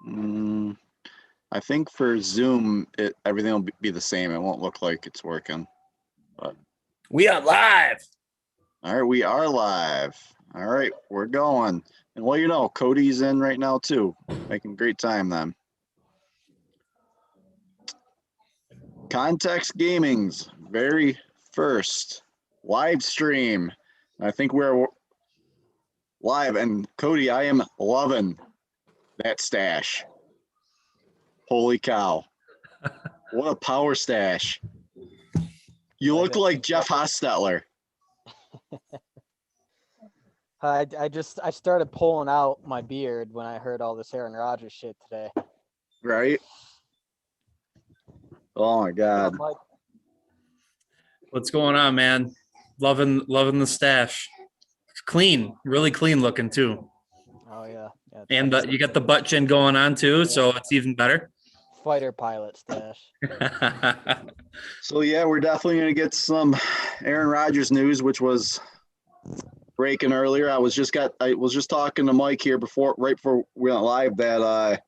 Mm, I think for Zoom, everything will be the same. It won't look like it's working. But We are live. all right, we are live. All right, we're going. And well, you know, Cody's in right now too, making great time then. Kontext Gaming's very first live stream. I think we're live, and Cody, I am loving that stash. Holy cow. What a power stash. You look like Jeff Hostetler. I started pulling out my beard when I heard all this Aaron Rodgers shit today. Right? Oh my God. What's going on, man? Loving the stash. Clean, really clean looking too. Oh yeah. And you got the butt chin going on too, so it's even better. Fighter pilot stash. So yeah, we're definitely gonna get some Aaron Rodgers news, which was breaking earlier. I was just talking to Mike here right before we went live that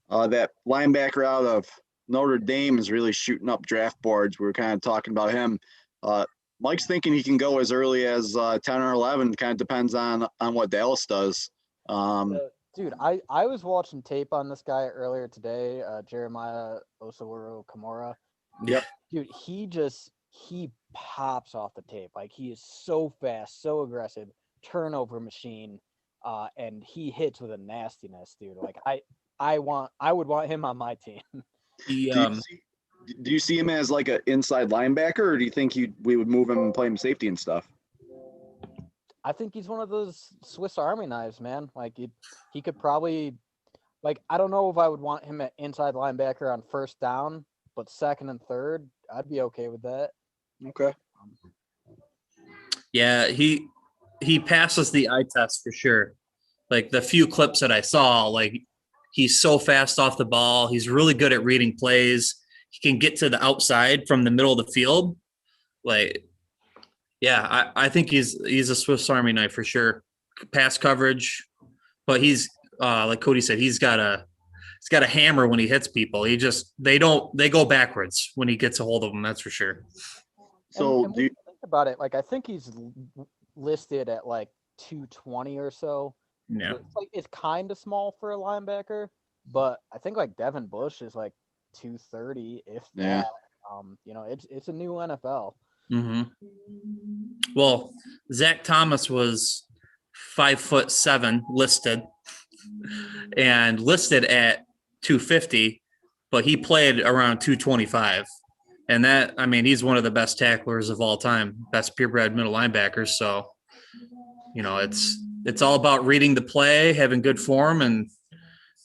that linebacker out of Notre Dame is really shooting up draft boards. We were kind of talking about him. Mike's thinking he can go as early as 10 or 11. Kind of depends on what Dallas does. Dude, I was watching tape on this guy earlier today, Jeremiah Osawaru-Kamara. Yep. Dude, he pops off the tape. Like, he is so fast, so aggressive, turnover machine, and he hits with a nastiness, dude. Like, I would want him on my team. Do you see him as like an inside linebacker, or do you think we would move him and play him safety and stuff? I think he's one of those Swiss Army knives, man. Like, he could probably, like, I don't know if I would want him at inside linebacker on first down, but second and third, I'd be okay with that. Okay. Yeah, he passes the eye test for sure. Like, the few clips that I saw, like, he's so fast off the ball. He's really good at reading plays. He can get to the outside from the middle of the field. Like, yeah, I think he's a Swiss Army knife for sure. Pass coverage, but he's like Cody said, he's got a hammer when he hits people. They go backwards when he gets a hold of them. That's for sure. So and do you think about it? Like, I think he's listed at like 220 or so. Yeah, it's kind of small for a linebacker, but I think like Devin Bush is like 230, if that. It's a new NFL. Mm-hmm. Well, Zach Thomas was 5'7" listed at 250, but he played around 225. And that, I mean, he's one of the best tacklers of all time, best purebred middle linebackers. So, it's all about reading the play, having good form, and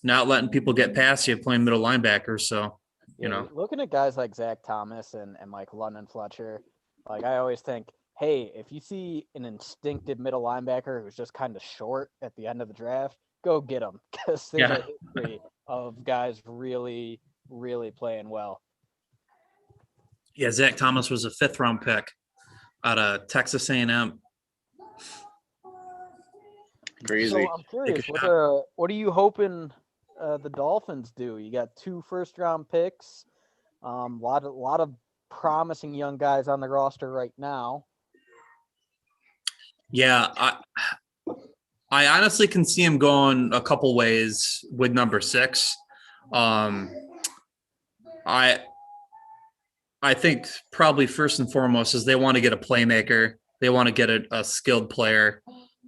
not letting people get past you playing middle linebackers. So, looking at guys like Zach Thomas and like London Fletcher, like, I always think, hey, if you see an instinctive middle linebacker who's just kind of short at the end of the draft, go get him, because there's a history of guys really, really playing well. Yeah, Zach Thomas was a 5th round pick out of Texas A&M. Crazy. So I'm curious, what are you hoping the Dolphins do? You got 2 first-round picks, lot of promising young guys on the roster right now. Yeah, I honestly can see him going a couple ways with number 6. I think probably first and foremost is they want to get a playmaker. They want to get a skilled player.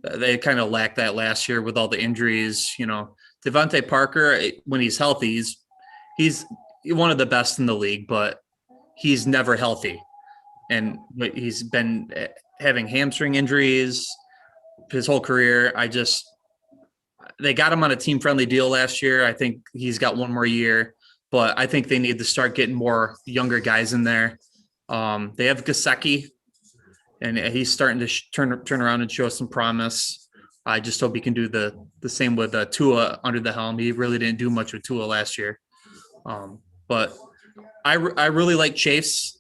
They kind of lacked that last year with all the injuries. Devontae Parker, when he's healthy, he's one of the best in the league, but he's never healthy. And he's been having hamstring injuries his whole career. They got him on a team-friendly deal last year. I think he's got one more year, but I think they need to start getting more younger guys in there. They have Gesicki, and he's starting to turn around and show some promise. I just hope he can do the same with Tua under the helm. He really didn't do much with Tua last year. But I really like Chase.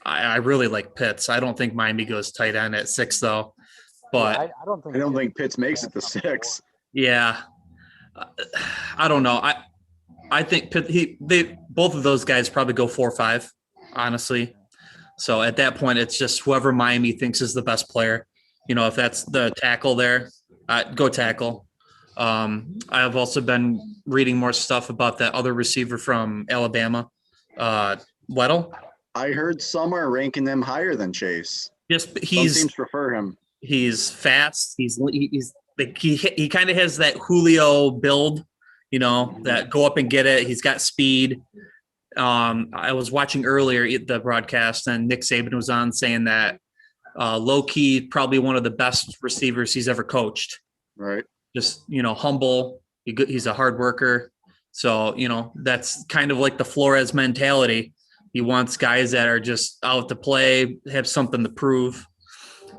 I really like Pitts. I don't think Miami goes tight end at 6 though. But I don't think Pitts makes it to 6. Yeah. I don't know. I think they both of those guys probably go 4 or 5, honestly. So at that point, it's just whoever Miami thinks is the best player. If that's the tackle there, go tackle. I've also been reading more stuff about that other receiver from Alabama, Weddle. I heard some are ranking them higher than Chase. Just Some teams prefer him. He's fast. He kind of has that Julio build, that go up and get it. He's got speed. I was watching earlier the broadcast, and Nick Saban was on saying that low key probably one of the best receivers he's ever coached. Right. Just humble. He's a hard worker. So that's kind of like the Flores mentality. He wants guys that are just out to play, have something to prove.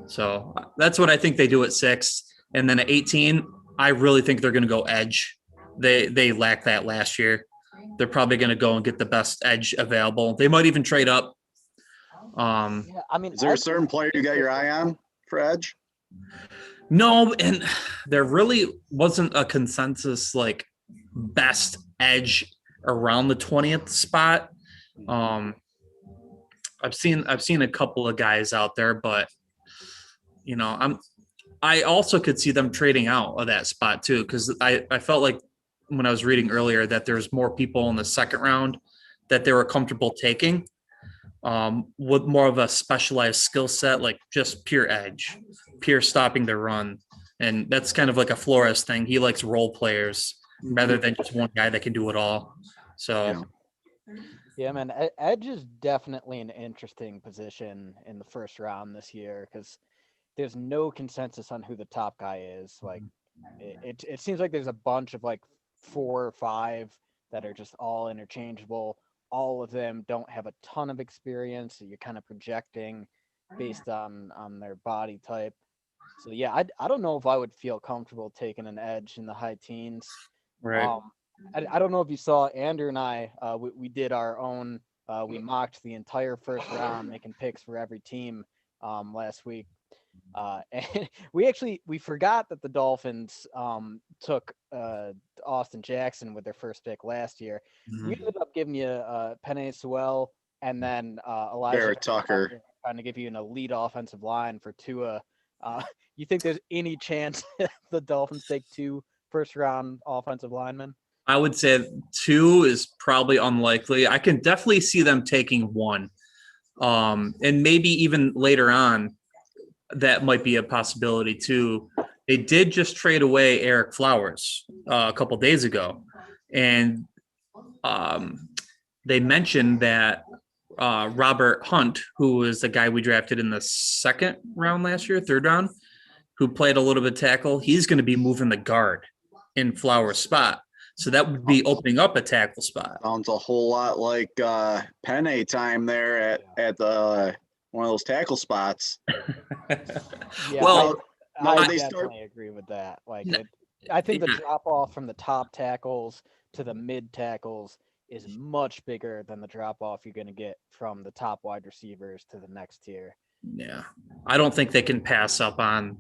So that's what I think they do at 6. And then at 18, I really think they're going to go edge. They lacked that last year. They're probably going to go and get the best edge available. They might even trade up. Is there a certain player you got your eye on for edge? No, and there really wasn't a consensus like best edge around the 20th spot. I've seen a couple of guys out there, but I also could see them trading out of that spot too, because I felt like when I was reading earlier that there's more people in the second round that they were comfortable taking with more of a specialized skill set, like just pure edge, pure stopping the run. And that's kind of like a Flores thing. He likes role players rather than just one guy that can do it all. So yeah, man, edge is definitely an interesting position in the first round this year because there's no consensus on who the top guy is. Like it seems like there's a bunch of like 4 or 5 that are just all interchangeable. All of them don't have a ton of experience. So you're kind of projecting based on their body type. So yeah, I don't know if I would feel comfortable taking an edge in the high teens. right. I don't know if you saw Andrew and I, we did our own, we mocked the entire first round, making picks for every team last week. And we forgot that the Dolphins took Austin Jackson with their first pick last year. Mm-hmm. We ended up giving you Penei Sewell and then Elijah Barrett Tucker, trying to give you an elite offensive line for Tua. You think there's any chance the Dolphins take 2 first-round offensive linemen? I would say 2 is probably unlikely. I can definitely see them taking 1. And maybe even later on, that might be a possibility too. They did just trade away Eric Flowers a couple days ago. And they mentioned that Robert Hunt, who was the guy we drafted in the 2nd round last year, 3rd round, who played a little bit tackle, he's going to be moving the guard in Flowers' spot. So that would be opening up a tackle spot. Sounds a whole lot like Penei time there at the one of those tackle spots. Yeah, Well, I definitely agree with that. Like, I think the drop off from the top tackles to the mid tackles is much bigger than the drop off you're going to get from the top wide receivers to the next tier. Yeah, I don't think they can pass up on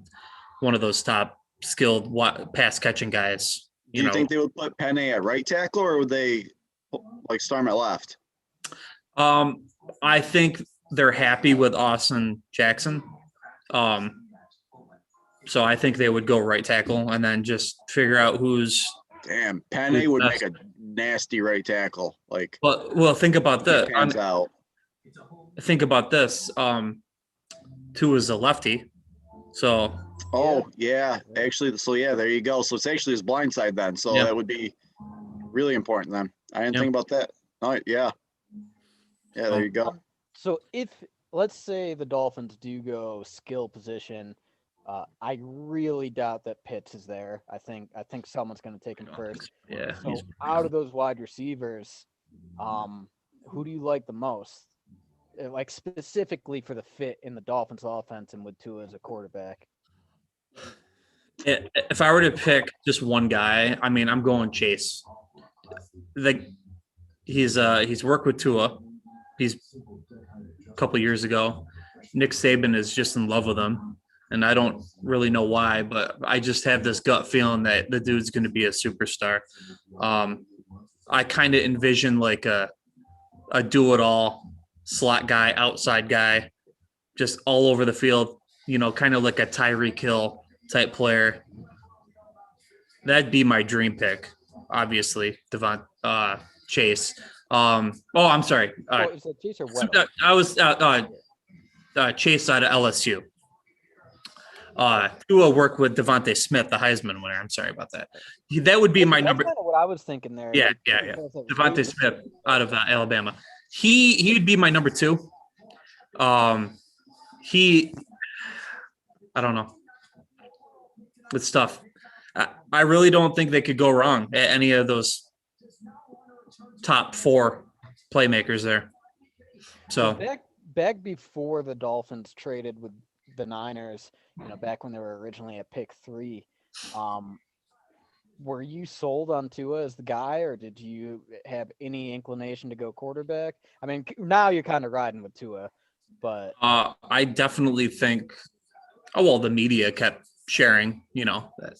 one of those top skilled pass catching guys. Do you think they would put Penei at right tackle, or would they like start him at left? I think they're happy with Austin Jackson. So I think they would go right tackle and then just figure out who's. Damn, Penei would make a nasty right tackle. Like, well, think about that. Out. Think about this. Tua is a lefty, so. Oh yeah, actually, so yeah, there you go. So it's actually his blind side then. So that would be really important then. I didn't think about that. All right, yeah, there you go. So if let's say the Dolphins do go skill position, I really doubt that Pitts is there. I think someone's going to take him first. Yeah. So out of those wide receivers, who do you like the most? Like specifically for the fit in the Dolphins offense and with Tua as a quarterback. If I were to pick just one guy, I mean, I'm going Chase. He's worked with Tua. He's a couple years ago. Nick Saban is just in love with him. and I don't really know why, but I just have this gut feeling that the dude's going to be a superstar. I kind of envision like a do-it-all slot guy, outside guy, just all over the field, kind of like a Tyreek Hill type player. That'd be my dream pick, obviously, Chase. I'm sorry. Is it Chase or Weddle? I was Chase out of LSU. Tua work with Devontae Smith, the Heisman winner. I'm sorry about that. That would be my number. That's kind of what I was thinking there. Yeah. Devontae Smith out of Alabama. He'd be my number 2. I don't know. It's tough. I really don't think they could go wrong at any of those top 4 playmakers there. So back before the Dolphins traded with the Niners, back when they were originally at pick 3, were you sold on Tua as the guy, or did you have any inclination to go quarterback? I mean, now you're kind of riding with Tua, but I definitely think. The media kept sharing, that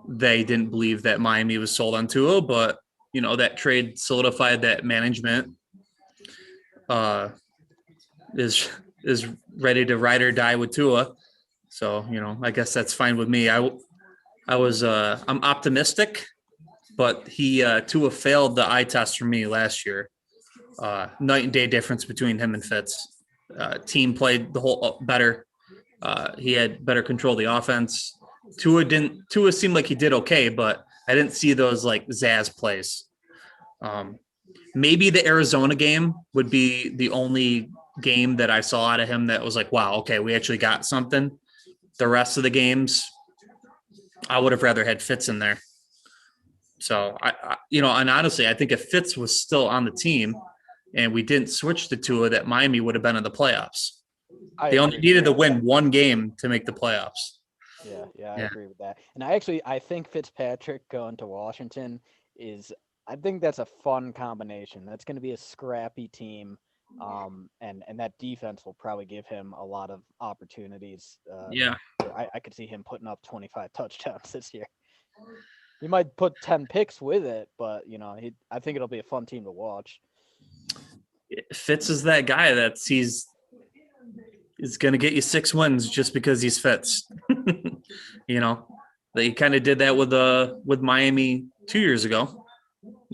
they didn't believe that Miami was sold on Tua, but that trade solidified that management is ready to ride or die with Tua. So, I guess that's fine with me. I'm optimistic, but Tua failed the eye test for me last year. Night and day difference between him and Fitz. Team played the whole better. He had better control of the offense. Tua seemed like he did okay, but I didn't see those like Zaz plays. Maybe the Arizona game would be the only game that I saw out of him that was like, wow, okay, we actually got something. The rest of the games, I would have rather had Fitz in there. So and honestly, I think if Fitz was still on the team and we didn't switch to Tua, that Miami would have been in the playoffs. They only needed to win one game to make the playoffs. Yeah, I agree with that. And I think Fitzpatrick going to Washington I think that's a fun combination. That's going to be a scrappy team. And that defense will probably give him a lot of opportunities. I could see him putting up 25 touchdowns this year. He might put 10 picks with it, but I think it'll be a fun team to watch. Fitz is that guy that he's going to get you 6 wins just because he's Fitz. They kind of did that with Miami 2 years ago.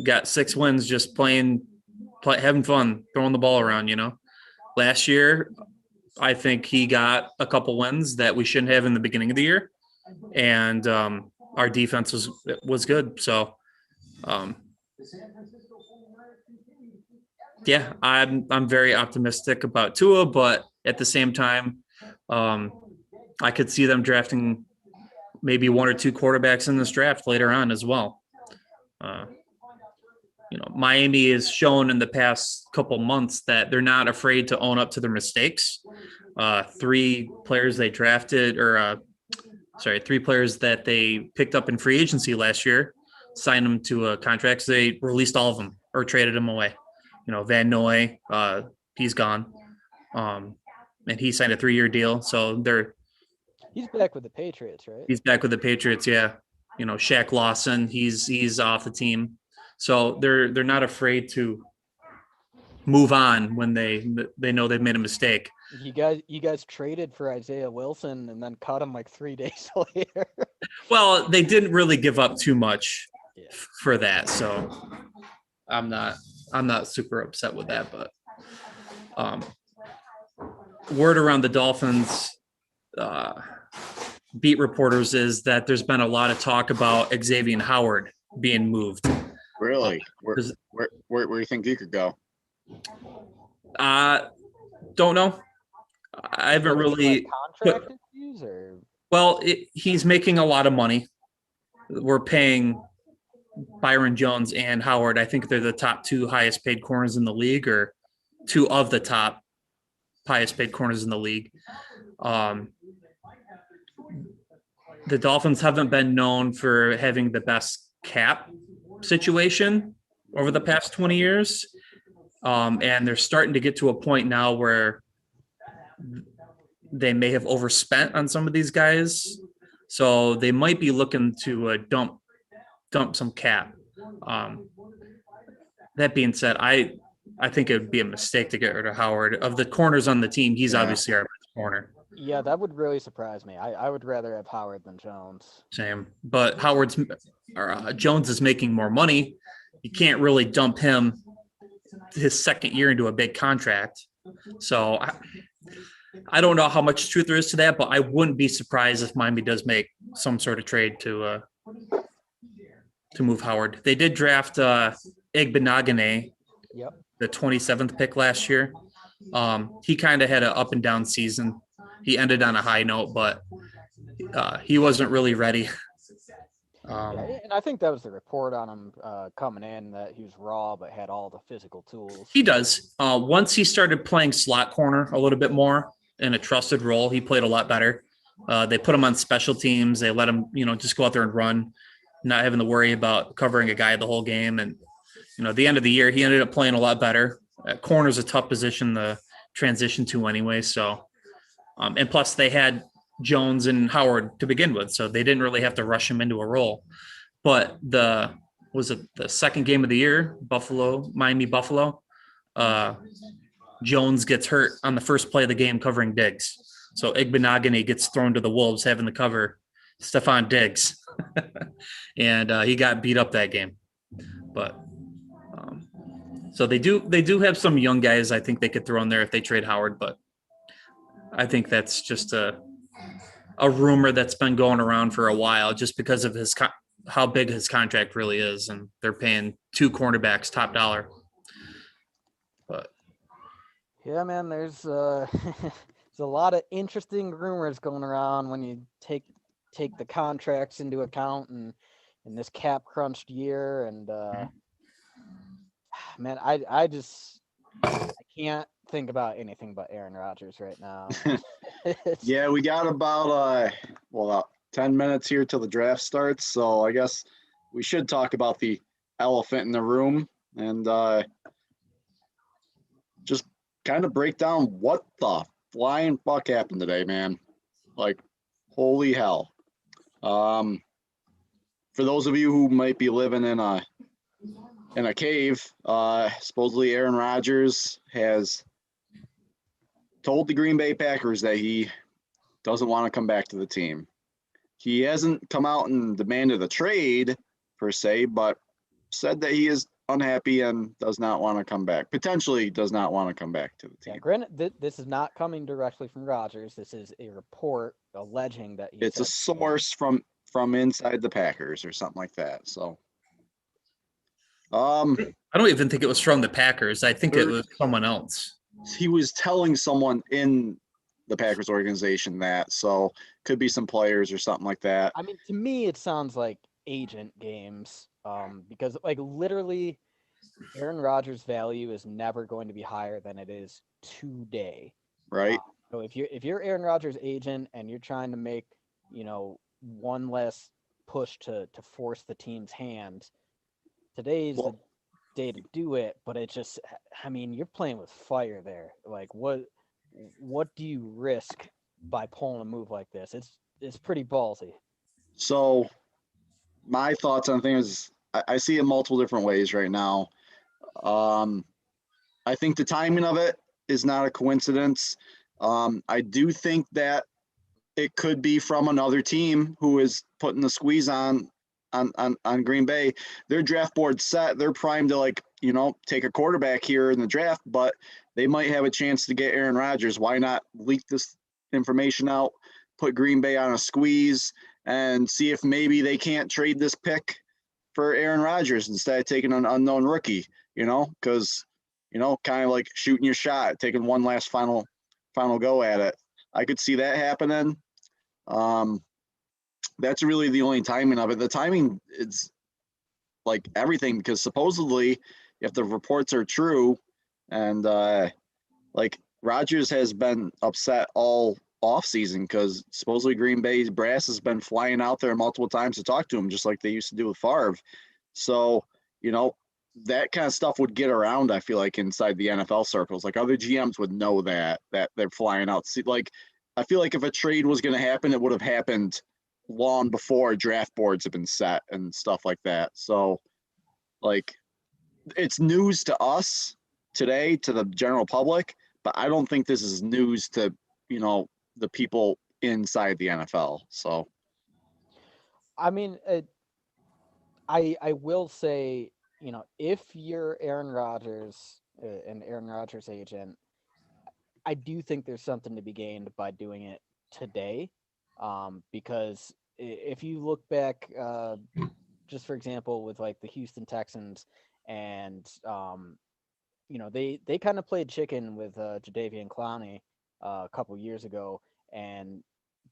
Got 6 wins just having fun, throwing the ball around. Last year, I think he got a couple wins that we shouldn't have in the beginning of the year, and our defense was good. So, I'm very optimistic about Tua, but at the same time, I could see them drafting maybe 1 or 2 quarterbacks in this draft later on as well. Miami has shown in the past couple months that they're not afraid to own up to their mistakes. 3 players they drafted, 3 players that they picked up in free agency last year, signed them to contracts. They released all of them or traded them away. Van Noy, he's gone. And he signed a 3-year deal. So he's back with the Patriots, right? He's back with the Patriots, yeah. Shaq Lawson, he's off the team. So they're not afraid to move on when they know they've made a mistake. You guys traded for Isaiah Wilson and then cut him like 3 days later. Well, they didn't really give up too much for that, so I'm not super upset with that. But word around the Dolphins beat reporters is that there's been a lot of talk about Xavier Howard being moved. Really? Where do you think he could go? Don't know. I haven't really. Contract issues, or? Well, he's making a lot of money. We're paying Byron Jones and Howard. I think they're the top 2 highest paid corners in the league, or 2 of the top highest paid corners in the league. The Dolphins haven't been known for having the best cap situation over the past 20 years. And they're starting to get to a point now where they may have overspent on some of these guys, so they might be looking to dump some cap. Um, that being said, I think it would be a mistake to get rid of Howard. Of the corners on the team, he's obviously our best corner. Yeah, that would really surprise me. I would rather have Howard than Jones. Same, but Jones is making more money. You can't really dump him his second year into a big contract. So I don't know how much truth there is to that, but I wouldn't be surprised if Miami does make some sort of trade to move Howard. They did draft Igbenogany, Yep. the 27th pick last year. He kind of had an up and down season. He ended on a high note, but he wasn't really ready. And I think that was the report on him coming in, that he was raw but had all the physical tools. He does. Once he started playing slot corner a little bit more in a trusted role, he played a lot better. They put him on special teams. They let him, just go out there and run, not having to worry about covering a guy the whole game. And, at the end of the year, he ended up playing a lot better. Corner's a tough position to transition to anyway. So, and plus they had Jones and Howard to begin with, so they didn't really have to rush him into a role. But the second game of the year, Miami Buffalo, Jones gets hurt on the first play of the game covering Diggs. So Igbenogany gets thrown to the Wolves having to cover Stephon Diggs. And he got beat up that game. But so they do have some young guys I think they could throw in there if they trade Howard, but I think that's just a rumor that's been going around for a while just because of how big his contract really is, and they're paying 2 cornerbacks top dollar. But yeah, man, there's there's a lot of interesting rumors going around when you take the contracts into account and in this cap crunched year. And man, I can't think about anything but Aaron Rodgers right now. Yeah, we got about 10 minutes here till the draft starts, so I guess we should talk about the elephant in the room and just kind of break down what the flying fuck happened today, man. Like, holy hell. For those of you who might be living in a cave, supposedly Aaron Rodgers has told the Green Bay Packers that he doesn't want to come back to the team. He hasn't come out and demanded a trade per se, but said that he is unhappy and does not want to come back. Potentially does not want to come back to the team. Yeah, granted, this is not coming directly from Rodgers. This is a report alleging that it's a source from inside the Packers or something like that. So, I don't even think it was from the Packers. I think it was someone else. He was telling someone in the Packers organization that, so could be some players or something like that. I mean, to me, it sounds like agent games, because like literally Aaron Rodgers' value is never going to be higher than it is today. Right. So if you're Aaron Rodgers' agent and you're trying to make, one less push to force the team's hand, today's the day to do it. But it just, I mean, you're playing with fire there. Like, what do you risk by pulling a move like this? It's pretty ballsy. So my thoughts on things, I see it multiple different ways right now. I think the timing of it is not a coincidence. I do think that it could be from another team who is putting the squeeze on Green Bay. Their draft board set. They're primed to take a quarterback here in the draft, but they might have a chance to get Aaron Rodgers. Why not leak this information out, put Green Bay on a squeeze, and see if maybe they can't trade this pick for Aaron Rodgers instead of taking an unknown rookie, because, kind of like shooting your shot, taking one last final go at it. I could see that happening. That's really the only timing of it. The timing is like everything, because supposedly if the reports are true and Rodgers has been upset all off season because supposedly Green Bay's brass has been flying out there multiple times to talk to him, just like they used to do with Favre. So, that kind of stuff would get around, I feel like, inside the NFL circles. Like, other GMs would know that they're flying out. See, like, I feel like if a trade was going to happen, it would have happened long before draft boards have been set and stuff like that. So, like, it's news to us today, to the general public, but I don't think this is news to, the people inside the NFL. So, I mean, I will say, if you're Aaron Rodgers, an Aaron Rodgers agent, I do think there's something to be gained by doing it today, because if you look back, just for example, with like the Houston Texans, and they kind of played chicken with Jadeveon Clowney a couple years ago, and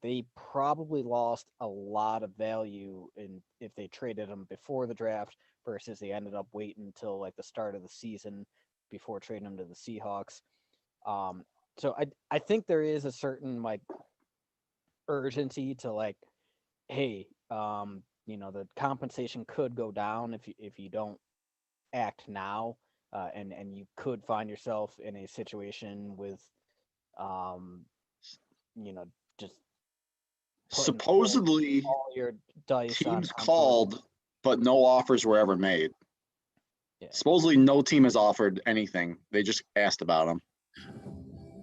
they probably lost a lot of value in if they traded him before the draft versus they ended up waiting until like the start of the season before trading him to the Seahawks. So I think there is a certain like urgency to like, hey, the compensation could go down if you don't act now, and you could find yourself in a situation with, um, just putting supposedly all your dice teams on called, but no offers were ever made. Yeah. Supposedly no team has offered anything. They just asked about them.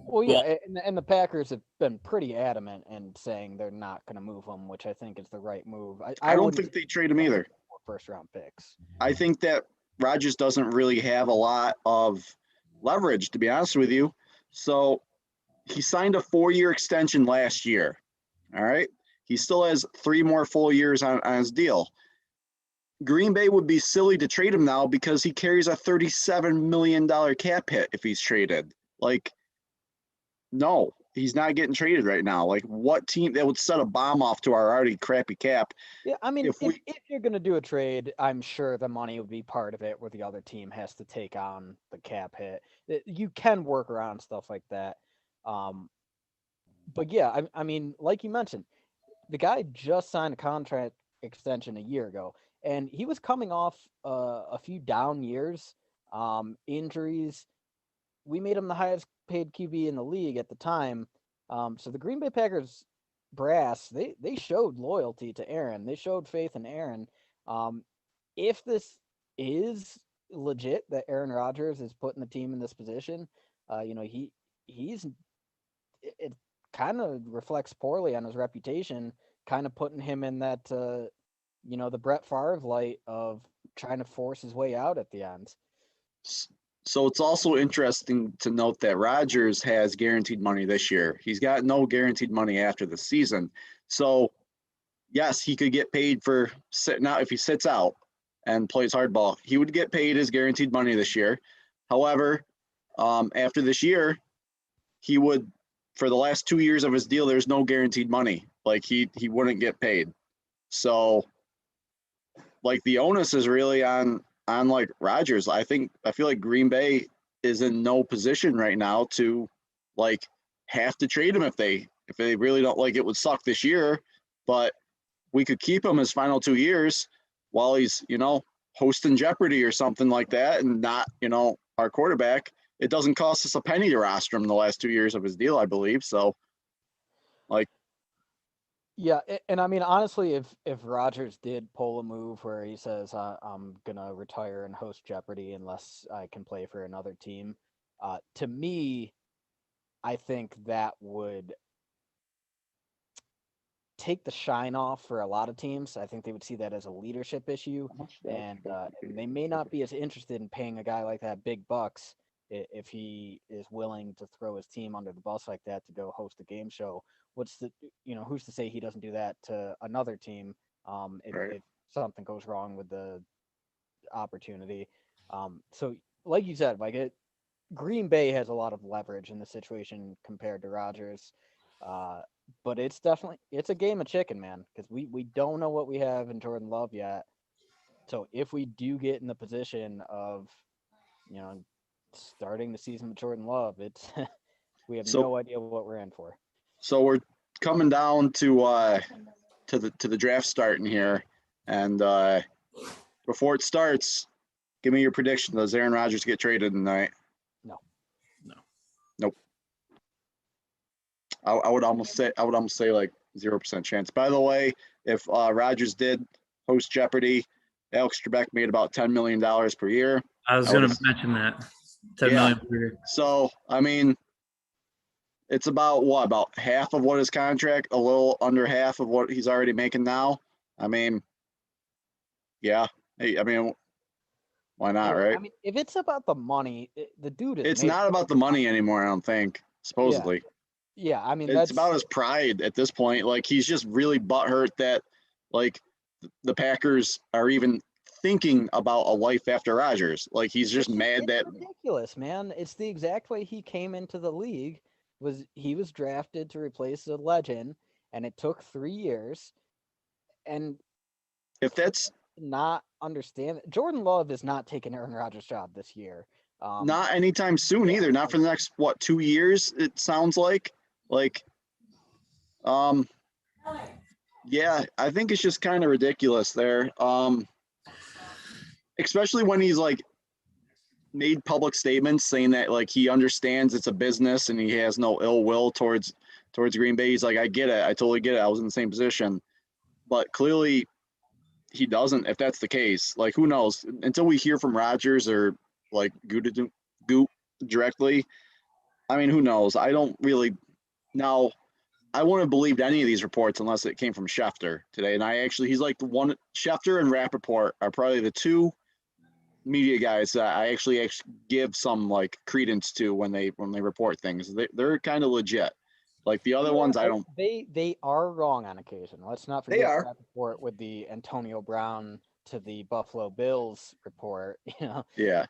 Well, yeah, and the Packers have been pretty adamant in saying they're not going to move him, which I think is the right move. I don't think they trade him either. First round picks. I think that Rodgers doesn't really have a lot of leverage, to be honest with you. So he signed a 4-year extension last year. All right. He still has 3 more full years on his deal. Green Bay would be silly to trade him now because he carries a $37 million cap hit if he's traded. Like, no, he's not getting traded right now. Like, what team that would set a bomb off to our already crappy cap? Yeah, I mean, if you're going to do a trade, I'm sure the money would be part of it where the other team has to take on the cap hit. You can work around stuff like that. But yeah, I mean, like you mentioned, the guy just signed a contract extension a year ago, and he was coming off a few down years, injuries. We made him the highest paid QB in the league at the time. So the Green Bay Packers brass, they showed loyalty to Aaron. They showed faith in Aaron. If this is legit that Aaron Rodgers is putting the team in this position, he's it kind of reflects poorly on his reputation, kind of putting him in that the Brett Favre light of trying to force his way out at the end. So it's also interesting to note that Rodgers has guaranteed money this year. He's got no guaranteed money after the season. So, yes, he could get paid for sitting out. If he sits out and plays hardball, he would get paid his guaranteed money this year. However, after this year, he would, for the last 2 years of his deal, there's no guaranteed money. Like, he wouldn't get paid. So, like, the onus is really on like Rodgers. I feel like Green Bay is in no position right now to like have to trade him if they really don't. Like, it would suck this year, but we could keep him his final 2 years while he's, hosting Jeopardy or something like that and not, our quarterback. It doesn't cost us a penny to roster him the last 2 years of his deal, I believe. So, like, yeah, and I mean, honestly, if Rodgers did pull a move where he says, I'm going to retire and host Jeopardy unless I can play for another team, to me, I think that would take the shine off for a lot of teams. I think they would see that as a leadership issue, and they may not be as interested in paying a guy like that big bucks if he is willing to throw his team under the bus like that to go host a game show. Who's to say he doesn't do that to another team if something goes wrong with the opportunity. So like you said, Green Bay has a lot of leverage in the situation compared to Rodgers. But it's a game of chicken, man, because we don't know what we have in Jordan Love yet. So if we do get in the position of, starting the season with Jordan Love, it's we have no idea what we're in for. So we're coming down to the draft starting here, and before it starts, give me your prediction. Does Aaron Rodgers get traded tonight? No. Nope. I would almost say like 0% chance. By the way, if Rodgers did host Jeopardy, Alex Trebek made about $10 million per year. I was going to mention that. 10 million per year. So, I mean, it's about half of what his contract, a little under half of what he's already making now. I mean, yeah. Hey, I mean, why not, right? I mean, if it's about the money, the dude is. It's not about the money anymore, I don't think, supposedly. Yeah, I mean, it's about his pride at this point. Like, he's just really butthurt that, like, the Packers are even thinking about a life after Rodgers. Like, he's just mad that. Ridiculous, man. It's the exact way he came into the league. He was drafted to replace a legend, and it took 3 years. And if that's not understand, Jordan Love is not taking Aaron Rodgers' job this year. Not anytime soon either. Not for the next 2 years. It sounds like. Yeah, I think it's just kind of ridiculous there. Especially when he's like made public statements saying that like he understands it's a business and he has no ill will towards Green Bay. He's like, I get it. I totally get it. I was in the same position. But clearly he doesn't, if that's the case. Like, who knows? Until we hear from Rodgers or like Goot directly, I mean, who knows? I don't really now. I wouldn't have believed any of these reports unless it came from Schefter today. And he's like the one. Schefter and Rappaport are probably the two media guys that I actually give some like credence to when they report things. They're kind of legit. Like the other ones, I don't. They are wrong on occasion. Let's not forget Rappaport with the Antonio Brown to the Buffalo Bills report. You know. Yeah.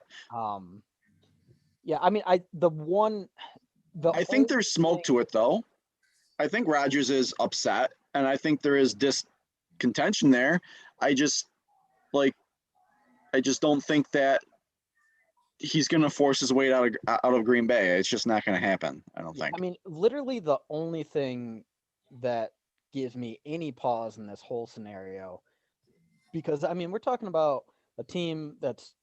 Yeah. I mean, I think there's smoke to it though. I think Rodgers is upset, and I think there is discontention there. I just don't think that he's going to force his way out of Green Bay. It's just not going to happen, I don't think. I mean, literally the only thing that gives me any pause in this whole scenario, because, I mean, we're talking about a team that's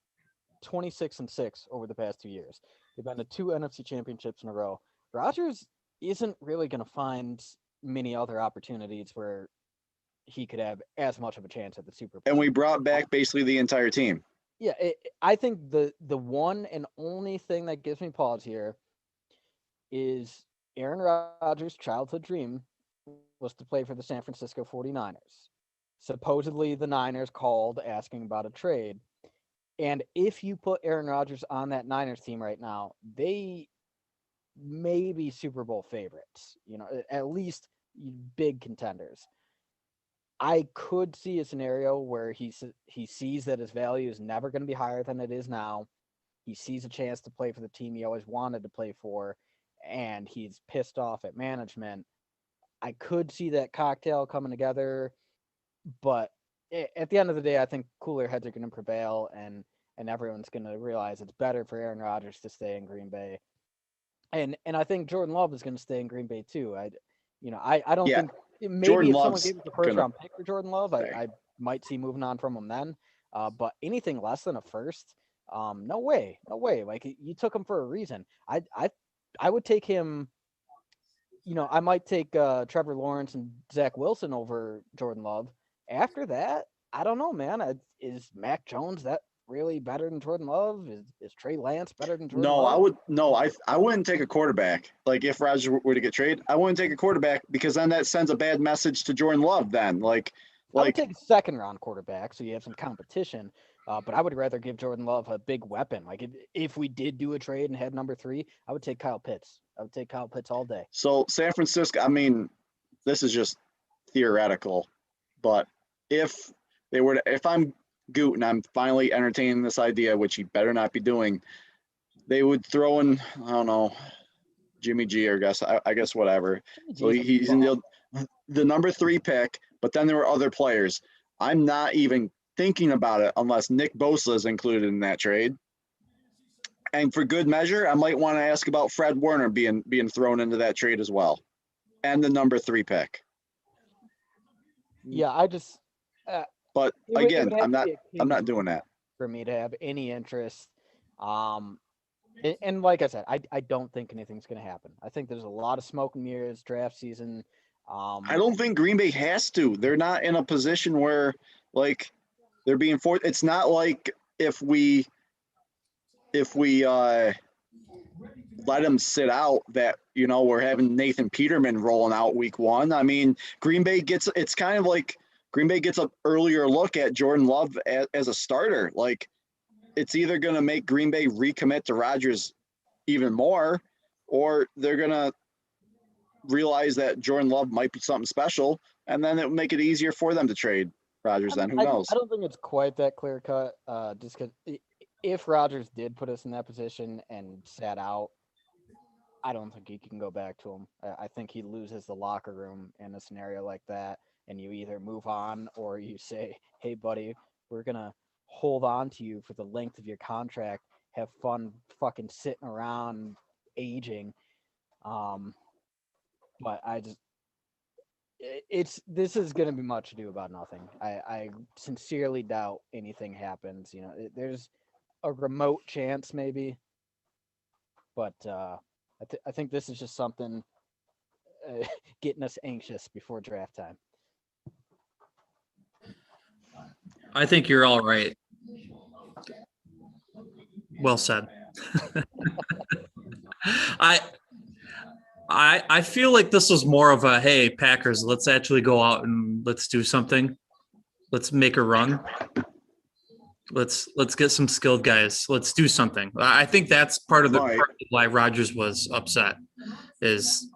26-6 over the past 2 years. They've been to 2 NFC championships in a row. Rodgers isn't really going to find many other opportunities where he could have as much of a chance at the Super Bowl. And we brought back basically the entire team. Yeah, I think the one and only thing that gives me pause here is Aaron Rodgers' childhood dream was to play for the San Francisco 49ers. Supposedly the Niners called asking about a trade. And if you put Aaron Rodgers on that Niners team right now, they may be Super Bowl favorites, you know, at least big contenders. I could see a scenario where he sees that his value is never going to be higher than it is now. He sees a chance to play for the team he always wanted to play for, and he's pissed off at management. I could see that cocktail coming together, but at the end of the day, I think cooler heads are going to prevail, and everyone's going to realize it's better for Aaron Rodgers to stay in Green Bay. And I think Jordan Love is going to stay in Green Bay too. I don't think maybe Jordan if someone gave us a first round pick for Jordan Love, I might see moving on from him then. But anything less than a first, no way. Like, you took him for a reason. I would take him. You know, I might take Trevor Lawrence and Zach Wilson over Jordan Love. After that, I don't know, man. Is Mac Jones that really better than Jordan Love? Is Trey Lance better than Jordan Love? I wouldn't take a quarterback. Like, if Rodgers were to get traded, I wouldn't take a quarterback because then that sends a bad message to Jordan Love then. I would take a second round quarterback so you have some competition. But I would rather give Jordan Love a big weapon. Like, if we did do a trade and had number 3, I would take Kyle Pitts. I would take Kyle Pitts all day. So San Francisco, I mean, this is just theoretical, but if I'm Goot and I'm finally entertaining this idea, which he better not be doing, they would throw in, I don't know, Jimmy G, or I guess whatever. So he's in the number 3 pick, but then there were other players. I'm not even thinking about it unless Nick Bosa is included in that trade. And for good measure, I might want to ask about Fred Warner being thrown into that trade as well, and the number 3 pick. Yeah, I just. But again, I'm not doing that. For me to have any interest, And like I said, I don't think anything's going to happen. I think there's a lot of smoke and mirrors draft season. I don't think Green Bay has to. They're not in a position where like they're being forced. It's not like if we let them sit out that we're having Nathan Peterman rolling out week one. I mean, Green Bay gets it's kind of like Green Bay gets an earlier look at Jordan Love as a starter. Like it's either going to make Green Bay recommit to Rodgers even more, or they're going to realize that Jordan Love might be something special, and then it would make it easier for them to trade Rodgers. Then who knows? I don't think it's quite that clear cut. Just because if Rodgers did put us in that position and sat out, I don't think he can go back to him. I think he loses the locker room in a scenario like that, and you either move on or you say, "Hey, buddy, we're gonna hold on to you for the length of your contract. Have fun, fucking sitting around, aging." Um, but this is going to be much ado about nothing. I sincerely doubt anything happens. There's a remote chance maybe, but I think this is just something getting us anxious before draft time. I think you're all right. Well said. I feel like this was more of a, hey, Packers, let's actually go out and let's do something. Let's make a run. Let's get some skilled guys. Let's do something. I think that's part of why Rodgers was upset is,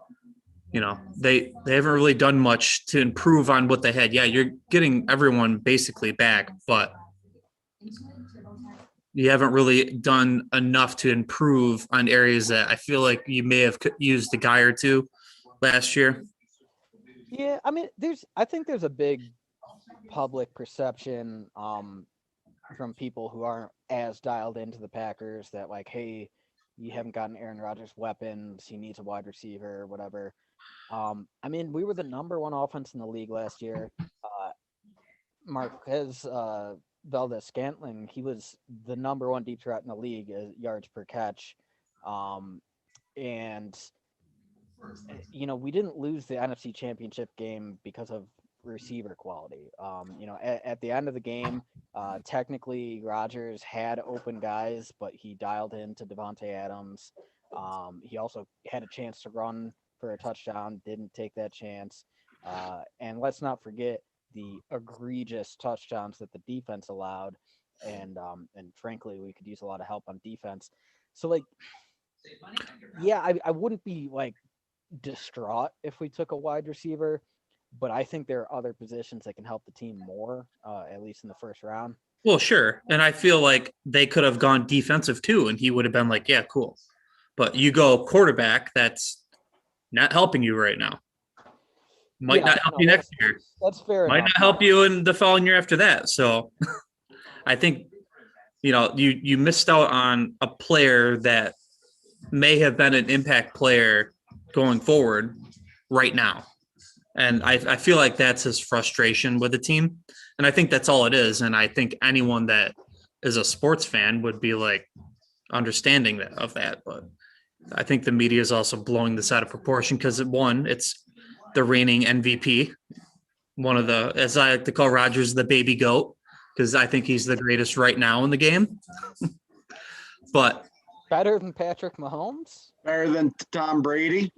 they haven't really done much to improve on what they had. Yeah, you're getting everyone basically back, but you haven't really done enough to improve on areas that I feel like you may have used a guy or two last year. Yeah, I mean, I think there's a big public perception from people who aren't as dialed into the Packers that like, hey, you haven't gotten Aaron Rodgers weapons, he needs a wide receiver or whatever. I mean, we were the number one offense in the league last year. Marquez Valdez-Scantling, he was the number one deep threat in the league yards per catch. And we didn't lose the NFC Championship game because of receiver quality. At the end of the game, technically Rodgers had open guys, but he dialed into Devontae Adams. He also had a chance to run for a touchdown, didn't take that chance. And let's not forget the egregious touchdowns that the defense allowed. And frankly, we could use a lot of help on defense. So I wouldn't be distraught if we took a wide receiver, but I think there are other positions that can help the team more, at least in the first round. Well, sure. And I feel like they could have gone defensive too, and he would have been like, yeah, cool. But you go quarterback, that's not helping you right now. Might not help you next year. That's fair. Might not help you in the following year after that. So I think, you missed out on a player that may have been an impact player going forward right now. And I feel like that's his frustration with the team. And I think that's all it is. And I think anyone that is a sports fan would be understanding of that. But I think the media is also blowing this out of proportion because it's the reigning MVP. One of the, as I like to call Rodgers, the baby goat, because I think he's the greatest right now in the game. But better than Patrick Mahomes? Better than Tom Brady?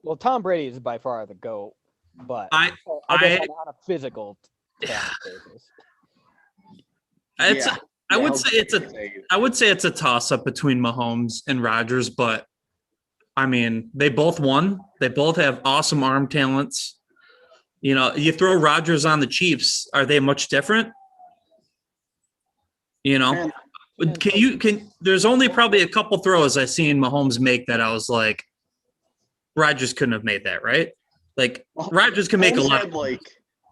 Well, Tom Brady is by far the GOAT, but I guess on a physical talent basis. I would say it's a toss-up between Mahomes and Rodgers, but I mean, they both won. They both have awesome arm talents. You throw Rodgers on the Chiefs, are they much different? There's only probably a couple throws I seen Mahomes make that I was like, Rodgers couldn't have made that, right? Rodgers can make a lot.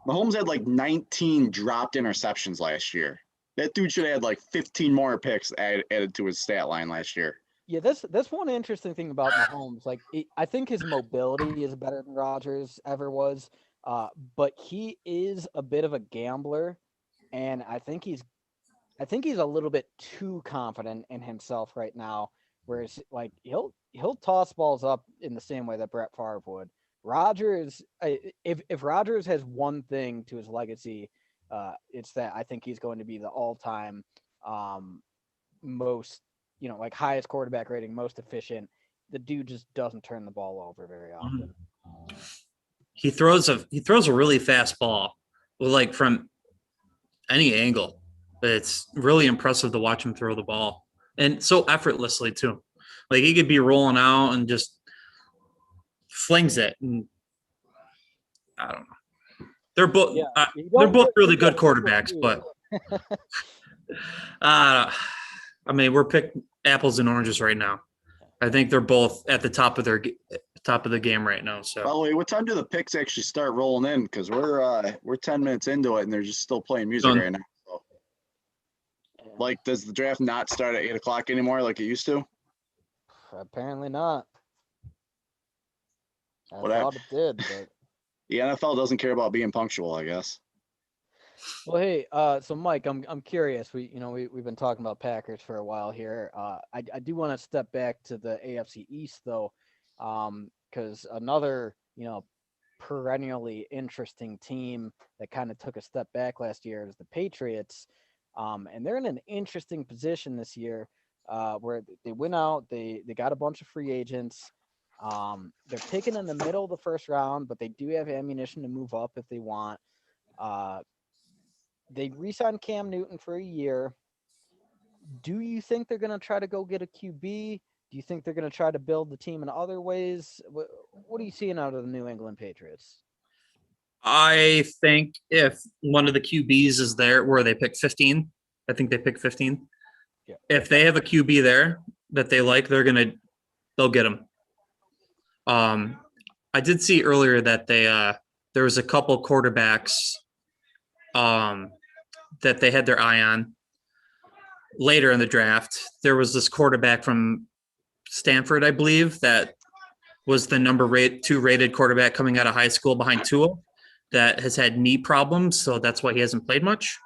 Mahomes had 19 dropped interceptions last year. That dude should have had 15 more picks added to his stat line last year. Yeah, that's one interesting thing about Mahomes. I think his mobility is better than Rodgers ever was, but he is a bit of a gambler, and I think he's I think he's a little bit too confident in himself right now. Whereas, like, he'll toss balls up in the same way that Brett Favre would. Rodgers, if Rodgers has one thing to his legacy, it's that I think he's going to be the all-time most, like highest quarterback rating, most efficient. The dude just doesn't turn the ball over very often. He throws a really fast ball, like from any angle. It's really impressive to watch him throw the ball, and so effortlessly too. Like he could be rolling out and just flings it. And I don't know. They're both really good quarterbacks, but I mean we're picking apples and oranges right now. I think they're both at the top of the game right now. So, by the way, what time do the picks actually start rolling in? Because we're 10 minutes into it and they're just still playing music right now. So. Like, does the draft not start at 8:00 anymore like it used to? Apparently not. I thought it did, but the NFL doesn't care about being punctual, I guess. Well, hey, so Mike, I'm curious. We've been talking about Packers for a while here. I do want to step back to the AFC East though, because another perennially interesting team that kind of took a step back last year is the Patriots, and they're in an interesting position this year, where they went out, they got a bunch of free agents. They're picking in the middle of the first round, but they do have ammunition to move up if they want. They re-signed Cam Newton for a year. Do you think they're going to try to go get a QB? Do you think they're going to try to build the team in other ways? What are you seeing out of the New England Patriots? I think if one of the QBs is there where they pick 15, I think they pick 15. Yeah. If they have a QB there that they like, they'll get him. I did see earlier that there was a couple quarterbacks that they had their eye on later in the draft. There was this quarterback from Stanford, I believe, that was the number 2 rated quarterback coming out of high school behind Tua that has had knee problems. So that's why he hasn't played much.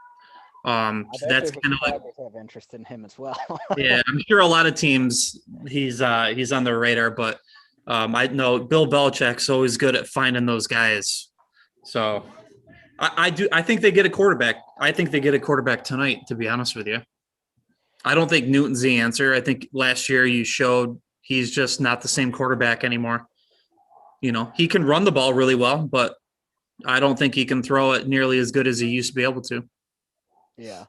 So that's kind of like have interest in him as well. Yeah, I'm sure a lot of teams he's on their radar, but I know Bill Belichick's always good at finding those guys. So I think they get a quarterback. I think they get a quarterback tonight, to be honest with you. I don't think Newton's the answer. I think last year you showed he's just not the same quarterback anymore. He can run the ball really well, but I don't think he can throw it nearly as good as he used to be able to. Yeah.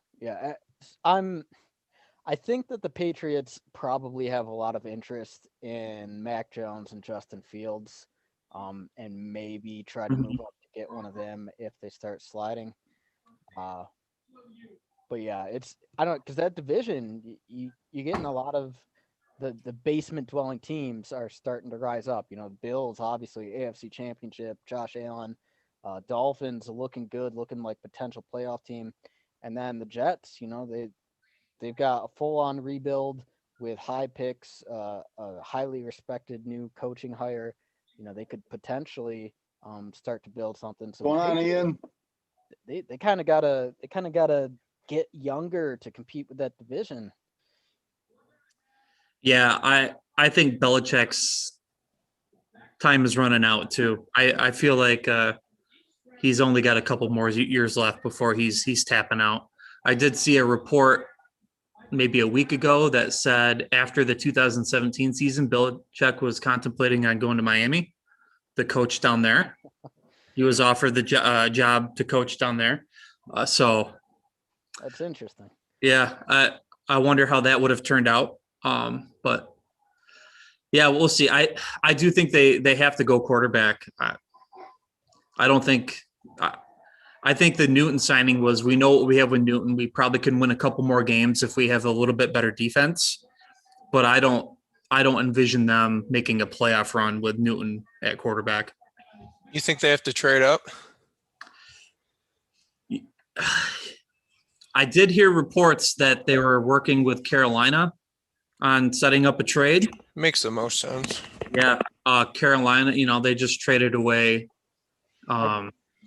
I think that the Patriots probably have a lot of interest in Mac Jones and Justin Fields, and maybe try to move up to get one of them if they start sliding. But yeah, because that division, you're getting a lot of the basement dwelling teams are starting to rise up. Bills, obviously AFC Championship, Josh Allen, Dolphins looking good, looking like potential playoff team. And then the Jets, they've got a full-on rebuild with high picks, a highly respected new coaching hire. They could potentially start to build something. So going on, Ian? They kind of gotta get younger to compete with that division. Yeah, I think Belichick's time is running out too. I feel like he's only got a couple more years left before he's tapping out. I did see a report maybe a week ago that said after the 2017 season, Belichick was contemplating on going to Miami, the coach down there. He was offered the job to coach down there. So that's interesting. Yeah, I wonder how that would have turned out. But yeah, we'll see. I do think they have to go quarterback. I don't think. I think the Newton signing was, we know what we have with Newton. We probably can win a couple more games if we have a little bit better defense. But I don't envision them making a playoff run with Newton at quarterback. You think they have to trade up? I did hear reports that they were working with Carolina on setting up a trade. Makes the most sense. Yeah. Carolina, they just traded away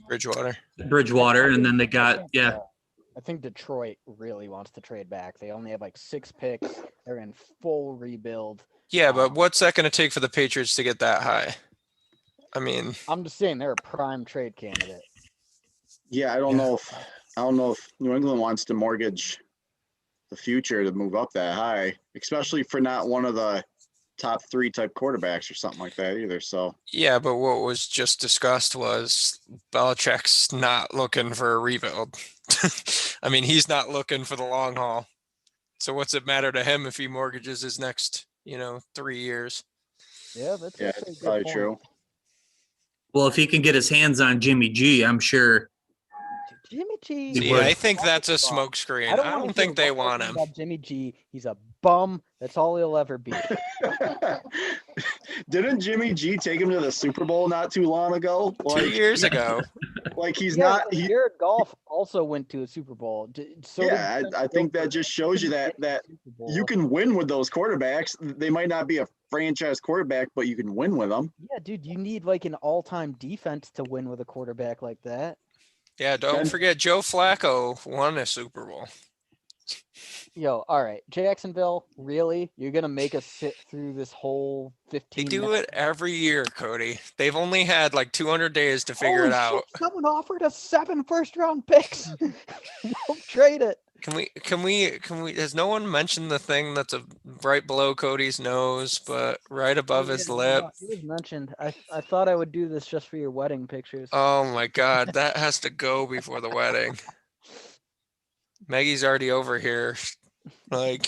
Bridgewater, and then they got, I I think Detroit really wants to trade back. They only have like 6 picks. They're in full rebuild. Yeah, but what's that going to take for the Patriots to get that high? I mean, I'm just saying they're a prime trade candidate. Yeah, I don't know if New England wants to mortgage the future to move up that high, especially for not one of the top 3 type quarterbacks or something like that either. So yeah, but what was just discussed was Belichick's not looking for a rebuild. I mean, he's not looking for the long haul. So what's it matter to him if he mortgages his next, 3 years? Yeah, that's yeah, actually a it's good probably point. true. Well, if he can get his hands on Jimmy G, I'm sure. Jimmy G. He See, would. I think that's a Bum. smokescreen. I I wanna don't hear think they one more want thing him. about Jimmy G. He's a bum. That's all he'll ever be. Didn't Jimmy G take him to the Super Bowl not too long ago? 2 years ago. Like he's Yeah, not. but He, Jared Goff also went to a Super Bowl. yeah, I think that just shows you that you can win with those quarterbacks. They might not be a franchise quarterback, but you can win with them. Yeah, dude, you need like an all-time defense to win with a quarterback like that. Yeah, don't And- forget Joe Flacco won a Super Bowl. Yo, all right, Jacksonville, really? You're gonna make us sit through this whole They 15 do minutes? it every year, Cody. They've only had like 200 days to figure it out. Shit, someone offered us 7 first-round picks. We'll trade it. Can we, has no one mentioned the thing that's right below Cody's nose, but right above his lip? It was mentioned. I thought I would do this just for your wedding pictures. Oh my God, that has to go before the wedding. Maggie's already over here. Like,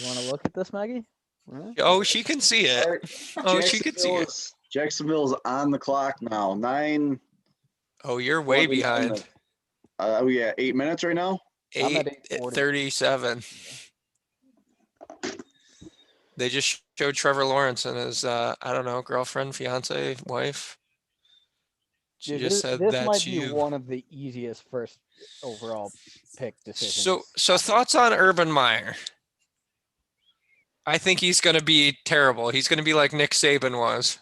You want to look at this, Maggie? Huh? oh, she can see it. All right, Oh, she can see it. Jacksonville's on the clock now. 9. Oh, you're way more than 9 behind. minutes. We at 8 minutes right now. I'm at 8:40. 8:37. They just showed Trevor Lawrence and his, I don't know, girlfriend, fiance, wife. She Dude, just said this that's might be you. one of the easiest first overall pick decisions. So thoughts on Urban Meyer? I think he's going to be terrible. He's going to be like Nick Saban was.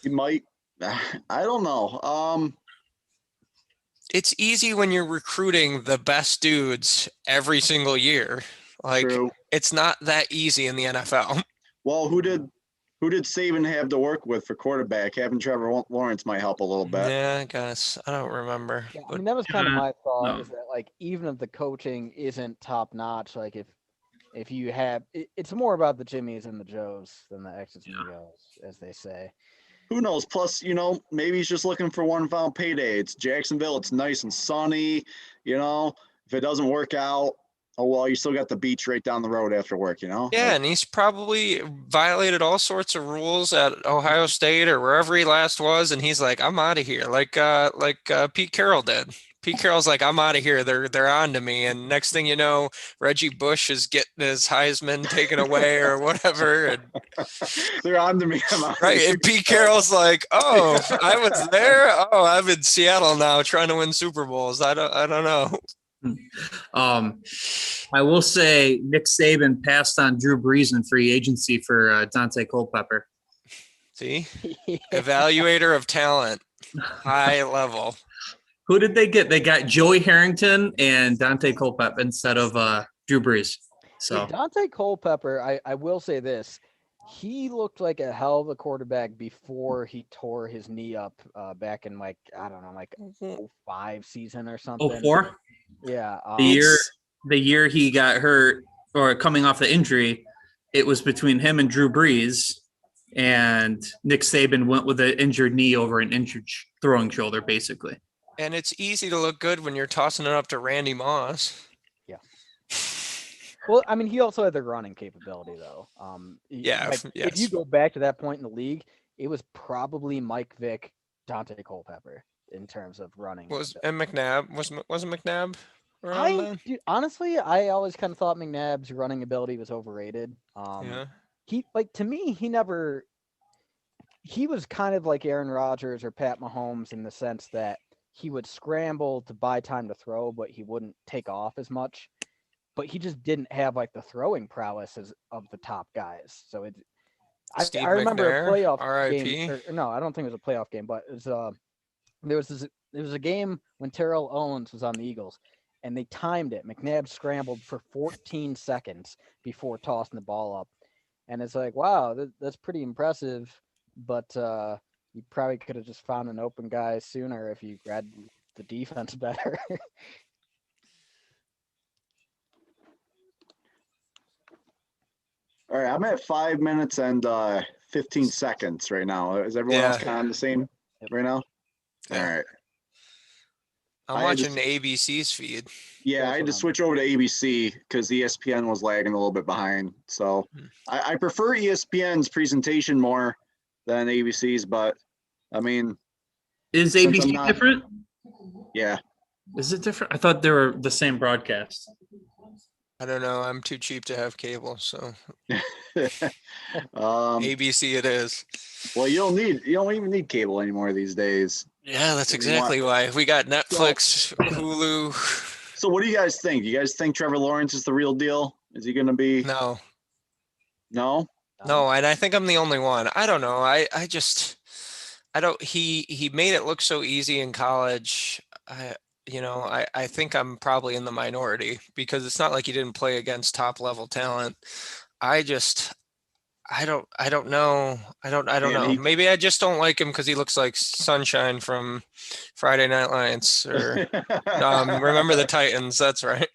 He might. I don't know. It's easy when you're recruiting the best dudes every single year. Like, True. it's not that easy in the NFL. Well, who did Saban have to work with for quarterback? Having Trevor Lawrence might help a little bit. Yeah, I guess. I don't remember. Yeah, I But mean, that was kind of my thought, no. is that like even if the coaching isn't top notch, like if you have, it's more about the Jimmies and the Joes than the X's and the O's, as they say. Who knows? Plus, maybe he's just looking for one final payday. It's Jacksonville. It's nice and sunny. If it doesn't work out, oh well, you still got the beach right down the road after work. yeah, and he's probably violated all sorts of rules at Ohio State or wherever he last was, and he's like, I'm out of here, like Pete Carroll did. Pete Carroll's like, I'm out of here. They're on to me, and next thing you know, Reggie Bush is getting his Heisman taken away or whatever. And, They're on to me. right, and Pete Carroll's like, oh, I was there. Oh, I'm in Seattle now, trying to win Super Bowls. I don't know. I will say Nick Saban passed on Drew Brees in free agency for Dante Culpepper. See, evaluator of talent, high level. Who did they get? They got Joey Harrington and Dante Culpepper instead of Drew Brees. So Dante Culpepper, I will say this. He looked like a hell of a quarterback before he tore his knee up back in like 05 season or something. 04? Yeah. The year he got hurt or coming off the injury, it was between him and Drew Brees, and Nick Saban went with an injured knee over an injured throwing shoulder, basically. And it's easy to look good when you're tossing it up to Randy Moss. Yeah. Well, I mean, he also had the running capability, though. Yes. If you go back to that point in the league, it was probably Mike Vick, Dante Culpepper in terms of running. And McNabb wasn't McNabb around then? Dude, honestly, I always kind of thought McNabb's running ability was overrated. Yeah. To me, he was kind of like Aaron Rodgers or Pat Mahomes in the sense that he would scramble to buy time to throw, but he wouldn't take off as much. But he just didn't have like the throwing prowess of the top guys. So I remember McNair, a playoff RIP. game. No, I don't think it was a playoff game, but it was There was a game when Terrell Owens was on the Eagles, and they timed it. McNabb scrambled for 14 seconds before tossing the ball up, and it's like, wow, that's pretty impressive. But you probably could have just found an open guy sooner if you read the defense better. All right, I'm at 5 minutes and 15 seconds right now. Is everyone else Yeah. kind of the same right now? Yeah. All right. I'm I had watching to- ABC's feed. Yeah, I That's had what to I'm- switch over to ABC because ESPN was lagging a little bit behind. So I prefer ESPN's presentation more than ABC's, but I mean, Is Since I'm ABC not- different? yeah. Is it different? I thought they were the same broadcast. I don't know. I'm too cheap to have cable, so um, ABC it is. well, you don't even need cable anymore these days. Yeah, that's If you exactly why. We got Netflix, Hulu. So what do you guys think? You guys think Trevor Lawrence is the real deal? Is he going to be? No, No? no, and I think I'm the only one. I don't know. I just I don't he made it look so easy in college. I think I'm probably in the minority because it's not like he didn't play against top level talent. I just I don't know. I don't Man, know. he- Maybe I just don't like him because he looks like Sunshine from Friday Night Lights or Remember the Titans. That's right.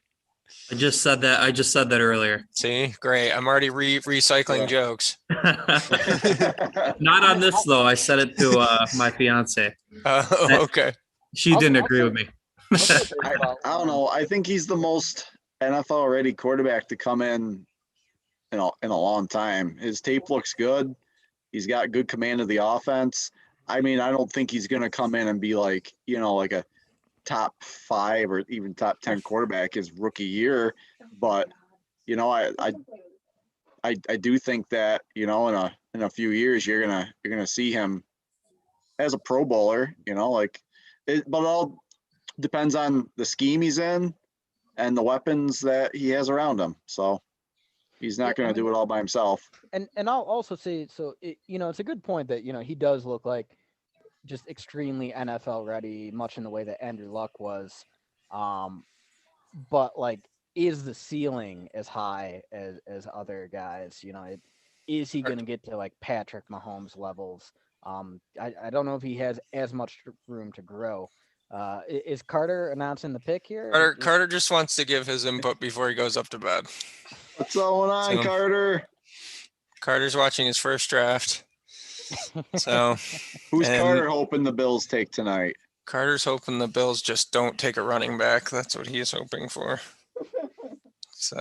I just said that earlier. See, great. I'm already recycling Yeah. jokes. Not on this though. I said it to my fiance. Okay. She I'll- didn't I'll agree say- with me. I don't know. I think he's the most NFL ready quarterback to come in a long time. His tape looks good. He's got good command of the offense. I mean, I don't think he's going to come in and be like, like a top 5 or even top 10 quarterback his rookie year. But, I do think that, in a few years, you're going to see him as a Pro Bowler, but it all depends on the scheme he's in and the weapons that he has around him. So he's not going to do it all by himself. And I'll also say, so it's a good point that he does look like just extremely NFL ready, much in the way that Andrew Luck was. But like, is the ceiling as high as other guys? Is he going to get to like Patrick Mahomes levels? I don't know if he has as much room to grow. Is Carter announcing the pick here? Carter just wants to give his input before he goes up to bed. What's going on, So- Carter? Carter's watching his first draft. So Who's and- Carter hoping the Bills take tonight? Carter's hoping the Bills just don't take a running back. That's what he's hoping for. So,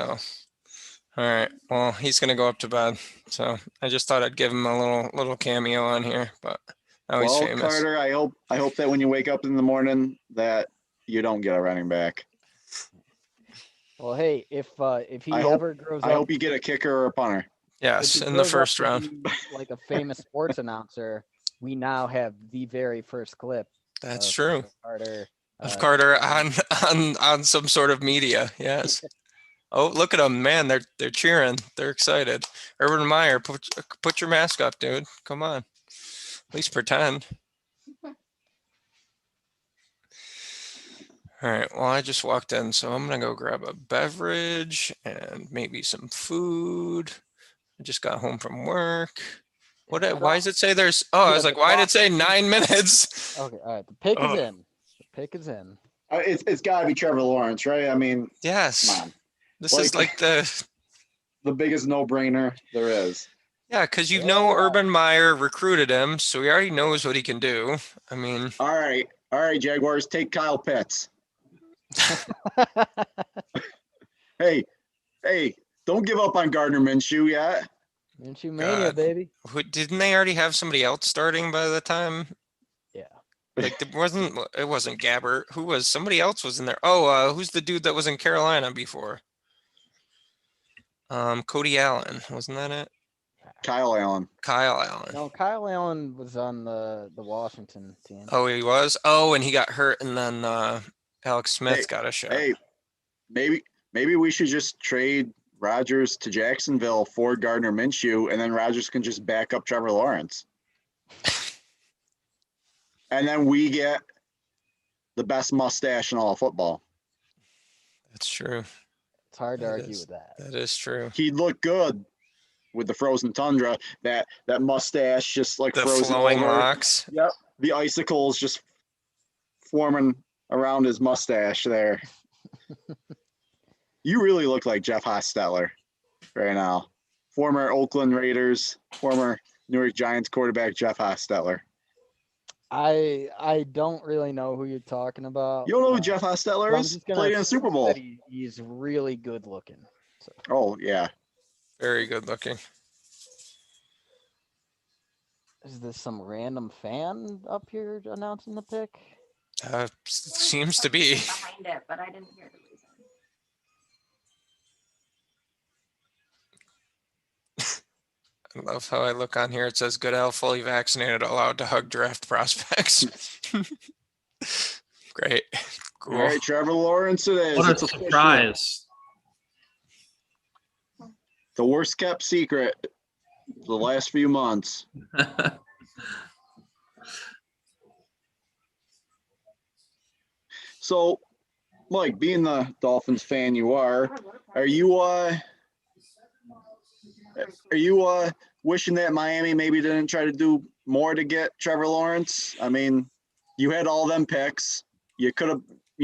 all right. Well, he's gonna go up to bed. So I just thought I'd give him a little cameo on here, but now he's famous. Carter, I hope that when you wake up in the morning that you don't get a running back. Well, hey, if he I hope- ever grows I up, hope you get a kicker or a punter. if Yes, he in the grows up first to round. be like a famous sports announcer, we now have the very first clip. That's of true. Carter. Of Carter on some sort of media. Yes. Oh, look at them, man! They're cheering. They're excited. Urban Meyer, put your mask up, dude. Come on. At least pretend. All right. Well, I just walked in, so I'm gonna go grab a beverage and maybe some food. I just got home from work. Why does it say there's? Oh, I was like, why did it say 9 minutes? Okay, all right. The pick is Ugh. in. The pick is in. It's got to be Trevor Lawrence, right? I mean, Yes. come on, This is like the the biggest no-brainer there is. yeah, because Urban Meyer recruited him, so he already knows what he can do. I mean, All right, Jaguars, take Kyle Pitts. Hey, don't give up on Gardner Minshew yet. Minshew mania, God. baby. didn't they already have somebody else starting by the time? Yeah. Like it wasn't Gabbert. Who was somebody else was in there? Oh, who's the dude that was in Carolina before? Cody Allen, wasn't that it? Kyle Allen. Kyle Allen. No, Kyle Allen was on the Washington team. Oh, he was. Oh, and he got hurt, and then Alex Smith Hey, got a shot. Hey, maybe we should just trade Rodgers to Jacksonville for Gardner Minshew, and then Rodgers can just back up Trevor Lawrence. And then we get the best mustache in all of football. That's true. It's hard to That argue is- with that. That is true. He'd look good with the frozen tundra. That mustache just like The frozen flowing over. locks. Yep. The icicles just forming around his mustache there. You really look like Jeff Hostetler right now. Former Oakland Raiders, former New York Giants quarterback Jeff Hostetler. I don't really know who you're talking about. You don't know who Jeff Hostetler I'm is? just gonna Played in a assume Super Bowl. that he's really good looking. So, Oh, yeah. Very good looking. is this some random fan up here announcing the pick? Seems to be. Behind it, but I didn't hear the reason. I love how I look on here. It says Goodell fully vaccinated, allowed to hug draft prospects. Great. Cool. All right, Trevor Lawrence it is. What a It's official. surprise. The worst kept secret the last few months. So, Mike, being the Dolphins fan you are you wishing that Miami maybe didn't try to do more to get Trevor Lawrence? I mean, you had all them picks. You could have,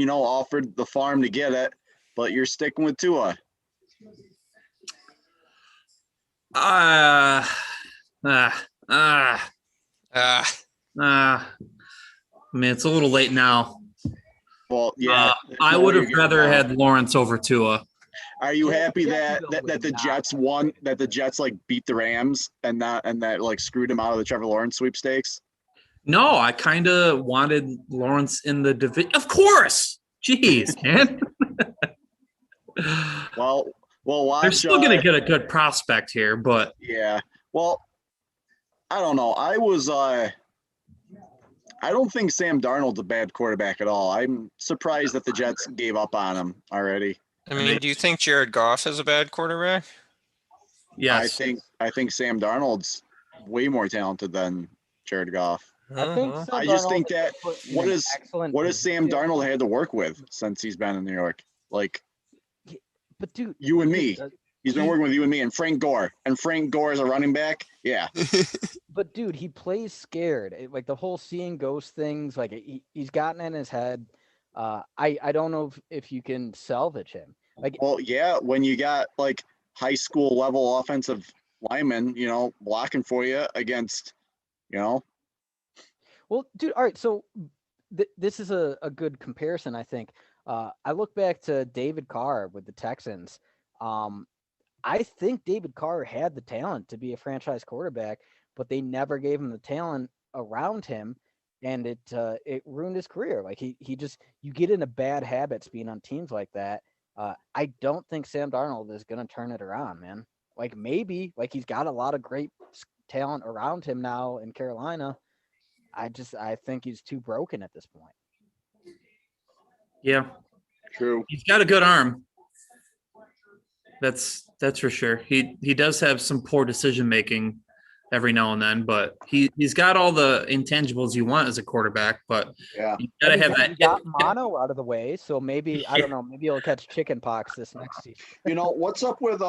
offered the farm to get it, but you're sticking with Tua. I mean, it's a little late now. Well, yeah. I no would way have you're rather getting had Lawrence over Tua. Are you happy Jacksonville that would the not Jets won? That the Jets like beat the Rams and that like screwed him out of the Trevor Lawrence sweepstakes? No, I kind of wanted Lawrence in the division. Of course. Jeez, man. Well, watch. They're still going to get a good prospect here, but Yeah. Well, I don't know. I don't think Sam Darnold's a bad quarterback at all. I'm surprised that the Jets gave up on him already. I mean, do you think Jared Goff is a bad quarterback? yes. I think Sam Darnold's way more talented than Jared Goff. I think Uh-huh. Sam I just Darnold think is that put in what an is excellent what has Sam position. Darnold had to work with since he's been in New York? Like But dude, you and me. dude, He's been working with you and me and Frank Gore. And Frank Gore is a running back. Yeah. but dude, he plays scared. Like the whole seeing ghost things, like he's gotten in his head. I don't know if you can salvage him. Like, Well, yeah, when you got like high school level offensive linemen, blocking for you against, well, dude, all right. So this is a good comparison, I think. I look back to David Carr with the Texans. I think David Carr had the talent to be a franchise quarterback, but they never gave him the talent around him, and it ruined his career. Like he just, you get into bad habits being on teams like that. I don't think Sam Darnold is gonna turn it around, man. Like maybe, like he's got a lot of great talent around him now in Carolina. I think he's too broken at this point. Yeah. true. He's got a good arm. That's for sure. He does have some poor decision making every now and then, but he's got all the intangibles you want as a quarterback, but Yeah. you gotta have He that. got mono out of the way, so maybe I don't know. Maybe he'll catch chicken pox this next season. What's up with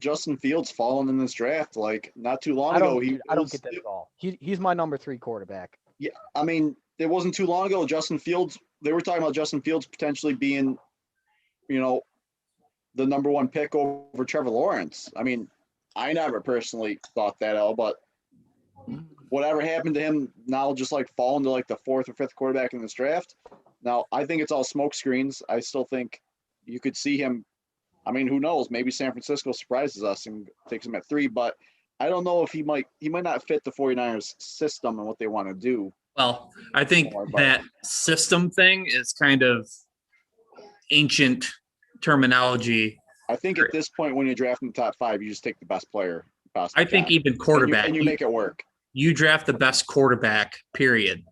Justin Fields falling in this draft? Like not too long I ago, don't get that at all. He's my number 3 quarterback. Yeah, I mean, it wasn't too long ago. Justin Fields. They were talking about Justin Fields potentially being, the number 1 pick over Trevor Lawrence. I mean, I never personally thought that out, but whatever happened to him now, just like falling to like the 4th or 5th quarterback in this draft. Now, I think it's all smoke screens. I still think you could see him. I mean, who knows? Maybe San Francisco surprises us and takes him at 3, but I don't know if he might not fit the 49ers system and what they want to do. Well, I think that system thing is kind of ancient terminology. I think at this point, when you draft in the top 5, you just take the best player. I think even quarterback. And you make it work. You draft the best quarterback, period.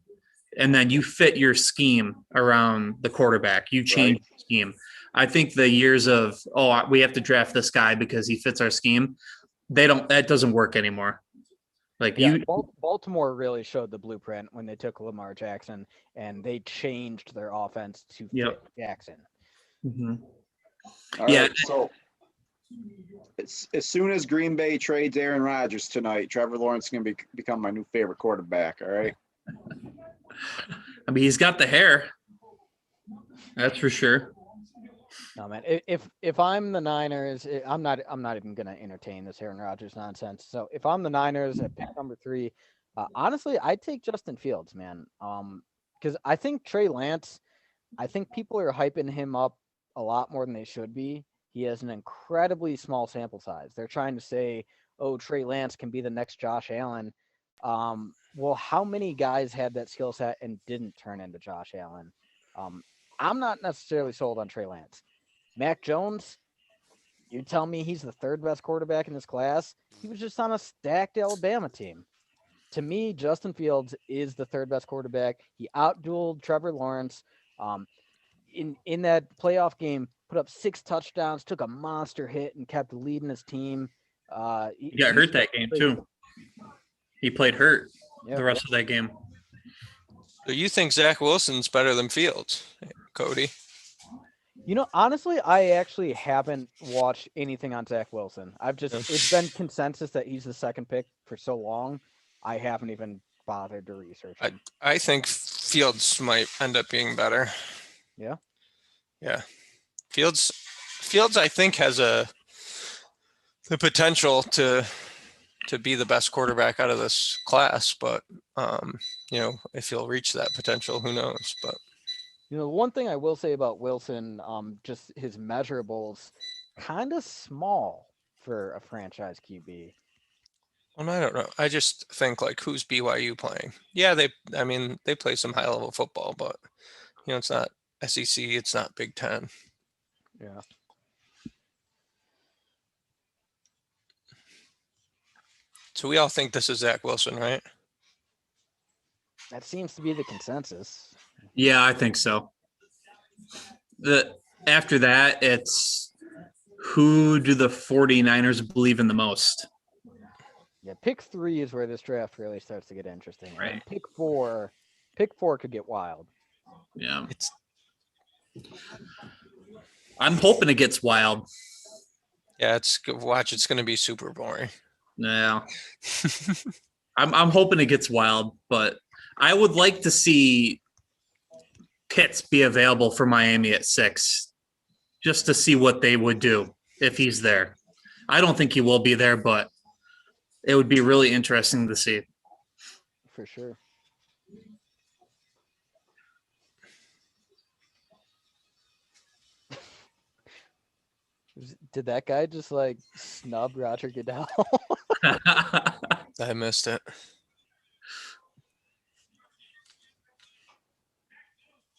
And then you fit your scheme around the quarterback. You change the scheme. I think the years of, we have to draft this guy because he fits our scheme, that doesn't work anymore. Like Yeah, you, Baltimore really showed the blueprint when they took Lamar Jackson and they changed their offense to Yep. fit Jackson. Mhm. All Yeah. right, so as soon as Green Bay trades Aaron Rodgers tonight, Trevor Lawrence is going to become my new favorite quarterback. All right. I mean, he's got the hair. That's for sure. No, man. If I'm the Niners, I'm not even gonna entertain this Aaron Rodgers nonsense. So if I'm the Niners at pick number 3, honestly, I'd take Justin Fields, man. Because I think Trey Lance, I think people are hyping him up a lot more than they should be. He has an incredibly small sample size. They're trying to say, oh, Trey Lance can be the next Josh Allen. Well, how many guys had that skill set and didn't turn into Josh Allen? I'm not necessarily sold on Trey Lance. Mac Jones, you tell me he's the 3rd best quarterback in this class. He was just on a stacked Alabama team. To me, Justin Fields is the 3rd best quarterback. He outdueled Trevor Lawrence. In that playoff game, put up 6 touchdowns, took a monster hit, and kept leading his team. He got hurt that game too. He played hurt the rest of that game. So you think Zach Wilson's better than Fields, Cody? You know, honestly, I actually haven't watched anything on Zach Wilson. It's been consensus that he's the 2nd pick for so long. I haven't even bothered to research him. I think Fields might end up being better. Yeah. Yeah. Fields I think has the potential to be the best quarterback out of this class, but if he'll reach that potential, who knows? But one thing I will say about Wilson, just his measurables, kind of small for a franchise QB. Well, I don't know. I just think like, who's BYU playing? Yeah, they play some high level football, but it's not SEC, it's not Big Ten. Yeah. So we all think this is Zach Wilson, right? That seems to be the consensus. Yeah, I think so. After that, it's who do the 49ers believe in the most? Yeah, pick 3 is where this draft really starts to get interesting. Right. And pick 4 could get wild. Yeah. I'm hoping it gets wild. Yeah, it's going to be super boring. Yeah. I'm hoping it gets wild, but I would like to see Pitts be available for Miami at 6 just to see what they would do if he's there. I don't think he will be there, but it would be really interesting to see. For sure. Did that guy just like snub Roger Goodell? I missed it.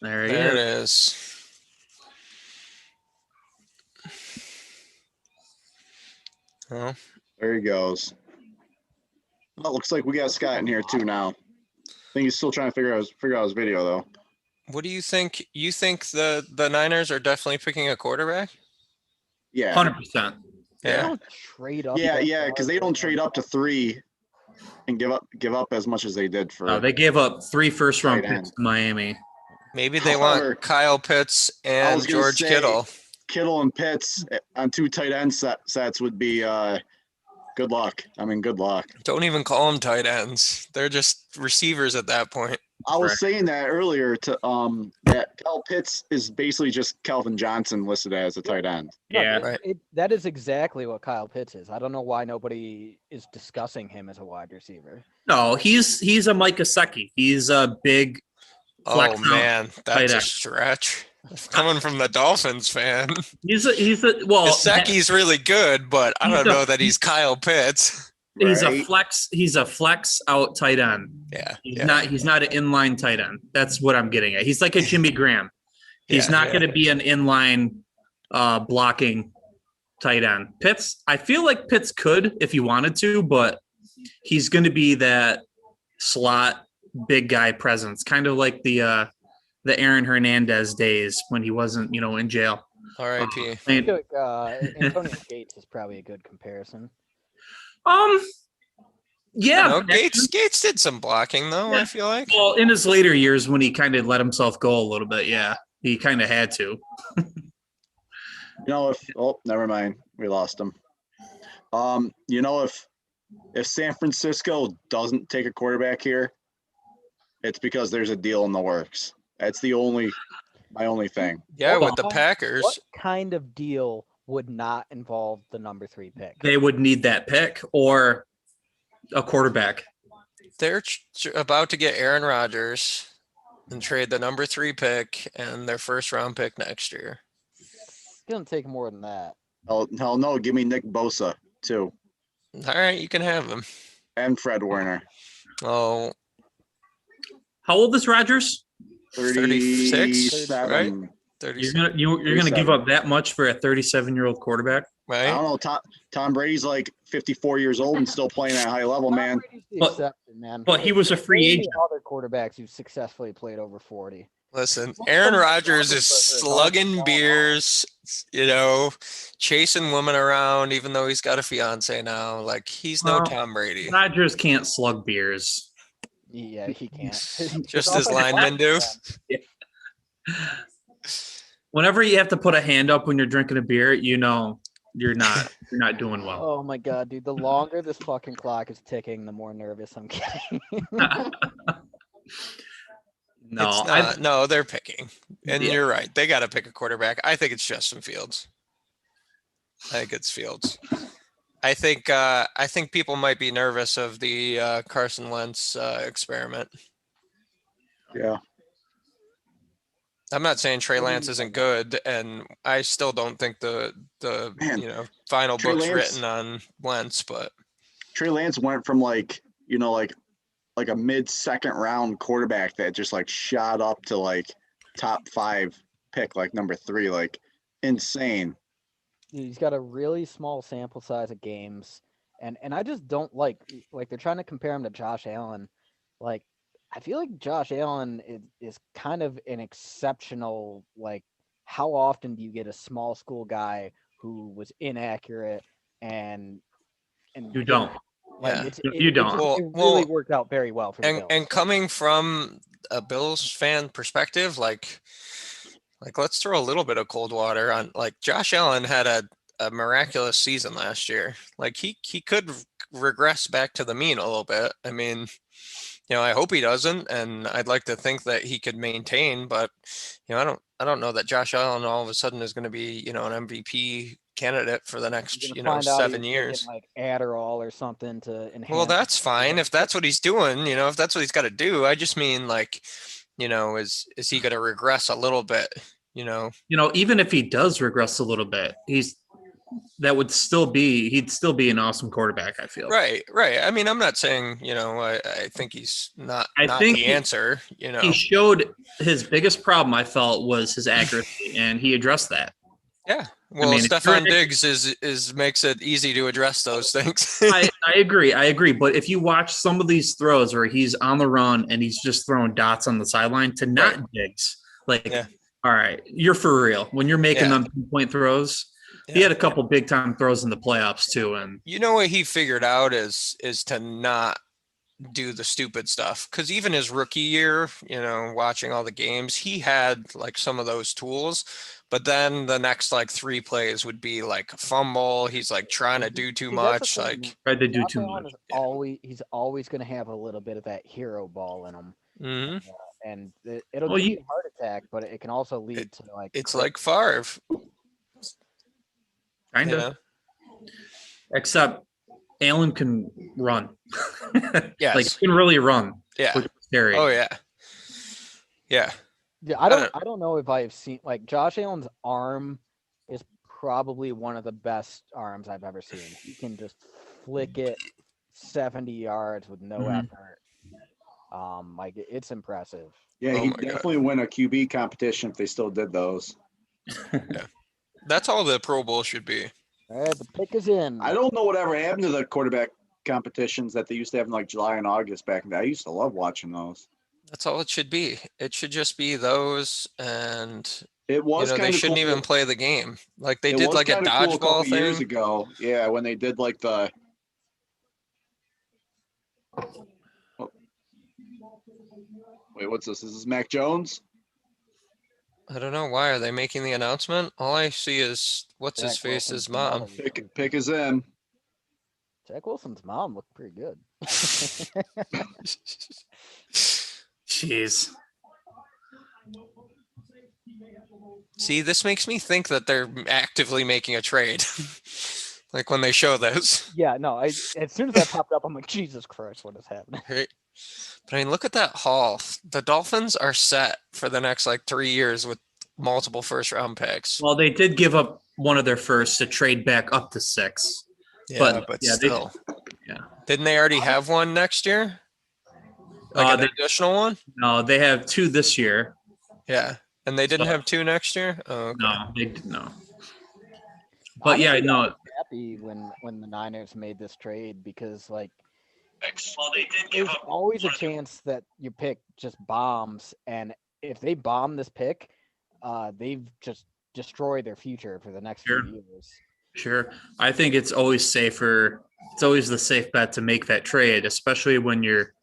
There it is. Oh. There he goes. Well, it looks like we got Scott in here too now. I think he's still trying to figure out his video though. What do you think? You think the Niners are definitely picking a quarterback? Yeah. 100%. They Yeah. don't trade up. Yeah, because they don't trade up to 3 and give up as much as they did for. They gave up 3 first-round Tight end. picks to Miami. Maybe they However, want Kyle Pitts I and was gonna George say, Kittle. Kittle and Pitts on 2 tight end sets would be good luck. I mean, good luck. Don't even call them tight ends. They're just receivers at that point. I was saying that earlier to that Kyle Pitts is basically just Calvin Johnson listed as a tight end. Yeah. Right. That is exactly what Kyle Pitts is. I don't know why nobody is discussing him as a wide receiver. No, he's a Mike Gesicki. He's a big Oh flex man, that's a end. stretch. Coming from the Dolphins fan. He's a well, Gesicki's really good, but I don't know that he's Kyle Pitts. he's Right? a flex. He's a flex out tight end. Yeah. He's not an inline tight end. That's what I'm getting at. He's like a Jimmy Graham. He's not going to be an inline blocking tight end. Pitts, I feel like Pitts could if he wanted to, but he's going to be that slot big guy presence, kind of like the Aaron Hernandez days when he wasn't, in jail. R.I.P. I feel like Antonio Gates is probably a good comparison. Yeah. No, Gates did some blocking though. Yeah. I feel like. Well, in his later years when he kind of let himself go a little bit, yeah, he kind of had to. Never mind, we lost him. If San Francisco doesn't take a quarterback here, it's because there's a deal in the works. That's my only thing. Yeah, with the What Packers. kind of deal would not involve the number 3 pick? They would need that pick or a quarterback. They're about to get Aaron Rodgers and trade the number 3 pick and their first round pick next year. It's gonna take more than that. Hell no, give me Nick Bosa too. All right, you can have him. And Fred Warner. Oh, how old is Rodgers? 36, right? 36. You're gonna give up that much for a 37-year-old quarterback? Right. I don't know. Tom Brady's like 54 years old and still playing at a high level, man. But he was a free agent. Other quarterbacks who successfully played over 40. Listen, Aaron Rodgers is slugging beers, chasing women around, even though he's got a fiance now. Like, he's no Tom Brady. Rodgers can't slug beers. Yeah, he can't. Just as linemen do. Yeah. Whenever you have to put a hand up when you're drinking a beer, you're not doing well. Oh my god, dude! The longer this fucking clock is ticking, the more nervous I'm getting. No, they're picking, and you're right. They got to pick a quarterback. I think it's Justin Fields. I think it's Fields. I think people might be nervous of the Carson Wentz experiment. Yeah. I'm not saying Trey Lance isn't good, and I still don't think the final book's written on Wentz, but Trey Lance went from like a mid-second round quarterback that just like shot up to like top 5 pick, like number 3, like insane. He's got a really small sample size of games, and I just don't like they're trying to compare him to Josh Allen. Like, I feel like Josh Allen is kind of an exceptional, like, how often do you get a small school guy who was inaccurate and you don't. Like, yeah. You don't. It really worked out very well for the Bills. And coming from a Bills fan perspective, like let's throw a little bit of cold water on, like, Josh Allen had a miraculous season last year. Like, he could regress back to the mean a little bit. I mean, I hope he doesn't, and I'd like to think that he could maintain, but I don't know that Josh Allen all of a sudden is going to be, an MVP candidate for the next, 7 years. Like Adderall or something to enhance. Well, that's fine if that's what he's doing. If that's what he's got to do. I just mean, like, is he going to regress a little bit? Even if he does regress a little bit, he'd still be an awesome quarterback, I feel. Right. I mean, I'm not saying, I think he's not the answer, He showed his biggest problem, I felt, was his accuracy, and he addressed that. Yeah. Well, Stephon Diggs makes it easy to address those things. I agree. But if you watch some of these throws where he's on the run and he's just throwing dots on the sideline to not Diggs, all right, you're for real. When you're making them point throws, he had a couple big time throws in the playoffs too. And what he figured out is to not do the stupid stuff. Cause even his rookie year, watching all the games, he had like some of those tools, but then the next like 3 plays would be like a fumble. He's like trying to do too much. Like tried to do too much. He's always going to have a little bit of that hero ball in him. Mm-hmm. And it'll give you a heart attack, but it can also lead to like. It's like Favre. Kind of. Except Allen can run. Yes. Like, he can really run. Yeah. Which is scary. Oh yeah. Yeah. Yeah, I don't know if I've seen, like, Josh Allen's arm is probably one of the best arms I've ever seen. He can just flick it 70 yards with no effort. Like, it's impressive. Yeah, he'd definitely win a QB competition if they still did those. Yeah. That's all the Pro Bowl should be. All right, the pick is in. I don't know whatever happened to the quarterback competitions that they used to have in like July and August back in the day. I used to love watching those. That's all it should be. It should just be those, and it was they shouldn't even play the game. Like they did like a dodgeball thing years ago. Yeah, when they did like the Wait, what's this? Is this Mac Jones? I don't know. Why are they making the announcement? All I see is what's his Zach face's Wilson's mom. mother. Pick is in. Zach Wilson's mom looked pretty good. Jeez. See, this makes me think that they're actively making a trade. Like when they show this. Yeah, no. As soon as that popped up, I'm like, Jesus Christ, what is happening? Right. But I mean, look at that haul. The Dolphins are set for the next like 3 years with multiple first round picks. Well, they did give up one of their first to trade back up to 6. Yeah, but yeah, still. yeah. Didn't they already have one next year? Like an additional one? No, they have 2 this year. Yeah. And they didn't So- have 2 next year? Oh, okay. No. But Honestly, yeah, I no. was happy when the Niners made this trade because like there's always a chance that your pick just bombs, and if they bomb this pick, they've just destroyed their future for the next Sure. few years. Sure. I think it's always safer. It's always the safe bet to make that trade, especially when you're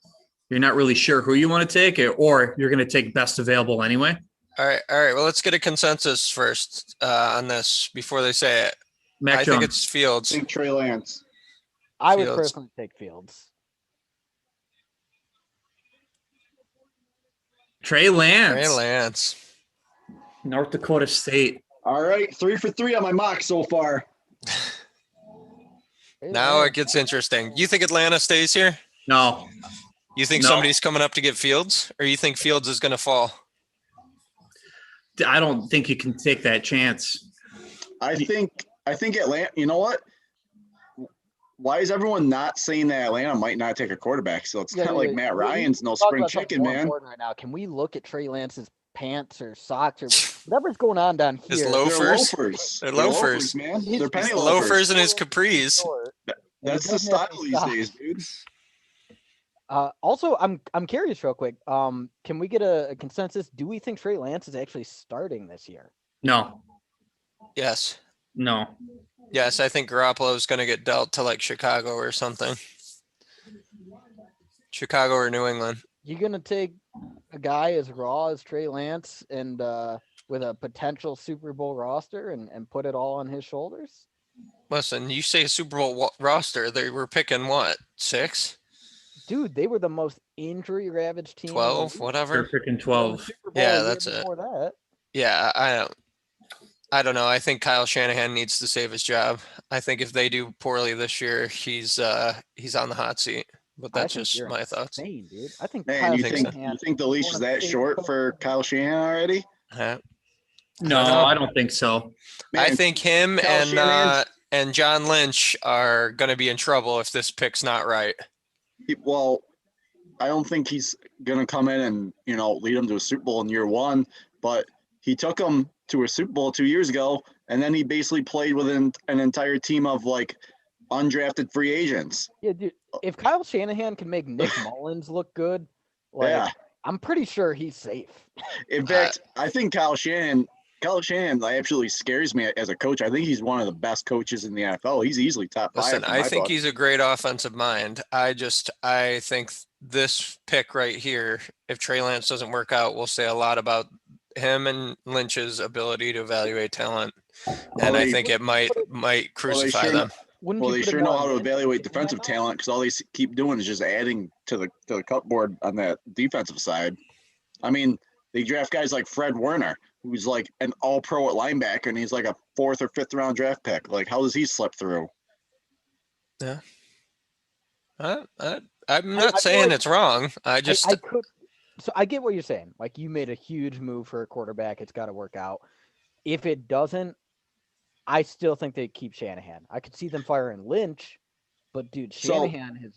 not really sure who you want to take it, or you're going to take best available anyway. All right. Well, let's get a consensus first on this before they say it. Mac I Jones. think it's Fields. I think Trey Lance. I would Fields. personally take Fields. Trey Lance. Trey Lance. North Dakota State. All right, 3 for 3 on my mock so far. Now it gets interesting. You think Atlanta stays here? No. You think No. somebody's coming up to get Fields? Or you think Fields is going to fall? I don't think you can take that chance. I think Atlanta. You know what? Why is everyone not saying that Atlanta might not take a quarterback? So it's kind of like Matt Ryan's no Talk spring about something chicken, more man. important right now. Can we look at Trey Lance's pants or socks or whatever's going on down His here? loafers. They're They're loafers. man. His They're penny Loafers loafers. and his capris. Short, and That's he the doesn't have style any these socks. days, dude. Also, I'm curious, real quick. Can we get a consensus? Do we think Trey Lance is actually starting this year? No. Yes. No. Yes, I think Garoppolo is going to get dealt to like Chicago or something. Chicago or New England. You gonna take a guy as raw as Trey Lance and with a potential Super Bowl roster and put it all on his shoulders? Listen, you say Super Bowl roster, they were picking what? 6? Dude, they were the most injury ravaged team. in the 12, league. They're whatever. freaking They won the 12. Super Bowl Yeah, a year that's it. before that. Yeah, I don't know. I think Kyle Shanahan needs to save his job. I think if they do poorly this year, he's on the hot seat. But I that's think just you're my thoughts. insane, dude. I think Man, Kyle you Shanahan think the leash is that short for Kyle Shanahan already? Yeah. No, know. I don't think so. I Man, think him Kyle Shanahan's- and John Lynch are going to be in trouble if this pick's not right. Well, I don't think he's gonna come in and lead them to a Super Bowl in year one, but he took them to a Super Bowl 2 years ago, and then he basically played with an entire team of like undrafted free agents. Yeah, dude. If Kyle Shanahan can make Nick Mullins look good, like Yeah. I'm pretty sure he's safe. In fact, I think Kyle Shanahan absolutely scares me as a coach. I think he's one of the best coaches in the NFL. He's easily top 5. Listen, in I my think book. he's a great offensive mind. I think this pick right here, if Trey Lance doesn't work out, will say a lot about him and Lynch's ability to evaluate talent. And I think it might crucify sure them. Wouldn't Well, you they put it sure more know on how to Lynch evaluate than defensive Shanahan? talent because all they keep doing is just adding to the cupboard on that defensive side. I mean, they draft guys like Fred Warner, who's like an all-pro at linebacker, and he's like a 4th or 5th round draft pick. Like, how does he slip through? Yeah. I'm not I feel saying like it's wrong. I just I could. So I get what you're saying. Like you made a huge move for a quarterback. It's got to work out. If it doesn't, I still think they keep Shanahan. I could see them firing Lynch, but dude, Shanahan is.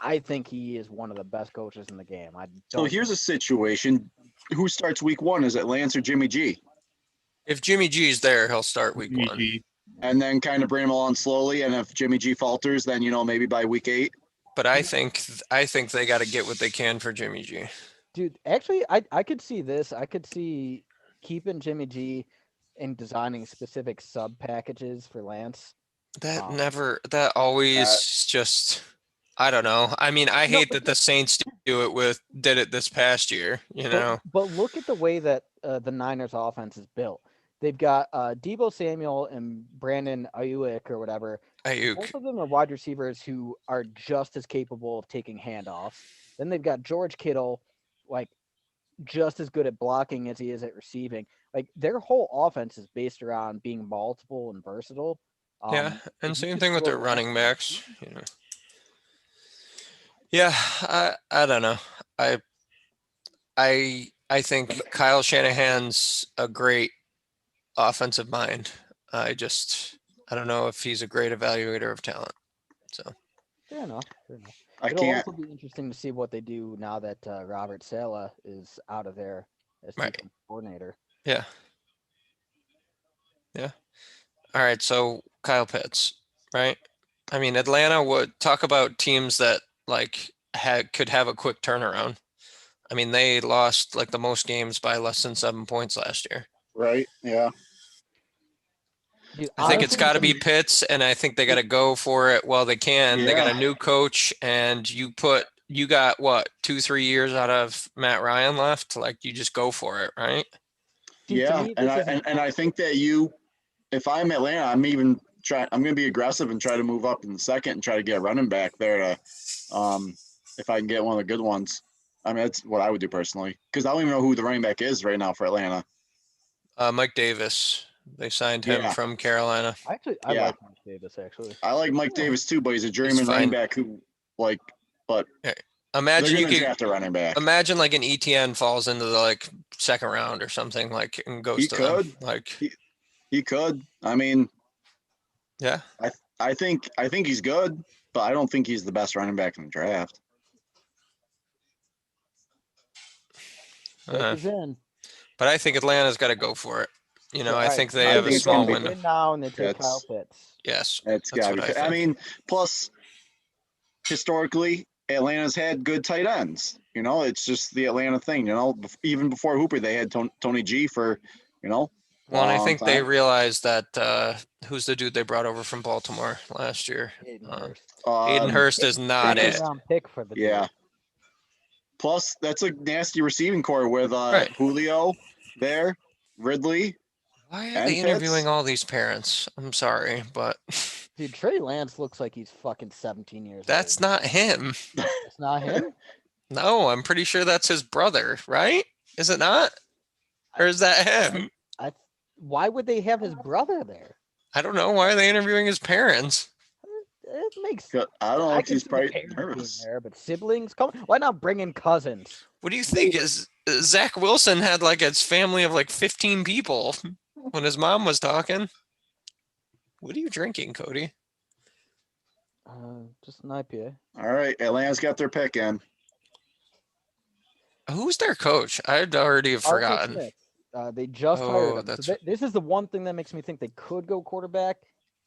I think he is one of the best coaches in the game. So here's a situation: who starts week 1? Is it Lance or Jimmy G? if Jimmy G's there, he'll start week 1. GG. And then kind of bring him along slowly. And if Jimmy G falters, then maybe by week 8. But I think they got to get what they can for Jimmy G. Dude, actually, I could see this. I could see keeping Jimmy G and designing specific sub packages for Lance. That always just, I don't know. I mean, I hate that the Saints do did it this past year, you know. But look at the way that the Niners offense is built. They've got Deebo Samuel and Brandon Ayuk or whatever. Ayuk. Both of them are wide receivers who are just as capable of taking handoffs. Then they've got George Kittle, like just as good at blocking as he is at receiving. Like their whole offense is based around being multiple and versatile. Yeah, and if you same could thing with throw their Lance running in backs, you know. Yeah, I don't know. I think Kyle Shanahan's a great offensive mind. I don't know if he's a great evaluator of talent. So Fair enough. I It'll can't. also be interesting to see what they do now that Robert Saleh is out of there as Right. defense coordinator. yeah. All right, so Kyle Pitts, right? I mean, Atlanta would talk about teams that like could have a quick turnaround. I mean, they lost like the most games by less than 7 points last year. Right. Yeah. Dude, I think it's honestly, got to be Pitts, and I think they got to go for it while they can. They got a Yeah. new coach, and you got what 2-3 years out of Matt Ryan left. Like you just go for it, right? dude, to Yeah. me, And this I is and I think that if I'm Atlanta, I'm going to be aggressive and try to move up in the second and try to get a running back there to, if I can get one of the good ones. I mean, that's what I would do personally because I don't even know who the running back is right now for Atlanta. Mike Davis. They signed him Yeah. from Carolina. actually I Yeah. like Mike Davis actually. I like Mike Davis too, but he's a journeyman running fine. back who but they're Imagine you going to could draft a running back. imagine like an ETN falls into the like second round or something like and goes He to could. them. Like He could. I mean, yeah. I think he's good, but I don't think he's the best running back in the draft. Pick is in. But I think Atlanta's got to go for it. You know, So, I all right, think so they I have think a it's gonna small be- they window. win now and they take That's- Kyle Pitts. Yes. That's got to be. what I I think. mean, plus historically, Atlanta's had good tight ends. You know, it's just the Atlanta thing. You know, even before Hooper, they had Tony G for, you know. Well, and I long think they time. realized that who's the dude they brought over from Baltimore last year? Hayden Uh, Hurst. Hayden Hurst is not Second it. round pick for the Yeah. dude. Plus, that's a nasty receiving core with Right. Julio there, Ridley. Why are And they interviewing Pitts? all these parents? I'm sorry, but Dude, Trey Lance looks like he's fucking 17 years that's old. not him. That's not him? No, I'm pretty sure that's his brother, right? Is it not? Or is that him? Why would they have his brother there? I don't know. Why are they interviewing his parents? It makes I don't know if can he's see the probably parents being nervous. there, but siblings, come. Why not bring in cousins? What do you think? Is Zach Wilson had like his family of like 15 people when his mom was talking? What are you drinking, Cody? Just an IPA. All right, Atlanta's got their pick in. Who's their coach? I'd already have Arthur forgotten. Smith. They just Oh, hired him. that's So this is the one thing that makes me think they could go quarterback.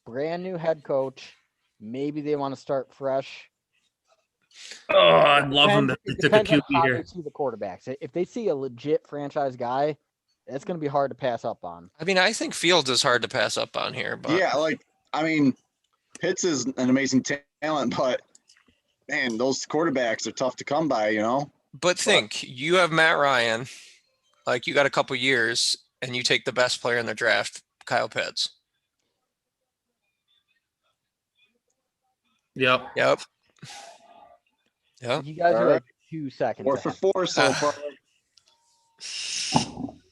Brand new head coach. Maybe they want to start fresh. Oh, I'd love him to It took a depends on QB how here. they see the quarterbacks. If they see a legit franchise guy, that's going to be hard to pass up on. I mean, I think Fields is hard to pass up on here, but Yeah, I mean, Pitts is an amazing talent, but man, those quarterbacks are tough to come by. You know. But think, you have Matt Ryan, like you got a couple years, and you take the best player in the draft, Kyle Pitts. Yep. Yep. Yep. You guys are All right. like 2 seconds. 4 for ahead. 4 so far.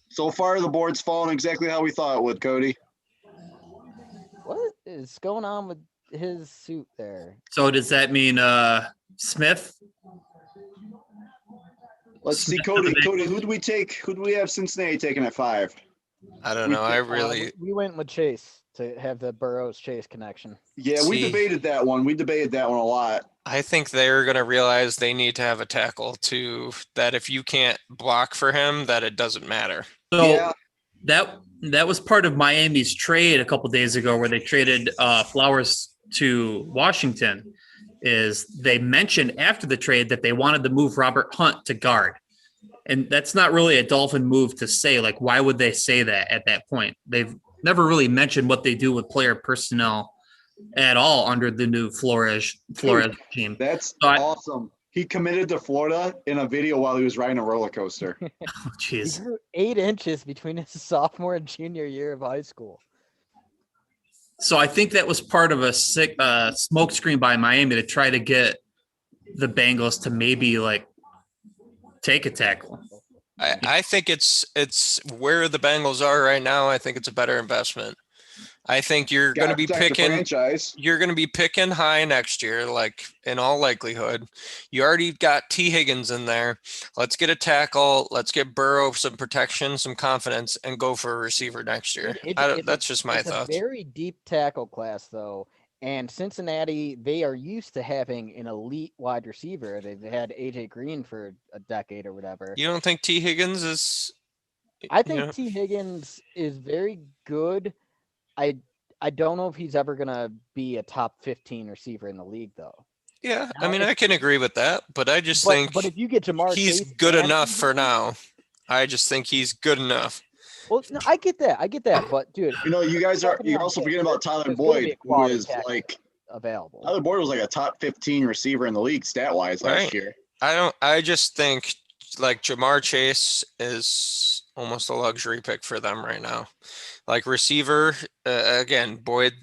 So far, the board's fallen exactly how we thought it would, Cody. What is going on with his suit there? So does that mean Smith? Let's see, Cody. Cody, who do we take? Who do we have Cincinnati taking at 5? I don't know. I really we went with Chase to have the Burrows Chase connection. Yeah, we See. debated that one. We debated that one a lot. I think they're going to realize they need to have a tackle too, that if you can't block for him, that it doesn't matter. So Yeah. that was part of Miami's trade a couple days ago, where they traded Flowers to Washington. Is they mentioned after the trade that they wanted to move Robert Hunt to guard, and that's not really a Dolphin move to say. Like, why would they say that at that point? They've never really mentioned what they do with player personnel at all under the new Flores team. That's So awesome. He committed to Florida in a video while he was riding a roller coaster. Oh, He jeez. grew 8 inches between his sophomore and junior year of high school. So I think that was part of a sick smoke screen by Miami to try to get the Bengals to maybe like take a tackle. I think it's where the Bengals are right now. I think it's a better investment. I think you're going to be Protect the picking. franchise. You're going to be picking high next year, like in all likelihood. You already got T. Higgins in there. Let's get a tackle. Let's get Burrow some protection, some confidence, and go for a receiver next year. Dude, That's just my it's thoughts. a very deep tackle class, though. And Cincinnati, they are used to having an elite wide receiver. They've had AJ Green for a decade or whatever. You don't think T. Higgins is? I think T. Higgins is very good. I don't know if he's ever gonna be a top 15 receiver in the league, though. Yeah, Now, I mean, I can agree with that, but I just think but if you get Jamar he's Chase good and enough T. for Higgins- now. I just think he's good enough. Well, no, I get that, but dude, You know, you're also forgetting about Tyler there's gonna be Boyd, a who quality is tackle like available. Tyler Boyd was like a top 15 receiver in the league stat wise last Right. year. I just think like Jamar Chase is almost a luxury pick for them right now. Like receiver, again, Boyd,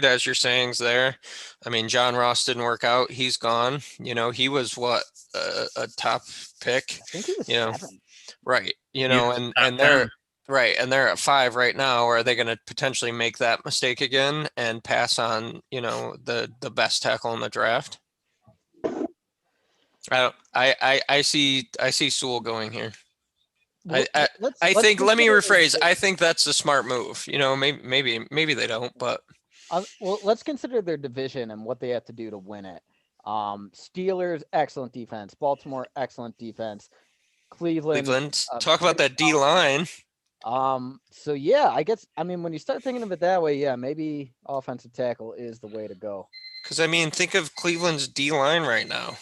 as you're saying, is there. I mean, John Ross didn't work out. He's gone. You know, he was what a top pick. I think he was You know, 7. right. You know, Yeah, and top they're 10. right, and they're at 5 right now. Are they going to potentially make that mistake again and pass on, you know, the best tackle in the draft? I see Sewell going here. Well, I think, let me consider rephrase. I think that's a smart move. You know, maybe they don't, but well, let's consider their division and what they have to do to win it. Steelers, excellent defense. Baltimore, excellent defense. Cleveland. Talk about that D line. So yeah, I mean, when you start thinking of it that way, yeah, maybe offensive tackle is the way to go. Because I mean, think of Cleveland's D line right now.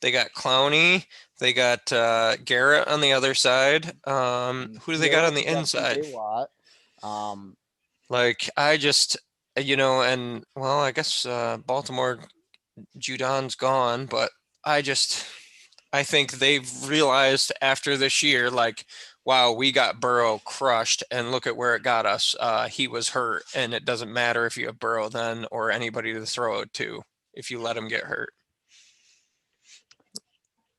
They got Clowney. They got Garrett on the other side. Who do they got on the inside? Like I just, you know, and well, I guess Baltimore, Judon's gone, but I think they've realized after this year, like, wow, we got Burrow crushed, and look at where it got us. He was hurt, and it doesn't matter if you have Burrow then or anybody to throw it to if you let him get hurt.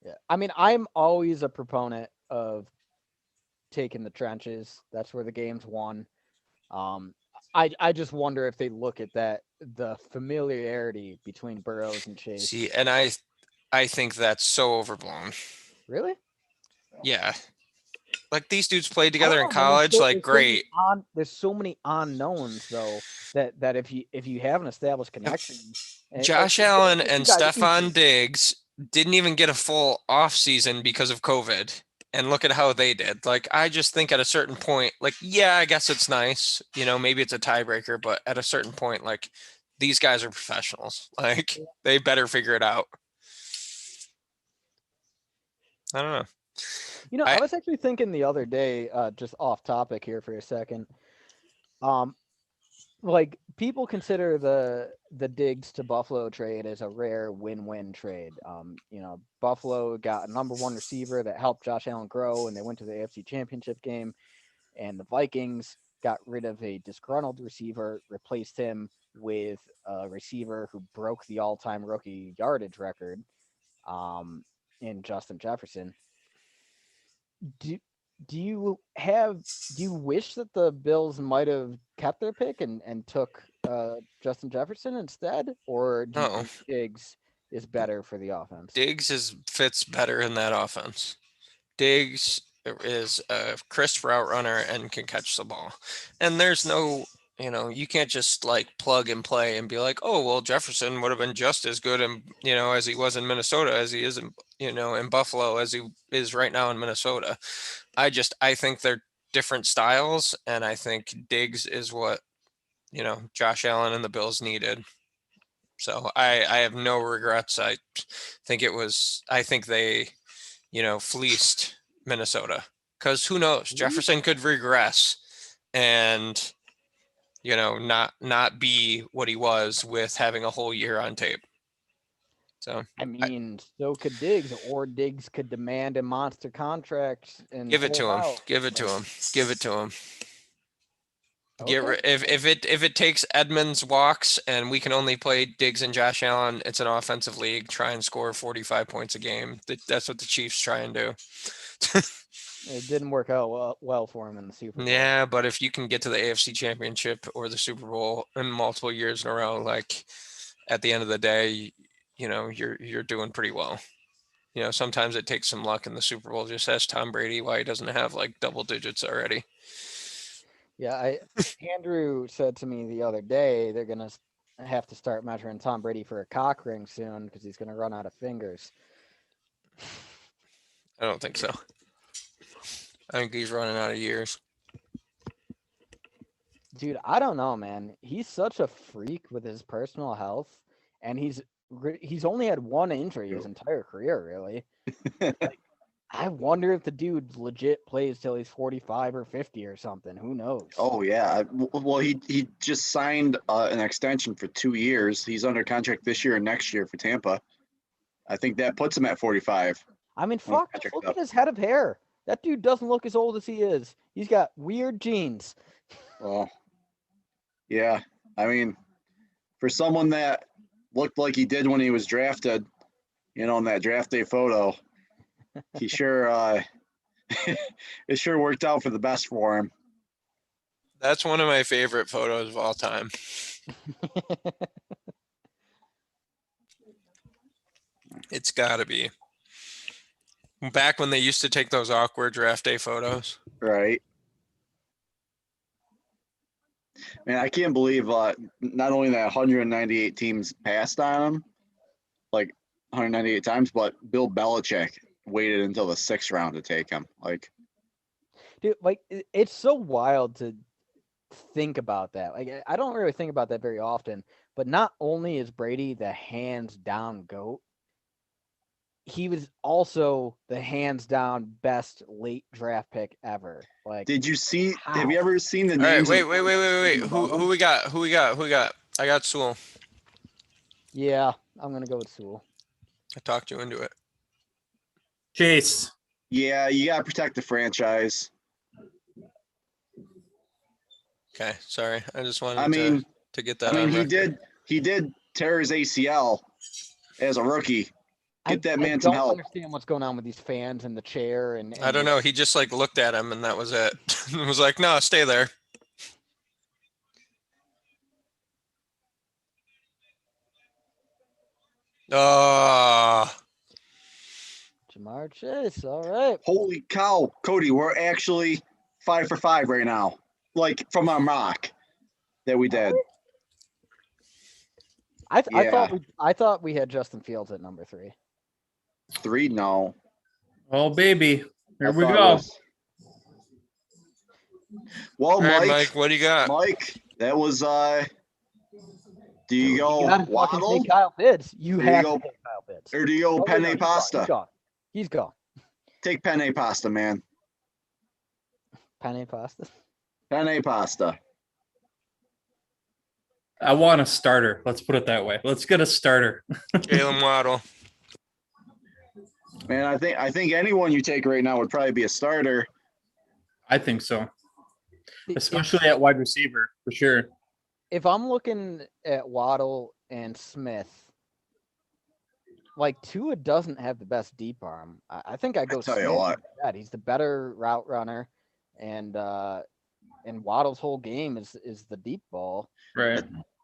Yeah, I mean, I'm always a proponent of taking the trenches. That's where the game's won. I just wonder if they look at the familiarity between Burrows and Chase. See, and I think that's so overblown. Really? Yeah. Like these dudes played together in college, great. There's so many unknowns though that if you have an established connection. Josh Allen and Stephon Diggs didn't even get a full off season because of COVID. And look at how they did. Like, I just think at a certain point, like, yeah, I guess it's nice. You know, maybe it's a tiebreaker, but at a certain point, like, these guys are professionals. Like, they better figure it out. I don't know. You know, I was actually thinking the other day, just off topic here for a second. Like people consider the Diggs to Buffalo trade as a rare win-win trade. You know, Buffalo got a number 1 receiver that helped Josh Allen grow, and they went to the AFC Championship game. And the Vikings got rid of a disgruntled receiver, replaced him with a receiver who broke the all-time rookie yardage record, in Justin Jefferson. Do you wish that the Bills might have kept their pick and took Justin Jefferson instead, or do you think Diggs is better for the offense? Diggs fits better in that offense. Diggs is a crisp route runner and can catch the ball, and there's no, you know, you can't just like plug and play and be like, oh well, Jefferson would have been just as good in, you know, as he was in Minnesota as he is in, you know, in Buffalo as he is right now in Minnesota. I think they're different styles, and I think Diggs is what, you know, Josh Allen and the Bills needed. So I have no regrets. I think they, you know, fleeced Minnesota, because who knows, Jefferson could regress and, you know, not be what he was with having a whole year on tape. So I mean, so could Diggs, or Diggs could demand a monster contract and give it to him. hold out. Give it to him. Give it to him. Okay. If it takes Edmonds walks and we can only play Diggs and Josh Allen, it's an offensive league. Try and score 45 points a game. That's what the Chiefs try and do. It didn't work out well for him in the Super Bowl. Yeah, but if you can get to the AFC Championship or the Super Bowl in multiple years in a row, like at the end of the day, you know, you're doing pretty well. You know, sometimes it takes some luck in the Super Bowl. Just ask Tom Brady why he doesn't have like double digits already. Yeah, Andrew said to me the other day they're gonna have to start measuring Tom Brady for a cock ring soon because he's gonna run out of fingers. I don't think so. I think he's running out of years. Dude, I don't know, man. He's such a freak with his personal health, and he's only had one injury his entire career, really. Like, I wonder if the dude legit plays till he's 45 or 50 or something. Who knows? Oh yeah. Well, he just signed an extension for 2 years. He's under contract this year and next year for Tampa. I think that puts him at 45. I mean, Well, fuck, Patrick look Duff. at his head of hair. That dude doesn't look as old as he is. He's got weird genes. Well, yeah. I mean, for someone that looked like he did when he was drafted, you know, in that draft day photo, he sure it sure worked out for the best for him. That's one of my favorite photos of all time. It's got to be. Back when they used to take those awkward draft day photos. Right. Man, I can't believe not only that 198 teams passed on him, like 198 times, but Bill Belichick waited until the 6th round to take him. Like, Dude, like, it's so wild to think about that. Like, I don't really think about that very often, but not only is Brady the hands down GOAT, he was also the hands down best late draft pick ever. Like, did you see? how? Have you ever seen the All right, names? wait. Who we got? Who we got? I got Sewell. Yeah, I'm gonna go with Sewell. I talked you into it. Chase. Yeah, you gotta protect the franchise. Okay, sorry. I just wanted I mean, to get that. I mean, on record. he did tear his ACL as a rookie. Get that man I some don't help. understand what's going on with these fans in the chair and I don't know. He just like looked at him and that was it. It was like, no, stay there. Oh, Jamar Chase. All right. Holy cow, Cody, we're actually 5 for 5 right now. Like from our mock that we did. I thought we had Justin Fields at number 3. 3, no. Oh, baby. Here I we thought it go. was- Well, all right, Mike, Mike, what do you got? Mike, that was do you go You gotta fucking Waddle take Kyle Pitts. You There you have go. to take Kyle Pitts. or do you go Oh, no, penne he's gone, pasta? He's gone. He's gone. Take penne pasta, man. Penne pasta. Penne pasta. I want a starter. Let's put it that way. Let's get a starter. Jalen Waddle. Man, I think anyone you take right now would probably be a starter. I think so. Especially at wide receiver, for sure. If I'm looking at Waddle and Smith, like Tua doesn't have the best deep arm. I think I go tell you Smith what. instead. He's the better route runner, and Waddle's whole game is the deep ball. Right.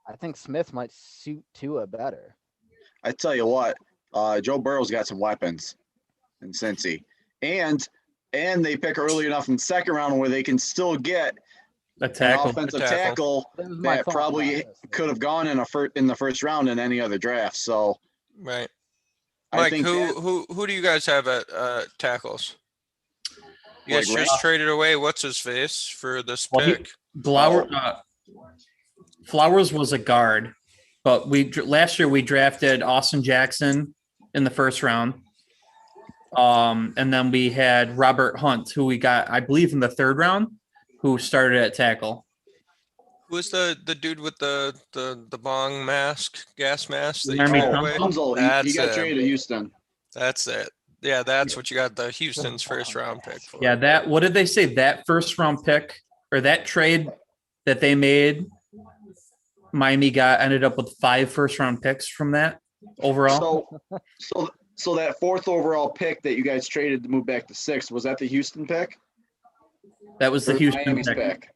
I think Smith might suit Tua better. I tell you what, Joe Burrow's got some weapons in Cincy. And they pick early enough in the 2nd round where they can still get A an tackle. offensive A tackle. tackle That was my that thought probably process. could have gone in the 1st round in any other draft. So Right. I Mike, think who do you guys have at tackles? You guys Like just traded away what's his face for this Well, pick. Flowers was a guard, but last year we drafted Austin Jackson in the 1st round. And then we had Robert Hunt, who we got, I believe, in the 3rd round, who started at tackle. Who's the dude with the bong mask, gas mask that you Jeremy traded Oh, away? Tunzel, he That's got him. traded to Houston. That's it. Yeah, that's what you got the Houston's first round pick for. Yeah, that what did they say? That first round pick or that trade that they made, Miami ended up with 5 first round picks from that overall. So that 4th overall pick that you guys traded to move back to 6th, was that the Houston pick? That was the Or Houston Miami's pick.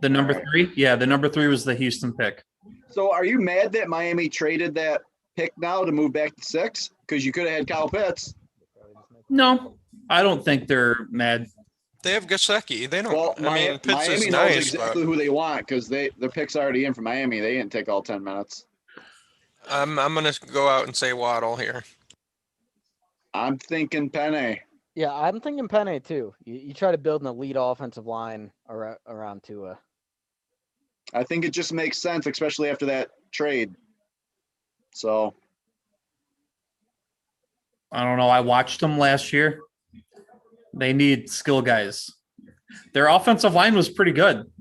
The number All right. 3? Yeah, the number 3 was the Houston pick. So are you mad that Miami traded that pick now to move back to 6? Because you could have had Kyle Pitts. No, I don't think they're mad. They have Gasecki. They don't. Well, I mean, Pitts Miami is knows nice, exactly who they want because their pick's already in for Miami. They didn't take all 10 minutes. but I'm gonna go out and say Waddle here. I'm thinking Penne. Yeah, I'm thinking Penne too. You try to build an elite offensive line around Tua. I think it just makes sense, especially after that trade. So I don't know. I watched them last year. They need skill guys. Their offensive line was pretty good.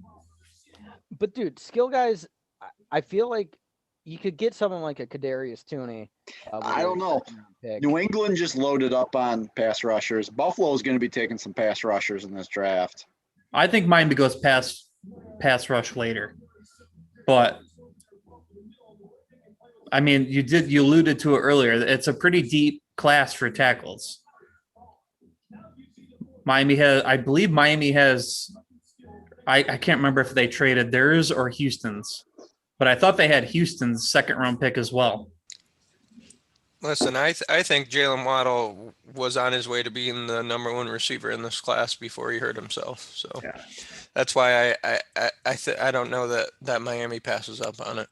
But dude, skill guys, I feel like you could get someone like a Kadarius Toney. I don't know. New England just loaded up on pass rushers. Buffalo is going to be taking some pass rushers in this draft. I think Miami goes pass rush later. But I mean, you alluded to it earlier. It's a pretty deep class for tackles. I believe Miami has, I can't remember if they traded theirs or Houston's, but I thought they had Houston's 2nd round pick as well. Listen, I think Jalen Waddle was on his way to being the number 1 receiver in this class before he hurt himself. So Yeah. that's why I don't know that Miami passes up on it.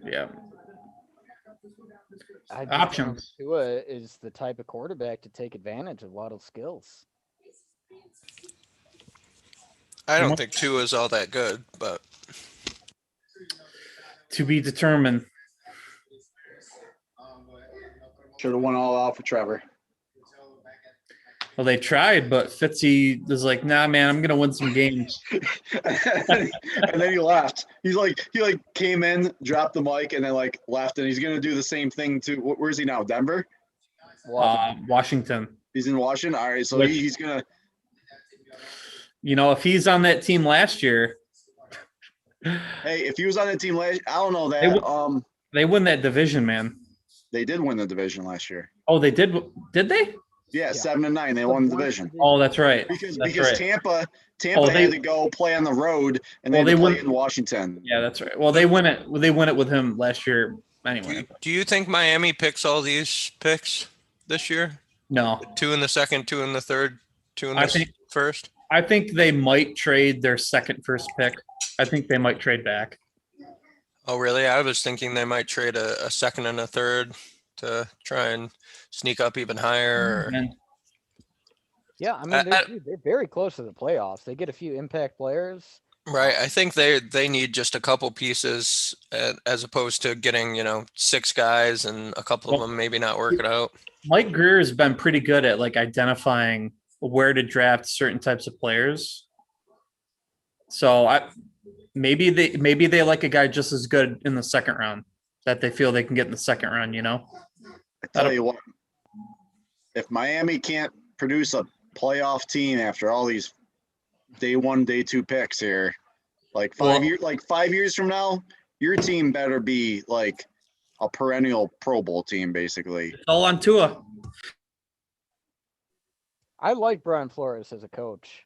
Yeah. Options. Tua is the type of quarterback to take advantage of Waddle's skills. I don't think Tua is all that good, but To be determined. Should have went all out for Trevor. Well, they tried, but Fitzy was like, "Nah, man, I'm gonna win some games." And then he left. He came in, dropped the mic, and then left. And he's gonna do the same thing to where's he now? Denver? Washington. He's in Washington. All right, so he's gonna. You know, if he's on that team last year. Hey, if he was on that team last, I don't know that. They win that division, man. They did win the division last year. Oh, they did. Did they? Yeah, 7-9. They won the division. Oh, that's right. Because right. Tampa had to go play on the road, and they play in Washington. Yeah, that's right. Well, they win it. They win it with him last year. Anyway. Do you think Miami picks all these picks this year? No. 2 in the 2nd, 2 in the 3rd, 2 in the 1st. I think they might trade their 2nd first pick. I think they might trade back. Oh, really? I was thinking they might trade a 2nd and a 3rd to try and sneak up even higher. Yeah, I mean, they're very close to the playoffs. They get a few impact players. Right. I think they need just a couple pieces as opposed to getting, 6 guys and a couple of them maybe not working out. Mike Greer has been pretty good at identifying where to draft certain types of players. So maybe they like a guy just as good in the 2nd round that they feel they can get in the 2nd round, I tell you what, if Miami can't produce a playoff team after all these day 1, day 2 picks here, 5 years from now, your team better be a perennial Pro Bowl team, basically. It's all on Tua. I like Brian Flores as a coach.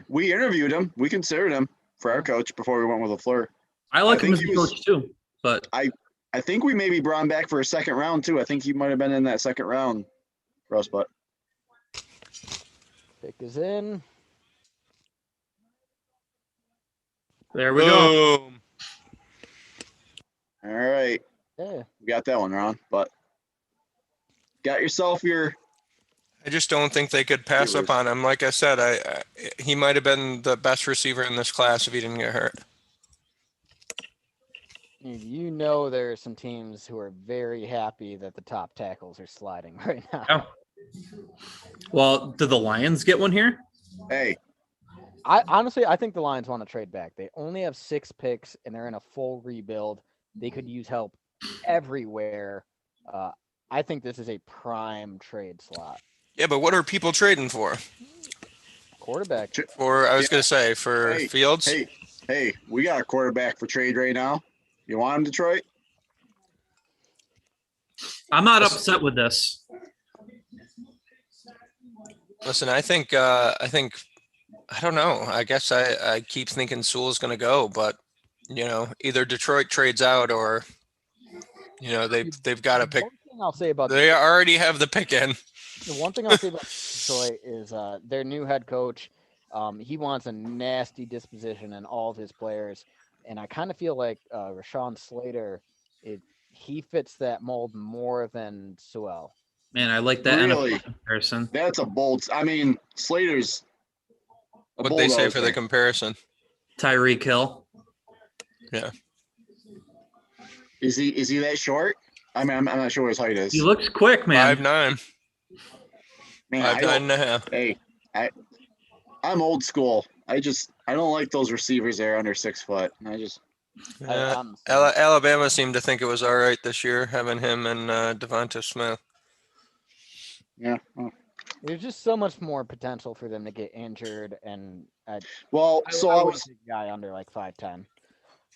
We interviewed him. We considered him for our coach before we went with LaFleur. I like him as a coach too, but I think we maybe brought him back for a 2nd round too. I think he might have been in that 2nd round for us, but pick is in. There we go. All right. Yeah. We got that one, Ron, but got yourself your. I just don't think they could pass up on him. Like I said, he might have been the best receiver in this class if he didn't get hurt. You know, there are some teams who are very happy that the top tackles are sliding right now. Yeah. Well, do the Lions get one here? Hey, I think the Lions want to trade back. They only have 6 picks and they're in a full rebuild. They could use help everywhere. I think this is a prime trade slot. Yeah, but what are people trading for? Quarterback. Or I was going to say for Hey, Fields. Hey, we got a quarterback for trade right now. You want him, Detroit? I'm not upset with this. Listen, I think I don't know. I guess I keep thinking Sewell's going to go, but either Detroit trades out or they've got to pick. One thing I'll say about They already have the pick in. The one thing I'll say about Detroit is their new head coach. He wants a nasty disposition in all of his players, and I kind of feel like Rashawn Slater, he fits that mold more than Sewell. Man, I like that Really? NFL comparison. That's a bold. I mean, Slater's. What they say for the comparison? Tyreek Hill. Yeah. Is he that short? I mean, I'm not sure what his height is. He looks quick, man. 5'9". Man, 5'9 and a half. Hey, I'm old school. I don't like those receivers that are under 6 foot. Yeah. Alabama seemed to think it was all right this year having him and Devonta Smith. Yeah. There's just so much more potential for them to get injured, and I was a guy under like 5'10".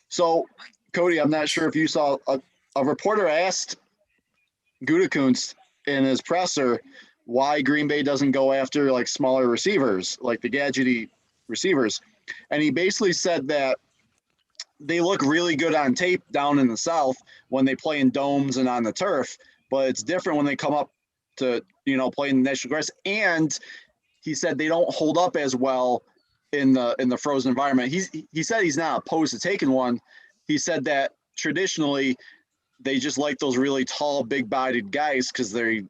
So, Cody, I'm not sure if you saw a reporter asked Gutekunst in his presser why Green Bay doesn't go after like smaller receivers, like the gadgety receivers, and he basically said that they look really good on tape down in the South when they play in domes and on the turf, but it's different when they come up to play in the national grass. And he said they don't hold up as well in the frozen environment. He said he's not opposed to taking one. He said that traditionally they just like those really tall, big-bodied guys because they're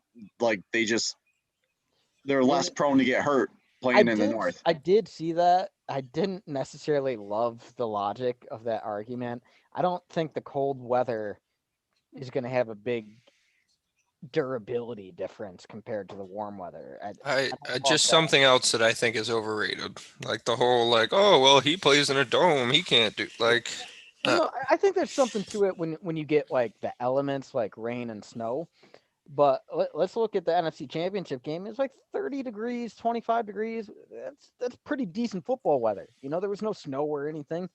less prone to get hurt playing in the North. I did see that. I didn't necessarily love the logic of that argument. I don't think the cold weather is going to have a big durability difference compared to the warm weather. I just something else that I think is overrated. Like the whole oh well, he plays in a dome, he can't do I think there's something to it when you get like the elements like rain and snow. But let's look at the NFC Championship game. It's like 30 degrees, 25 degrees. That's pretty decent football weather. There was no snow or anything.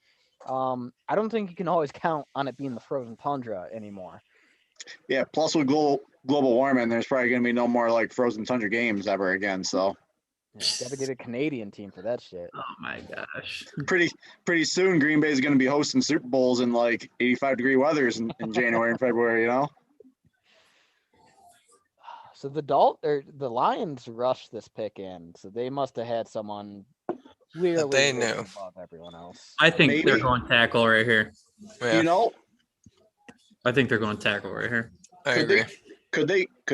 I don't think you can always count on it being the frozen tundra anymore. Yeah, plus with global warming, there's probably going to be no more like frozen tundra games ever again. So, got to get a Canadian team for that shit. Oh my gosh! Pretty soon, Green Bay is going to be hosting Super Bowls in like 85-degree weathers in January and February. So the Lions rushed this pick in, so they must have had someone clearly they knew above everyone else. I think they're going tackle right here. Yeah. I think they're going tackle right here. I agree. Could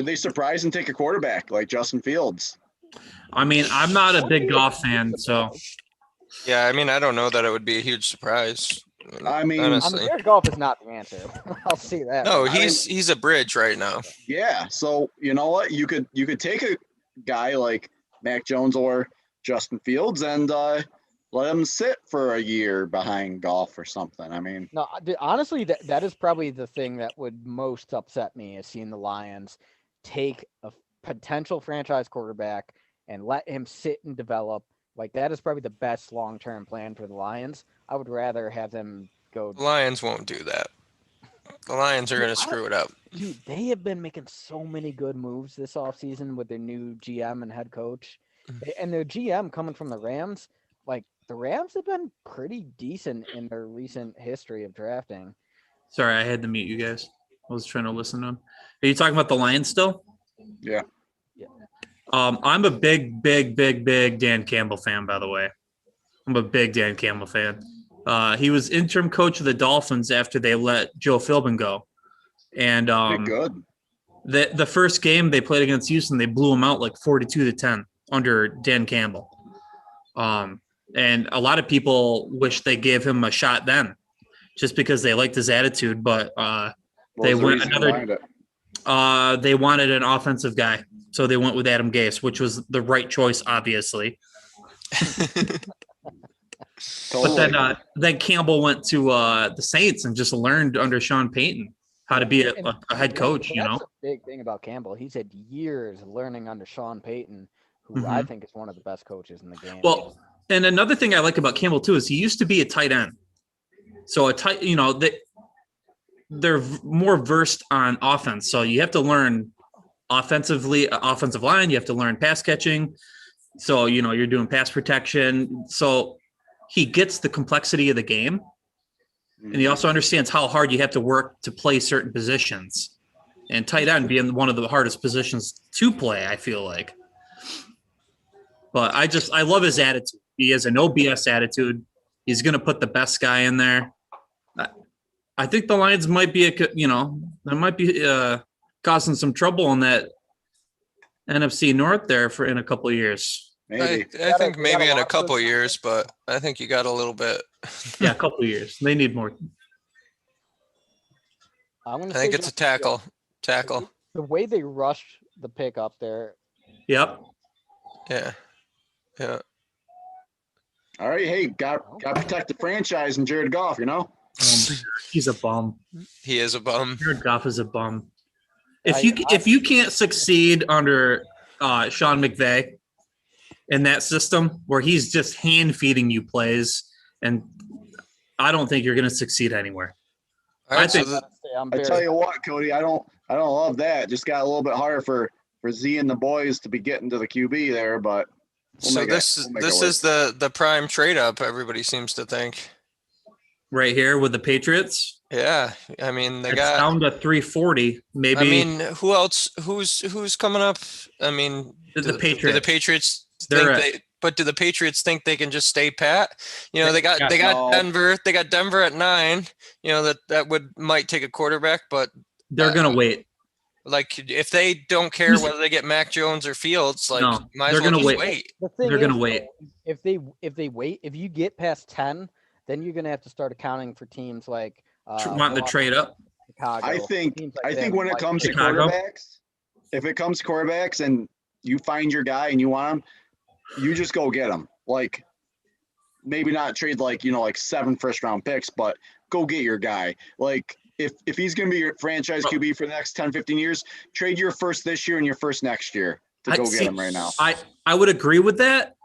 they surprise and take a quarterback like Justin Fields? I mean, I'm not a big golf fan, so. Yeah, I mean, I don't know that it would be a huge surprise. I mean, honestly, Jared Goff is not the answer. I'll see that. No, he's a bridge right now. Yeah, so you know what? You could take a guy like Mac Jones or Justin Fields and let him sit for a year behind Goff or something. I mean, no, honestly, that is probably the thing that would most upset me is seeing the Lions take a potential franchise quarterback and let him sit and develop. Like, that is probably the best long-term plan for the Lions. I would rather have them go. The Lions won't do that. The Lions are going to screw it up. Dude, they have been making so many good moves this offseason with their new GM and head coach. And their GM coming from the Rams, like, the Rams have been pretty decent in their recent history of drafting. Sorry, I had to mute you guys. I was trying to listen to them. Are you talking about the Lions still? Yeah. I'm a big Dan Campbell fan, by the way. I'm a big Dan Campbell fan. He was interim coach of the Dolphins after they let Joe Philbin go. And good. The first game they played against Houston, they blew them out like 42-10 under Dan Campbell. And a lot of people wish they gave him a shot then, just because they liked his attitude. But they went another. They wanted an offensive guy, so they went with Adam Gase, which was the right choice, obviously. But then Campbell went to the Saints and just learned under Sean Payton how to be a head coach. You know, that's a big thing about Campbell. He's had years learning under Sean Payton, who I think is one of the best coaches in the game. Well, and another thing I like about Campbell too is he used to be a tight end. So they're more versed on offense. So you have to learn offensive line. You have to learn pass catching. So, you're doing pass protection. So he gets the complexity of the game. And he also understands how hard you have to work to play certain positions. And tight end being one of the hardest positions to play, I feel like. But I love his attitude. He has a no BS attitude. He's going to put the best guy in there. I think the Lions might be, causing some trouble in that NFC North there in a couple of years. Maybe. I think maybe in a couple of years, but I think you got a little bit. Yeah, a couple of years. They need more. I think it's a tackle. The way they rush the pick up there. Yep. Yeah. All right, hey, got to protect the franchise and Jared Goff, He's a bum. He is a bum. Jared Goff is a bum. If you can't succeed under Sean McVay in that system where he's just hand feeding you plays, and I don't think you're going to succeed anywhere. Right, I tell you what, Cody, I don't love that. Just got a little bit harder for Z and the boys to be getting to the QB there, but this is the prime trade up. Everybody seems to think right here with the Patriots. Yeah, I mean it's down to 340. Maybe. I mean, who else? Who's coming up? I mean, the Patriots. Do the Patriots but do the Patriots think they can just stay pat? They got Denver. They got Denver at 9. That might take a quarterback, but they're gonna wait. Like if they don't care whether they get Mac Jones or Fields, might as well just wait. They're gonna wait. If they wait, if you get past 10, then you're gonna have to start accounting for teams like wanting to trade up. Chicago. I think when it comes to quarterbacks, if it comes to quarterbacks and you find your guy and you want him, you just go get him. Like maybe not trade like 7 first-round picks, but go get your guy. Like if he's going to be your franchise QB for the next 10, 15 years, trade your first this year and your first next year to go get him right now. I would agree with that,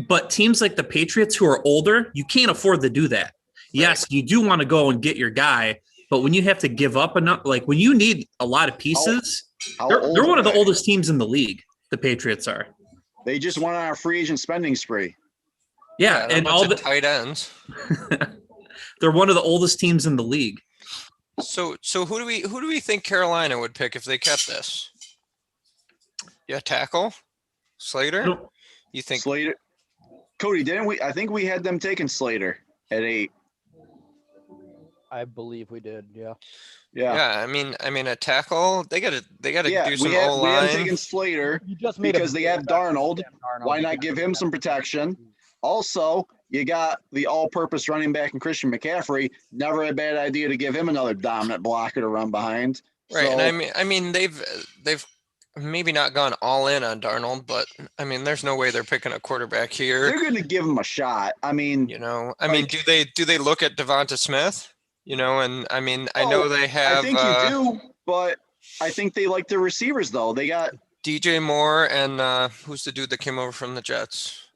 but teams like the Patriots who are older, you can't afford to do that. Yes, you do want to go and get your guy, but when you have to give up enough, like when you need a lot of pieces, they're one of the oldest teams in the league. The Patriots are. They just went on a free agent spending spree. Yeah, and all the tight ends. They're one of the oldest teams in the league. So who do we think Carolina would pick if they kept this? Yeah, tackle Slater. You think Slater? Cody, didn't we? I think we had them taking Slater at 8. I believe we did. Yeah. Yeah. I mean, a tackle. They gotta do some O-line. We have taken Slater because they have Darnold. Why not give him some protection? Also, you got the all-purpose running back in Christian McCaffrey. Never a bad idea to give him another dominant blocker to run behind. Right, so, and I mean they've maybe not gone all in on Darnold, but I mean there's no way they're picking a quarterback here. They're going to give him a shot. I mean, do they look at Devonta Smith? And I mean I know they have. I think you do, but I think they like their receivers though. They got DJ Moore and who's the dude that came over from the Jets?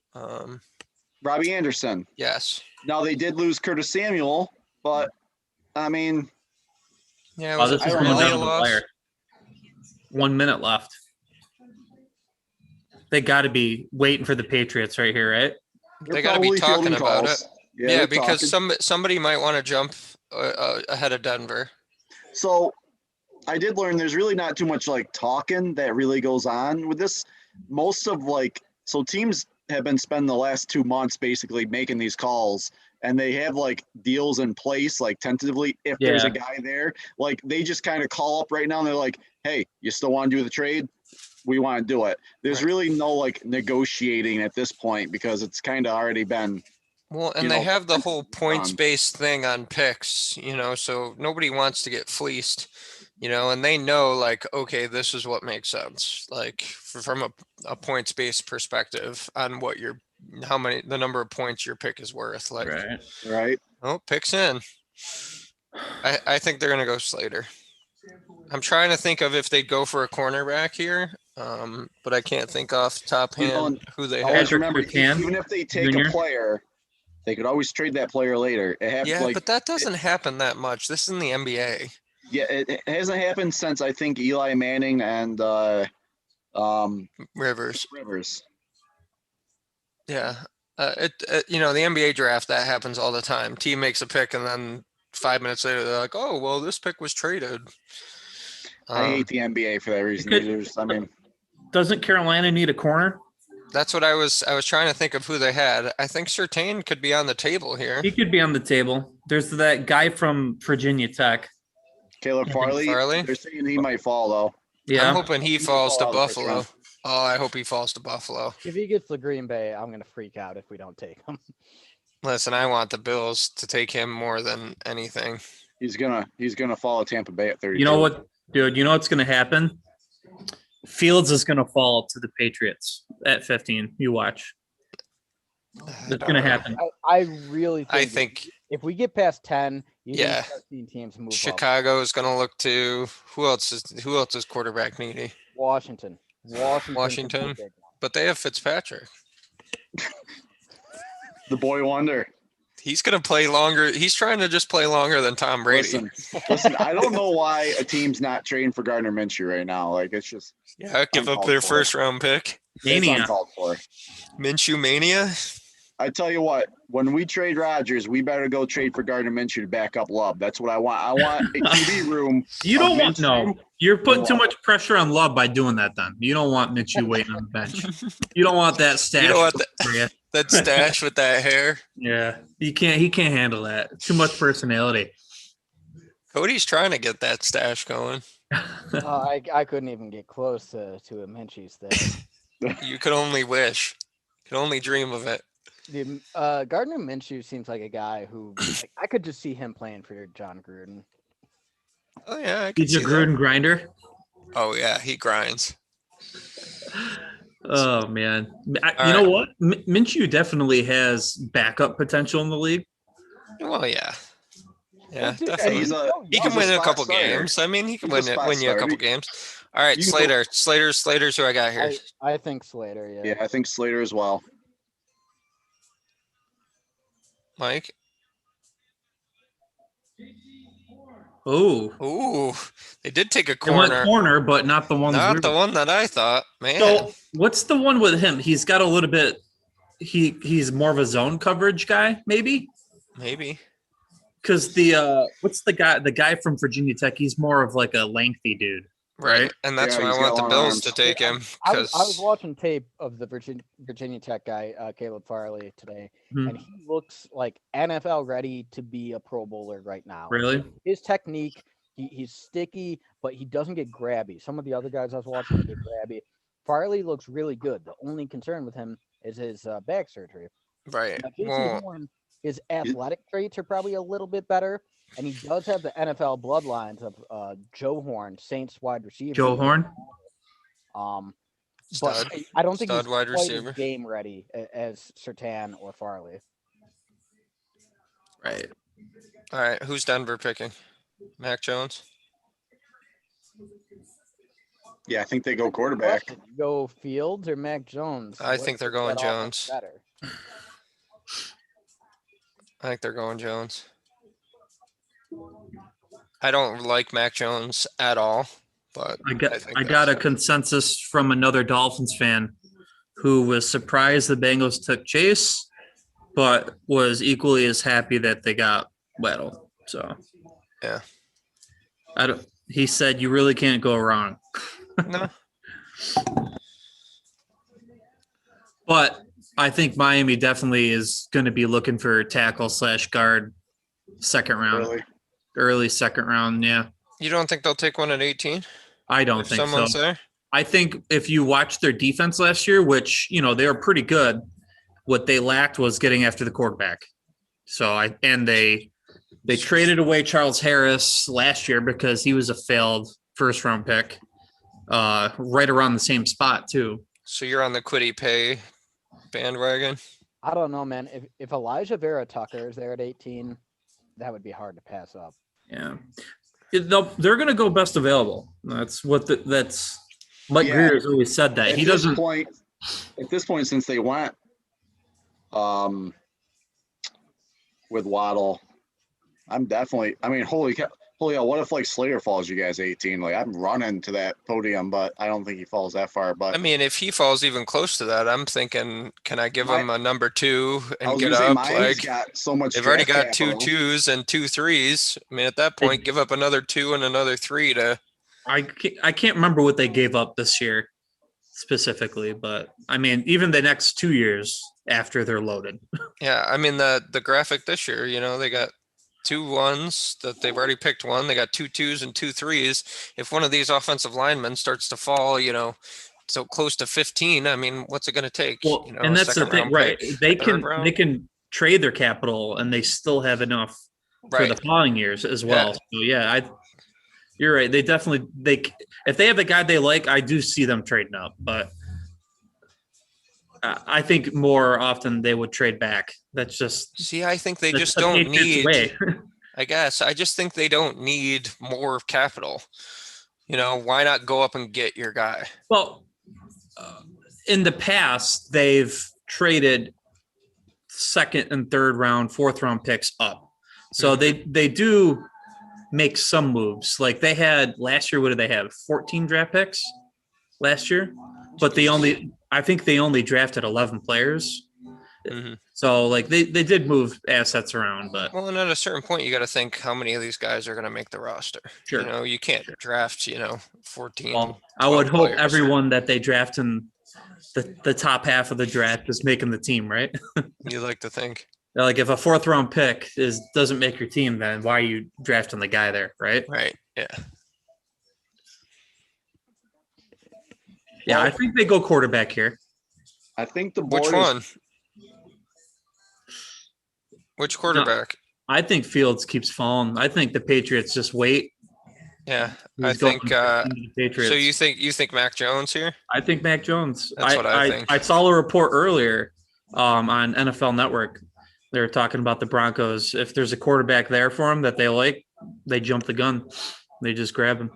Robbie Anderson. Yes. Now they did lose Curtis Samuel, but I mean, yeah, this is going down to the wire. 1 minute left. They got to be waiting for the Patriots right here, right? They got to be talking about it. Yeah, because somebody might want to jump ahead of Denver. So I did learn there's really not too much like talking that really goes on with this. Most of teams have been spending the last 2 months basically making these calls, and they have like deals in place, like tentatively if there's a guy there. Like they just kind of call up right now and they're like, hey, you still want to do the trade? We want to do it. There's really no like negotiating at this point because it's kind of already been. Well, and they have the whole points-based thing on picks, so nobody wants to get fleeced, and they know like, okay, this is what makes sense, like from a points-based perspective on what you're the number of points your pick is worth. Like, Right. oh, picks in. I think they're gonna go Slater. I'm trying to think of if they'd go for a cornerback here, but I can't think off the top hand who they Always have. remember, Surtain even if they take Jr.? a player, they could always trade that player later. It happened, Yeah, but that doesn't happen that much. This is in the NBA. Yeah, it hasn't happened since I think Eli Manning and Rivers. Rivers. Yeah. The NBA draft, that happens all the time. Team makes a pick and then 5 minutes later they're like, oh, well, this pick was traded. I hate the NBA for that reason. Doesn't Carolina need a corner? That's what I was trying to think of who they had. I think Surtain could be on the table here. He could be on the table. There's that guy from Virginia Tech. Caleb Farley. They're saying he might fall, though. Yeah. I'm hoping he falls to Buffalo. Oh, I hope he falls to Buffalo. If he gets to Green Bay, I'm gonna freak out if we don't take him. Listen, I want the Bills to take him more than anything. He's gonna fall to Tampa Bay at 30. You know what, dude? You know what's gonna happen? Fields is gonna fall to the Patriots at 15. You watch. It's gonna happen. I really think if we get past 10, yeah, start seeing teams move Chicago up. is gonna look to who else is quarterback needy? Washington. But they have Fitzpatrick. The boy wonder. He's going to play longer. He's trying to just play longer than Tom Brady. Listen, I don't know why a team's not trading for Gardner Minshew right now. Like, it's just give up their first round pick. Mania. Minshew mania. I tell you what, when we trade Rodgers, we better go trade for Gardner Minshew to back up Love. That's what I want. I want a QB room. You don't want You're putting too much pressure on Love by doing that. Then you don't want Minshew waiting on the bench. You don't want that stash. You don't want that stash with that hair. Yeah, he can't handle that. Too much personality. Cody's trying to get that stash going. I couldn't even get close to a Minshew's thing. You could only wish. You could only dream of it. Gardner Minshew seems like a guy who I could just see him playing for John Gruden. Oh yeah, he's a Gruden grinder. Oh yeah, he grinds. Oh man, you know what? Minshew definitely has backup potential in the league. Well, yeah, definitely. He can win a couple games. I mean, he can win you a couple games. All right, Slater's who I got here. I think Slater. Yeah, I think Slater as well. Mike. Ooh! They did take a corner, but not the one. Not the one that I thought. Man. So what's the one with him? He's got a little bit. He's more of a zone coverage guy, maybe. Because what's the guy? The guy from Virginia Tech. He's more of like a lengthy dude. Right, and that's why I want the Bills to take him. I was watching tape of the Virginia Tech guy, Caleb Farley, today, and he looks like NFL ready to be a Pro Bowler right now. Really? His technique, he's sticky, but he doesn't get grabby. Some of the other guys I was watching get grabby. Farley looks really good. The only concern with him is his back surgery. Right. His athletic traits are probably a little bit better. And he does have the NFL bloodlines of Joe Horn, Saints wide receiver. Joe Horn? But I don't think he's wide receiver. Game ready as Surtain or Farley. Right. All right. Who's Denver picking? Mac Jones? Yeah, I think they go quarterback. Go Fields or Mac Jones? I think they're going Jones. I think they're going Jones. I don't like Mac Jones at all, but I got a consensus from another Dolphins fan who was surprised the Bengals took Chase, but was equally as happy that they got Weddle. So yeah, he said you really can't go wrong. No. But I think Miami definitely is going to be looking for tackle/guard second round. Really? Early second round, yeah. You don't think they'll take one at 18? I don't think someone's so. There? I think if you watch their defense last year, which, they were pretty good, what they lacked was getting after the quarterback. So they traded away Charles Harris last year because he was a failed first round pick, right around the same spot too. So you're on the Quiddy bandwagon. I don't know, man. If Elijah Vera Tucker is there at 18, that would be hard to pass up. Yeah. They're going to go best available. That's what that's Mike Yeah. Greer has always said that. He doesn't. At this point, since they went with Waddle, I'm definitely. I mean, holy hell! What if like Slater falls you guys 18? Like I'm running to that podium, but I don't think he falls that far. But I mean, if he falls even close to that, I'm thinking, can I give him a number 2 I and was get gonna say up? Miami's Like got so much. they've already draft got 2 capital. 2s and 2 3s. I mean, at that point, give up another 2 and another 3 to. I can't remember what they gave up this year specifically, but I mean, even the next 2 years after they're loaded. Yeah, I mean the graphic this year, they got 2 1s that they've already picked one. They got 2 2s and 2 3s. If one of these offensive linemen starts to fall, so close to 15, I mean, what's it going to take? Well, and that's the thing, right? They can trade their capital and they still have enough for the following years as well. Yeah. So you're right. They definitely if they have a guy they like, I do see them trading up, but I think more often they would trade back. That's just I think they just don't need. Way. I guess I just think they don't need more capital. Why not go up and get your guy? Well, in the past, they've traded second and third round, fourth round picks up. So they do make some moves. Like they had last year, what did they have? 14 draft picks last year, but I think they only drafted 11 players. Mm-hmm. So like they did move assets around, but and at a certain point you got to think how many of these guys are going to make the roster. Sure. You can't draft 14. Well, I would hope players. everyone that they draft in the top half of the draft is making the team, right? You like to think. Like if a fourth round pick doesn't make your team, then why are you drafting the guy there, right? Right. Yeah. Yeah, I think they go quarterback here. I think the board. Which one? Which quarterback? No, I think Fields keeps falling. I think the Patriots just wait. Yeah, I think. Patriots. So you think Mac Jones here? I think Mac Jones. That's what I think. I saw a report earlier on NFL Network. They were talking about the Broncos. If there's a quarterback there for them that they like, they jump the gun. They just grab him.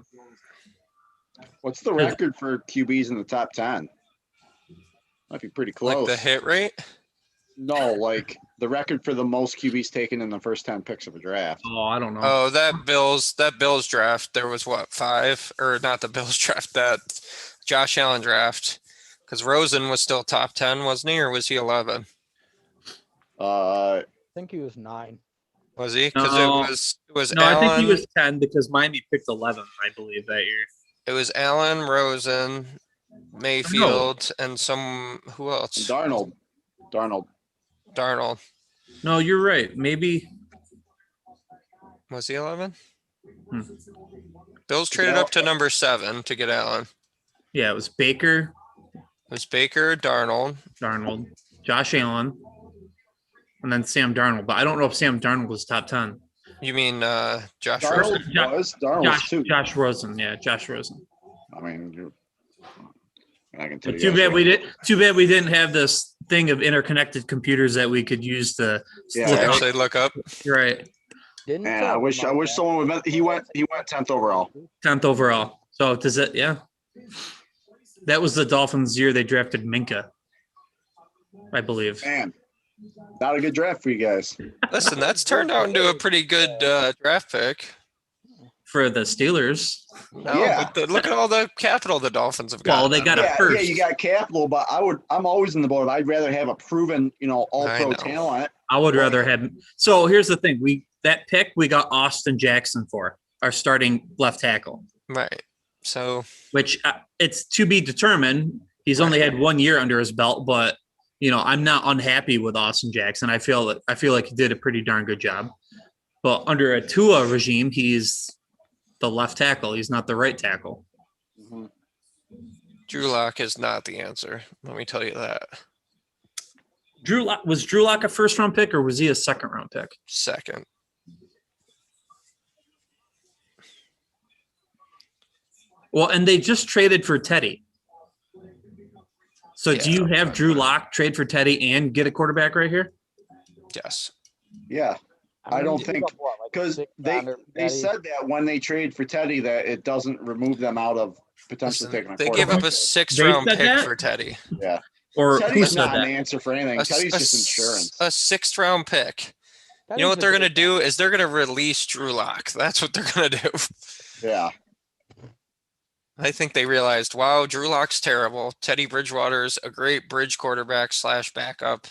What's the record for QBs in the top 10? Might be pretty close. Like the hit rate? No, like the record for the most QBs taken in the first 10 picks of a draft. Oh, I don't know. Oh, that Bills draft, there was what, 5? Or not the Bills draft, that Josh Allen draft. Because Rosen was still top 10, wasn't he? Or was he 11? I think he was 9. Was he? Because it was No, Allen. I think he was 10 because Miami picked 11, I believe, that year. It was Allen, Rosen, Mayfield, and who else? Darnold. No, you're right. Maybe. Was he 11? Bills traded up to number 7 to get Allen. Yeah, it was Baker. It was Baker, Darnold, Josh Allen, and then Sam Darnold. But I don't know if Sam Darnold was top 10. You mean Josh Darnold Rosen? Darnold was too. Josh Rosen. Yeah, Josh Rosen. I mean, I can tell you. Too bad we didn't have this thing of interconnected computers that we could use to actually look up. Right. I wish someone would. He went 10th overall. 10th overall. So does it? Yeah. That was the Dolphins' year they drafted Minka, I believe. Man, not a good draft for you guys. Listen, that's turned out into a pretty good draft pick for the Steelers. No, but look at all the capital the Dolphins have got. Well, they got a first. Yeah, you got capital, but I'm always in the boat. I'd rather have a proven, all-pro talent. I would rather have. So here's the thing: we got Austin Jackson for our starting left tackle. Right. So, which it's to be determined. He's only had 1 year under his belt, but I'm not unhappy with Austin Jackson. I feel like he did a pretty darn good job. But under a Tua regime, he's the left tackle. He's not the right tackle. Mm-hmm. Drew Lock is not the answer. Let me tell you that. Was Drew Lock a first round pick or was he a second round pick? Second. Well, and they just traded for Teddy. So do you have Drew Lock trade for Teddy and get a quarterback right here? Yes. Yeah. I don't think because they Teddy? said that when they trade for Teddy that it doesn't remove them out of potentially taking a They quarterback. gave up a 6th-round said pick that? for Teddy. Yeah. Or who Teddy's said not an that? answer for anything. Teddy's just insurance. A 6th-round pick. You know what they're gonna do is they're gonna release Drew Lock. That's what they're gonna do. Yeah. I think they realized, wow, Drew Lock's terrible. Teddy Bridgewater's a great bridge quarterback / backup.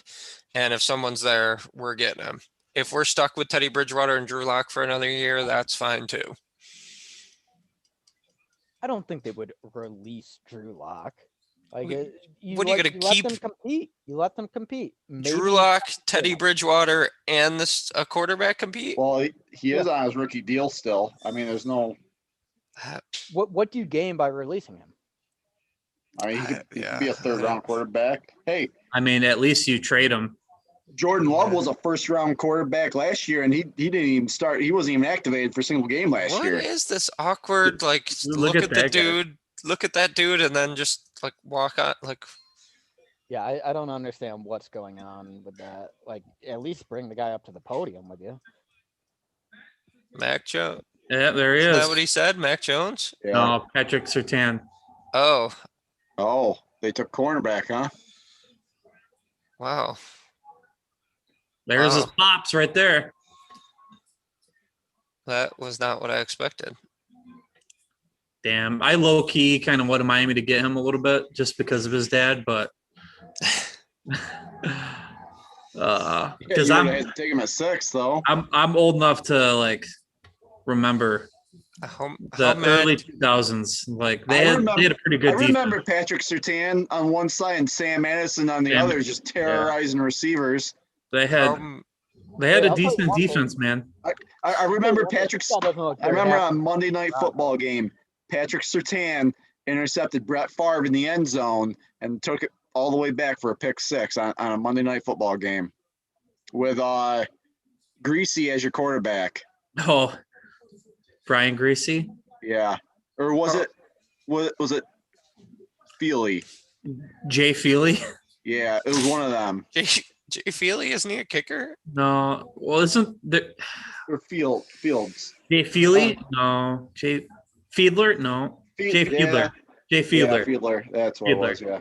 And if someone's there, we're getting him. If we're stuck with Teddy Bridgewater and Drew Lock for another year, that's fine too. I don't think they would release Drew Lock. Like, What are you let gonna keep? them compete. You let them compete. Drew Lock, Teddy Bridgewater, and a quarterback compete? Well, he is on his rookie deal still. I mean, there's no. What do you gain by releasing him? I mean, he could be a 3rd-round quarterback. Hey, I mean, at least you trade him. Jordan Love was a 1st-round quarterback last year, and he didn't even start. He wasn't even activated for a single game last year. What is this awkward? Like, Look look at at the that guy. dude. Look at that dude, and then just like walk on. Like, Yeah, I don't understand what's going on with that. Like, at least bring the guy up to the podium with you. Mac Jones. Yeah, there he Isn't is. that what he said? Mac Jones? Yeah. No, Patrick Surtain. Oh, Oh, they took cornerback, huh? wow. There's his Wow. pops right there. That was not what I expected. Damn, I low key kind of wanted Miami to get him a little bit just because of his dad, but because I had to take him at 6, though. I'm old enough to like remember the early 2000s. Like they had a pretty good I defense. remember Patrick Surtain on one side and Sam Madison on the other, just terrorizing receivers. They had a decent defense, man. I remember I remember on Monday Night Football game, Patrick Surtain intercepted Brett Favre in the end zone and took it all the way back for a pick 6 on a Monday Night Football game with Greasy as your quarterback. Oh, Brian Greasy? Yeah. Or was it Feely? Jay Feely? Yeah, it was one of them. Jay Feely, isn't he a kicker? No. Well, isn't there Or Fields. Jay Feely? No. Jay Fiedler? No. Jay Fiedler. Jay Fiedler. Yeah, Fiedler. That's what it was, yeah.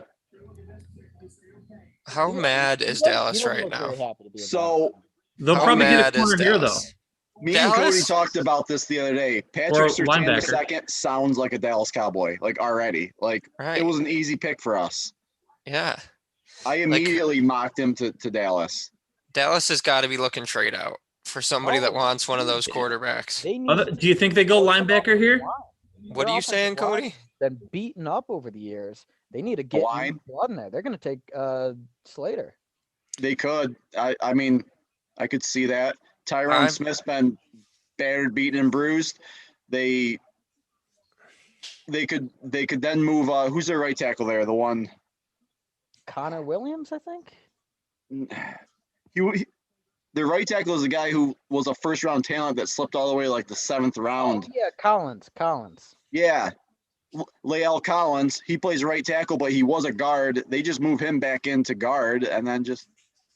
How mad is Dallas right now? So they'll How probably get mad a is corner here, though. Dallas? me and Cody Dallas? talked about this the other day. Or Patrick Surtain the linebacker. second sounds like a Dallas Cowboy, like already. Like Right. it was an easy pick for us. Yeah. I immediately mocked him to Dallas. Dallas has got to be looking trade out for somebody that wants one of those quarterbacks. Do you think they go linebacker here? What are you saying, Cody? Been beaten up over the years. They need to get Line? new blood in there. They're going to take Slater. They could. I mean, I could see that. Tyron Smith's been battered, beaten, and bruised. They could then move. Who's their right tackle there? The one. Connor Williams, I think. Their right tackle is a guy who was a first round talent that slipped all the way like the 7th round. Oh, yeah, Collins. Yeah. Lael Collins, he plays right tackle, but he was a guard. They just move him back into guard, and then just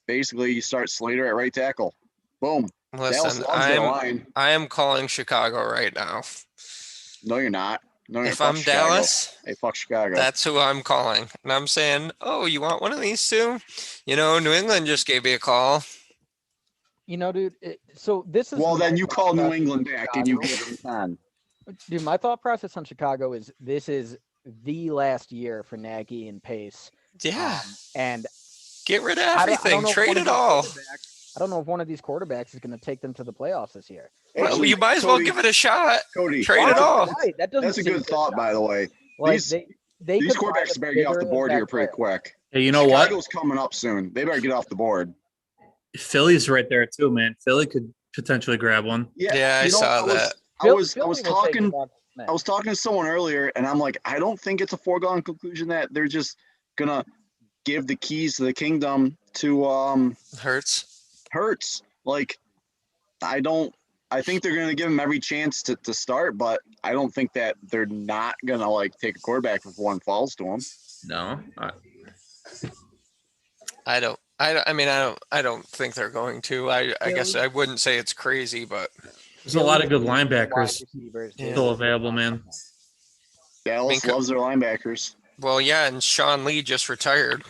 basically you start Slater at right tackle. Boom. Listen, line. I am calling Chicago right now. No, you're not. No, If I'm Chicago. Dallas, Hey, fuck Chicago. that's who I'm calling. And I'm saying, oh, you want one of these two? You know, New England just gave me a call. You know, dude. So this is. Well, then you call New process England on back and you Chicago. give them 10. Dude, my thought process on Chicago is this is the last year for Nagy and Pace. Yeah. And Get rid of I don't everything. know if Trade one of it these all. I don't know if one of these quarterbacks is going to take them to the playoffs this year. Well, Actually, you might as well Cody- give it a shot. Cody, Trade it all. Right, that doesn't that's a seem good thought, by the way. Like These- they These could find quarterbacks a better get off the bigger board here impact pretty player. quick. Hey, you know what? Chicago's coming up soon. They better get off the board. Philly's right there too, man. Philly could potentially grab one. Yeah, I you know, saw that. I was Philly will take talking. Devonta Smith. I was talking to someone earlier, and I'm like, I don't think it's a foregone conclusion that they're just gonna give the keys to the kingdom to Hurts. Like, I think they're gonna give him every chance to start, but I don't think that they're not gonna like take a quarterback if one falls to him. No. I don't think they're going to. I guess I wouldn't say it's crazy, but There's a lot of good Wide linebackers receivers, Yeah. still available, man. Dallas Minka- loves their linebackers. well, yeah, and Sean Lee just retired.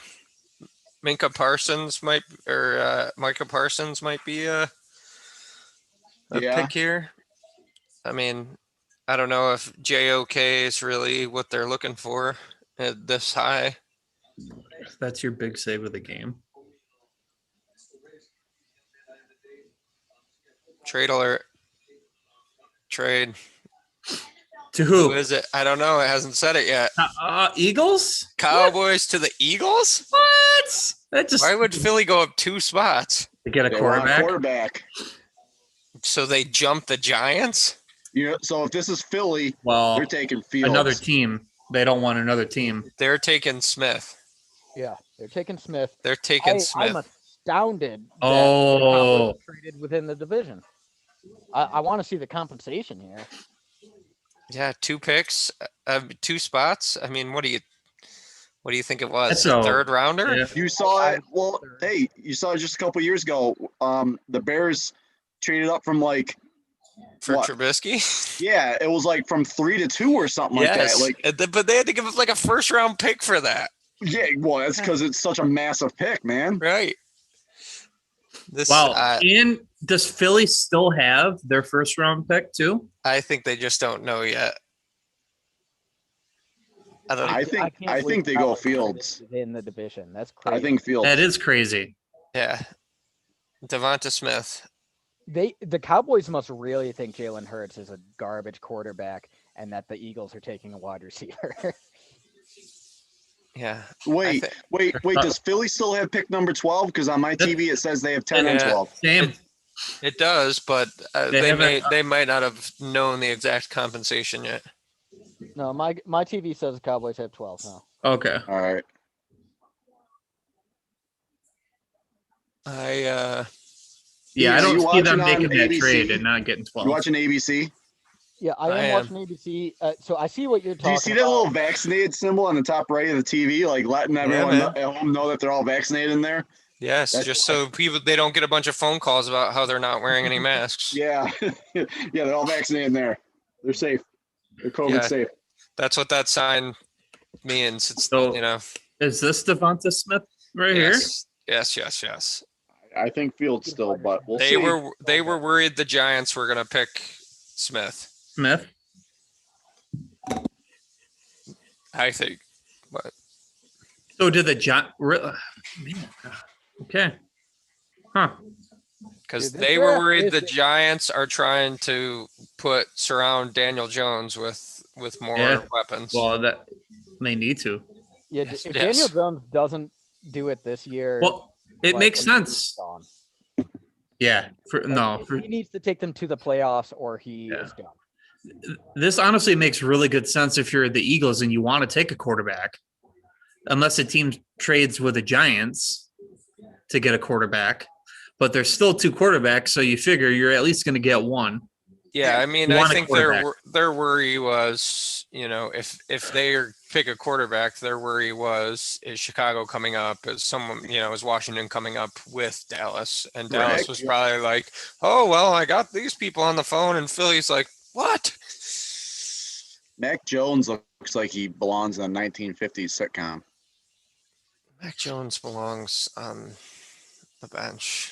Micah Parsons might be a Yeah. pick here. I mean, I don't know if JOK is really what they're looking for at this high. That's your big save of the game. Trade alert. Trade. To Who who? is it? I don't know. It hasn't said it yet. Eagles? Cowboys to the Eagles? What? That just Why would Philly go up 2 spots? to get a They want a quarterback? quarterback. So they jump the Giants? You know, so if this is Philly, Well, they're taking Fields. another team. They don't want another team. They're taking Smith. Yeah, they're taking Smith. They're taking Smith. I'm astounded. That Oh. the Cowboys traded within the division. I want to see the compensation here. Yeah, 2 picks, 2 spots. I mean, what do you think it was? That's A a- third rounder? Yeah. You saw it. Well, hey, you saw it just a couple years ago. The Bears traded up from like, For what? Trubisky? Yeah, it was like from 3 to 2 or something like that. Like, but they had to give up like a first round pick for that. yeah, well, that's because it's such a massive pick, man. Right. This Wow. And does Philly still have their first round pick too? I think they just don't know yet. I don't know. I can't think believe they the go Cowboys traded Fields. within the division. That's crazy. I think Fields. That is crazy. Yeah. Devonta Smith. The Cowboys must really think Jalen Hurts is a garbage quarterback, and that the Eagles are taking a wide receiver. Yeah. Wait. Does Philly still have pick number 12? Because on my TV it says they have 10 and Yeah. 12. Same. It does, but They haven't- they might not have known the exact compensation yet. No, my TV says the Cowboys have 12 now. Okay. All right. I Yeah, I you don't see watching them on making that ABC? trade and not getting You 12. watching ABC? Yeah, I am watching ABC. So I see what you're Do talking you see about. that little vaccinated symbol on the top right of the TV, like letting everyone man. at home know that they're all vaccinated in there? yes, That's- just so they don't get a bunch of phone calls about how they're not wearing any masks. Yeah, yeah, they're all vaccinated in there. They're safe. They're COVID Yeah. safe. That's what that sign means. It's So- you know. Is this Devonta Smith right Yes. Yes. I think Fields still, but we'll They see. were worried the Giants were gonna pick Smith. here? Smith. I think. But So did the Okay. Huh. because Dude, this they were draft worried is- the Giants are trying to surround Daniel Jones with more Yeah. weapons. Well, that they need to. Yeah, Yes, if yes. Daniel Jones doesn't do it this year, Well, it like, makes then he's sense. gone. Yeah. Like, he needs to take them to the playoffs, or he Yeah. is gone. This honestly makes really good sense if you're the Eagles and you want to take a quarterback, unless a team trades with the Giants to get a quarterback. But there's still 2 quarterbacks, so you figure you're at least going to get one. Yeah, I mean, You I want a think quarterback. their worry was, if they pick a quarterback, their worry was, is Chicago coming up? Is someone, is Washington coming up with Dallas? And Dallas Right. was probably like, oh well, I got these people on the phone, and Philly's like, what? Mac Jones looks like he belongs in a 1950s sitcom. Mac Jones belongs on the bench.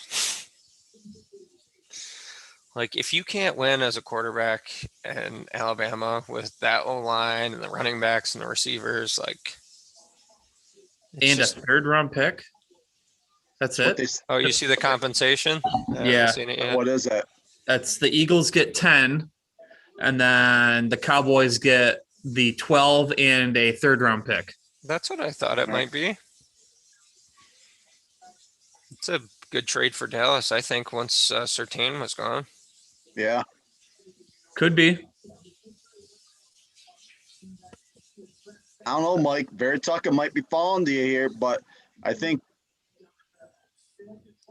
Like, if you can't win as a quarterback in Alabama with that O line and the running backs and the receivers, like, it's And just- a 3rd round pick. That's What it. oh, you see the compensation? I haven't Yeah. seen it yet. What is that? That's the Eagles get 10, and then the Cowboys get the 12 and a 3rd round pick. That's what I thought it Right. might be. It's a good trade for Dallas, I think, once Surtain was gone. Yeah. Could be. I don't know, Mike. Veritucka might be falling to you here, but I think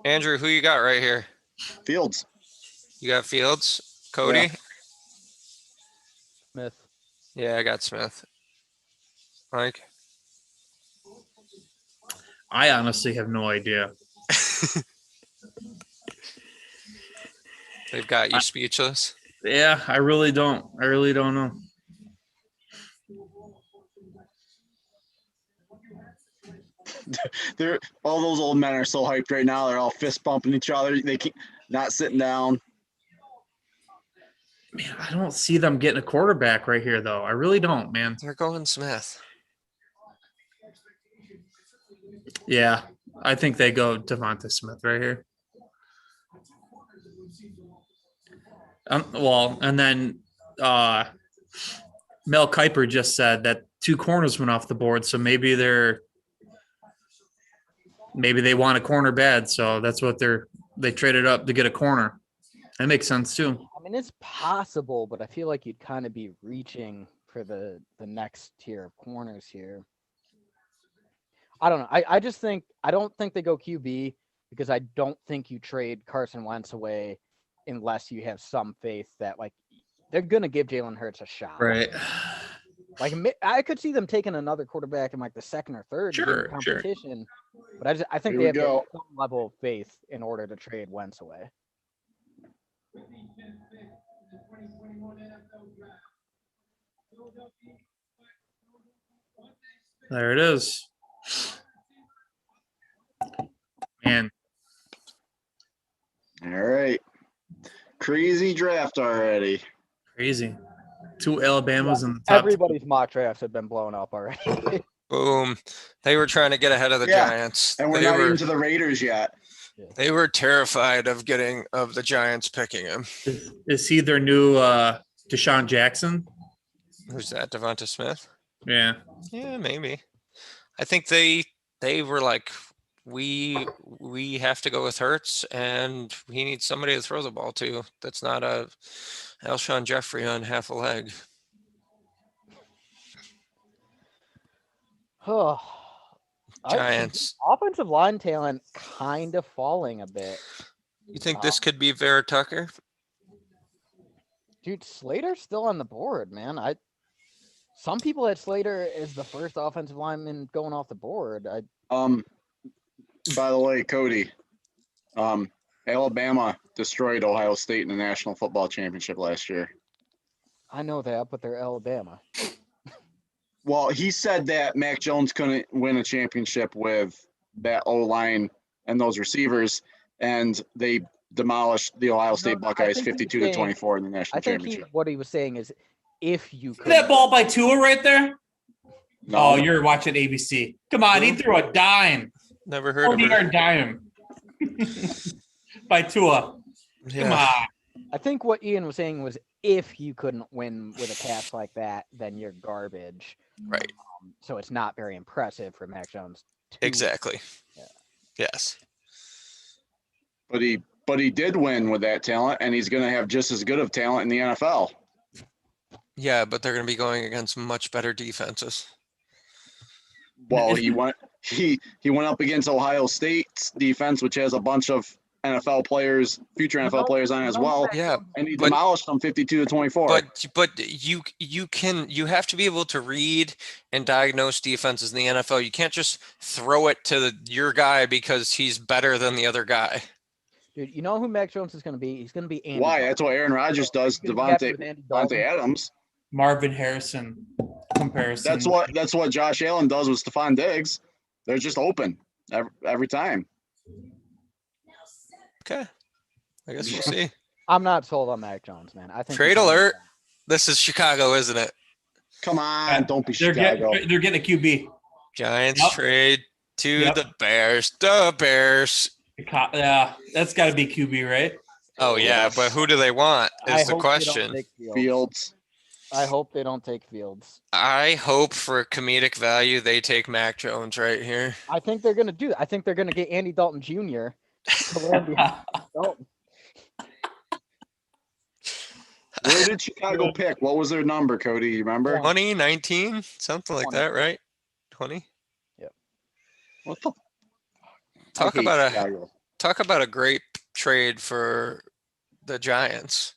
Andrew, who you got right here? Fields. You got Fields? Cody? Smith. Yeah, I got Smith. Mike? I honestly have no idea. They've got you speechless. Yeah, I really don't. I really don't know. They're all those old men are so hyped right now. They're all fist bumping each other. They keep not sitting down. Man, I don't see them getting a quarterback right here, though. I really don't, man. They're going Smith. Yeah, I think they go Devonta Smith right here. Well, and then Mel Kiper just said that 2 corners went off the board, so maybe they want a corner bad, so that's what they traded up to get a corner. That makes sense too. I mean, it's possible, but I feel like you'd kind of be reaching for the next tier of corners here. I don't know. I just think I don't think they go QB because I don't think you trade Carson Wentz away unless you have some faith that like they're gonna give Jalen Hurts a shot. Right. Like I could see them taking another quarterback in like the second or third to give competition, but I think Here they we have to go. have some level of faith in order to trade Wentz away. There it is. Man, All right. Crazy draft already. crazy. 2 Alabamas in the top. Everybody's mock drafts have been blown up already. Boom. They were trying to get ahead of the Yeah, Giants. And we're not even to the Raiders yet. They were terrified of the Giants picking him. Is he their new Deshaun Jackson? Who's that? Devonta Smith? Yeah. Yeah, maybe. I think they were like, we have to go with Hurts, and he needs somebody to throw the ball to. That's not a Alshon Jeffrey on half a leg. Oh, Giants. Offensive line talent kind of falling a bit. You think this could be Vera Tucker? Dude, Slater's still on the board, man. Some people had Slater as the first offensive lineman going off the board. By the way, Cody, Alabama destroyed Ohio State in the National Football Championship last year. I know that, but they're Alabama. Well, he said that Mac Jones couldn't win a championship with that O-line and those receivers, and they demolished the Ohio State Buckeyes 52-24 in the national championship. What he was saying is, if you could that ball by Tua right there? No. Oh, you're watching ABC. Come on, he threw a dime. Never heard of it. 40-yard dime by Tua. Yeah. Come on. I think what Ian was saying was, if you couldn't win with a catch like that, then you're garbage. Right. So it's not very impressive for Mac Jones. Exactly. Yeah. Yes. But he did win with that talent, and he's going to have just as good of talent in the NFL. Yeah, but they're going to be going against much better defenses. Well, he went up against Ohio State's defense, which has a bunch of NFL players, future NFL players on it as well. Yeah, and he demolished them 52-24. But you have to be able to read and diagnose defenses in the NFL. You can't just throw it to your guy because he's better than the other guy. Dude, you know who Mac Jones is going to be? He's going to be Andy. Why? Dalton. That's what Aaron Rodgers does. Devontae Adams. Marvin Harrison comparison. That's what Josh Allen does with Stephon Diggs. They're just open every time. Okay, I guess we'll see. I'm not sold on Mac Jones, man. I think Trade alert. This is Chicago, isn't it? Come on, don't be They're Chicago. They're getting a QB. Giants trade to the Bears. The Bears. Yeah, that's got to be QB, right? Oh yeah, but who do they want? Is the question. Fields. I hope they don't take Fields. I hope for comedic value they take Mac Jones right here. I think they're going to do that. I think they're going to get Andy Dalton Jr. Dalton. Where did Chicago pick? What was their number, Cody? You remember? 20, 19, something like that, right? 20. Yep. What the? Talk about a great trade for the Giants.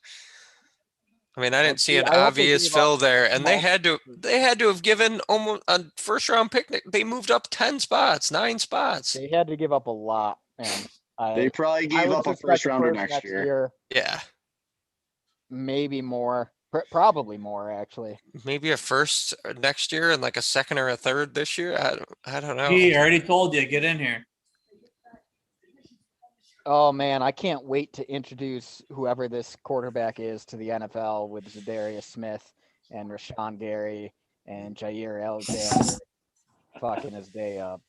I mean, I didn't see an I hope they obvious gave fill up there, and they multiple had to have given almost a first round pick. They moved up 10 spots, 9 spots. They had to give up a lot, and They probably I gave would up a suspect first rounder first next year. Yeah, maybe more, probably more actually. maybe a first next year and like a second or a third this year. I don't know. Gee, I already told you, get in here. Oh man, I can't wait to introduce whoever this quarterback is to the NFL with Zadarius Smith and Rashawn Gary and Jair Alexander fucking his day up.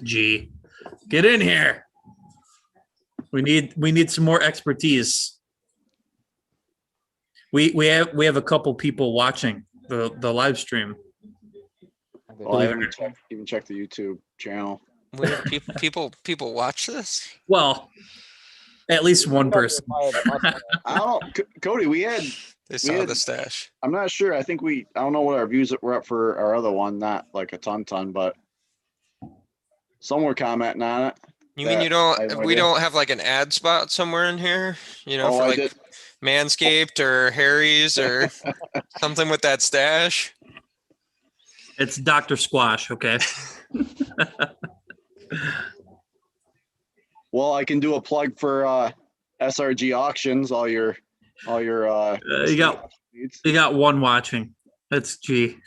Gee, get in here. We need some more expertise. We have a couple people watching the live stream. Well, I haven't even checked the YouTube channel. Wait, people watch this? Well, at least one person. I don't, Cody. They saw the stash. I'm not sure. I don't know what our views were up for our other one. Not like a ton, but some were commenting on it. You mean we don't have like an ad spot somewhere in here? You know, for like Manscaped or Harry's or something with that stash? It's Dr. Squash, okay? Well, I can do a plug for SRG auctions. All your you got one watching. That's G.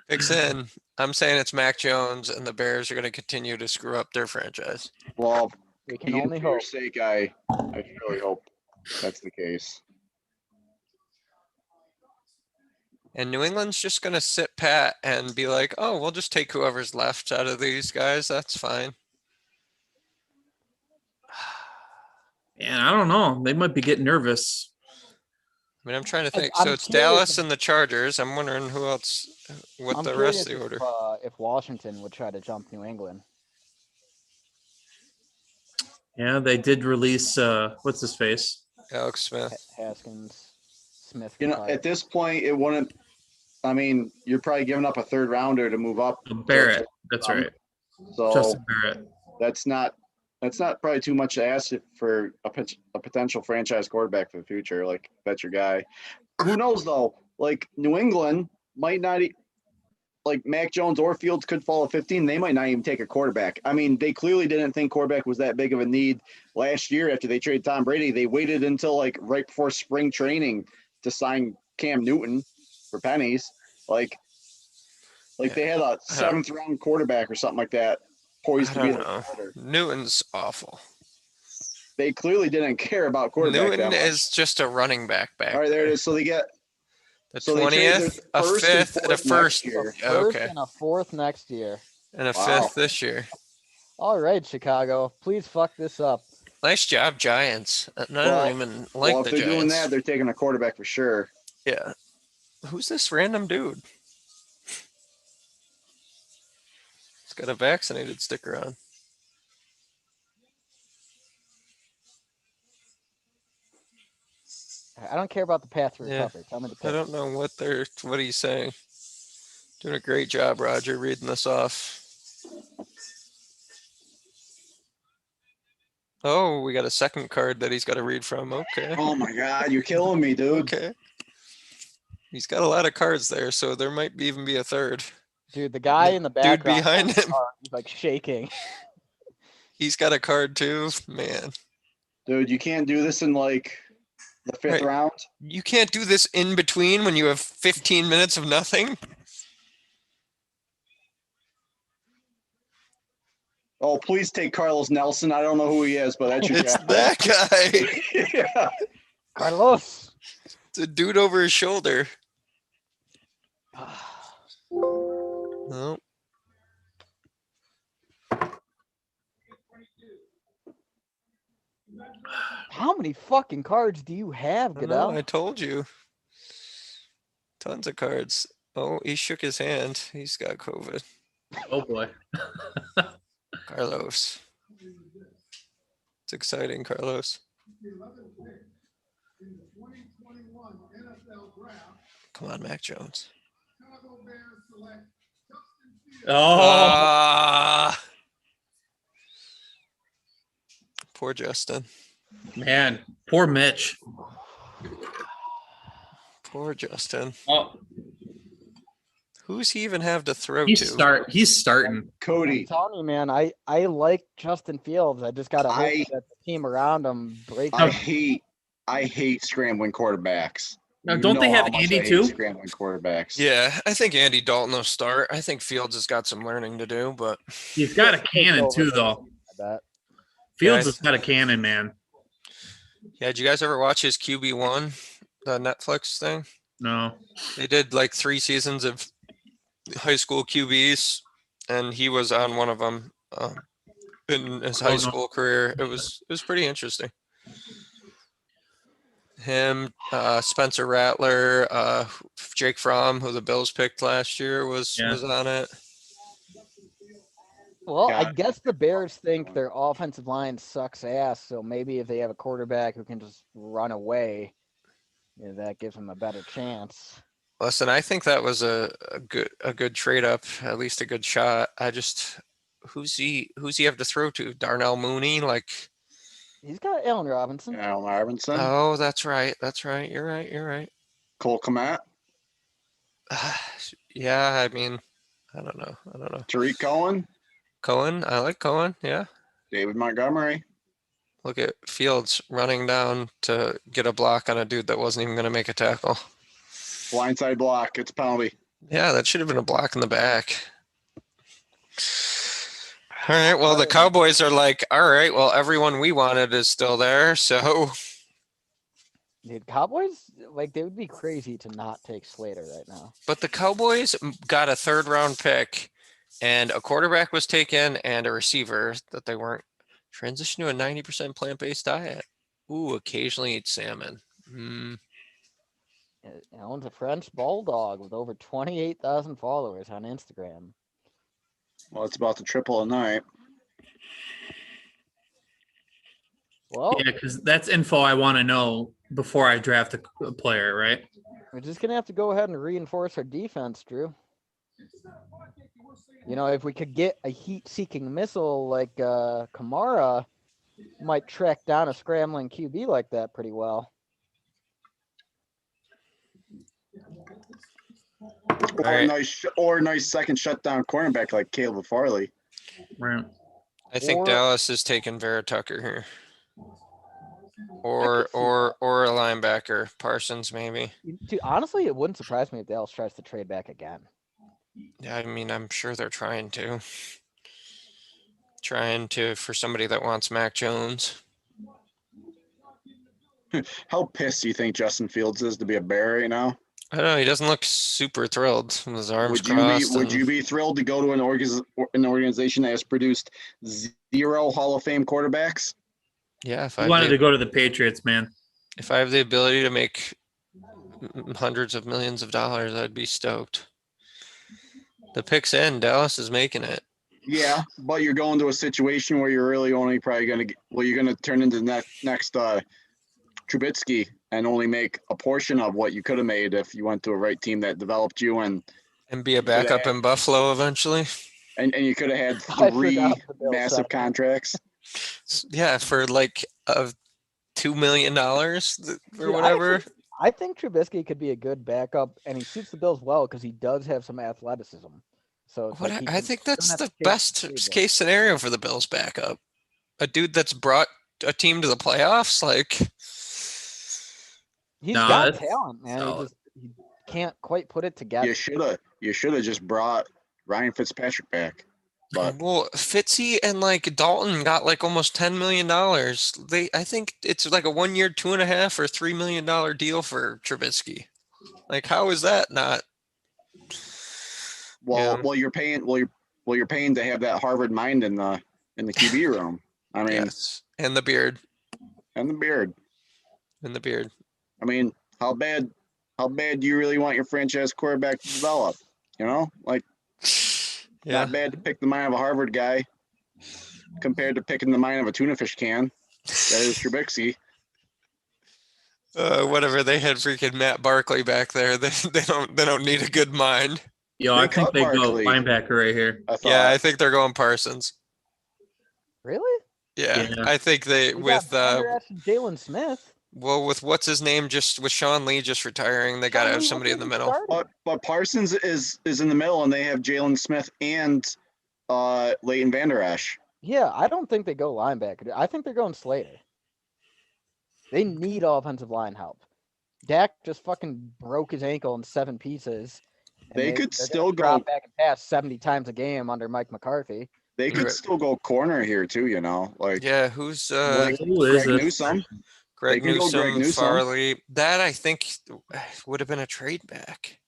Fix in. I'm saying it's Mac Jones, and the Bears are going to continue to screw up their franchise. Well, we can only hope. For your sake, I really hope that's the case. And New England's just going to sit pat and be like, oh, we'll just take whoever's left out of these guys. That's fine. And I don't know. They might be getting nervous. I mean, I'm trying to think. So it's Dallas and the Chargers. I'm wondering who else, what the rest of the order. If Washington would try to jump New England. Yeah, they did release, what's his face? Alex Smith. Haskins, Smith. You know, at this point, it wouldn't. I mean, you're probably giving up a third rounder to move up. Barrett, that's right. So Justin Barrett. That's not probably too much to ask for a potential franchise quarterback for the future. Like, that's your guy. Who knows though? Like, New England might not. Like, Mac Jones or Fields could fall at 15. They might not even take a quarterback. I mean, they clearly didn't think quarterback was that big of a need last year after they traded Tom Brady. They waited until like right before spring training to sign Cam Newton for pennies. Like they had a 7th round quarterback or something like that poised to be the starter. Newton's awful. They clearly didn't care about quarterback. Newton is just a running back. All right, there it is. So they get the 20th, a 5th, and a 1st. Okay. And a 4th next year. And a 5th this year. All right, Chicago. Please fuck this up. Nice job, Giants. I don't even like the Giants. If they're doing that, they're taking a quarterback for sure. Yeah. Who's this random dude? He's got a vaccinated sticker on. I don't care about the path to recovery. Tell me the path. I don't know what he's saying. Doing a great job, Roger, reading this off. Oh, we got a second card that he's got to read from. Okay. Oh my God, you're killing me, dude. Okay. He's got a lot of cards there, so there might even be a third. Dude, the guy in the background, dude behind him, he's like shaking. He's got a card too, man. Dude, you can't do this in like the 5th round. You can't do this in between when you have 15 minutes of nothing. Oh, please take Carlos Nelson. I don't know who he is, but that's your guy. That guy. Yeah. Carlos. It's a dude over his shoulder. No. How many fucking cards do you have, Goodell? I told you. Tons of cards. Oh, he shook his hand. He's got COVID. Oh boy. Carlos. It's exciting, Carlos. Come on, Mac Jones. Oh. Poor Justin. Man, poor Mitch. Poor Justin. Oh, Who's he even have to throw he's to? starting. I'm Cody, telling you, man, I like Justin Fields. I just gotta hope I- that the team around him breaks. I hate scrambling quarterbacks. Now, You don't they know have how much Andy I hate too? scrambling quarterbacks. Yeah, I think Andy Dalton will start. I think Fields has got some learning to do, but He's got a Take cannon over too, the though. team, I bet. Fields Yeah, has got a cannon, man. yeah, did you guys ever watch his QB1, the Netflix thing? No. They did like 3 seasons of high school QBs, and he was on one of them in his high no. school career. It was pretty interesting. Him, Spencer Rattler, Jake Fromm, who the Bills picked last year, was on it. Well, I Got- guess the Bears think their offensive line sucks ass, so maybe if they have a quarterback who can just run away, that gives them a better chance. Listen, I think that was a good trade up, at least a good shot. I just who's he have to throw to? Darnell Mooney, like. He's got Allen Robinson. Allen Robinson, Oh, that's right. You're right. Cole Kmet, Yeah, I mean, I don't know. Tariq Cohen, Cohen, I like Cohen. Yeah. David Montgomery. Look at Fields running down to get a block on a dude that wasn't even going to make a tackle. Blindside block. It's penalty. Yeah, that should have been a block in the back. All right. Well, the Cowboys are like, all right, well, everyone we wanted is still there. So, Dude, Cowboys, like, they would be crazy to not take Slater right now. but the Cowboys got a 3rd round pick, and a quarterback was taken and a receiver that they weren't. Transition to a 90% plant-based diet. Ooh, occasionally eat salmon. Owns a French bulldog with over 28,000 followers on Instagram. Well, it's about to triple tonight. Well, Yeah, because that's info I want to know before I draft a player, right? we're just going to have to go ahead and reinforce our defense, Drew. You know, if we could get a heat-seeking missile like Kamara, might track down a scrambling QB like that pretty well. Or right. a nice second shutdown cornerback like Caleb Farley. Right. I think Or- Dallas is taking Vera Tucker here. Or I could see that. or a linebacker, Parsons maybe. Dude, honestly, it wouldn't surprise me if Dallas tries to trade back again. Yeah, I mean, I'm sure they're trying to for somebody that wants Mac Jones. How pissed do you think Justin Fields is to be a Bear right now? I don't know. He doesn't look super thrilled with his arms Would crossed. you be thrilled to go to an organization that has produced 0 Hall of Fame quarterbacks? Yeah, if I I wanted to have go to the Patriots, man. the ability to make hundreds of millions of dollars, I'd be stoked. The pick's in. Dallas is making it. Yeah, but you're going to a situation where you're really only probably going to you're going to turn into the next Trubisky and only make a portion of what you could have made if you went to a right team that developed you and be a backup in Buffalo eventually. And you could have had I 3 forgot the Bills massive signed him. contracts. Yeah, for like $2 million or Dude, whatever. I think Trubisky could be a good backup, and he suits the Bills well because he does have some athleticism. So it's like I think that's have the to chase best the trade case scenario for the Bills backup. A dude that's brought a team to the playoffs, like. He's No, got that's talent, man. solid. He can't quite put it together. You should have just brought Ryan Fitzpatrick back. But Well, Fitzy and like Dalton got like almost $10 million. I think it's like a 1 year, $2.5 or $3 million deal for Trubisky. Like, how is that not? you're paying to have that Harvard mind in the QB room. I mean, Yes, and the beard. and the beard. I mean, how bad do you really want your franchise quarterback to develop? You know, like Yeah, not bad to pick the mind of a Harvard guy compared to picking the mind of a tuna fish can. That is Trubisky. whatever. They had freaking Matt Barkley back there. They don't need a good mind. Yo, They I think cut they go Barkley. linebacker right here. I thought. Yeah, I think they're going Parsons. Really? Yeah, Yeah. I think they We with got Vander Esch and Jalen Smith. well, with what's his name, just with Sean Lee just retiring, they got to Sean have Lee somebody in wasn't the even middle. starting. But Parsons is in the middle, and they have Jalen Smith and Leighton Vander Esch. Yeah, I don't think they go linebacker. I think they're going Slater. They need offensive line help. Dak just fucking broke his ankle in 7 pieces. And They could they're still gonna drop go. back and pass 70 times a game under Mike McCarthy. They could Right. still go corner here too. You know, like Yeah, who's like Who is Greg it? Newsome. Greg They could go Greg Newsome, Newsome. Farley? That I think would have been a trade back.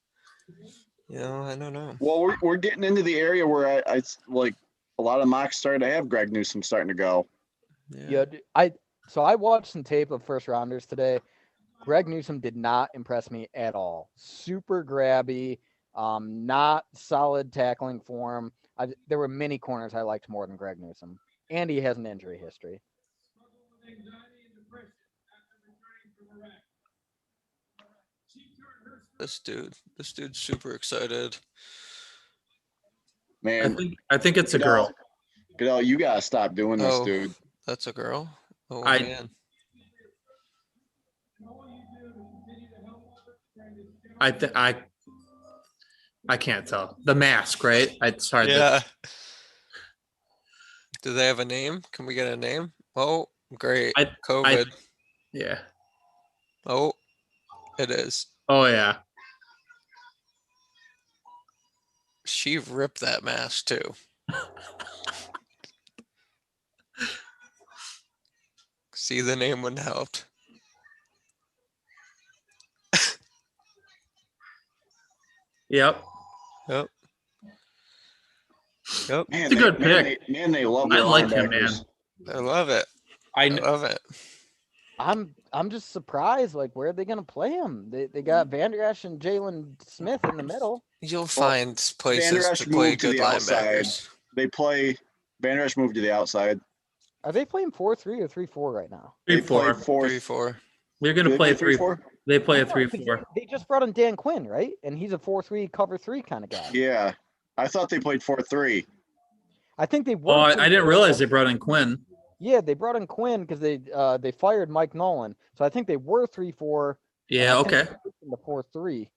You know, I don't know. Well, we're getting into the area where I like a lot of mocks starting to have Greg Newsome starting to go. Yeah, I watched some tape of first rounders today. Greg Newsome did not impress me at all. Super grabby, not solid tackling form. There were many corners I liked more than Greg Newsome, and he has an injury history. This dude's super excited. Man, I think it's a girl. Goodell, you gotta stop doing this, Oh, dude. that's a girl. Oh I- man, I can't tell. The mask, right? It's hard yeah. Do they have a name? Can we get a name? Oh, great. COVID. yeah. Oh, it is. Oh yeah. She ripped that mask too. See, the name wouldn't helped. Yep. Yep. Yep. Man, It's a good pick. They love I their like him, man. linebackers. I love it. I love it. I'm just surprised. Like, where are they gonna play him? They got Vander Esch and Jalen Smith in the middle. You'll find places Vander Esch to play moved to good the outside. linebackers. They play. Vander Esch moved to the outside. Are they playing 4-3 or 3-4 right now? They 3-4. play 4. 3-4. We're Do gonna they play 3-4? They play a I know, 'cause 3-4. They just brought in Dan Quinn, right? And he's a 4-3 cover 3 kind of guy. Yeah, I thought they played 4-3. I think they were. Oh, I didn't 3-4. realize they brought in Quinn. Yeah, they brought in Quinn because they fired Mike Nolan. So I think they were 3-4. Yeah. Okay. In the 4-3.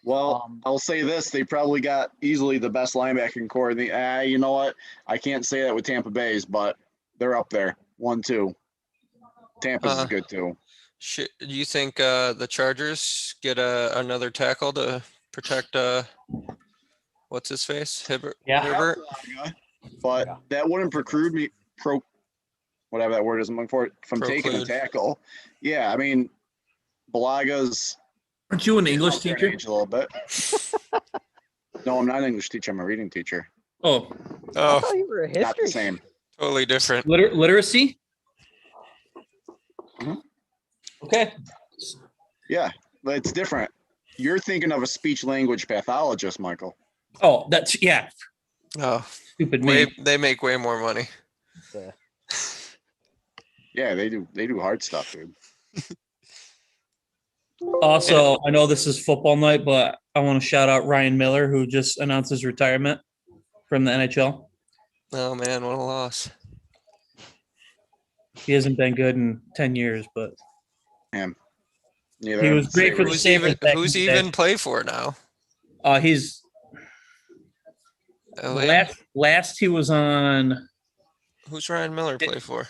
Well, I'll say this: they probably got easily the best linebacking core. You know what? I can't say that with Tampa Bay's, but they're up there. 1-2. Tampa's is good too. Do you think the Chargers get another tackle to protect what's his face? Herbert? But that wouldn't preclude me whatever that word is I'm looking for from taking a tackle. Yeah, I mean Balaga's Aren't you an English teacher? A little bit. No, I'm not an English teacher, I'm a reading teacher. Oh. I thought you were a history. Not the same. Totally different. Literacy? Mhm. Okay. Yeah, but it's different. You're thinking of a speech language pathologist, Michael. Oh, that's yeah. Oh, stupid me. They make way more money. Yeah. Yeah, they do. They do hard stuff, dude. Also, I know this is football night, but I want to shout out Ryan Miller, who just announced his retirement from the NHL. Oh man, what a loss! He hasn't been good in 10 years, but Neither he was great for the Sabres. Who's even play for now? He's last he was on. Who's Ryan Miller play for?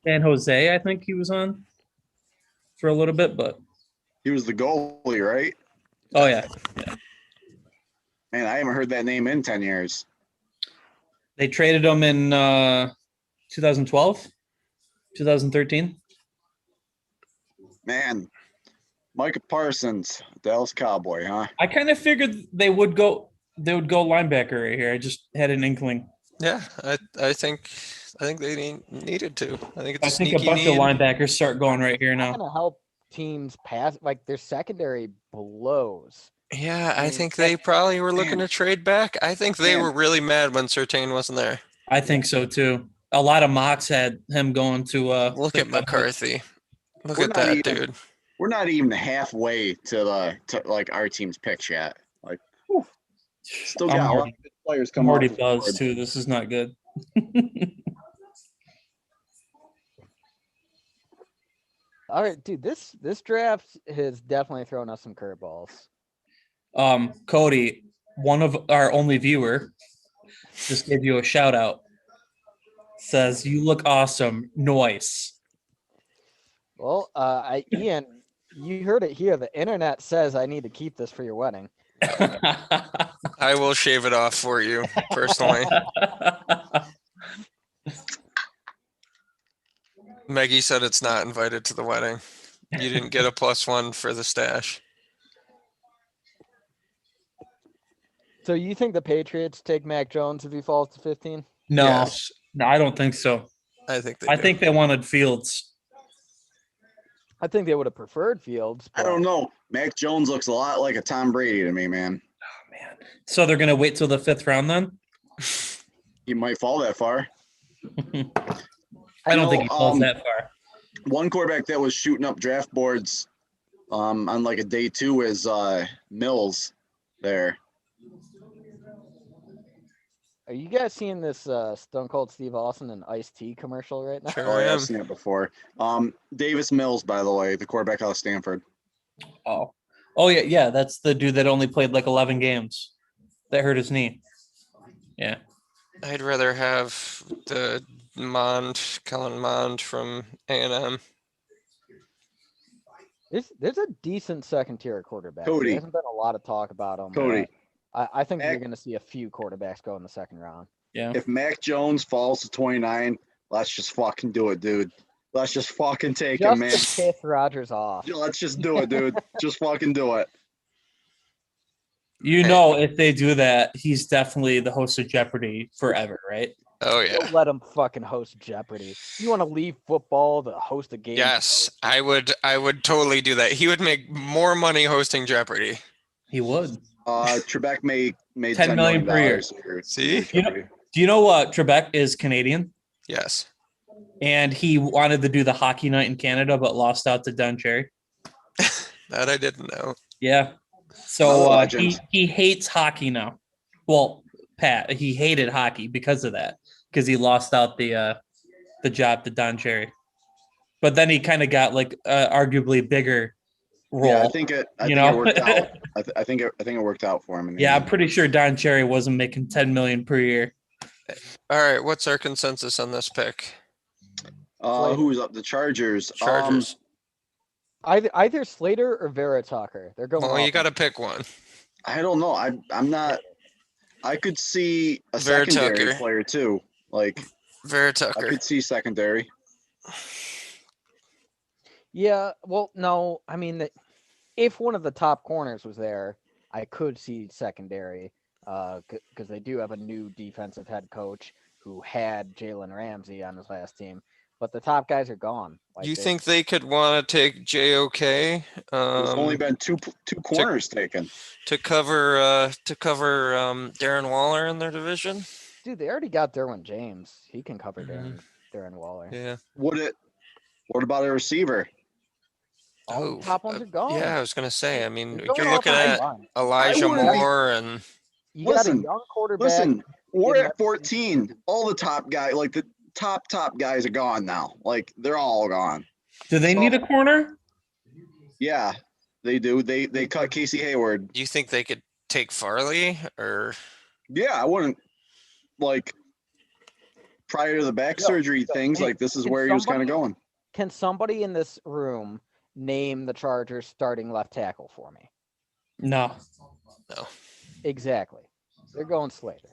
San Jose, I think he was on for a little bit, but he was the goalie, right? Oh yeah. Man, I haven't heard that name in 10 years. They traded him in 2012, 2013. Man, Micah Parsons, Dallas Cowboy, huh? I kind of figured they would go linebacker right here. I just had an inkling. Yeah, I think they needed to. I think it's I think a bunch of linebackers start going right here now. It's going to help teams pass. Like, their secondary blows. Yeah, I think they probably were looking to trade back. I think they were really mad when Surtain wasn't there. I think so too. A lot of mocks had him going to look at McCarthy. Look at that dude. We're not even halfway to like our team's picks yet. Like, still got a lot of good players coming. I'm already buzzed too. This is not good. All right, dude. This draft has definitely thrown us some curveballs. Cody, one of our only viewer, just gave you a shout out. Says you look awesome. Noise. Well, Ian, you heard it here. The internet says I need to keep this for your wedding. I will shave it off for you personally. Maggie said it's not invited to the wedding. You didn't get a +1 for the stash. So you think the Patriots take Mac Jones if he falls to 15? No, Yes, no, I don't think so. I think they I do. think they wanted Fields. I think they would have preferred Fields. I don't know. Mac Jones looks a lot like a Tom Brady to me, man. Oh man. So they're gonna wait till the 5th round then? He might fall that far. I don't think he falls that far. One quarterback that was shooting up draft boards on like a day 2 is Mills there. Are you guys seeing this Stone Cold Steve Austin and Ice-T commercial right now? Sure Oh, yeah, am. I've seen it before. Davis Mills, by the way, the quarterback out of Stanford. Oh yeah. That's the dude that only played like 11 games. That hurt his knee. Yeah. I'd rather have the Kellen Mond from A&M. There's a decent second tier quarterback. Cody. There hasn't been a lot of talk about him. Cody. I think Mac- you're going to see a few quarterbacks go in the second round. Yeah. If Mac Jones falls to 29, let's just fucking do it, dude. Let's just fucking take him, man. Just to piss Rodgers off. Let's just do it, dude. Just fucking do it. You know, if they do that, he's definitely the host of Jeopardy forever, right? Oh yeah. Don't let him fucking host Jeopardy. You want to leave football to host a game? Yes, I would totally do that. He would make more money hosting Jeopardy. He would. Trebek made $10 million per year. See? Do you know what? Trebek is Canadian, Yes. and he wanted to do the hockey night in Canada, but lost out to Don Cherry. That I didn't know. Yeah. So legend. he hates hockey now. Well, Pat, he hated hockey because of that, because he lost out the job to Don Cherry. But then he kind of got like arguably bigger role. Yeah, I think it worked out. I think it worked out for him. In the Yeah, end. I'm pretty sure Don Cherry wasn't making $10 million per year. All right, what's our consensus on this pick? Who's up? The Chargers. Chargers. Either Slater or Vera Tucker. They're going. Well, you offense. got to pick one. I don't know. I'm not. I could see a Vera secondary Tucker. player too. Like Vera I Tucker. could see secondary. Yeah. Well, no. I mean, if one of the top corners was there, I could see secondary. Because they do have a new defensive head coach who had Jalen Ramsey on his last team, but the top guys are gone. Like You think they could want to take JOK There's only been two corners taken. to cover Darren Waller in their division? dude, they already got Derwin James. He can cover Darren Waller. Yeah. What about a receiver? All the top ones are gone. Yeah, I was gonna say. I mean, They're going you're looking offensive at line. Elijah wouldn't be- Moore and You got a Listen, young quarterback. Listen, we're getting at 14. All the top guys, like the top guys, are gone now. Like they're all gone. Do they need a corner? Yeah, they do. They cut Casey Hayward. do you think they could take Farley or Yeah, I wouldn't like prior to the back surgery things. hey, Like this is can where he was kind of somebody- going. Can somebody in this room name the Chargers starting left tackle for me? No. Exactly. They're going Slater.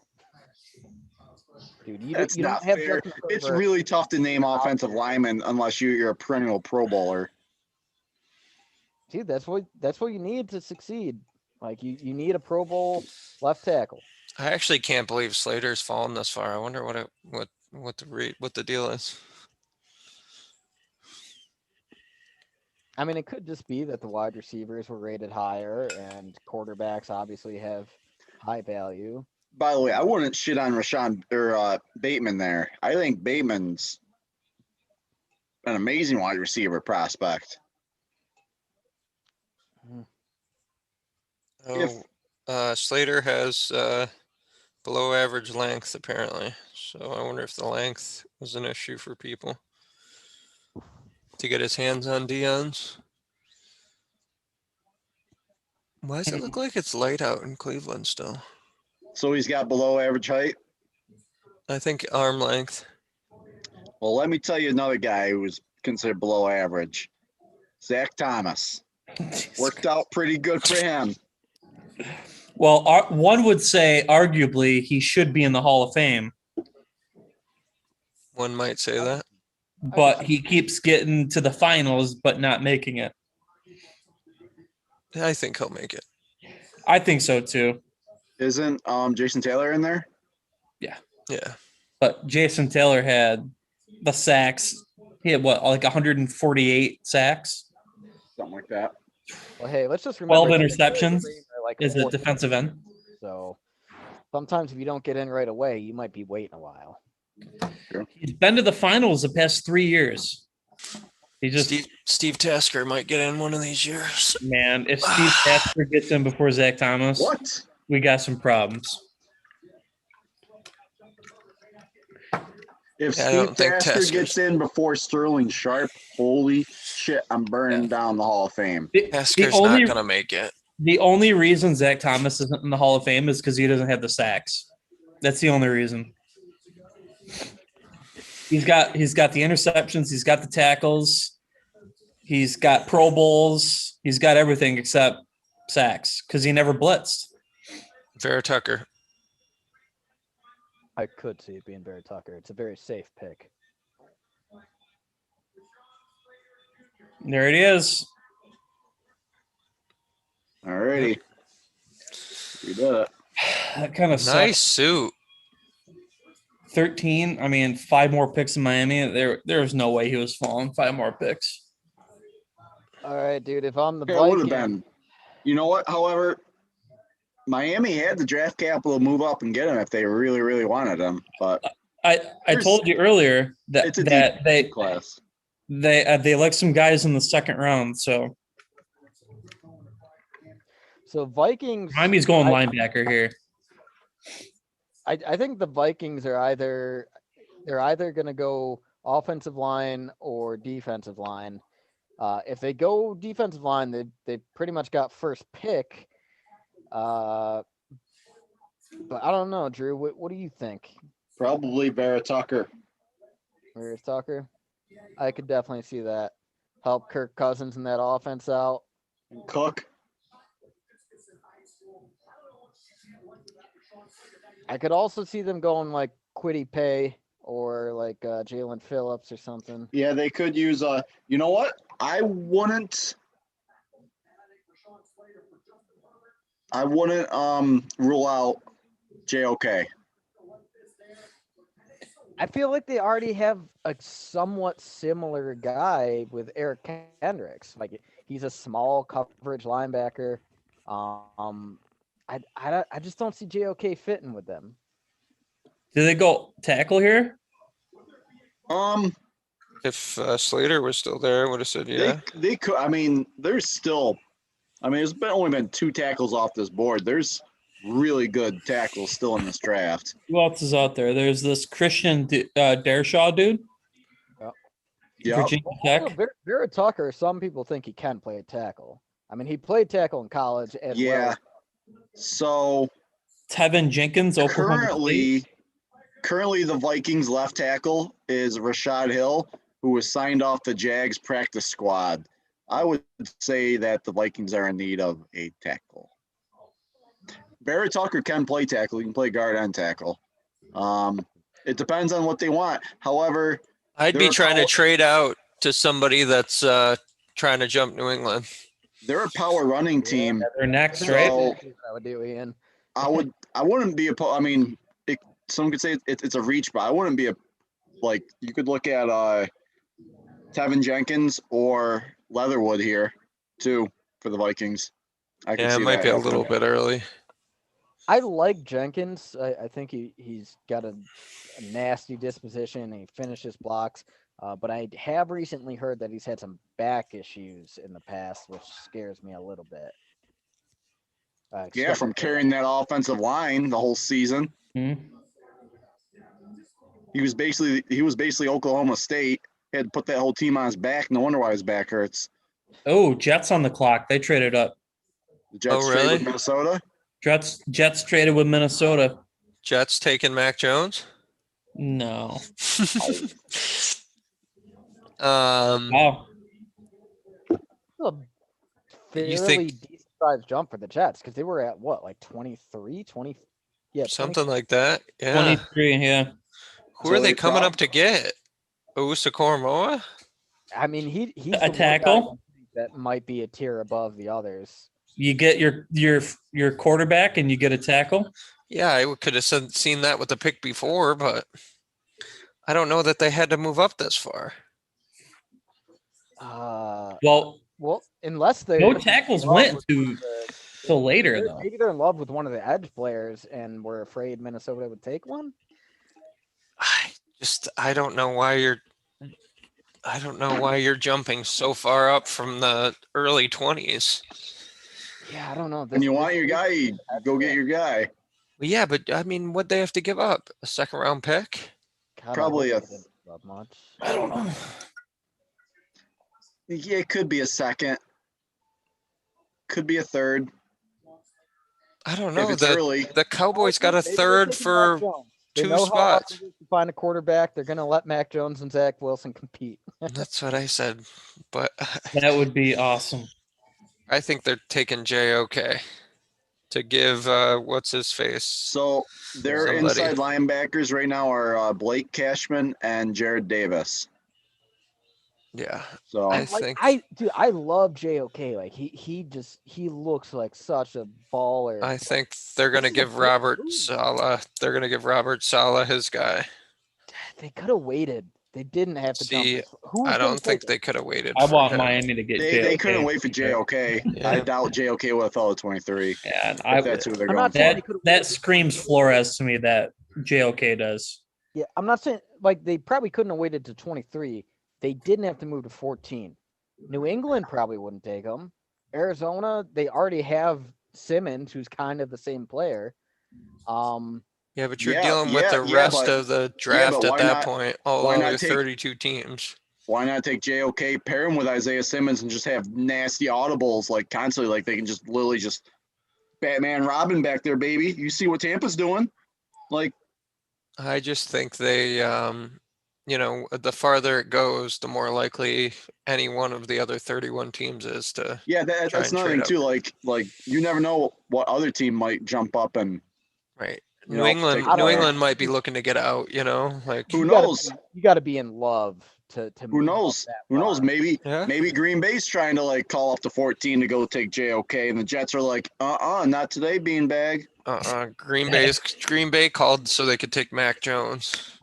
Dude, That's you not don't have fair. Justin It's Herbert. really tough to name offensive linemen unless you're a perennial Pro Bowler. Dude, that's what you need to succeed. Like you need a Pro Bowl left tackle. I actually can't believe Slater's fallen this far. I wonder what the deal is. I mean, it could just be that the wide receivers were rated higher, and quarterbacks obviously have high value. By the way, I wouldn't shit on Rashawn or Bateman there. I think Bateman's an amazing wide receiver prospect. If- Slater has below average length apparently. So I wonder if the length was an issue for people. to get his hands on Dion's. Why does it look like it's light out in Cleveland still? So he's got below average height. I think arm length. Well, let me tell you another guy who was considered below average. Zach Thomas. Worked out pretty good for him. Well, one would say arguably he should be in the Hall of Fame, One might say that. but he keeps getting to the finals but not making it. I think he'll make it. I think so too. Isn't Jason Taylor in there? Yeah. But Jason Taylor had the sacks. He had what, like 148 sacks? Something like that. Well, hey, let's just remember 12 that the interceptions Bears are like as a fourth defensive team. end. So sometimes if you don't get in right away, you might be waiting a while. He's been to the finals the past 3 years. He just Steve Tasker might get in one of these years. Man, if Steve Tasker gets in before Zach Thomas, What? we got some problems. If Yeah, I Steve don't think Tasker Tasker's- gets in before Sterling Sharp, holy shit, I'm burning down the Hall of Fame. Tasker's only, not gonna make it. the only reason Zach Thomas isn't in the Hall of Fame is because he doesn't have the sacks. That's the only reason. He's got the interceptions, he's got the tackles, he's got Pro Bowls, he's got everything except sacks because he never blitzed. Vera Tucker. I could see it being Barry Tucker. It's a very safe pick. There it is. Alrighty. We did it. That kind of Nice sucks. suit. 13. I mean, 5 more picks in Miami. There was no way he was falling. 5 more picks. All right, dude. If I'm the It would have Viking, been. You know what? However, Miami had the draft capital to move up and get him if they really, really wanted him. But I told you earlier that it's a that deep class. they like some guys in the second round. So Vikings. Miami's going I- linebacker here. I think the Vikings are either going to go offensive line or defensive line. If they go defensive line, they pretty much got first pick. But I don't know, Drew. What do you think? Probably Vera Tucker. Where's Tucker? I could definitely see that. Help Kirk Cousins in that offense out. Cook. I could also see them going like Quiddy Pay or like Jalen Phillips or something. Yeah, they could use you know what? I wouldn't rule out JOK. I feel like they already have a somewhat similar guy with Eric Kendricks. Like he's a small coverage linebacker. I just don't see JOK fitting with them. Did they go tackle here? If Slater was still there, I would have said yeah. They could. I mean, there's still. I mean, only been 2 tackles off this board. There's really good tackles still in this draft. Who else is out there? There's this Christian Dershaw dude. Yeah. Virginia Tech. Vera Tucker, some people think he can play tackle. I mean, he played tackle in college as well. So Tevin Jenkins, Oklahoma State. Currently, the Vikings left tackle is Rashad Hill, who was signed off the Jags practice squad. I would say that the Vikings are in need of a tackle. Barry Tucker can play tackle. He can play guard and tackle. It depends on what they want. However, I'd be trying to trade out to somebody that's trying to jump New England. They're a power running team. They're next, So- right? I would do, Ian. I wouldn't be I mean, some could say it's a reach, but I wouldn't be you could look at Tevin Jenkins or Leatherwood here too for the Vikings. I can Yeah, see it might that be a happening. little bit early. I like Jenkins. I think he's got a nasty disposition and he finishes blocks. But I have recently heard that he's had some back issues in the past, which scares me a little bit. Yeah, from carrying that offensive line the whole season. Mhm. He was basically Oklahoma State had to put that whole team on his back. No wonder why his back hurts. Oh, Jets on the clock. They traded up. The Jets Oh, trade really? with Minnesota. Jets traded with Minnesota. Jets taking Mac Jones. No. A Wow. fairly think- decent sized jump for the Jets because they were at what, like 23, 20? Yeah, 20. Something like that. Yeah. 23, yeah. Who So are they they coming prob- up to get? Ousa Koromoa? I mean, he's A the one guy tackle? that might be a tier above the others. You get your quarterback and you get a tackle. Yeah, I could have seen that with the pick before, but I don't know that they had to move up this far. Well, Well, unless they no tackles went till later though. maybe they're in love with one of the edge players and were afraid Minnesota would take one. I don't know why you're jumping so far up from the early 20s. Yeah, I don't know. When you want your guy, you go get your guy. Well, yeah, but I mean, what'd they have to give up? A second round pick? God, Probably I a- hope they didn't give up much. I don't know. Yeah, it could be a second. Could be a third. I don't If know. it's early. The Cowboys got a Maybe they're third taking for Mac Jones. They 2 know how hard spots. it is to find a quarterback. They're going to let Mac Jones and Zach Wilson compete. That's what I said. But That would be awesome. I think they're taking JOK to give what's his face. So their Somebody. inside linebackers right now are Blake Cashman and Jared Davis. Yeah. So I Like, think I love JOK. Like he looks like such a baller. I think they're gonna This is a give big Robert move. Sala. They're gonna give Robert Sala his guy. They could have waited. They didn't have to jump See, this. Who was I gonna don't think take they it? could have waited. I for want him. Miami to get they JOK. couldn't wait for JOK. Yeah. I doubt JOK would have thought of 23. Yeah, If that's who they're I'm going not for. saying they that could've that waited. screams Flores to me. That JOK does. Yeah, I'm not saying like they probably couldn't have waited to 23. They didn't have to move to 14. New England probably wouldn't take them. Arizona, they already have Simmons, who's kind of the same player. Yeah, but you're Yeah, dealing with the yeah, rest but- of the but draft at why that not- point. All why not other take- 32 teams. Why not take JOK, pair him with Isaiah Simmons, and just have nasty audibles like constantly, like they can just literally just Batman Robin back there, baby. You see what Tampa's doing? Like, I just think they, the farther it goes, the more likely any one of the other 31 teams is to. yeah, Try that's and another trade thing up. too. Like you never know what other team might jump up and Right. You New know, England, take a New player. England might be looking to get out. Like Who You gotta knows? You got to be in love to Who move up knows? that Who knows? far. Yeah. Maybe Green Bay's trying to like call up to 14 to go take JOK, and the Jets are like, not today, beanbag. Green Bay called so they could take Mac Jones.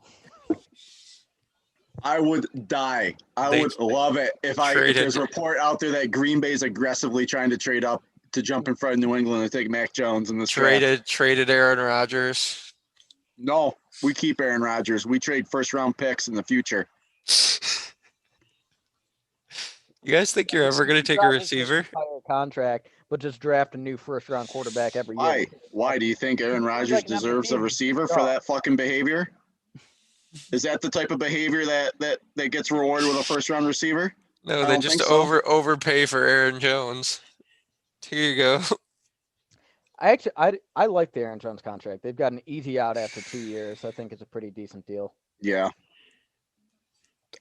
I would die. I They would love it if traded- there's a report out there that Green Bay's aggressively trying to trade up to jump in front of New England and take Mac Jones in this draft. Traded Aaron Rodgers. No, we keep Aaron Rodgers. We trade first round picks in the future. You guys think you're ever going to take a Drop his receiver? entire contract, but just draft a new first round quarterback every year. Why? Why do you think Aaron Rodgers like an deserves a MVP. receiver for that fucking behavior? Is that the type of behavior that gets rewarded with a first round receiver? No, I they don't just think so. overpay for Aaron Jones. Here you go. I like the Aaron Jones contract. They've got an easy out after 2 years. I think it's a pretty decent deal. Yeah.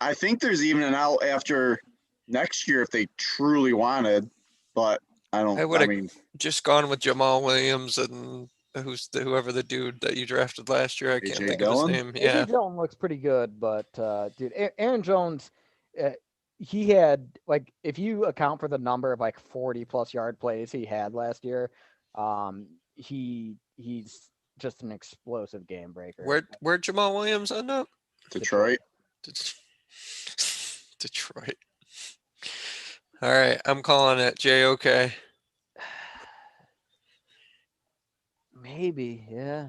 I think there's even an out after next year if they truly wanted, but I don't. I would've- mean, Just gone with Jamal Williams and whoever the dude that you drafted last year. I can't A.J. think of his Dillon? name. AJ Yeah. Dillon looks pretty good, but dude, Aaron Jones, he had like if you account for the number of like 40+ yard plays he had last year, he's just an explosive game breaker. Where'd Jamal Williams end up? Detroit. Detroit. All right, I'm calling it JOK. Maybe, yeah.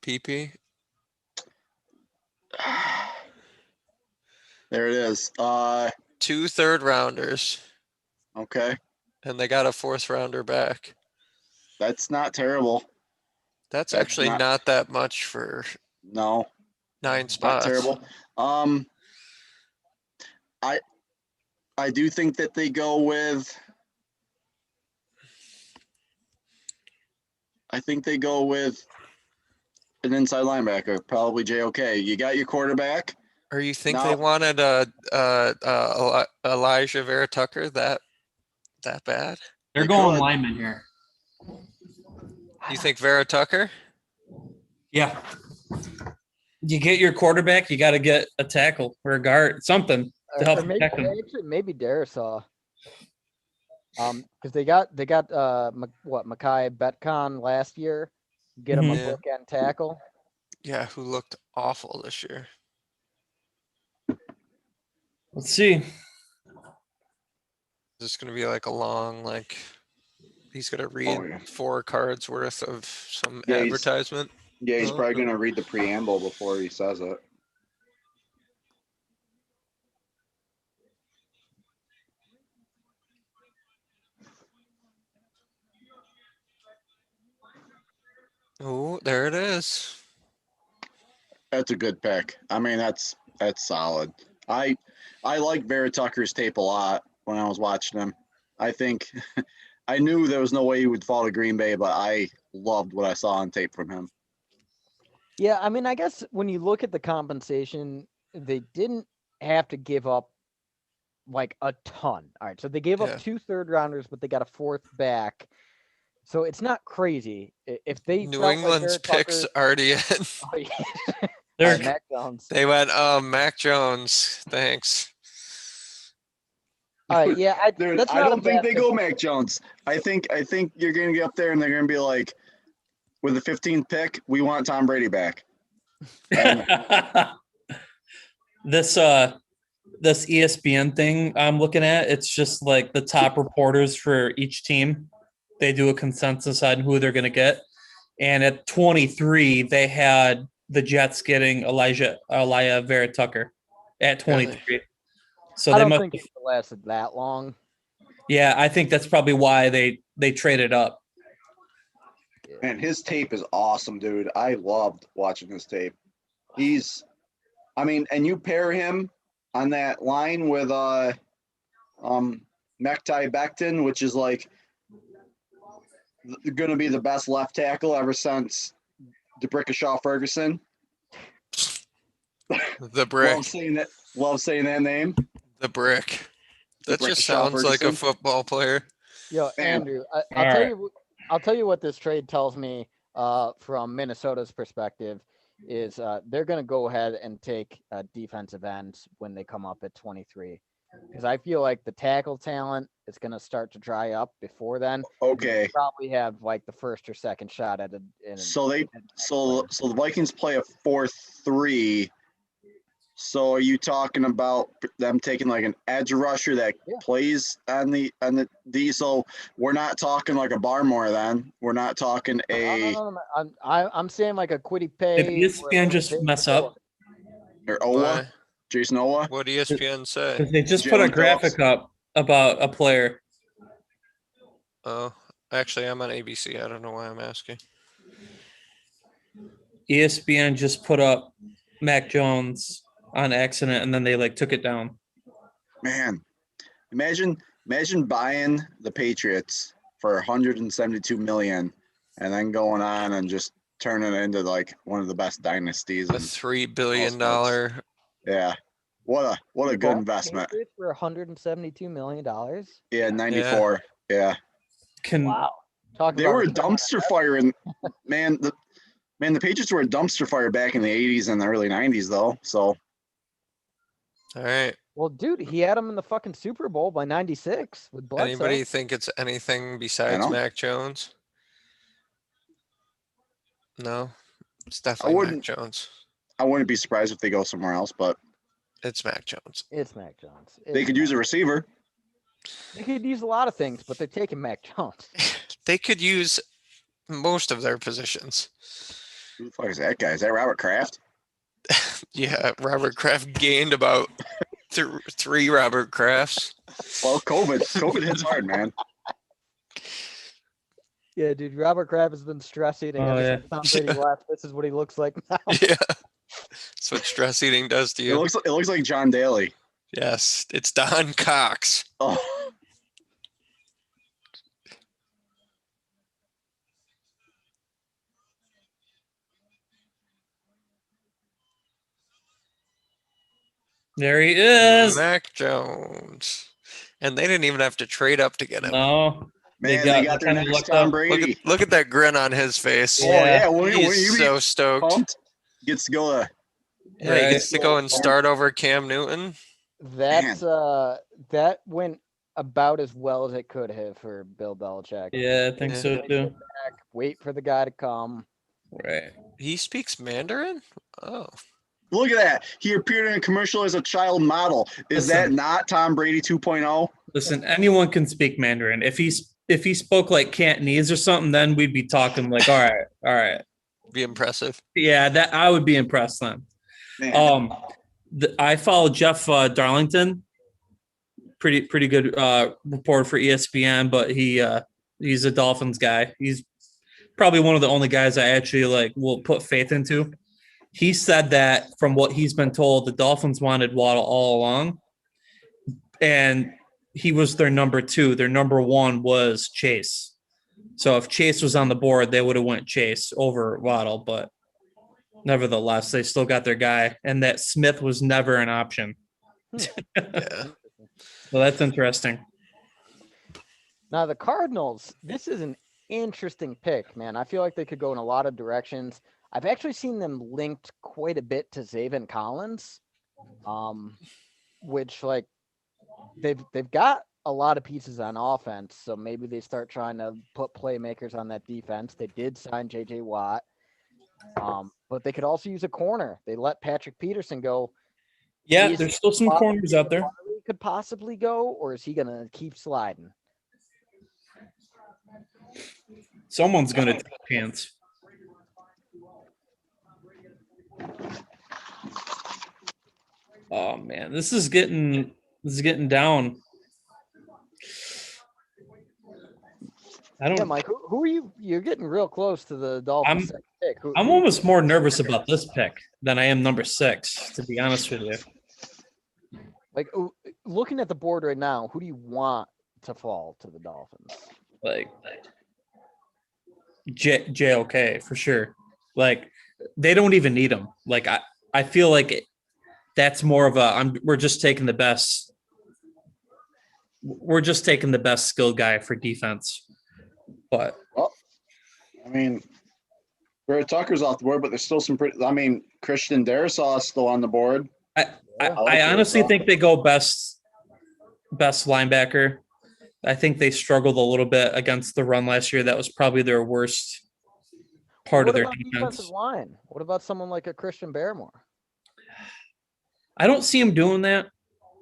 PP. There it is. 2 third rounders, Okay. and they got a 4th rounder back. That's not terrible. That's That's actually not- not that much for No, 9 not spots. terrible. I do think that they go with. I think they go with an inside linebacker, probably JOK. You got your quarterback. Or you think Now- they wanted Elijah Vera Tucker that bad? They're They going could. lineman here. You think Vera Tucker? Yeah. You get your quarterback, you got to get a tackle or a guard, something to help Or maybe protect him. actually maybe Darisaw. Because they got Makai Betcon last year, get him a Mhm. bookend tackle. Yeah, who looked awful this year. Let's see. This going to be like a long, like he's going to read yeah. 4 cards worth of some Yeah, he's- advertisement. Yeah, he's Oh, probably okay. gonna read the preamble before he says it. Oh, there it is. That's a good pick. I mean, that's solid. I like Vera Tucker's tape a lot when I was watching him. I think I knew there was no way he would fall to Green Bay, but I loved what I saw on tape from him. Yeah, I mean, I guess when you look at the compensation, they didn't have to give up like a ton. All right, so they gave Yeah. up 2 third-rounders, but they got a 4th back. So it's not crazy. If they New felt England's like Vera picks Tucker, already in. oh, yeah. All They're right, Mac Jones. They went, Mac Jones. Thanks. All right, yeah, Dude, that's I not a don't think bad they pick. go Mac Jones. I think you're gonna get up there and they're gonna be like, with the 15th pick, we want Tom Brady back. And this ESPN thing I'm looking at, it's just like the top reporters for each team. They do a consensus on who they're going to get. And at 23, they had the Jets getting Elijah Vera Tucker at 23. Really? So I they don't must think it lasted that long. Yeah, I think that's probably why they traded up. man, his tape is awesome, dude. I loved watching his tape. And you pair him on that line with Mekhi Becton, which is like going to be the best left tackle ever since DeBrickashaw Ferguson. The brick. Love saying that name. The brick. That Brick just Shaw sounds like a Ferguson. football player. Yo, Man. Andrew, All I'll tell you what this trade tells me from Minnesota's perspective is they're going to go ahead and take defensive ends when they come up at 23. Because I feel like the tackle talent is going to start to dry up before then. Okay. They probably have like the first or second shot at So the Vikings play a 4-3. So are you talking about them taking like an edge rusher that plays on the D? So we're not talking like a Barmore then. We're not talking a No. I'm saying like a Quiddy Pay. Did ESPN just mess up? or Owa, Why? Jason Owa. What ESPN say? Because they just put a Jalen graphic up about a player. Oh, actually, I'm on ABC. I don't know why I'm asking. ESPN just put up Mac Jones on accident, and then they like took it down. Man, imagine buying the Patriots for 172 million, and then going on and just turning it into like one of the best dynasties. A in $3 billion. Yeah, what a good investment. Patriots for $172 million. Yeah, 94. Yeah, Wow. Talk they about were a return on dumpster fire, and the Patriots were a dumpster fire back in the 80s and the early 90s, though. So. All right. Well, dude, he had him in the fucking Super Bowl by 96 with Bledsoe. Anybody think it's anything besides know. Mac Jones? No, it's definitely Mac Jones. I wouldn't be surprised if they go somewhere else, but It's Mac Jones. It's Mac Jones. they could use a receiver. They could use a lot of things, but they're taking Mac Jones. They could use most of their positions. Who the fuck is that guy? Is that Robert Kraft? Yeah, Robert Kraft gained about 3 Robert Krafts. Well, COVID hits hard, man. Yeah, dude, Robert Kraft has been stress eating Oh, ever yeah. since Tom Brady left. This is what he looks like now. Yeah, that's what stress eating does to It you. looks like John Daly. Yes, it's Don Cox. Oh, There he is. Mac Jones. And they didn't even have to trade up to get him. No, man, they got their kinda next looked Tom up. Brady. Look at that grin on his face. Oh yeah, He's so stoked. pumped? Gets to go to Yeah, he gets to go and start over Cam Newton. That's that went about as well as it could have for Bill Belichick. Yeah, I think Yeah. so too. Wait for the guy to come. Right. He speaks Mandarin? Oh. Look at that. He appeared in a commercial as a child model. Is that Listen. not Tom Brady 2.0? Listen, anyone can speak Mandarin. If he spoke like Cantonese or something, then we'd be talking like, all right. Be impressive. Yeah, that I would be impressed then. Man. I follow Jeff Darlington, pretty good reporter for ESPN, but he's a Dolphins guy. He's probably one of the only guys I actually will put faith into. He said that from what he's been told, the Dolphins wanted Waddle all along, and he was their number 2. Their number 1 was Chase. So if Chase was on the board, they would have went Chase over Waddle, but nevertheless, they still got their guy, and that Smith was never an option. Yeah. So that's interesting. Now the Cardinals, this is an interesting pick, man. I feel like they could go in a lot of directions. I've actually seen them linked quite a bit to Zaven Collins, which they've got a lot of pieces on offense, so maybe they start trying to put playmakers on that defense. They did sign J.J. Watt, but they could also use a corner. They let Patrick Peterson go. Yeah, there's still some corners out there. Could possibly go, or is he gonna keep sliding? Someone's gonna take a chance. Oh man, this is getting down. Yeah, Mike, who are you? You're getting real close to the Dolphins' second pick. I'm almost more nervous about this pick than I am number 6, to be honest with you. Like, looking at the board right now, who do you want to fall to the Dolphins? Like JOK for sure. Like they don't even need him. Like I feel like that's more of we're just taking the best. We're just taking the best skilled guy for defense. But well, I mean, Barrett Tucker's off the board, but there's still some pretty. I mean, Christian Darrisaw is still on the board. I honestly think they go best linebacker. I think they struggled a little bit against the run last year. That was probably their worst part of their defense. Defensive line? What about someone like a Christian Barrymore? I don't see him doing that.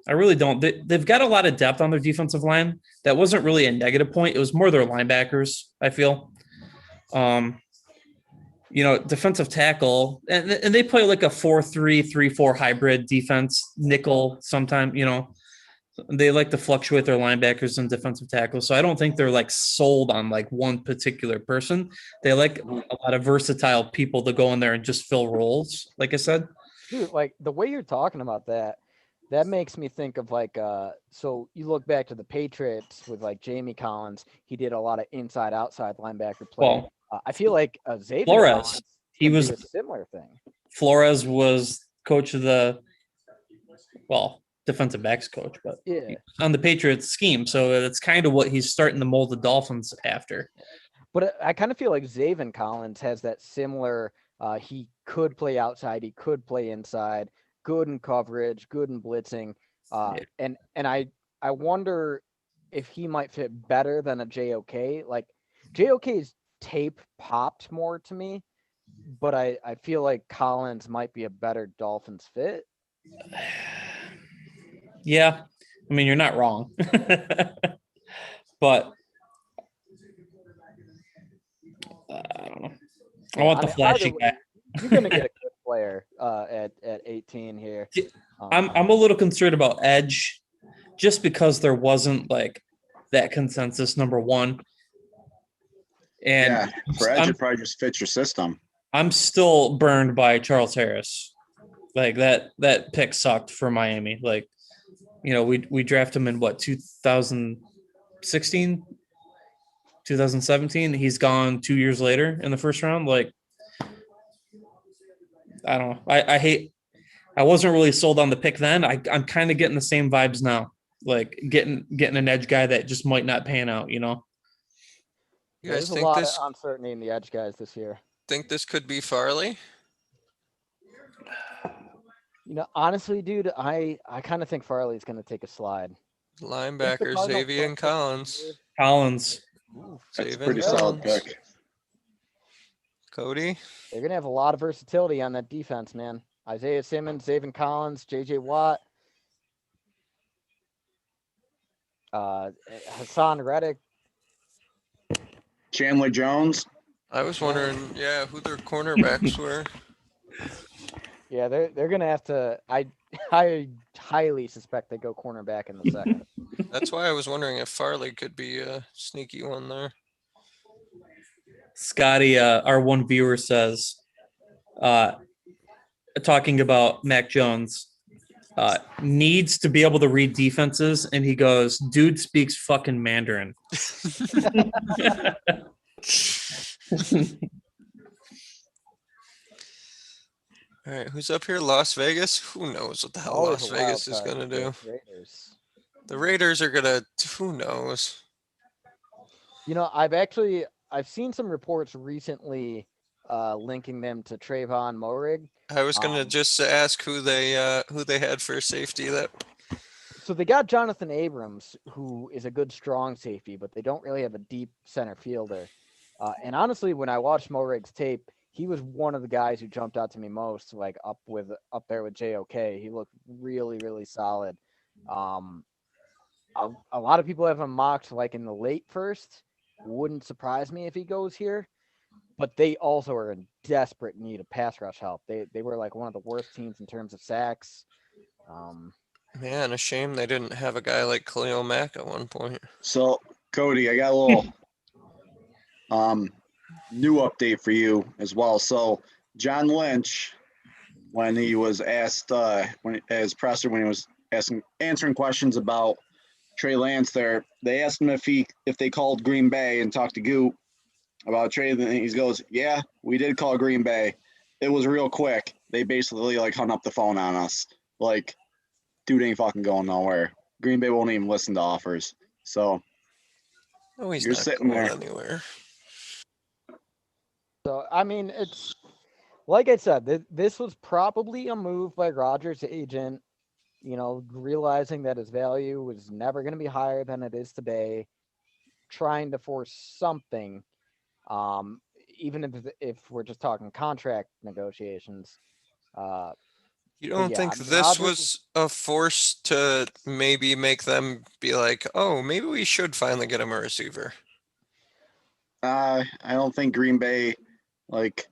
I really don't. They've got a lot of depth on their defensive line. That wasn't really a negative point. It was more their linebackers, I feel. Defensive tackle, and they play like a 4-3, 3-4 hybrid defense, nickel sometime, They like to fluctuate their linebackers and defensive tackles. So I don't think they're sold on one particular person. They like a lot of versatile people to go in there and just fill roles, like I said. Dude, the way you're talking about that makes me think of so you look back to the Patriots with Jamie Collins. He did a lot of inside outside linebacker play. Well, I feel like Xavier Flores, he was a similar thing. Flores was coach of defensive backs coach, but on the Patriots scheme. So that's kind of what he's starting to mold the Dolphins after. But I kind of feel like Zaven Collins has that similar. He could play outside. He could play inside. Good in coverage. Good in blitzing. And I wonder if he might fit better than a JOK. JOK's tape popped more to me, but I feel like Collins might be a better Dolphins fit. Yeah, I mean, you're not wrong. But I don't know. I want the flashy guy. You're going to get a good player at 18 here. I'm a little concerned about edge just because there wasn't that consensus number 1. And for edge, it probably just fits your system. I'm still burned by Charles Harris. That pick sucked for Miami. we draft him in what, 2016, 2017. He's gone 2 years later in the first round. Like, I don't know. I wasn't really sold on the pick then. I'm kind of getting the same vibes now. Like getting an edge guy that just might not pan out. You guys There's a think lot this of uncertainty in the edge guys this year. could be Farley? Honestly, dude, I kind of think Farley's going to take a slide. Linebacker Xavier and Collins. Collins. That's a pretty solid pick. Cody. They're going to have a lot of versatility on that defense, man. Isaiah Simmons, Zaven Collins, J.J. Watt, Hassan Reddick. Chandler Jones. I was wondering, who their cornerbacks were. Yeah, they're going to have to. I highly suspect they go cornerback in the second. That's why I was wondering if Farley could be a sneaky one there. Scotty, our one viewer says, talking about Mac Jones, needs to be able to read defenses, and he goes, dude speaks fucking Mandarin. All right, who's up here? Las Vegas? Who knows what the hell Always Las a wild Vegas is card going to do? with Raiders. The Raiders are going to, who knows? I've seen some reports recently linking them to Trayvon Moehrig. I was going to just ask who they had for safety. So they got Jonathan Abrams, who is a good strong safety, but they don't really have a deep center fielder. And honestly, when I watched Moehrig's tape, he was one of the guys who jumped out to me most, like up there with JOK. He looked really, really solid. A lot of people have him mocked like in the late first. Wouldn't surprise me if he goes here, but they also are in desperate need of pass rush help. They were like one of the worst teams in terms of sacks. Man, a shame they didn't have a guy like Khalil Mack at one point. So, Cody, I got a little new update for you as well. So, John Lynch, when he was asked, as presser, when he was answering questions about Trey Lance there, they asked him if they called Green Bay and talked to Goot about Trey, and he goes, yeah, we did call Green Bay. It was real quick. They basically like hung up the phone on us. Like, dude ain't fucking going nowhere. Green Bay won't even listen to offers. So he's you're not sitting going there anywhere. So, I mean, it's like I said, this was probably a move by Rodgers' agent, realizing that his value was never going to be higher than it is today, trying to force something, even if we're just talking contract negotiations. You don't think I mean, this Rodgers was a force to maybe make them be like, oh, maybe we should finally get him a receiver? I don't think Green Bay, like,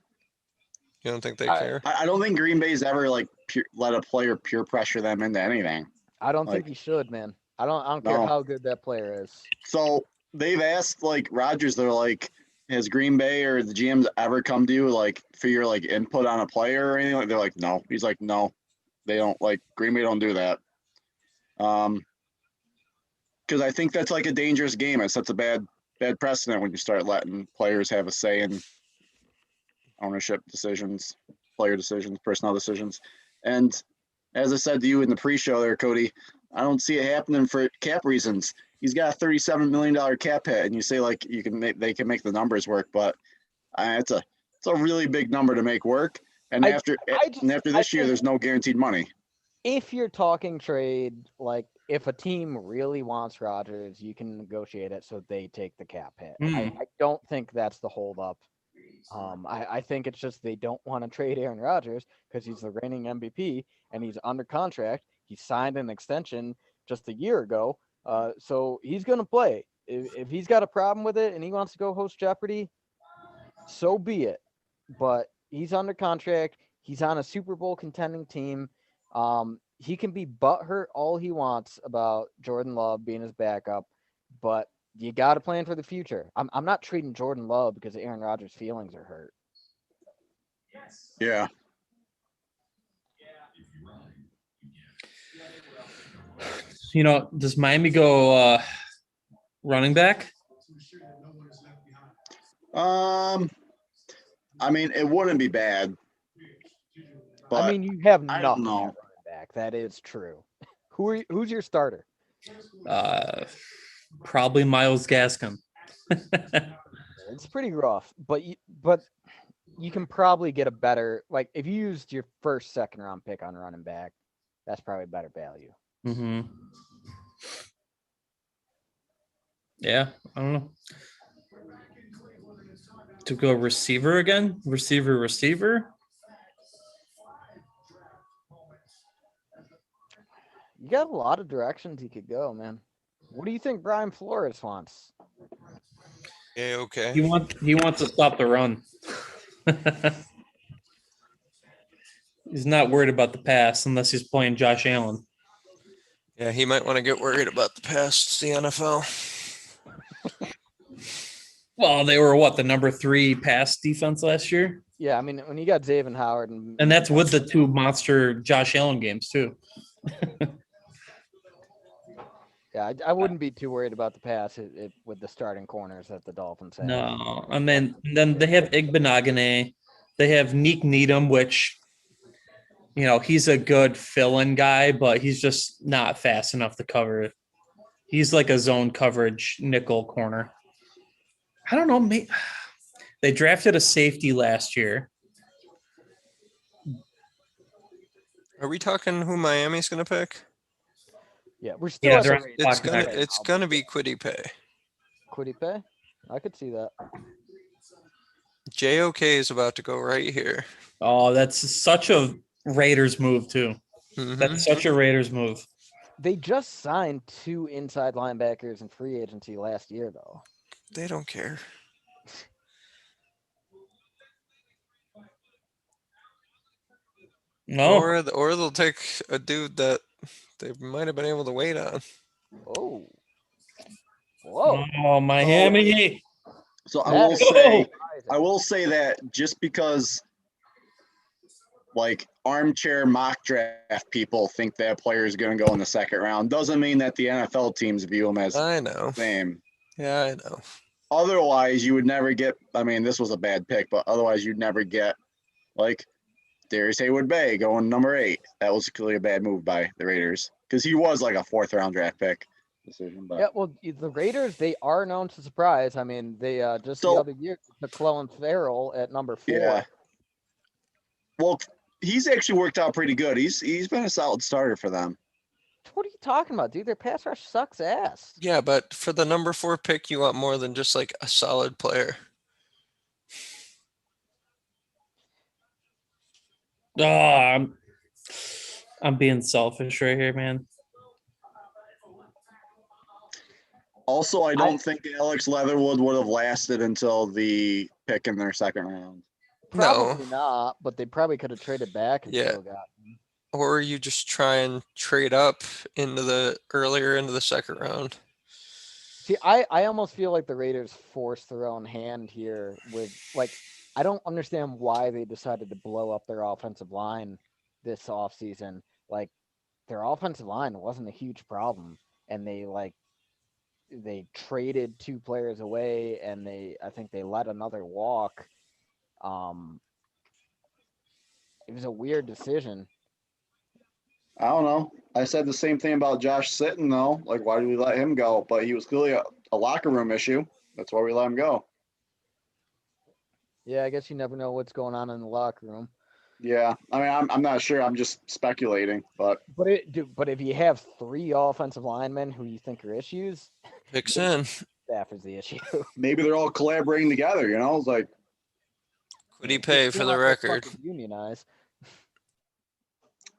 you don't think they care? I don't think Green Bay's ever like let a player peer pressure them into anything. I don't think he should, man. I don't care how good that player is. So they've asked like Rodgers, they're like, has Green Bay or the GMs ever come to you like for your like input on a player or anything? They're like, no. He's like, no, they don't. Like Green Bay don't do that. Because I think that's like a dangerous game. It sets a bad precedent when you start letting players have a say in ownership decisions, player decisions, personnel decisions. And as I said to you in the pre-show there, Cody, I don't see it happening for cap reasons. He's got a $37 million cap hit, and you say like they can make the numbers work, but it's a really big number to make work. And after this year, there's no guaranteed money. If you're talking trade, like if a team really wants Rodgers, you can negotiate it so they take the cap hit. I don't think that's the holdup. I think it's just they don't want to trade Aaron Rodgers because he's the reigning MVP and he's under contract. He signed an extension just a year ago, so he's going to play. If he's got a problem with it and he wants to go host Jeopardy, so be it. But he's under contract. He's on a Super Bowl contending team. He can be butthurt all he wants about Jordan Love being his backup, but you got to plan for the future. I'm not trading Jordan Love because Aaron Rodgers' feelings are hurt. Yeah. does Miami go running back? I mean, it wouldn't be bad. But I mean, you have I don't nothing at know. running back. That is true. Who's your starter? Probably Miles Gaskin. It's pretty rough, but you can probably get a better, like, if you used your first, second round pick on running back, that's probably better value. Mm-hmm. Yeah, I don't know. To go receiver again? Receiver? You got a lot of directions you could go, man. What do you think Brian Flores wants? Yeah, okay. He wants to stop the run. He's not worried about the pass unless he's playing Josh Allen. Yeah, he might want to get worried about the pass. It's the NFL. Well, they were the number 3 pass defense last year? Yeah, I mean, when you got Xavier Howard And that's with the 2 monster Josh Allen games too. Yeah, I wouldn't be too worried about the pass with the starting corners that the Dolphins have. No, and then they have Igbenogany. They have Neek Needham, which he's a good fill-in guy, but he's just not fast enough to cover. He's like a zone coverage nickel corner. I don't know. They drafted a safety last year. Are we talking who Miami's going to pick? Yeah, we're still Yeah, at the they're- Raiders It's Fuck gonna right it's now, gonna but be Quiddy Pay. Quiddy Pay? I could see that. JOK is about to go right here. Oh, that's such a Raiders move too. Mhm. That's such a Raiders move. They just signed 2 inside linebackers in free agency last year, though. They don't care. No. Or they'll take a dude that they might have been able to wait on. Oh. Whoa. Oh, Miami. So I That will is say, surprising. that just because like armchair mock draft people think that player is going to go in the second round doesn't mean that the NFL teams view him as I know. the same. Yeah, I know. Otherwise, you would never get. I mean, this was a bad pick, but otherwise, you'd never get like Darius Haywood-Bay going number 8. That was clearly a bad move by the Raiders because he was like a 4th round draft pick decision. But Yeah, well, the Raiders, they are known to surprise. I mean, they just the So- other year took Clellan Farrell at number 4. yeah, well, he's actually worked out pretty good. He's been a solid starter for them. What are you talking about, dude? Their pass rush sucks ass. Yeah, but for the number 4 pick, you want more than just like a solid player. Oh, I'm being selfish right here, man. Also, I don't think Alex Leatherwood would have lasted until the pick in their second round. Probably not, but they probably could have traded back and Yeah. still got him. Or you just try and trade up into the earlier into the second round. See, I almost feel like the Raiders forced their own hand here with, like, I don't understand why they decided to blow up their offensive line this offseason. Like, their offensive line wasn't a huge problem, and they traded 2 players away, and I think they let another walk. It was a weird decision. I don't know. I said the same thing about Josh Sitton, though. Like, why did we let him go? But he was clearly a locker room issue. That's why we let him go. Yeah, I guess you never know what's going on in the locker room. Yeah, I mean, I'm not sure. I'm just speculating, but But if you have 3 offensive linemen who you think are issues, Picks in. staff is the issue. maybe they're all collaborating together. It's like, Quiddy Pay for the record. Unionize.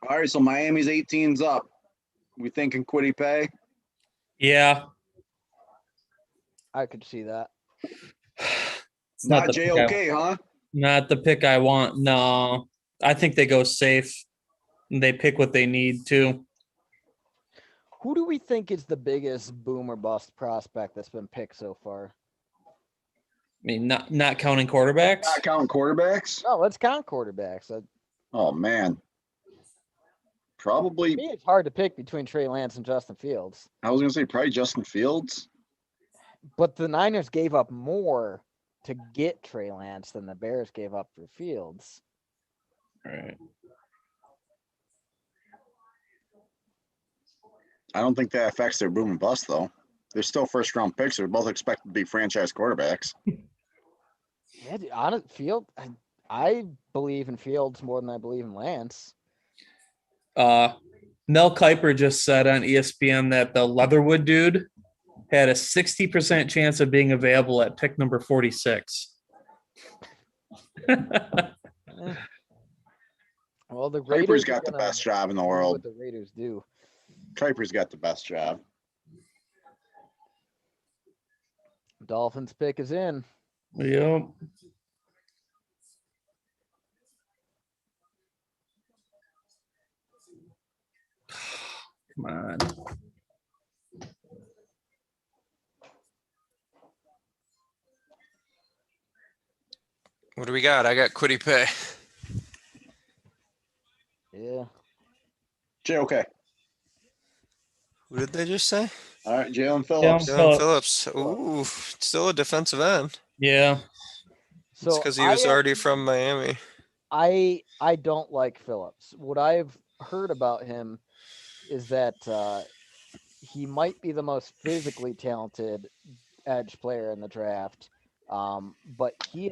all right, so Miami's 18's up. We thinking Quiddy Pay? Yeah. I could see that. It's Not the pick JOK, huh? not the pick I want. No. I think they go safe. They pick what they need to. Who do we think is the biggest boom or bust prospect that's been picked so far? I mean, not counting quarterbacks. Not counting quarterbacks? Oh, let's count quarterbacks. Oh, man. Probably, To me, it's hard to pick between Trey Lance and Justin Fields. I was gonna say probably Justin Fields. But the Niners gave up more to get Trey Lance than the Bears gave up for Fields. Right. I don't think that affects their boom and bust though. They're still first round picks. They're both expected to be franchise quarterbacks. Yeah, honest Field. I believe in Fields more than I believe in Lance. Mel Kiper just said on ESPN that the Leatherwood dude had a 60% chance of being available at pick number 46. Well, the Raiders Kiper's got the gonna best job in the do world. what the Raiders do. Kiper's got the best job. Dolphins pick is in. Yep. Come on. What do we got? I got Quiddy Pay. Yeah. Okay. What did they just say? All right, Jalen Phillips. Jalen Phillips. Ooh, still a defensive end. Yeah. So It's because he was already from Miami. I don't like Phillips. What I've heard about him is that he might be the most physically talented edge player in the draft. But he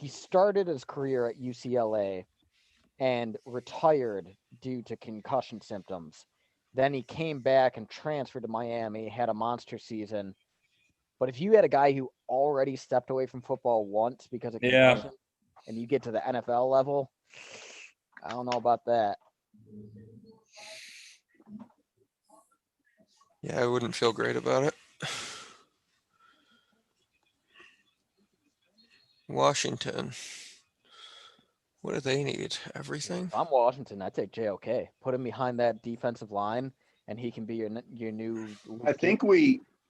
started his career at UCLA and retired due to concussion symptoms. Then he came back and transferred to Miami, had a monster season. But if you had a guy who already stepped away from football once because of concussion, and you get to the NFL level, I don't know about that. Yeah, I wouldn't feel great about it. Washington. What do they need? Everything? If I'm Washington, I take JOK. Put him behind that defensive line, and he can be your new.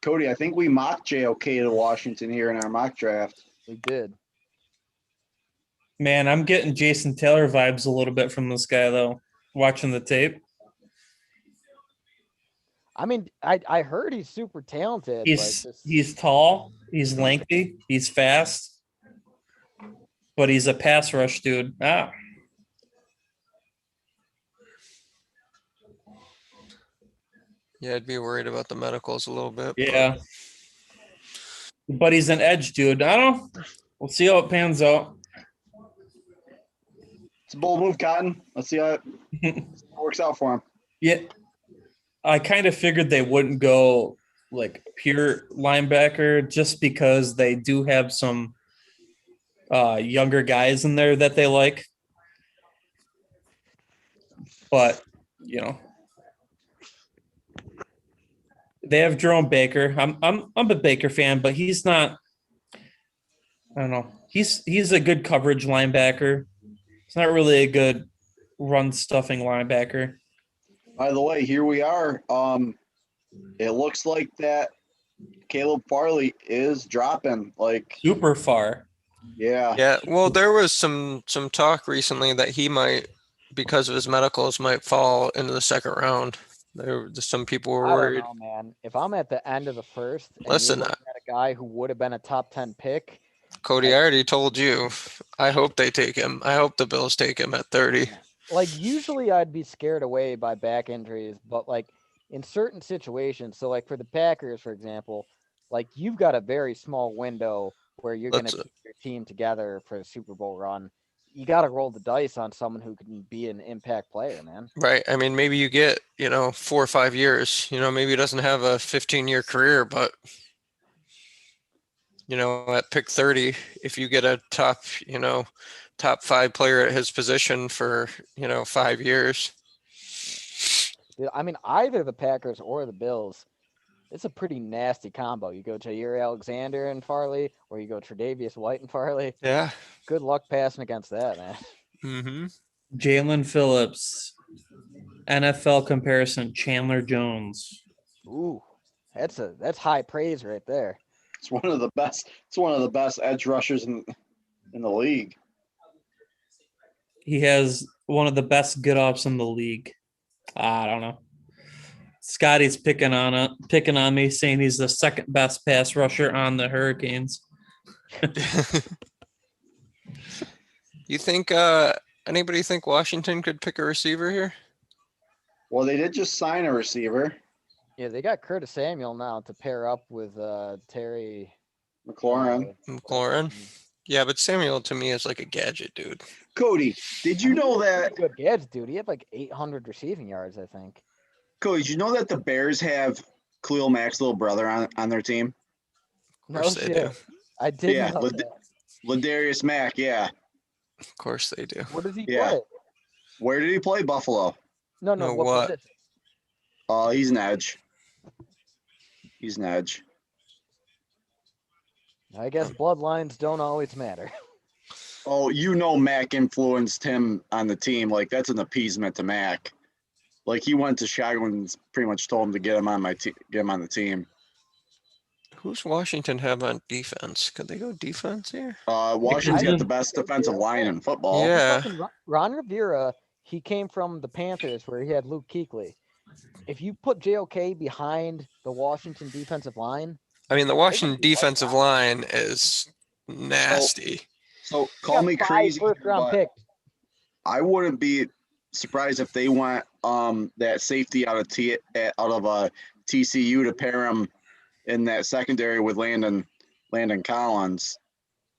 Cody, I think we mocked JOK to Washington here in our mock draft. We did. Man, I'm getting Jason Taylor vibes a little bit from this guy, though, watching the tape. I mean, I heard he's super talented. He's tall, he's lengthy, he's fast, but he's a pass rush dude. Yeah, I'd be worried about the medicals a little bit. Yeah. But he's an edge dude. We'll see how it pans out. It's a bold move, Cotton. Let's see how it works out for him. Yeah. I kind of figured they wouldn't go like pure linebacker just because they do have some younger guys in there that they like. But, they have Jerome Baker. I'm a Baker fan, but he's not. I don't know. He's a good coverage linebacker. He's not really a good run stuffing linebacker. By the way, here we are. It looks like that Caleb Farley is dropping like super far. Yeah. Yeah. Well, there was some talk recently that he might, because of his medicals, might fall into the second round. Some people were worried. I don't know, man. If I'm at the end of the first, and Listen, you're looking at a guy who would have been a top 10 pick. Cody, I already told you. I hope they take him. I hope the Bills take him at 30. Like, usually I'd be scared away by back injuries, but like in certain situations, so like for the Packers, for example, like you've got a very small window where you're going to keep your team together for a Super Bowl run. You got to roll the dice on someone who can be an impact player, man. Right. I mean, maybe you get, 4 or 5 years, maybe he doesn't have a 15-year career, but at pick 30, if you get a top 5 player at his position for, 5 years. I mean, either the Packers or the Bills, it's a pretty nasty combo. You go Jair Alexander and Farley, or you go Tre'Davious White and Farley. Yeah. Good luck passing against that, man. Mm-hmm. Jalen Phillips, NFL comparison, Chandler Jones. Ooh, that's high praise right there. It's one of the best. It's one of the best edge rushers in the league. He has one of the best get offs in the league. I don't know. Scotty's picking on me, saying he's the second best pass rusher on the Hurricanes. You think anybody think Washington could pick a receiver here? Well, they did just sign a receiver, Yeah, they got Curtis Samuel now to pair up with Terry McLaurin. McLaurin. Yeah, but Samuel to me is like a gadget dude. Cody, did you know that? Good gadget, dude. He had like 800 receiving yards, I think. Cody, did you know that the Bears have Khalil Mack's little brother on their team? Of course they do. I did Yeah, know that. Ladarius Mack. Yeah. Of course they do. Where does he Yeah. play? Where did he play? Buffalo. No, No, what what? position? Oh, he's an edge. He's an edge. I guess bloodlines don't always matter. Oh, you know Mack influenced him on the team. Like, that's an appeasement to Mack. Like, he went to Chicago and pretty much told him to get him on get him on the team. Who's Washington have on defense? Could they go defense here? Washington's got the best defensive line in football. Yeah. Fucking Ron Rivera, he came from the Panthers where he had Luke Kuechly. If you put JOK behind the Washington defensive line, I mean, the Washington defensive line is nasty. So they call got me 5 crazy, first-round but picks. I wouldn't be surprised if they went that safety out of TCU to pair him in that secondary with Landon Collins.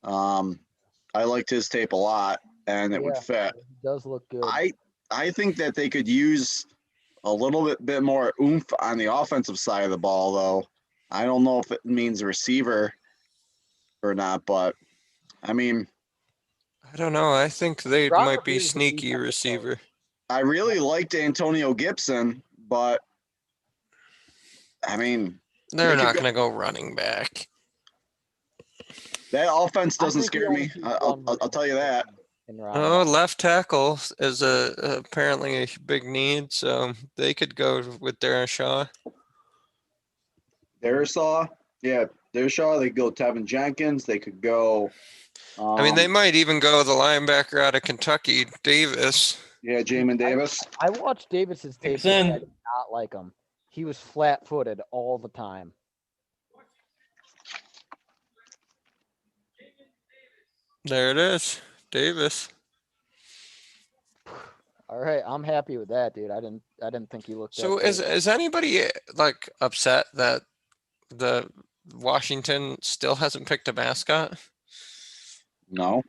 I liked his tape a lot, and it would fit. He does look good. I think that they could use a little bit more oomph on the offensive side of the ball, though. I don't know if it means receiver or not, but I mean, I don't know. I think they Ron might be Rivera's a sneaky defensive receiver. I really liked Antonio Gibson, but I mean, They're They could not go- going to go running back. that offense doesn't I think we scare only me. see I'll one tell you that. in Ron. Oh, left tackle is apparently a big need, so they could go with Darren Shaw. Darisaw, yeah, Darisaw. They could go Tevin Jenkins. They could go. I mean, they might even go the linebacker out of Kentucky, Davis. Yeah, Jamin Davis. I watched Davis's tape. Picks in. I did not like him. He was flat-footed all the time. There it is, Davis. All right, I'm happy with that, dude. I didn't think he looked. So that good. is anybody like upset that the Washington still hasn't picked a mascot? No,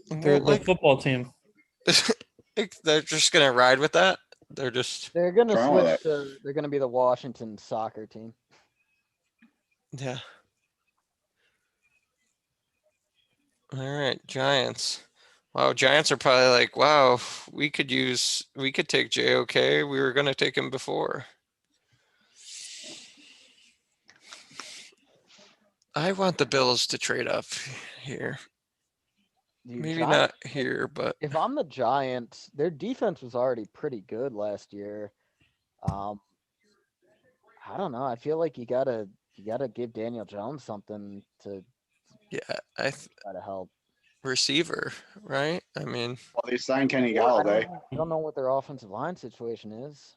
They're the football team. They're just gonna ride with that. They're They're gonna What's wrong with switch to. They're gonna be the Washington soccer team. yeah. All right, Giants. Wow, Giants are probably like, wow, we could take JOK. We were gonna take him before. I want the Bills to trade up here. Dude, Maybe Giants- not here, but If I'm the Giants, their defense was already pretty good last year. I don't know. I feel like you gotta give Daniel Jones something to yeah, try to help. receiver, right? I mean, well, they signed Kenny Or Galladay. I don't know what their offensive line situation is.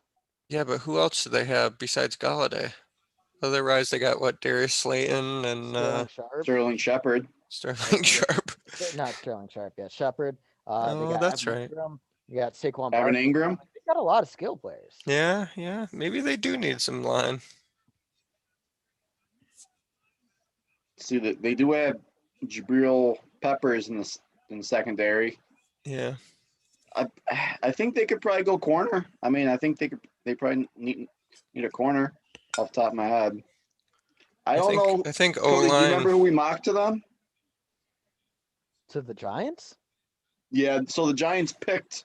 yeah, but who else do they have besides Galladay? Otherwise, they got what, Darius Slayton and Sterling Sharp. Sterling Shepard. Sterling Sharp. Not Sterling Sharp, yeah. Shepard. They Oh, got that's Evan right. Ingram. You got Saquon Evan Barkley. Ingram. They got a lot of skill players. Yeah. Maybe they do need some line. See that they do have Jabril Peppers in the secondary. Yeah. I think they could probably go corner. I mean, I think they probably need a corner off the top of my head. I don't know. I think Cody, do you remember O-line. who we mocked to them? To the Giants? Yeah, so the Giants picked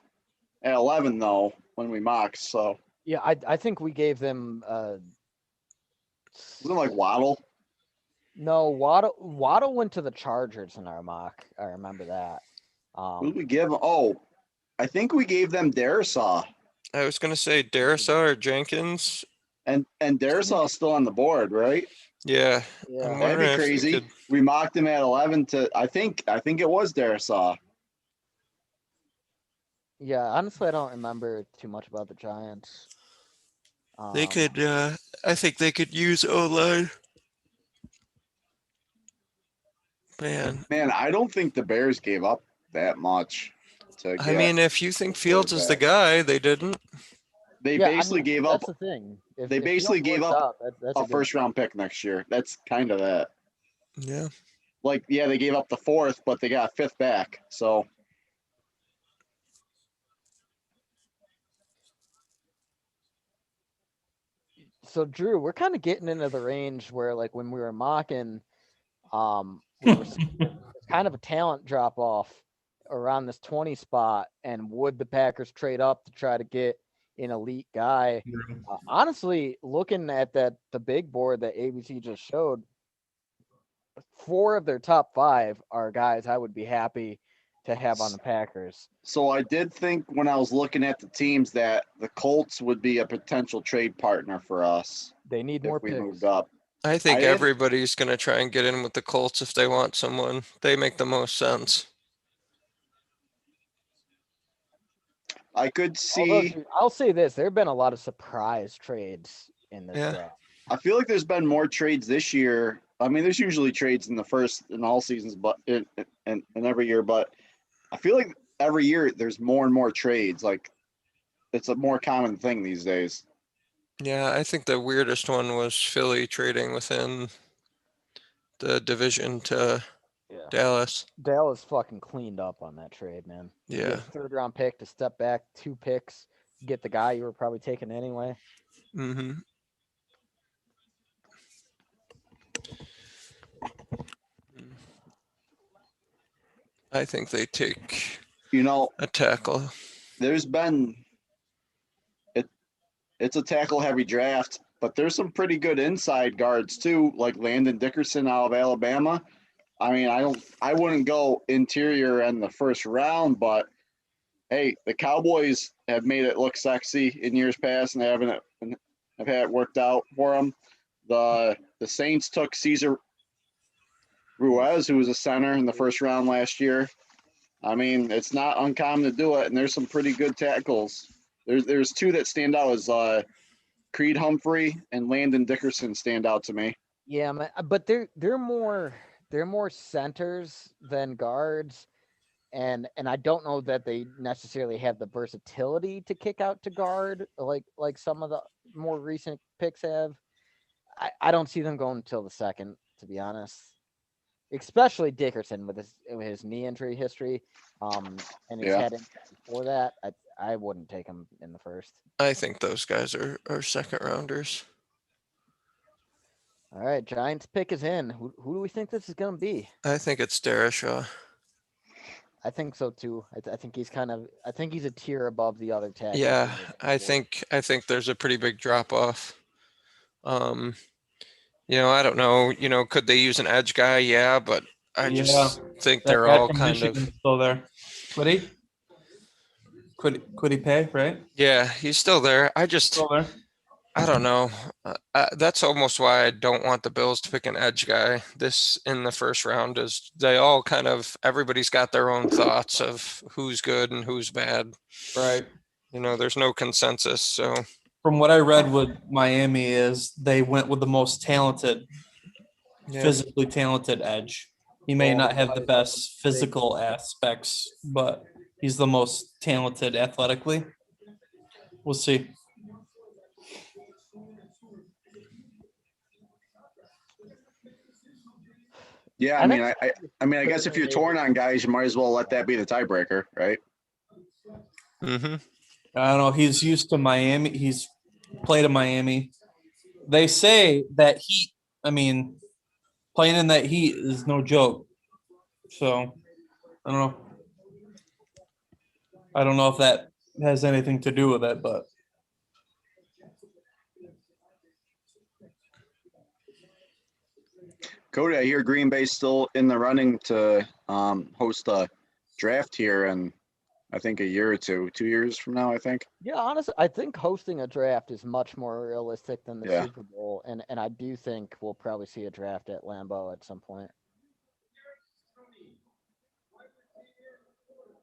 at 11 though when we mocked. So Yeah, I think we gave them wasn't it like Waddle? no, Waddle went to the Chargers in our mock. I remember that. Who did we give? Oh, I think we gave them Darisaw. I was gonna say Darisaw or Jenkins. And Darisaw's still on the board, right? Yeah. Yeah. I'm That'd wondering be if we crazy. could- We mocked him at 11 to I think it was Darisaw. Yeah, honestly, I don't remember too much about the Giants. They could. I think they could use O-line. Man, Man, I don't think the Bears gave up that much to I get mean, if you a think Fields is the quarterback. guy, they didn't. They Yeah, I basically mean, gave up. that's the thing. They If basically Fields gave works up out, that's a a good first round pick next year. That's kind of that. Yeah. Like, yeah, they gave up the fourth, but they got fifth back. So So Drew, we're kind of getting into the range where like when we were mocking, we were saying it's kind of a talent drop off around this 20 spot, and would the Packers trade up to try to get an elite guy? Honestly, looking at the big board that ABC just showed, 4 of their top 5 are guys I would be happy to have on the Packers. So I did think when I was looking at the teams that the Colts would be a potential trade partner for us They need if more we picks. moved up. I think didn't- everybody's going to try and get in with the Colts if they want someone. They make the most sense. I could Although, see. dude, I'll say this: there have been a lot of surprise trades in this Yeah. draft. I feel like there's been more trades this year. I mean, there's usually trades in the first in all seasons, but in every year. But I feel like every year there's more and more trades. Like it's a more common thing these days. Yeah, I think the weirdest one was Philly trading within the division to Yeah, Dallas. Dallas fucking cleaned up on that trade, man. You get Yeah. a 3rd-round pick to step back 2 picks, get the guy you were probably taking anyway. Mm-hmm. I think they take You know, a tackle. there's been it's a tackle heavy draft, but there's some pretty good inside guards too, like Landon Dickerson out of Alabama. I mean, I wouldn't go interior in the first round, but hey, the Cowboys have made it look sexy in years past, and they haven't have had it worked out for them. The Saints took Cesar Ruiz, who was a center in the first round last year. I mean, it's not uncommon to do it, and there's some pretty good tackles. There's 2 that stand out as Creed Humphrey and Landon Dickerson stand out to me. Yeah, man, but they're more centers than guards, and I don't know that they necessarily have the versatility to kick out to guard like some of the more recent picks have. I don't see them going until the second, to be honest. Especially Dickerson with his knee injury history, and his Yeah. head injury before that. I wouldn't take him in the first. I think those guys are second rounders. All right, Giants pick is in. Who do we think this is going to be? I think it's Darashaw. I think so too. I think he's I think he's a tier above the other tackles. Yeah, I think there's a pretty big drop off. I don't know. Could they use an edge guy? Yeah, but I just think That they're guy all from kind of. Michigan's still there. Could he? Could he pay? Right? Yeah, he's still there. Still there. I don't know. That's almost why I don't want the Bills to pick an edge guy this in the first round. Is they all kind of everybody's got their own thoughts of who's good and who's bad. Right. There's no consensus. So From what I read with Miami is they went with the most talented, physically talented edge. He may not have the best physical aspects, but he's the most talented athletically. We'll see. Yeah, I mean, I guess if you're torn on guys, you might as well let that be the tiebreaker, right? Mm-hmm. I don't know. He's used to Miami. He's played in Miami. They say that heat. I mean, playing in that heat is no joke. So I don't know. I don't know if that has anything to do with it, but Cody, I hear Green Bay's still in the running to host a draft here in, I think, a year or 2 years from now, I think. Yeah, honestly, I think hosting a draft is much more realistic than the Yeah. Super Bowl, and I do think we'll probably see a draft at Lambeau at some point.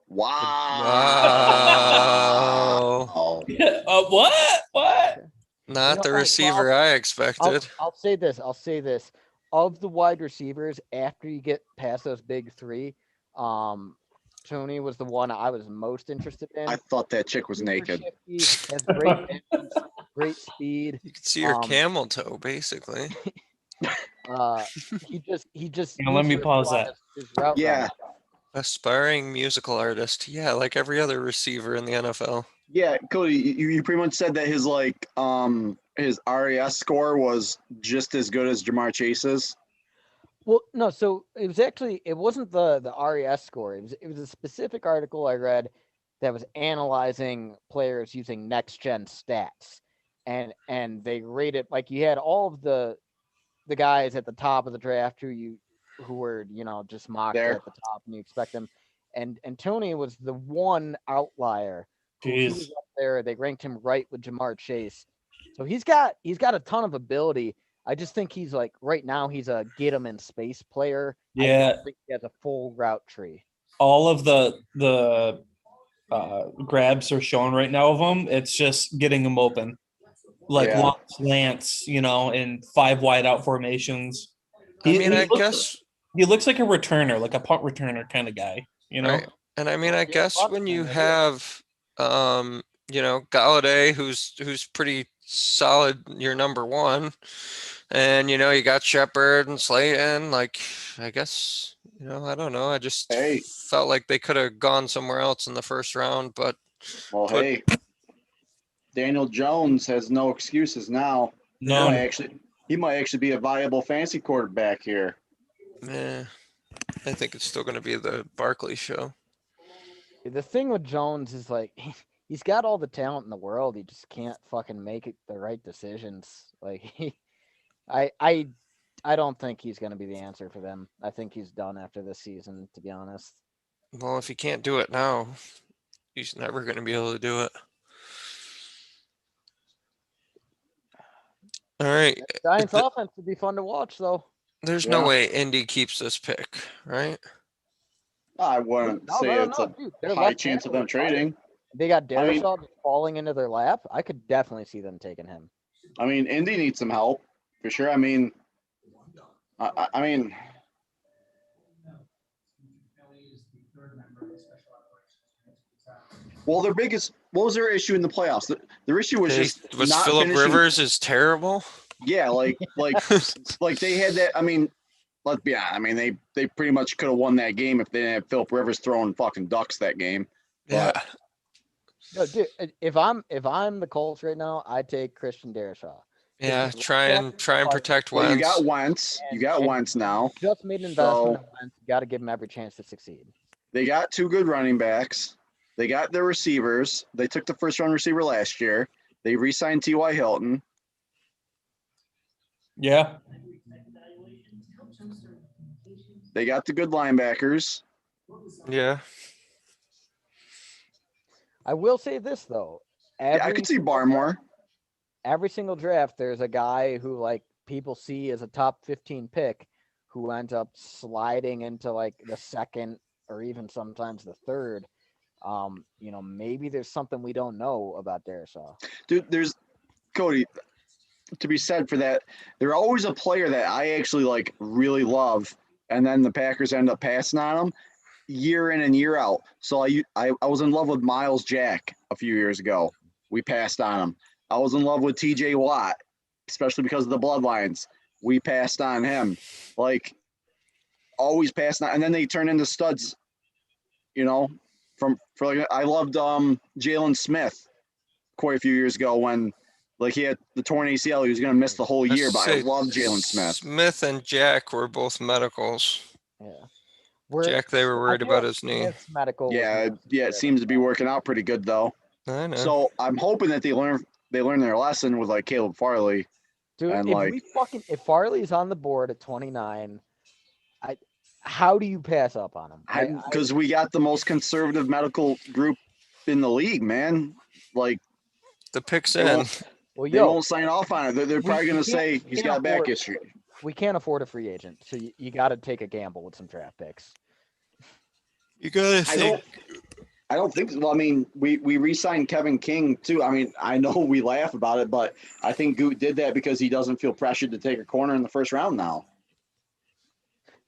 Wow. Wow. What? What? Not the all right, receiver I expected. I'll say this. I'll say this. Of the wide receivers, after you get past those big three, Tony was the one I was most interested in. I thought that chick was Super naked. shifty, has great balance, great speed. You can see your Um, camel toe, basically. He just Now, let needs me to pause refine that. his route Yeah. running. Aspiring musical artist. Yeah, like every other receiver in the NFL. Yeah, Cody, you pretty much said that his his RAS score was just as good as Jamar Chase's. Well, no, so it wasn't the RES score. It was a specific article I read that was analyzing players using next gen stats. And they rated, like, you had all of the guys at the top of the draft who were, just mocked There. at the top and you expect them. And Tony was the one outlier who he Jeez. was up there. They ranked him right with Jamar Chase. So he's got a ton of ability. I just think he's like right now he's a get him in space player. I Yeah. don't think he has a full route tree. All of the grabs are showing right now of him. It's just getting him open, like Yeah. long slants, in 5 wide out formations. I mean, I looks, guess. he looks like a returner, like a punt returner kind of guy. Right. And I mean, I Yeah, guess punt when you returner, have, Galladay, who's pretty solid, your number one, and you got Shepard and Slayton. Like, I guess, I don't know. I just Hey. felt like they could have gone somewhere else in the first round, but Well, hey, Daniel Jones has no excuses now. No, He might actually be a viable fantasy quarterback here. I think it's still going to be the Barkley show. The thing with Jones is like he's got all the talent in the world. He just can't fucking make the right decisions. Like I don't think he's going to be the answer for them. I think he's done after this season, to be honest. Well, if he can't do it now, he's never going to be able to do it. All right. That Giants offense would be fun to watch, though. There's Yeah. no way Indy keeps this pick, right? I wouldn't say it's a dude. Their high left chance of tackle them is fire. trading. They got I mean- Darisaw just falling into their lap. I could definitely see them taking him. I mean, Indy needs some help for sure. I mean, I mean, well, what was their issue in the playoffs? Their issue was just Was not Phillip finishing. Rivers is terrible? Yeah, like they had that. I mean, let's be honest. I mean, they pretty much could have won that game if they didn't have Phillip Rivers throwing fucking ducks that game. Yeah. No, dude. If I'm the Colts right now, I'd take Christian Darisaw. Yeah, try and protect Well, Wentz. you got Wentz. You got Wentz now. Just made an investment So- in Wentz. You got to give him every chance to succeed. They got 2 good running backs. They got their receivers. They took the first round receiver last year. They re-signed T.Y. Hilton. yeah, They got the good linebackers. Yeah. I will say this though. Yeah, I could see Barmore. Every single draft, there's a guy who like people see as a top 15 pick who ends up sliding into like the second or even sometimes the third. Maybe there's something we don't know about Darisaw. Dude, there's Cody. To be said for that, they're always a player that I actually really love, and then the Packers end up passing on them year in and year out. So I was in love with Miles Jack a few years ago. We passed on him. I was in love with T.J. Watt, especially because of the bloodlines. We passed on him. Always passing on, and then they turn into studs. I loved Jalen Smith quite a few years ago when he had the torn ACL. He was going to miss the whole year, but I love Jalen Smith. Smith and Jack were both medicals. Yeah. Jack, they were worried about his knee. Smith's medical. Yeah, it seems to be working out pretty good though. I know. So I'm hoping that they learn their lesson with Caleb Farley. Dude, and, if Farley's on the board at 29, how do you pass up on him? Because we got the most conservative medical group in the league, man. The pick's they in. They won't sign off on it. They're probably going to say he's got a back issue. We can't afford a free agent, so you got to take a gamble with some draft picks. You gotta I think. don't think so. Well, I mean, we re-signed Kevin King too. I mean, I know we laugh about it, but I think Goot did that because he doesn't feel pressured to take a corner in the first round now.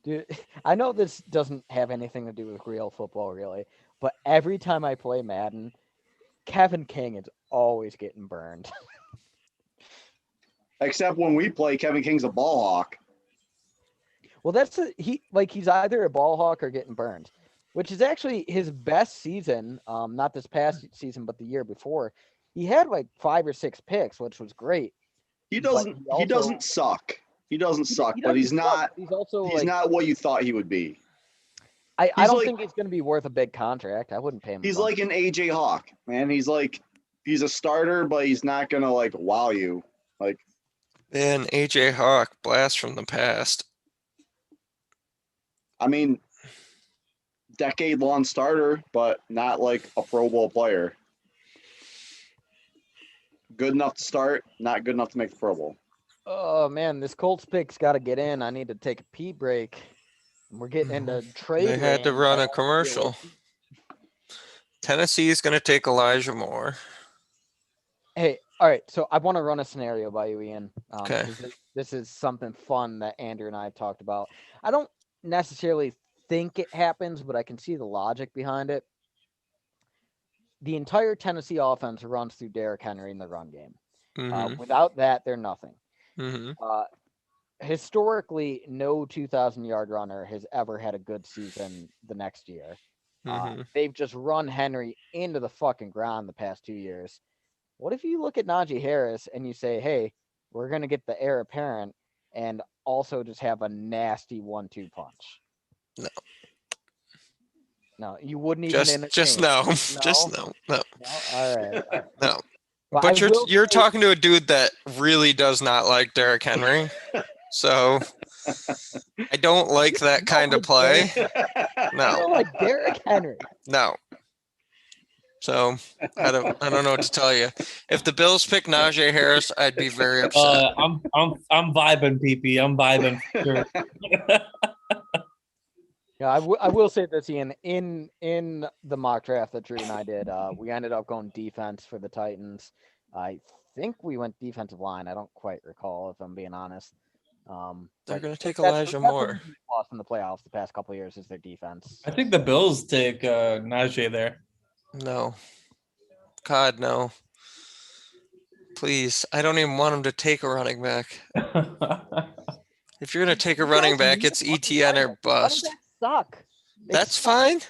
Dude, I know this doesn't have anything to do with real football, really, but every time I play Madden, Kevin King is always getting burned. Except when we play, Kevin King's a ball hawk. Well, he's either a ball hawk or getting burned, which is actually his best season. Not this past season, but the year before. He had like 5 or 6 picks, which was great. He But doesn't. he He also- doesn't suck. He doesn't suck, but doesn't he's suck, not. but he's also He's like not what you thought he would be. I he's don't like- think he's going to be worth a big contract. I wouldn't pay him. He's a bunch. like an AJ Hawk, man. He's a starter, but he's not gonna like wow you. Like Man, AJ Hawk, blast from the past. I mean, decade-long starter, but not like a Pro Bowl player. Good enough to start, not good enough to make the Pro Bowl. Oh man, this Colts pick's got to get in. I need to take a pee break. We're getting into trade. They had to land. run a commercial. Tennessee is going to take Elijah Moore. Hey, all right. So I want to run a scenario by you, Ian. Okay. 'Cause this is something fun that Andrew and I have talked about. I don't necessarily think it happens, but I can see the logic behind it. The entire Tennessee offense runs through Derrick Henry in the run game. Mm-hmm. Without that, they're nothing. Mm-hmm. Historically, no 2,000-yard runner has ever had a good season the next year. Mm-hmm. They've just run Henry into the fucking ground the past 2 years. What if you look at Najee Harris and you say, hey, we're going to get the heir apparent and also just have a nasty 1-2 punch? No. No, you wouldn't even entertain Just it. no. No? Just no. No? All right. No. But But I will you're say- talking to a dude that really does not like Derrick Henry. So I don't like that kind of play. I No. don't like Derrick Henry. No. So I don't know what to tell you. If the Bills pick Najee Harris, I'd be very upset. I'm vibing, PP. I'm vibing. For sure. Yeah, I will say this, Ian. In the mock draft that Drew and I did, we ended up going defense for the Titans. I think we went defensive line. I don't quite recall, if I'm being honest. They're but going to take that's- Elijah that's Moore. what we've lost in the playoffs the past couple of years is their defense. I think the Bills take Najee there. No. God, no. Please. I don't even want him to take a running back. If you're going to take a running back, it's ETN or bust. Running backs suck. They That's suck. fine.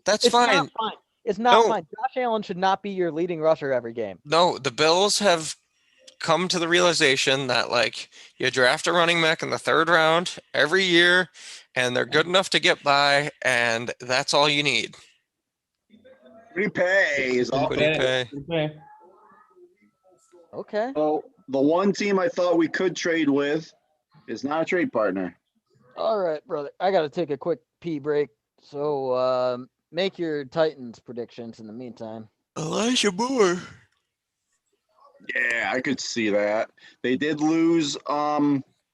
That's It's fine. not fine. It's not No. fine. Josh Allen should not be your leading rusher every game. No, the Bills have come to the realization that like you draft a running back in the 3rd round every year and they're good enough to get by and that's all you need. Repay is all. What do you pay? Okay. Okay. So the one team I thought we could trade with is not a trade partner. All right, brother. I got to take a quick pee break. So make your Titans predictions in the meantime. Elijah Moore. Yeah, I could see that. They did lose.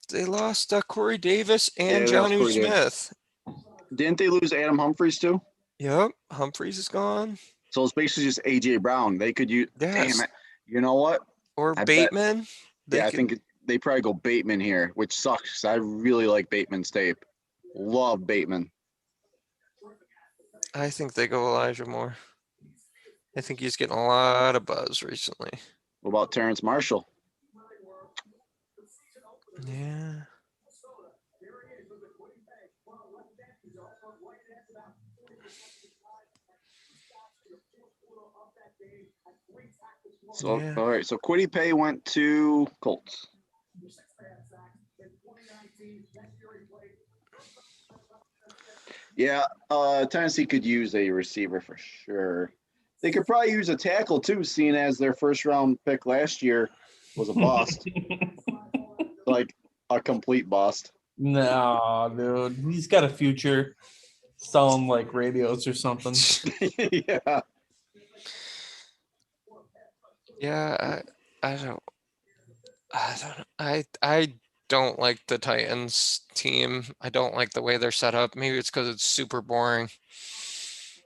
They lost Corey Davis Yeah, and they lost Jonnu Corey Davis. Smith. Didn't they lose Adam Humphries too? Yep, Humphreys is gone. So it's basically just AJ Brown. They could use. Yes. Damn it! You know what? Or I bet- Bateman. They I could- think they probably go Bateman here, which sucks 'cause I really like Bateman's tape. Love Bateman. I think they go Elijah Moore. I think he's getting a lot of buzz recently. What about Terrence Marshall? Yeah. So Yeah. all right, so Quiddy Pay went to Colts. Yeah, Tennessee could use a receiver for sure. They could probably use a tackle too, seeing as their first round pick last year was a bust, like a complete bust. No, dude. He's got a future selling like radios or something. Yeah. Yeah, I don't know. I don't like the Titans team. I don't like the way they're set up. Maybe it's because it's super boring.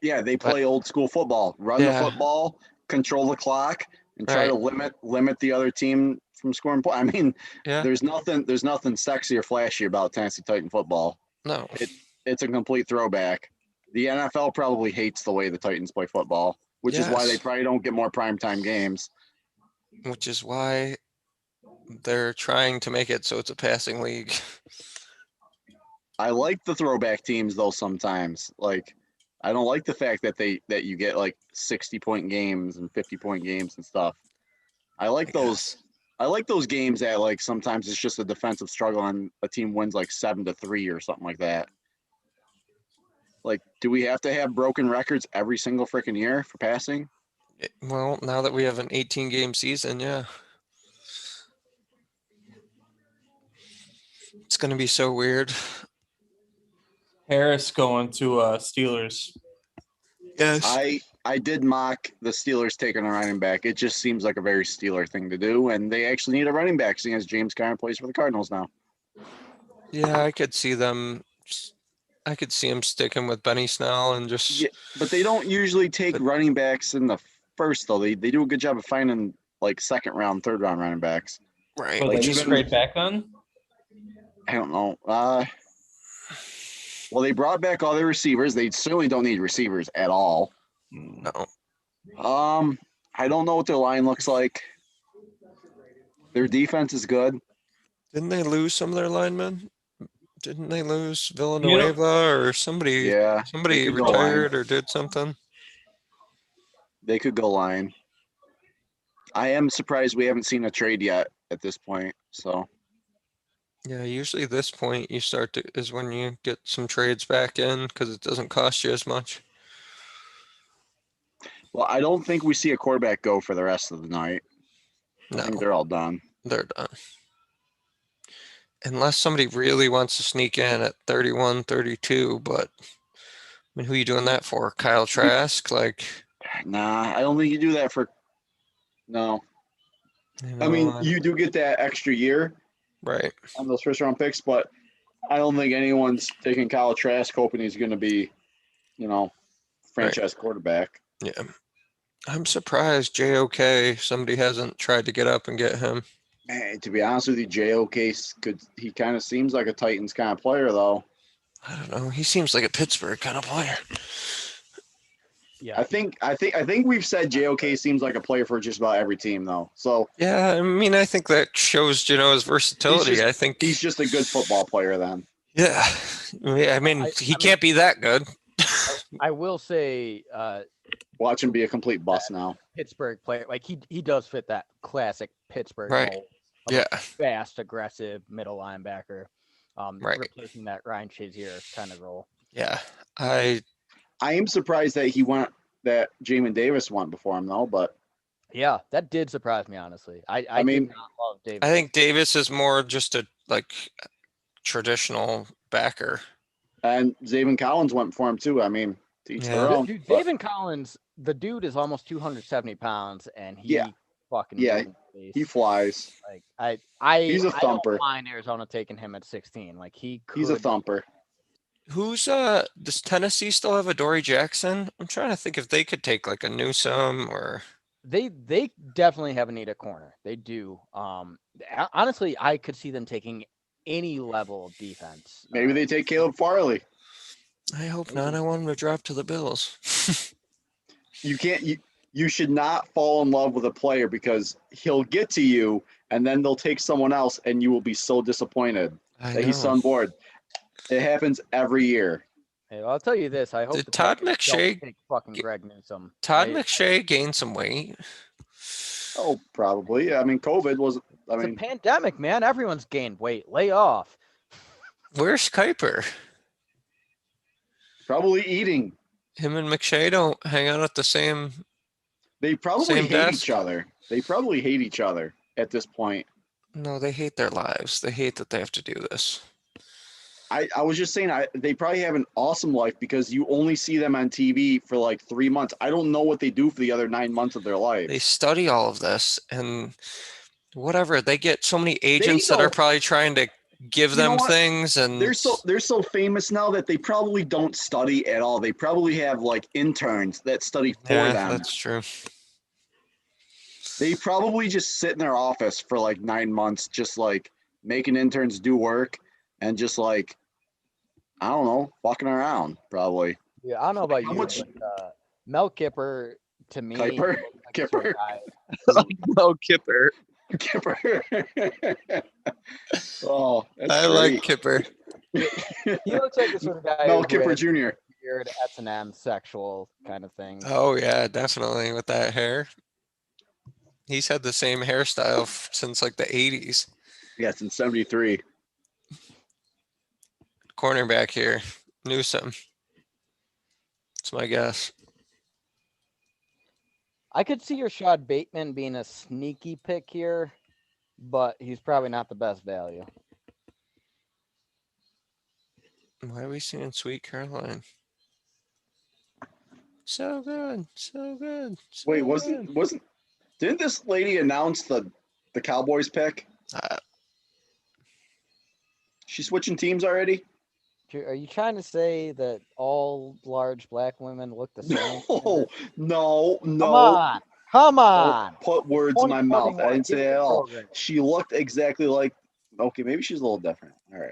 Yeah, they play old school football. Run the Yeah. football, control the clock, and try to limit the other team from scoring points. I mean, Yeah. there's nothing sexy or flashy about Tennessee Titan football. No. It's a complete throwback. The NFL probably hates the way the Titans play football, which is why they probably don't get more primetime games. Which is why they're trying to make it so it's a passing league. I like the throwback teams though sometimes. Like, I don't like the fact that you get like 60-point games and 50-point games and stuff. I like those. I like those games that like sometimes it's just a defensive struggle and a team wins like 7-3 or something like that. Like, do we have to have broken records every single freaking year for passing? Well, now that we have an 18-game season, yeah. It's going to be so weird. Harris going to Steelers. Yes. I did mock the Steelers taking a running back. It just seems like a very Steeler thing to do, and they actually need a running back, seeing as James Conner plays for the Cardinals now. Yeah, I could see them. I could see him sticking with Benny Snell and just. Yeah, but they don't usually take running backs in the first, though. They do a good job of finding like second round, third round running backs. Right. But Like, they need a great back then? I don't know. Well, they brought back all their receivers. They certainly don't need receivers at all. No. I don't know what their line looks like. Their defense is good. Didn't they lose some of their linemen? Didn't they lose Villanueva or somebody? Yeah, Somebody could go retired or did something. They could go line. I am surprised we haven't seen a trade yet at this point. So Yeah, usually this point you start to is when you get some trades back in because it doesn't cost you as much. well, I don't think we see a quarterback go for the rest of the night. I No, think they're all done. they're done. Unless somebody really wants to sneak in at 31, 32, but I mean, who are you doing that for? Kyle Trask? Like, Nah, I don't think you do that for. No, I mean you do get that extra year right. on those first round picks, but I don't think anyone's taking Kyle Trask hoping he's going to be, franchise quarterback. Yeah. I'm surprised JOK, somebody hasn't tried to get up and get him. Man, to be honest with you, JOK he kind of seems like a Titans kind of player though. I don't know. He seems like a Pittsburgh kind of player. Yeah, I think we've said JOK seems like a player for just about every team though. So yeah, I mean, I think that shows, his versatility. I think he's just a good football player then. Yeah. I mean, he can't be that good. I will say, Watch him be a complete bust now. Pittsburgh player, like he does fit that classic Pittsburgh Right. mold of Yeah. a fast, aggressive middle linebacker, Right. replacing that Ryan Shazier kind of role. Yeah. I am surprised that Jamin Davis went before him though, but Yeah, that did surprise me, honestly. I mean, did not love Davis. I think Davis is more just a traditional backer. and Zaven Collins went before him too. I mean, to each their own. Dude, but Zaven Collins, the dude is almost 270 pounds, and he fucking he flies. Like He's a thumper. I don't mind Arizona taking him at 16. Like He's a thumper. Who's does Tennessee still have a Dory Jackson? I'm trying to think if they could take like a Newsome or They definitely have a need at corner. They do. Honestly, I could see them taking any level of defense. Maybe they take Caleb Farley. I hope not. I want him to drop to the Bills. You can't. You should not fall in love with a player because he'll get to you, and then they'll take someone else, and you will be so disappointed that he's on board. It happens every year. Hey, well, I'll tell you this. I hope Did Todd Packers don't McShay take fucking Greg Newsome. McShay gained some weight? Oh, probably. I mean, COVID was. It's a pandemic, man. Everyone's gained weight. Lay off. Where's Kuiper? Probably eating. Him and McShay don't hang out at the same. They probably Same hate desk? each other. They probably hate each other at this point. No, they hate their lives. They hate that they have to do this. I was just saying, they probably have an awesome life because you only see them on TV for like 3 months. I don't know what they do for the other 9 months of their life. They study all of this, and Whatever. They get so many agents that are don't- probably trying to give You know them what? things, and They're so famous now that they probably don't study at all. They probably have like interns that study for yeah, them. that's true. They probably just sit in their office for like 9 months, just like making interns do work and just like, I don't know, fucking around probably. Yeah, I don't know about How you, much- but Mel Kipper to me Kipper? looks like the Kipper? sort of guy Oh, Kipper. Kipper. Oh, that's I great. like Kipper. he looks like the sort of guy Mel who Kipper had Jr. weird S&M sexual kind of thing. Oh yeah, definitely with that hair. He's had the same hairstyle since like the 80s. Yeah, it's in 73. Cornerback here, Newsome. That's my guess. I could see Rashad Bateman being a sneaky pick here, but he's probably not the best value. Why are we singing Sweet Caroline? So good, so good. So Wait, good. didn't this lady announce the Cowboys pick? She's switching teams already? Are you trying to say that all large black women look the same? No. Come Don't on. put words in my mouth. I 2021, didn't say give that me at a all. program. She looked exactly like. Okay, maybe she's a little different. All right.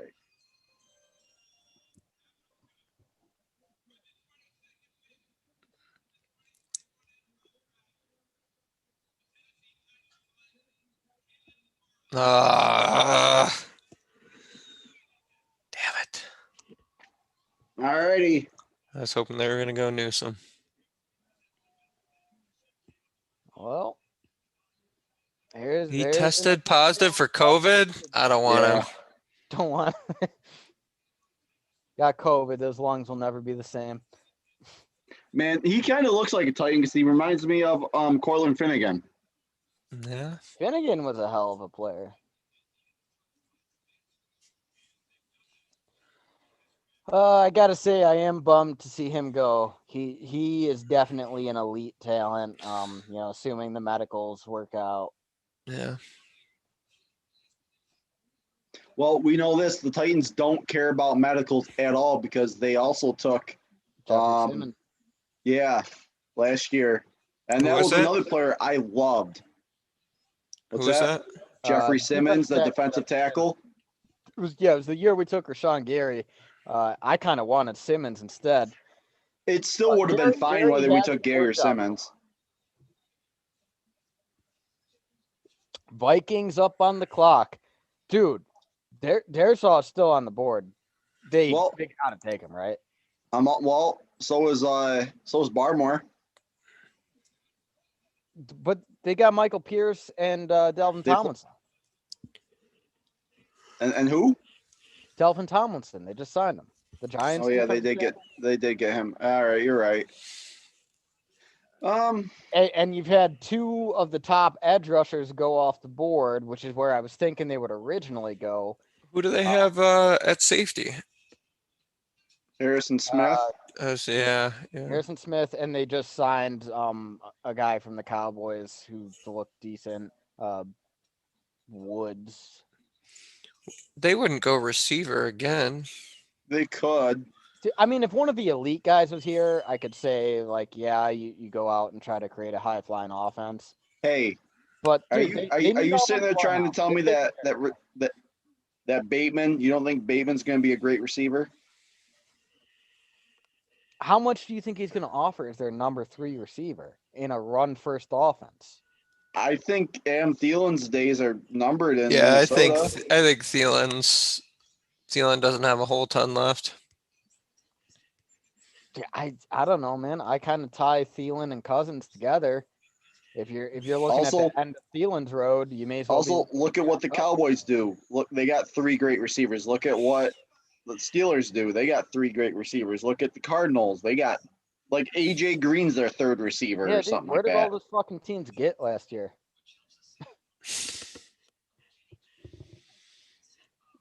Damn it. All righty. I was hoping they were gonna go Newsome. Well, He tested positive for COVID. I don't want Yeah. him. Don't want. Got COVID. Those lungs will never be the same. Man, he kind of looks like a Titan because he reminds me of Cortland Finnegan. Yeah. Finnegan was a hell of a player. I gotta say, I am bummed to see him go. He is definitely an elite talent. Assuming the medicals work out. Yeah. Well, we know this. The Titans don't care about medicals at all because they also took, Jeffrey Simmons. yeah, last year. And Who that was was it? another player I loved. What's Who was that? Jeffrey Simmons, the defensive defensive tackle. It was the year we took Rashawn Gary. I kind of wanted Simmons instead. It still would have been fine Gary whether we has took Gary or worked out. Simmons. Vikings up on the clock, dude. There's all still on the board. They gotta take him, right? So is Barmore. But they got Michael Pierce and Delvin Tomlinson. And who? Delvin Tomlinson. They just signed him. The Giants. Oh yeah, they did get him. All right, you're right. And you've had two of the top edge rushers go off the board, which is where I was thinking they would originally go. Who do they have at safety? Harrison Smith. Yeah. Harrison Smith, and they just signed a guy from the Cowboys who looked decent. Woods. They wouldn't go receiver again. They could. I mean, if one of the elite guys was here, I could say you go out and try to create a high flying offense. Hey, but dude, are you sitting there trying to tell me that Bateman? You don't think Bateman's going to be a great receiver? How much do you think he's going to offer as their number 3 receiver in a run first offense? I think Adam Thielen's days are numbered in Yeah, Minnesota. I think Thielen doesn't have a whole ton left. I don't know, man. I kind of tie Thielen and Cousins together. If you're looking at the end of Thielen's road, you may as well. Look at what the Cowboys do. Look, they got 3 great receivers. Look at what the Steelers do. They got 3 great receivers. Look at the Cardinals. They got AJ Green's their 3rd receiver or something like that. Where did all those fucking teams get last year?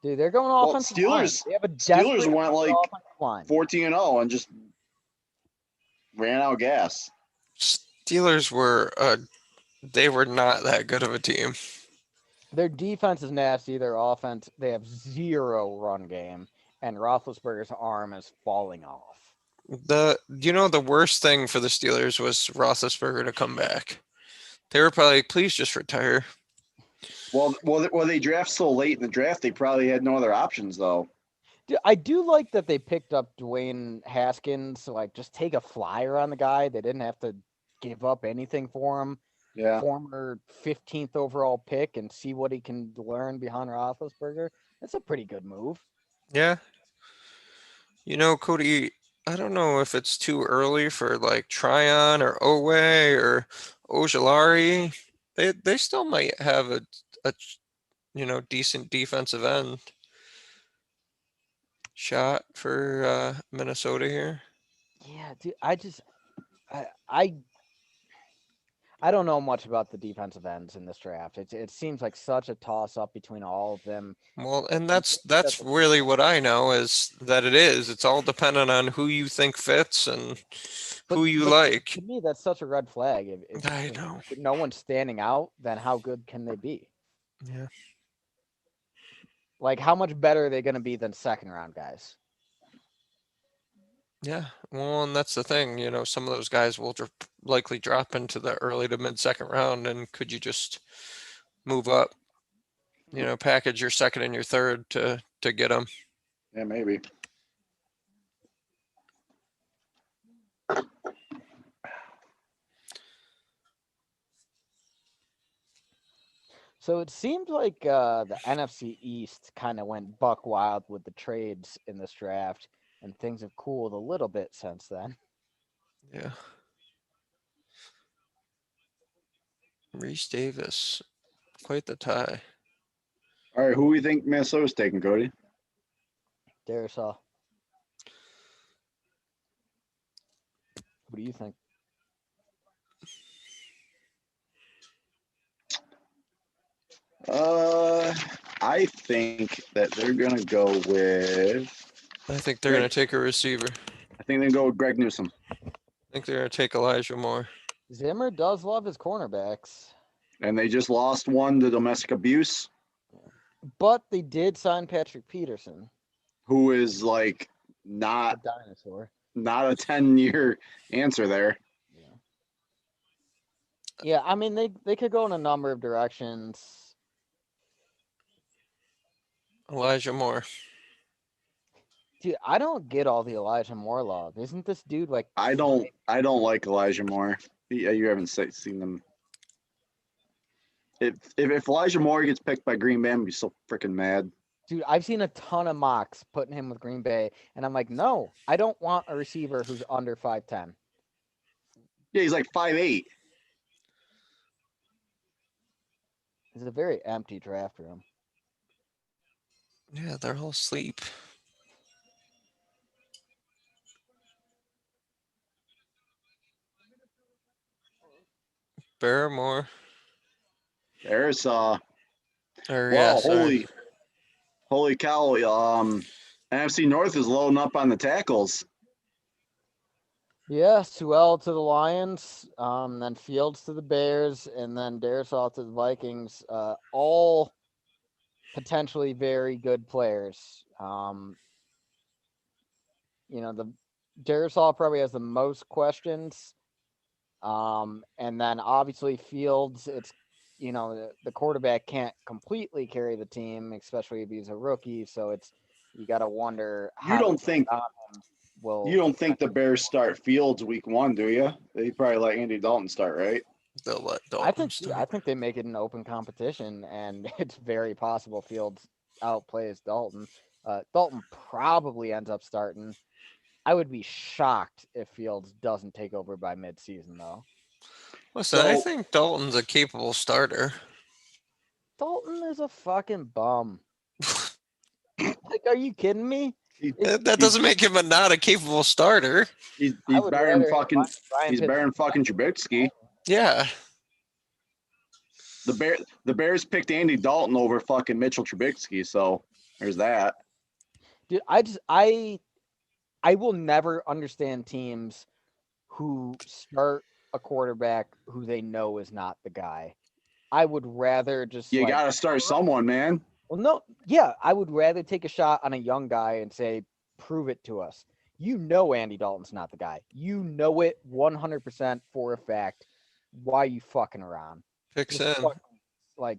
Dude, they're going offensive line. They have a Steelers went 14-0 and just ran out of gas. Steelers were they were not that good of a team. Their defense is nasty. Their offense, they have 0 run game, and Roethlisberger's arm is falling off. The worst thing for the Steelers was Roethlisberger to come back. They were probably like, please just retire. Well, they draft so late in the draft, they probably had no other options though. I do like that they picked up Dwayne Haskins. Like, just take a flyer on the guy. They didn't have to give up anything for him. Yeah. Former 15th overall pick, and see what he can learn behind Roethlisberger. That's a pretty good move. Yeah. Cody, I don't know if it's too early for like Tryon or Owe or Ojulari. They still might have a decent defensive end shot for Minnesota here. Yeah, dude, I don't know much about the defensive ends in this draft. It seems like such a toss up between all of them. Well, and that's really what I know is that it's all dependent on who you think fits and who you like. To me, that's such a red flag. I know. If no one's standing out, then how good can they be? Yeah. Like, how much better are they going to be than second round guys? Yeah, well, and that's the thing, some of those guys will likely drop into the early to mid second round, and could you just move up, package your second and your third to get them? Yeah, maybe. So it seemed like the NFC East kind of went buck wild with the trades in this draft, and things have cooled a little bit since then. Yeah. Reese Davis, quite the tie. All right, who do we think Minnesota's taking, Cody? Darisaw. What do you think? I think that they're gonna go with. I think they're gonna take a receiver. I think they go with Greg Newsome. I think they're gonna take Elijah Moore. Zimmer does love his cornerbacks. And they just lost one to domestic abuse. But they did sign Patrick Peterson, who is like a not dinosaur. a 10-year answer there. Yeah, I mean they could go in a number of directions. Elijah Moore. Dude, I don't get all the Elijah Moore love. Isn't this dude like? I don't like Elijah Moore. Yeah, you haven't seen them. If Elijah Moore gets picked by Green Bay, I'm gonna be so freaking mad. Dude, I've seen a ton of mocks putting him with Green Bay, and I'm like, no, I don't want a receiver who's under 5'10". Yeah, he's like 5'8". It's a very empty draft room. Yeah, they're all asleep. Barrymore. There's Or, wow, yeah, sorry. holy cow! NFC North is loading up on the tackles. Yeah, Sewell to the Lions, then Fields to the Bears, and then Darisaw to the Vikings. All potentially very good players. The Darisaw probably has the most questions. And then obviously Fields, it's the quarterback can't completely carry the team, especially if he's a rookie. So you got to wonder. You don't think the Bears start Fields week 1, do you? They probably let Andy Dalton start, right? They'll let Dalton I think they make it an open competition, and it's very possible Fields outplays Dalton. Dalton probably ends up starting. I would be shocked if Fields doesn't take over by midseason, though. Listen, I think Dalton's a capable starter. Dalton is a fucking bum. Like, are you kidding me? That doesn't make him not a capable starter. He's better than fucking Trubisky. Yeah. The Bears picked Andy Dalton over fucking Mitchell Trubisky, so there's that. Dude, I will never understand teams who start a quarterback who they know is not the guy. I would rather just You got to start someone, man. Well, no, yeah, I would rather take a shot on a young guy and say, prove it to us. You know Andy Dalton's not the guy. You know it 100% for a fact. Why you fucking around? Picks Just in. fucking, like,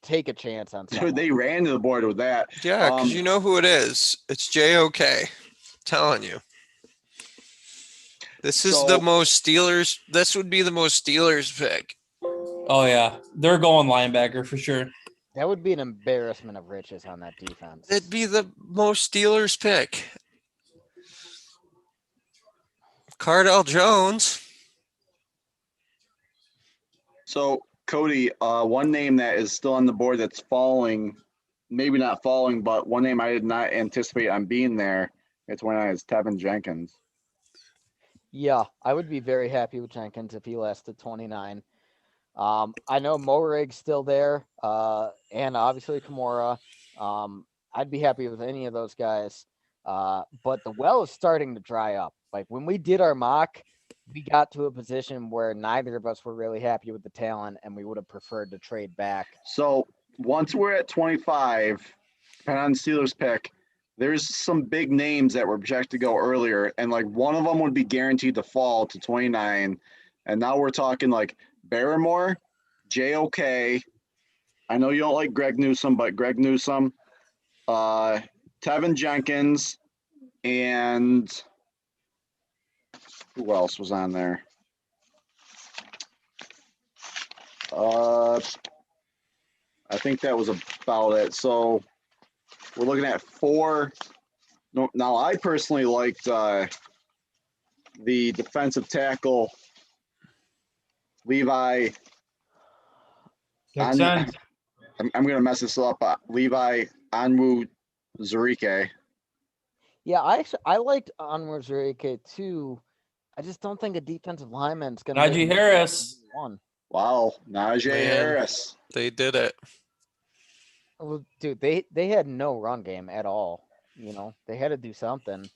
take a chance on someone. They ran to the board with that. Yeah, because you know who it is. It's JOK. Telling you. This is the most Steelers. This would be the most Steelers pick. Oh yeah, they're going linebacker for sure. That would be an embarrassment of riches on that defense. It'd be the most Steelers pick. Cardell Jones. So, Cody, one name that is still on the board that's falling, maybe not falling, but one name I did not anticipate on being there. It's when I was Tevin Jenkins. Yeah, I would be very happy with Jenkins if he lasted 29. I know Morig's still there, and obviously Kimura. I'd be happy with any of those guys. But the well is starting to dry up. Like when we did our mock, we got to a position where neither of us were really happy with the talent, and we would have preferred to trade back. So once we're at 25, depending on Steelers pick, there's some big names that were projected to go earlier, and like one of them would be guaranteed to fall to 29. And now we're talking like Barrymore, JOK. I know you don't like Greg Newsome, but Greg Newsome, Tevin Jenkins, and who else was on there? I think that was about it. So we're looking at 4. No, now I personally liked the defensive tackle Levi. Makes sense. I'm going to mess this up. Levi Anwu Zurike. Yeah, I liked Anwar Zurike too. I just don't think a defensive lineman's going to. Najee Harris. Wow, Najee Harris. They did it. Well, dude, they had no run game at all. You know, they had to do something.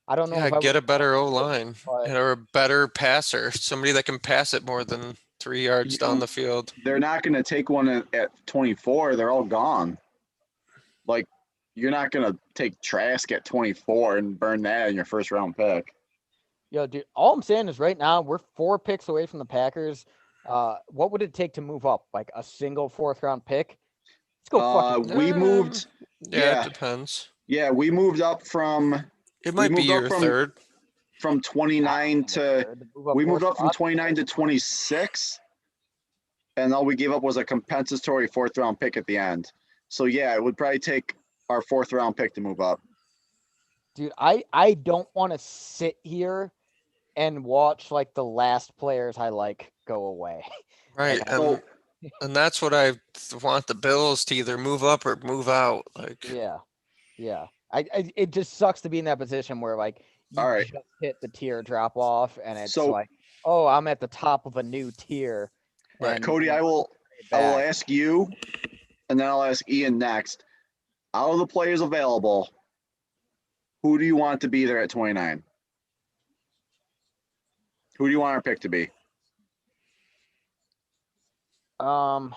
I don't know. Yeah, if I get would- a better O-line but- or a better passer. Somebody that can pass it more than 3 yards down the field. They're not going to take one at 24. They're all gone. Like, you're not going to take Trask at 24 and burn that in your first round pick. Yo, dude, all I'm saying is right now we're 4 picks away from the Packers. What would it take to move up? Like a single 4th round pick? Let's go fucking. We moved. Yeah, it depends. Yeah, we moved up from. It might be your third. From 29 to. We moved up from 29 to 26. And all we gave up was a compensatory 4th round pick at the end. So, yeah, it would probably take our 4th round pick to move up. Dude, I don't want to sit here and watch like the last players I like go away. Right. And that's what I want the Bills to either move up or move out. Like, yeah. It just sucks to be in that position where like you all right. just hit the tier drop off and it's So, like, oh, I'm at the top of a new tier. Right, and Cody, I will ask you, and then I'll ask Ian next. Out of the players available, who do you want to be there at 29? Who do you want our pick to be? I'm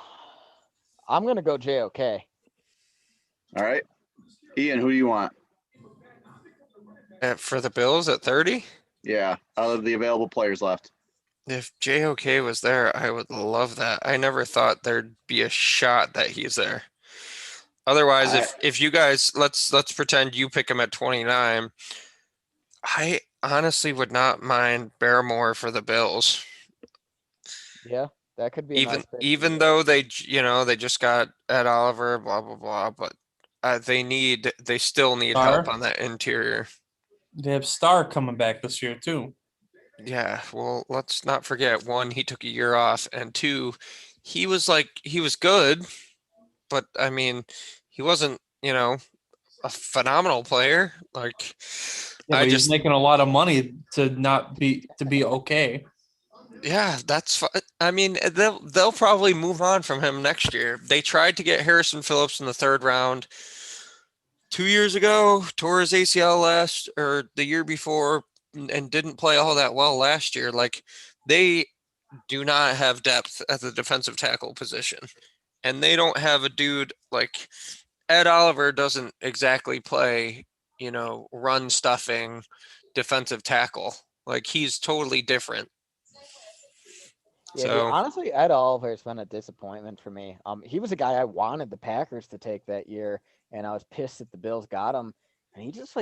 gonna go JOK. All right. Ian, who do you want? for the Bills at 30? Yeah, out of the available players left. If JOK was there, I would love that. I never thought there'd be a shot that he's there. Otherwise, if you guys let's pretend you pick him at 29, I honestly would not mind Barrymore for the Bills. Yeah, that could be a nice pick. Even though they just got Ed Oliver, blah blah blah, but they still need help on that interior. They have Starr coming back this year too. Yeah, well, let's not forget, one, he took a year off, and two, he was good, but I mean, he wasn't, a phenomenal player. Like, yeah, but he's making a lot of money to be okay. Yeah, that's fine. I mean, they'll probably move on from him next year. They tried to get Harrison Phillips in the 3rd round 2 years ago, tore his ACL the year before, and didn't play all that well last year. Like, they do not have depth at the defensive tackle position. And they don't have a dude like Ed Oliver doesn't exactly play, run stuffing defensive tackle. Like he's totally different. Yeah, dude. So Honestly, Ed Oliver's been a disappointment for me. He was a guy I wanted the Packers to take that year, and I was pissed that the Bills got him. And he just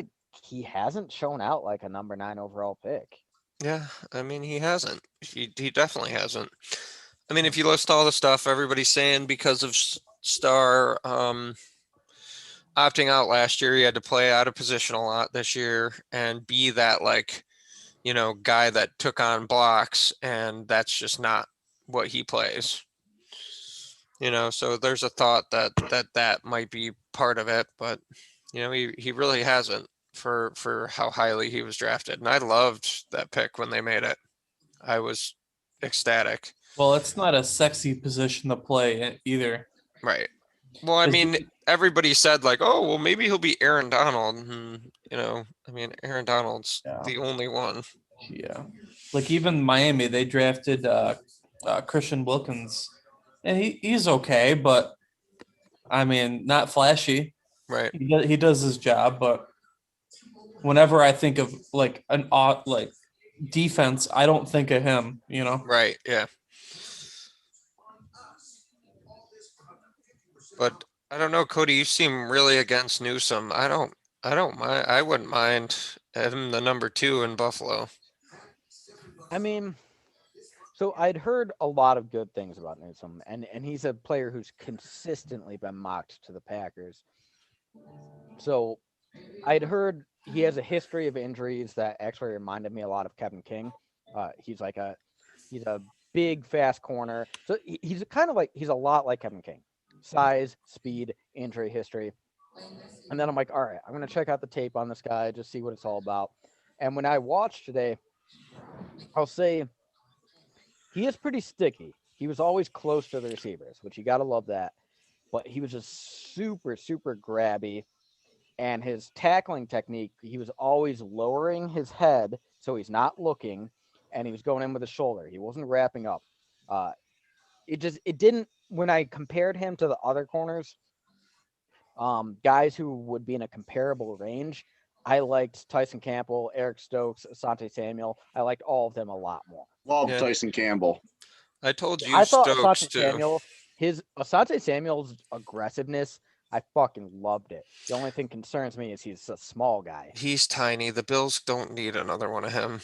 he hasn't shown out like a number 9 overall pick. yeah, I mean he hasn't. He definitely hasn't. I mean, if you list all the stuff everybody's saying because of Star opting out last year, he had to play out of position a lot this year and be that guy that took on blocks, and that's just not what he plays. So there's a thought that might be part of it, but he really hasn't for how highly he was drafted. And I loved that pick when they made it. I was ecstatic. Well, it's not a sexy position to play either. Right. Well, I mean, everybody said like, oh, well, maybe he'll be Aaron Donald. And, I mean, Aaron Donald's the only one. Yeah. Like even Miami, they drafted Christian Wilkins, and he's okay, but I mean, not flashy. Right. He does his job, but whenever I think of like an odd like defense, I don't think of him. Right. Yeah. But I don't know, Cody. You seem really against Newsome. I don't mind. I wouldn't mind him the number 2 in Buffalo. I mean, so I'd heard a lot of good things about Newsome, and he's a player who's consistently been mocked to the Packers. So I'd heard he has a history of injuries that actually reminded me a lot of Kevin King. He's a big, fast corner. So he's he's a lot like Kevin King. Size, speed, injury history. And then I'm like, all right, I'm going to check out the tape on this guy, just see what it's all about. And when I watched today, I'll say he is pretty sticky. He was always close to the receivers, which you got to love that. But he was just super, super grabby. And his tackling technique, he was always lowering his head so he's not looking, and he was going in with his shoulder. He wasn't wrapping up. It didn't, when I compared him to the other corners, guys who would be in a comparable range, I liked Tyson Campbell, Eric Stokes, Asante Samuel. I liked all of them a lot more. Love Tyson Campbell. I told you I thought Stokes Asante Samuel's aggressiveness, I fucking loved it. The only thing concerns me is he's a small guy. He's tiny. The Bills don't need another one of him.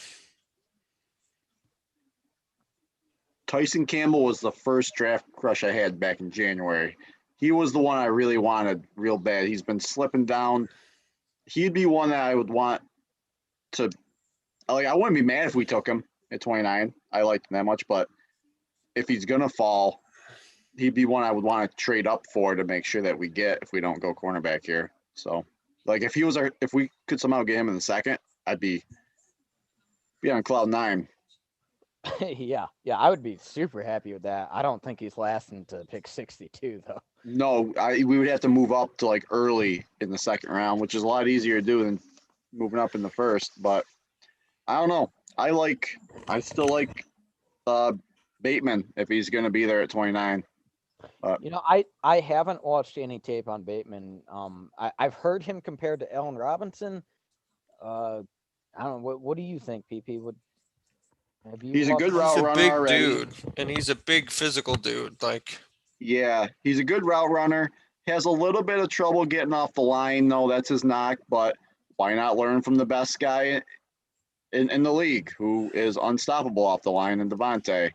Tyson Campbell was the first draft crush I had back in January. He was the one I really wanted real bad. He's been slipping down. He'd be one that I would want to – I wouldn't be mad if we took him at 29. I liked him that much. But if he's going to fall, he'd be one I would want to trade up for to make sure that we get if we don't go cornerback here. So, if we could somehow get him in the second, I'd be on cloud 9. Yeah, I would be super happy with that. I don't think he's lasting to pick 62 though. No, we would have to move up to early in the second round, which is a lot easier to do than moving up in the first. But I don't know. I still like Bateman if he's going to be there at 29. I haven't watched any tape on Bateman. I've heard him compared to Allen Robinson. I don't know. What do you think, PP? He's a good route runner. He's a big already. dude, and he's a big physical dude. Yeah, he's a good route runner. Has a little bit of trouble getting off the line, though. That's his knock. But why not learn from the best guy in the league, who is unstoppable off the line, in Devontae?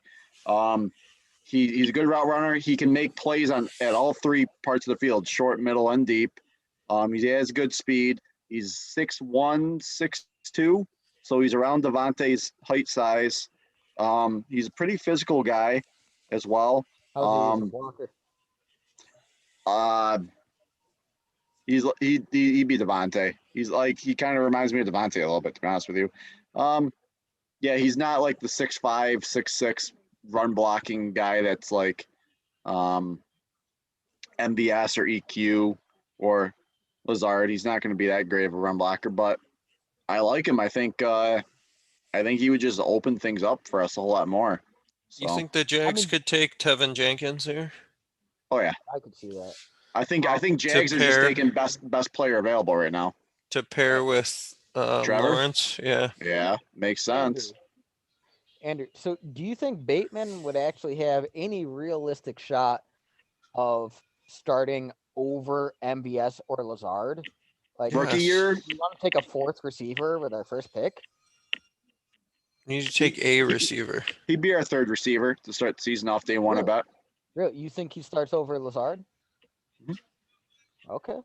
He's a good route runner. He can make plays at all 3 parts of the field, short, middle, and deep. He has good speed. He's 6'1", 6'2", so he's around Devontae's height size. He's a pretty physical guy as well. How's he as a blocker? He'd be Devontae. He kind of reminds me of Devontae a little bit, to be honest with you. Yeah, he's not like the 6'5", 6'6" run blocking guy that's like MBS or EQ or Lazard. He's not going to be that great of a run blocker, but I like him. I think he would just open things up for us a whole lot more. You So, think the Jags mean- could take Tevin Jenkins here oh yeah, I could see that. I think Jags are just pair- taking best player available right now. to pair with Trevor? Lawrence? Yeah. Yeah, makes sense. Andrew, so do you think Bateman would actually have any realistic shot of starting over MVS or Lazard? Like, Rookie Yes. year, do you want to take a fourth receiver with our first pick? Need to take a receiver. he'd be our third receiver to start the season off day one. I Really? bet. Really? You think he starts over Lazard? Mhm. Okay.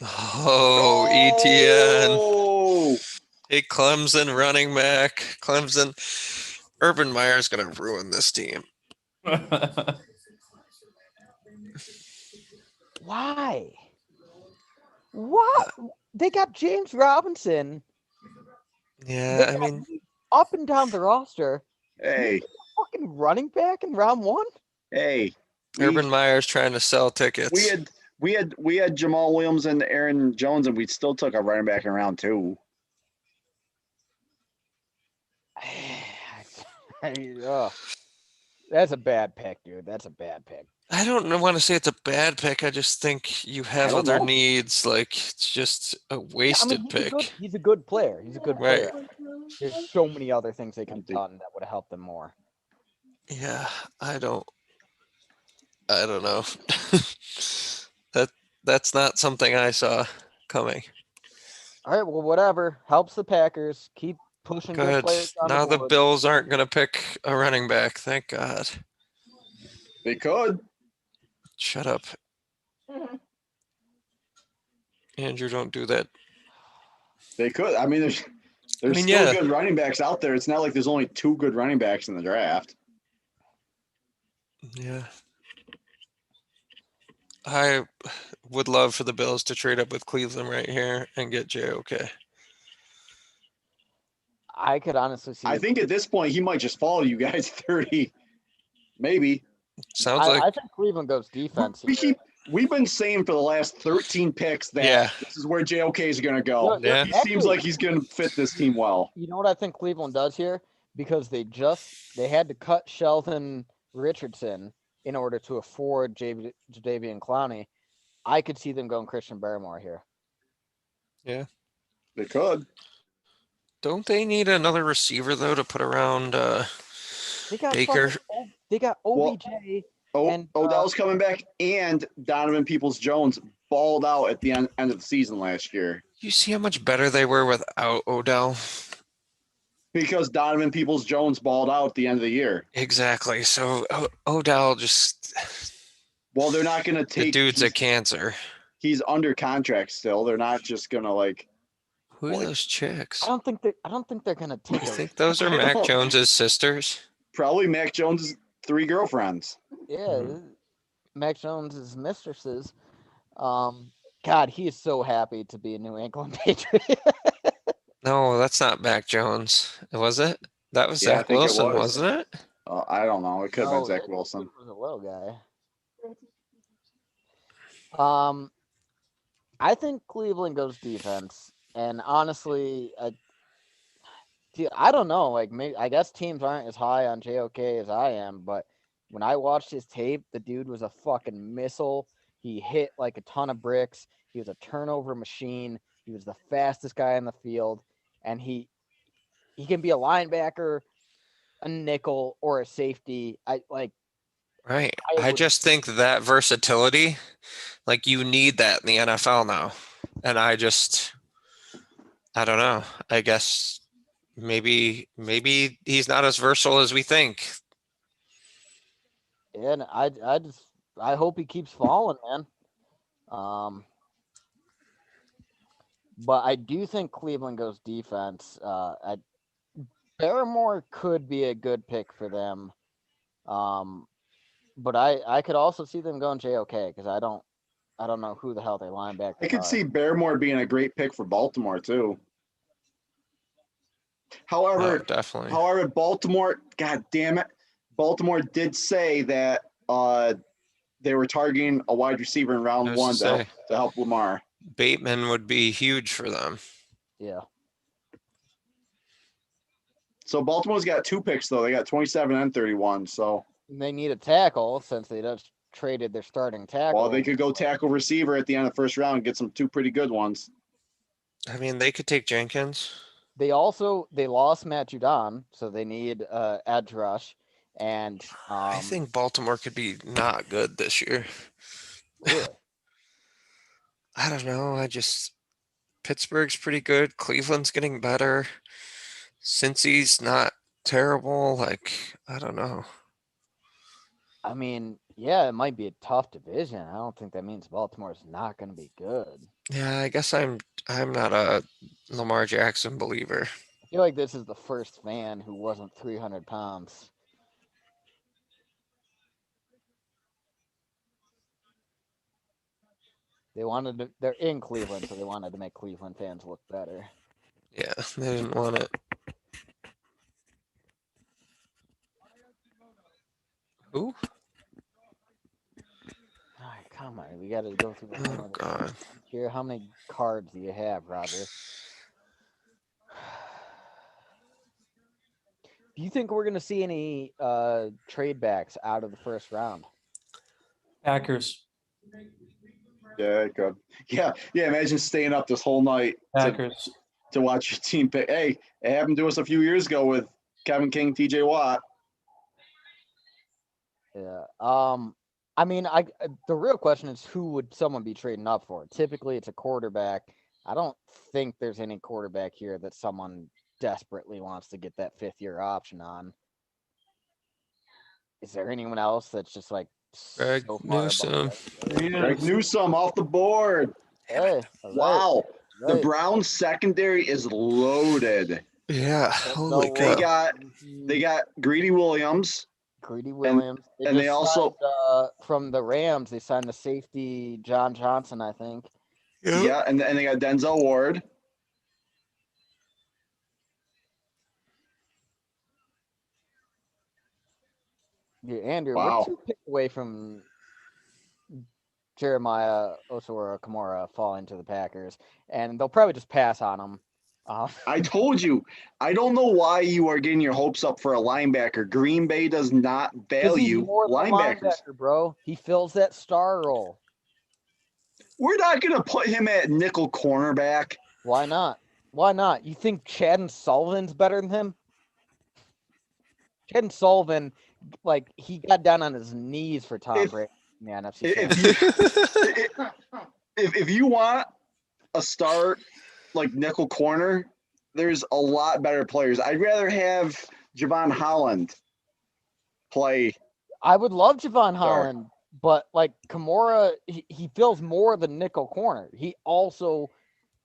Oh, ETN. Oh, Hey, Clemson running back. Clemson. Urban Meyer's going to ruin this team. Why? What? They got James Robinson Yeah, I mean, up and down the roster. hey, Fucking running back in round one? hey. We- Urban Meyer's trying to sell tickets. we had Jamal Williams and Aaron Jones, and we still took a running back in round 2. Ugh. That's a bad pick, dude. That's a bad pick. I don't want to say it's a bad pick. I just think you have don't other know. needs. Like, it's just a wasted pick. He's a good player. He's a good Right. player. There's so many other things they could have done that would have helped them more. Yeah, I don't know. That's not something I saw coming. All right, well, whatever. Helps the Packers. Keep pushing good Good. players down Now the the board. Bills aren't going to pick a running back. Thank God. They could. Shut up. Andrew, don't do that. They could. I mean, there's still yeah. good running backs out there. It's not like there's only 2 good running backs in the draft. Yeah. I would love for the Bills to trade up with Cleveland right here and get JOK. I could honestly see. I think at this point he might just follow you guys 30, maybe. Sounds like I think Cleveland goes defense. We've been saying for the last 13 picks that Yeah. this is where JOK is going to go. Yeah. He seems like he's going to fit this team well. You know what I think Cleveland does here? Because they had to cut Sheldon Richardson in order to afford Jadeveon Clowney. I could see them going Christian Barmore here. They could. don't they need another receiver though to put around They got Baker? They got Well, OBJ. Oh, And, Odell's coming back, and Donovan Peoples-Jones balled out at the end of the season last year You see how much better they were without Odell? because Donovan Peoples-Jones balled out at the end of the year. Exactly. So Odell just Well, they're not going to the take. dude's a cancer. He's under contract still. They're not just going to like. Who are those chicks? I don't think they're gonna take. You think those are Mac Jones's sisters? Probably Mac Jones' 3 girlfriends. Yeah, Mac Jones' mistresses. God, he is so happy to be a New England Patriot. No, that's not Mac Jones. Was it? That was Yeah, I Zach think it Wilson, was. wasn't it? I don't know. It could have No, been Zach it Wilson. was a little guy. I think Cleveland goes defense, and honestly, I don't know. Like, maybe I guess teams aren't as high on JOK as I am, but when I watched his tape, the dude was a fucking missile. He hit like a ton of bricks. He was a turnover machine. He was the fastest guy in the field, and he can be a linebacker, a nickel, or a safety. Right. I I would- just think that versatility, like you need that in the NFL now. And I don't know. I guess maybe he's not as versatile as we think. And I hope he keeps falling, man. But I do think Cleveland goes defense. Barrymore could be a good pick for them. But I could also see them going JOK because I don't know who the hell they linebackers I could are. see Barrymore being a great pick for Baltimore too. Oh, However, definitely. Baltimore, God damn it, Baltimore did say that they were targeting a wide receiver in I round was 1 to to help Lamar. Bateman would be huge for them. Yeah. So Baltimore's got 2 picks though. They got 27 and 31. So They need a tackle since they just traded their starting tackle. well, they could go tackle receiver at the end of the first round and get some 2 pretty good ones. I mean, they could take Jenkins. They lost Matt Judon, so they need edge rush. And I think Baltimore could be not good this year. really, I don't know. Pittsburgh's pretty good. Cleveland's getting better. Cincy's not terrible. Like, I don't know. I mean, yeah, it might be a tough division. I don't think that means Baltimore's not going to be good. Yeah, I guess I'm not a Lamar Jackson believer. I feel like this is the first fan who wasn't 300 pounds. They're in Cleveland, so they wanted to make Cleveland fans look better. Yeah, they didn't want it. Who? All right, come on. We got to go through the Oh, God. Here, how many cards do you have, Roger? Do you think we're going to see any trade backs out of the first round? Packers. Yeah, it could. Yeah. Imagine staying up this whole night Packers. to watch your team pick. Hey, it happened to us a few years ago with Kevin King, TJ Watt. Yeah. I mean, the real question is who would someone be trading up for? Typically, it's a quarterback. I don't think there's any quarterback here that someone desperately wants to get that 5th-year option on. Is there anyone else that's just like Greg so far Newsome. Greg Newsome off the board. Hey, Wow. right. The Browns secondary is loaded. Yeah, holy No, cow. They got Greedy Williams. Greedy Williams. and they just also- signed, from the Rams, they signed the safety John Johnson, I think. Yeah, and they got Denzel Ward. Yeah, Andrew, Wow. we're 2 picks away from Jeremiah Osora Kamara falling to the Packers, and they'll probably just pass on him. I told you. I don't know why you are getting your hopes up for a linebacker. Green Bay does not 'Cause he's value more than a linebackers. linebacker, bro. He fills that star role. We're not going to put him at nickel cornerback. Why not? Why not? You think Chad Sullivan's better than him? Chad Sullivan, like, he got down on his knees for Tom Brady in the NFC. If you want a start like nickel corner, there's a lot better players. I'd rather have Javon Holland play. I would love Javon Holland, but like Kamara, he fills more than nickel corner. He also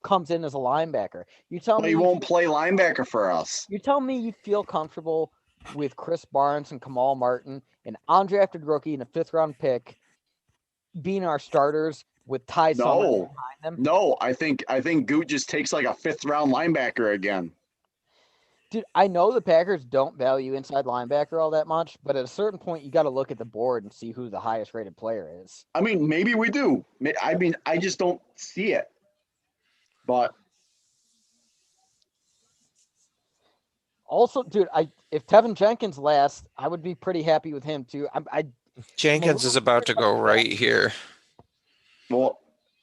comes in as a linebacker. You tell me He won't play linebacker for us. You tell me you feel comfortable with Chris Barnes and Kamal Martin, an undrafted rookie and a 5th-round pick, being our starters with Ty Summers behind them? No, I think Goot just takes like a 5th-round linebacker again. Dude, I know the Packers don't value inside linebacker all that much, but at a certain point, you got to look at the board and see who the highest rated player is. I mean, maybe we do. I mean, I just don't see it. But also, dude, if Tevin Jenkins lasts, I would be pretty happy with him too. Jenkins is about to go right here. Well,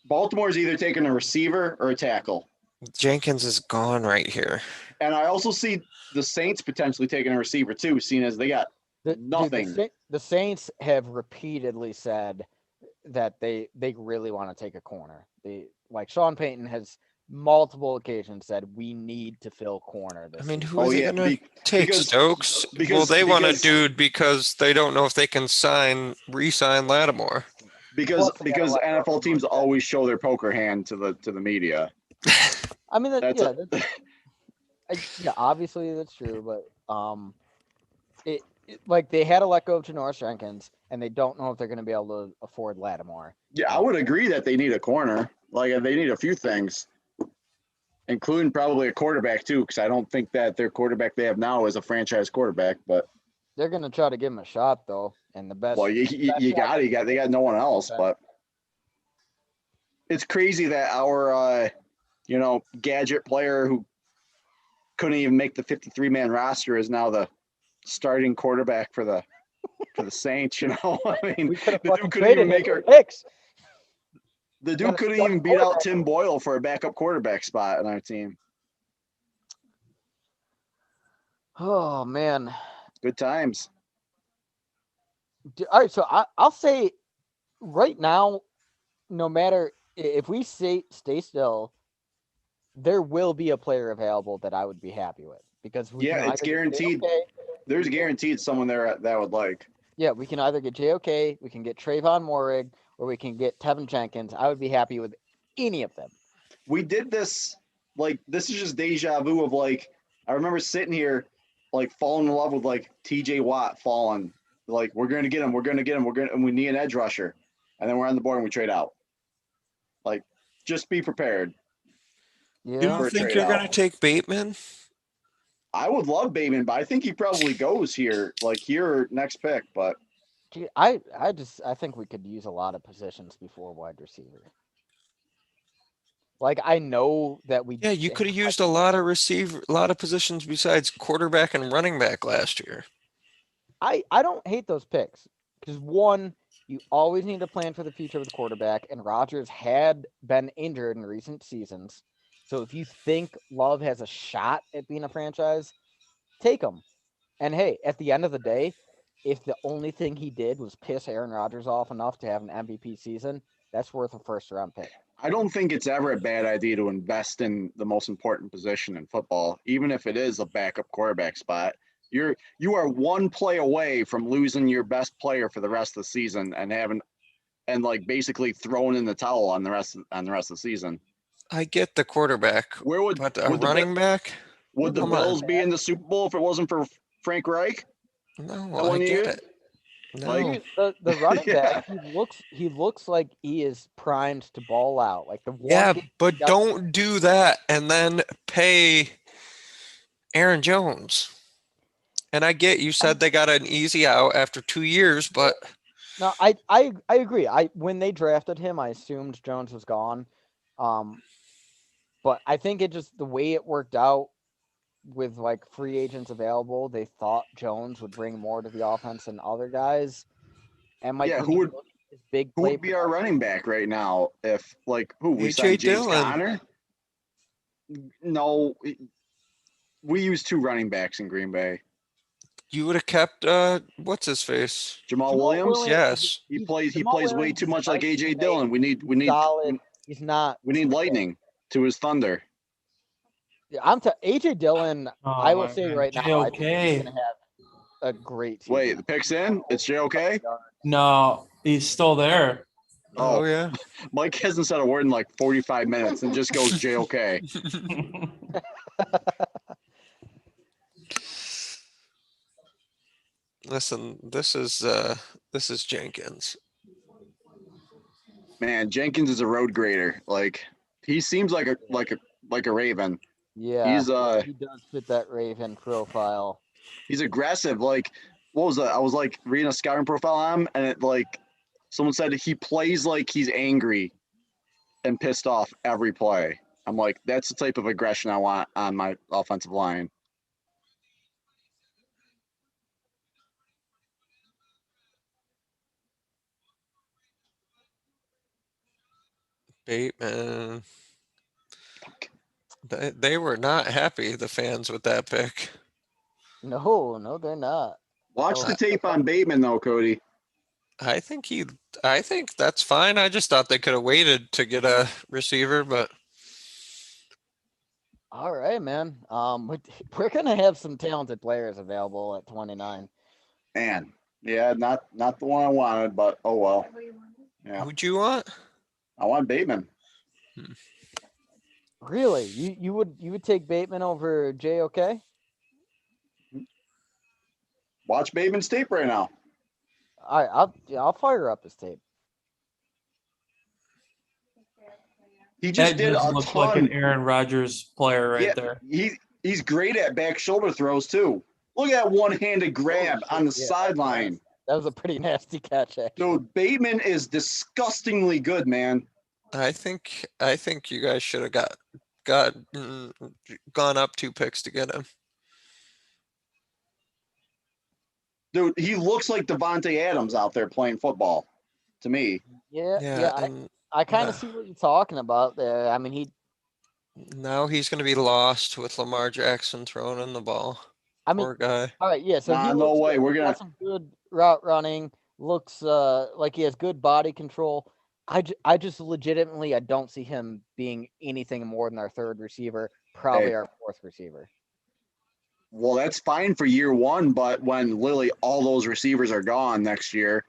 Baltimore's either taking a receiver or a tackle. Jenkins is gone right here. And I also see the Saints potentially taking a receiver too, seeing as they got nothing. Dude, the Saints have repeatedly said that they really want to take a corner. Like Sean Payton has multiple occasions said we need to fill corner. I mean, season. who are they going to take? Stokes? Well, they want a dude because they don't know if they can re-sign Lattimore. Because NFL teams always show their poker hand to the media. I mean, obviously that's true, but like they had to let go of Janoris Jenkins, and they don't know if they're going to be able to afford Lattimore. Yeah, I would agree that they need a corner. Like they need a few things, including probably a quarterback too, because I don't think that their quarterback they have now is a franchise quarterback. But they're going to try to give him a shot though, and the best. Well, they got no one else, but it's crazy that our gadget player who couldn't even make the 53-man roster, is now the starting quarterback for the Saints. You know, I mean, We could have the fucking dude couldn't even traded make him our for picks. the Got dude a couldn't starting even beat out quarterback. Tim Boyle for a backup quarterback spot on our team. Oh man. Good times. All right, so I'll say right now, no matter if we stay still, there will be a player available that I would be happy with because we can Yeah, it's either get guaranteed. JOK, There's guaranteed someone there that I would like. yeah, we can either get JOK, we can get Trayvon Morig, or we can get Tevin Jenkins. I would be happy with any of them. We did this, like, this is just deja vu of, like, I remember sitting here, like, falling in love with, like, TJ Watt falling. Like, we're going to get him. And we need an edge rusher. And then we're on the board and we trade out. Like, just be prepared. Do Yeah. you For a think trade you're out. going to take Bateman? I would love Bateman, but I think he probably goes here, like, here next pick. But Gee, I think we could use a lot of positions before wide receiver. Like I know that we Yeah, you could have used a lot of positions besides quarterback and running back last year. I don't hate those picks because one, you always need to plan for the future with the quarterback, and Rodgers had been injured in recent seasons. So if you think Love has a shot at being a franchise, take him. And hey, at the end of the day, if the only thing he did was piss Aaron Rodgers off enough to have an MVP season, that's worth a first-round pick. I don't think it's ever a bad idea to invest in the most important position in football, even if it is a backup quarterback spot. You are one play away from losing your best player for the rest of the season and like basically throwing in the towel on the rest of the season. I get the quarterback, Where would but a would the running back? would the Come on. Bills be in the Super Bowl if it wasn't for Frank Reich? No, That one I year? get it. No, Like- The running Yeah. back, he looks like he is primed to ball out. Like the one yeah, game but he doesn't- don't do that and then pay Aaron Jones. And I get you said they got an easy out after 2 years, but No, I agree. When they drafted him, I assumed Jones was gone. But I think it just the way it worked out with like free agents available, they thought Jones would bring more to the offense than other guys. And Yeah, when who you would- look at his big Who play would be our production- running back right now if like who we A.J. signed James Dillon. Conner? No, we used 2 running backs in Green Bay. you would have kept what's his face? Jamal Williams. Yes. He plays Jamal way Williams too is much like nice AJ teammate. Dillon. We need Solid. He's not. lightning to his thunder. AJ Dillon. Oh, I will my say God. right now, I think he's JOK. gonna have a great season. Wait, the pick's in? It's JOK? No, he's still there. Oh, Oh. yeah. Mike hasn't said a word in like 45 minutes and just goes JOK. Listen, this is Jenkins. Man, Jenkins is a road grader. Like he seems like a Raven. Yeah, He's he does fit that Raven profile. he's aggressive. Like what was that? I was like reading a scouting profile on him, and it like someone said he plays like he's angry and pissed off every play. I'm like, that's the type of aggression I want on my offensive line. Bateman. They were not happy, the fans, with that pick. No, they're not. Watch Oh. the tape on Bateman though, Cody. I think that's fine. I just thought they could have waited to get a receiver, but All right, man. We're gonna have some talented players available at 29. Man, yeah, not the one I wanted, but oh well. Yeah, who'd you want? I want Bateman. Really? You would take Bateman over JOK? Watch Bateman's tape right now. I'll fire up his tape. He just That did just a looks ton. like an Aaron Rodgers player right Yeah. there. He's great at back shoulder throws too. Look at that one-handed grab on the Yeah, sideline. That was a pretty nasty catch, actually. Dude, Bateman is disgustingly good, man. I think you guys should have got gone up 2 picks to get him. Dude, he looks like Devontae Adams out there playing football to me. Yeah, Yeah, yeah. and I kind of see what you're talking about there. I mean, now he's going to be lost with Lamar Jackson throwing in the ball. I mean, Poor guy. all right, yeah. So he Nah, no looks way. good. We're He gonna. got some good route running. Looks like he has good body control. I just legitimately I don't see him being anything more than our third receiver, probably Hey. our fourth receiver. Well, that's fine for year one, but when literally all those receivers are gone next year,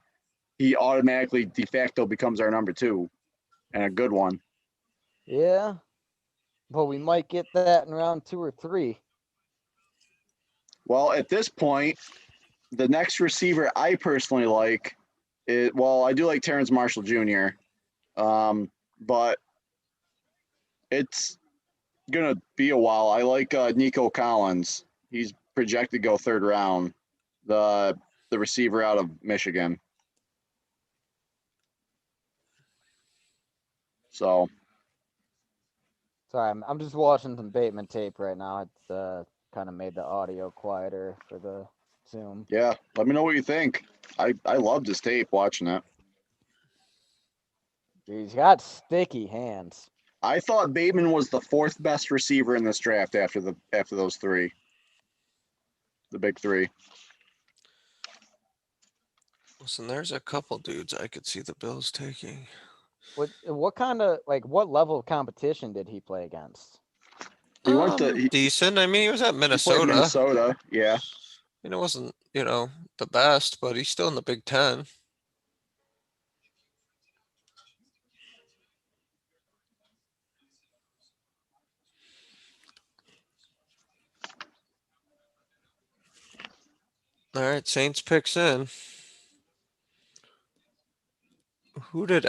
he automatically de facto becomes our number 2 and a good one. Yeah, but we might get that in round 2 or 3. Well, at this point, the next receiver I personally like is, well, I do like Terrence Marshall Jr., but it's going to be a while. I like Nico Collins. He's projected to go 3rd round, the receiver out of Michigan. So, Sorry, I'm just watching some Bateman tape right now. It's kind of made the audio quieter for the Zoom. yeah, let me know what you think. I loved his tape watching it. He's got sticky hands. I thought Bateman was the 4th best receiver in this draft after those 3. The big 3. Listen, there's a couple dudes I could see the Bills taking. What kind of what level of competition did he play against? He went to Decent. I mean, he was at he played Minnesota. Minnesota, yeah. And it wasn't, the best, but he's still in the Big Ten. All right, Saints picks in.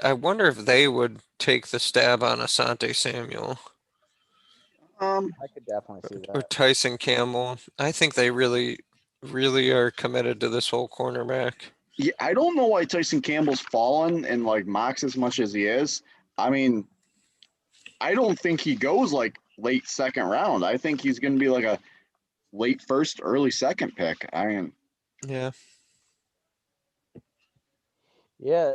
I wonder if they would take the stab on Asante Samuel I could definitely see or that. Tyson Campbell. I think they really, really are committed to this whole cornerback. Yeah, I don't know why Tyson Campbell's fallen and mocks as much as he is. I mean, I don't think he goes late 2nd round. I think he's going to be a late 1st, early 2nd pick. I mean, Yeah. Yeah.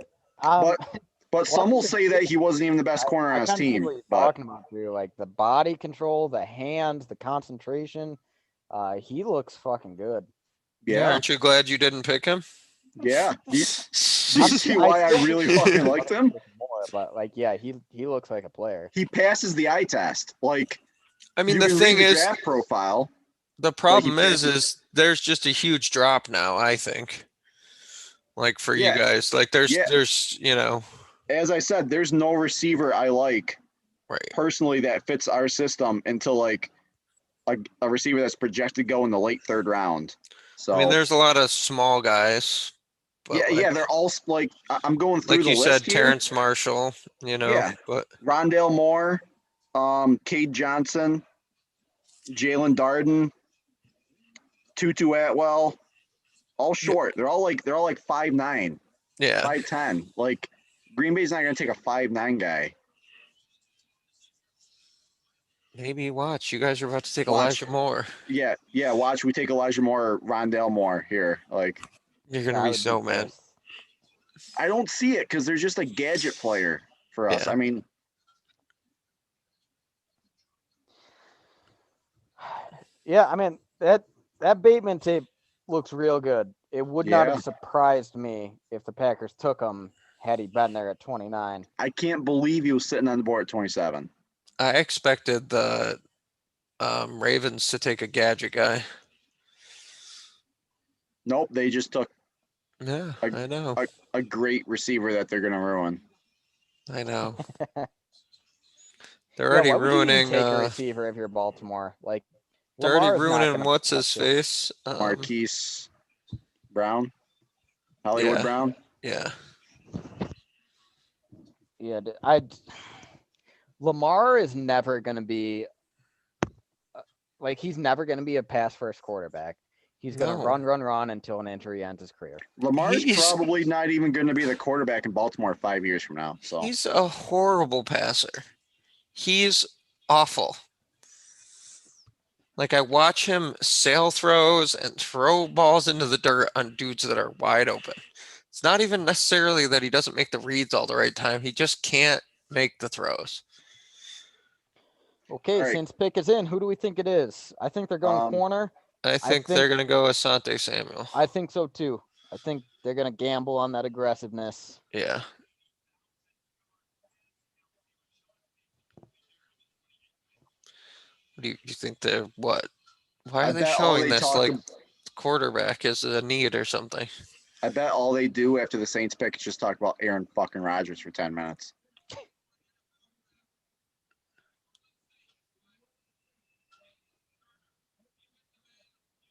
but some will say that he wasn't even the best corner on his kinda see team. what you're But talking about, Drew. Like the body control, the hands, the concentration. He looks fucking good. yeah, Aren't you glad you didn't pick him? yeah. Do you see why I really fucking liked him? More, but yeah, he looks like a player. He passes the eye test. I mean, you the can thing read the is, draft profile. the problem passes- is there's just a huge drop now, I think. For you Yeah. guys, Yeah. there's, As I said, there's no receiver I like right. personally that fits our system until a receiver that's projected to go in the late 3rd round. So I mean, there's a lot of small guys. But yeah, they're all I'm going through like the you list said, here. Terrence Marshall, Yeah. but Rondale Moore, Cade Johnson, Jalen Darden, Tutu Atwell, all short. They're all 5'9", yeah, 5'10". Green Bay's not going to take a 5'9" guy. maybe watch. You guys are about to take Watch. Elijah Moore. Yeah. Watch, we take Elijah Moore or Rondale Moore here. You're gonna I be would so be mad. pissed. I don't see it because there's just a gadget player for us. Yeah. I mean, Yeah, I mean that Bateman tape looks real good. It would not Yeah. have surprised me if the Packers took him had he been there at 29. I can't believe he was sitting on the board at 27. I expected the Ravens to take a gadget guy. Nope, they just took Yeah, I know. a great receiver that they're going to ruin. I know. They're Yeah, already why would you even ruining. take a receiver if you're Baltimore? They're Lamar already is not ruining gonna what's protect his you. face. Marquise Brown, Hollywood Yeah. Brown. Yeah. Yeah, Lamar is never going to be he's never going to be a pass first quarterback. He's going to No. run until an injury ends his career. Lamar's He's- probably not even going to be the quarterback in Baltimore 5 years from now. So He's a horrible passer. He's awful. Like, I watch him sail throws and throw balls into the dirt on dudes that are wide open. It's not even necessarily that he doesn't make the reads all the right time. He just can't make the throws. Okay, All right. since pick is in, who do we think it is? I think they're going corner. I think they're going to go Asante Samuel. I think so too. I think they're going to gamble on that aggressiveness. Yeah. What do you think they're what? Why I are they bet all showing they this talk like ab- quarterback is a need or something? I bet all they do after the Saints pick is just talk about Aaron fucking Rodgers for 10 minutes.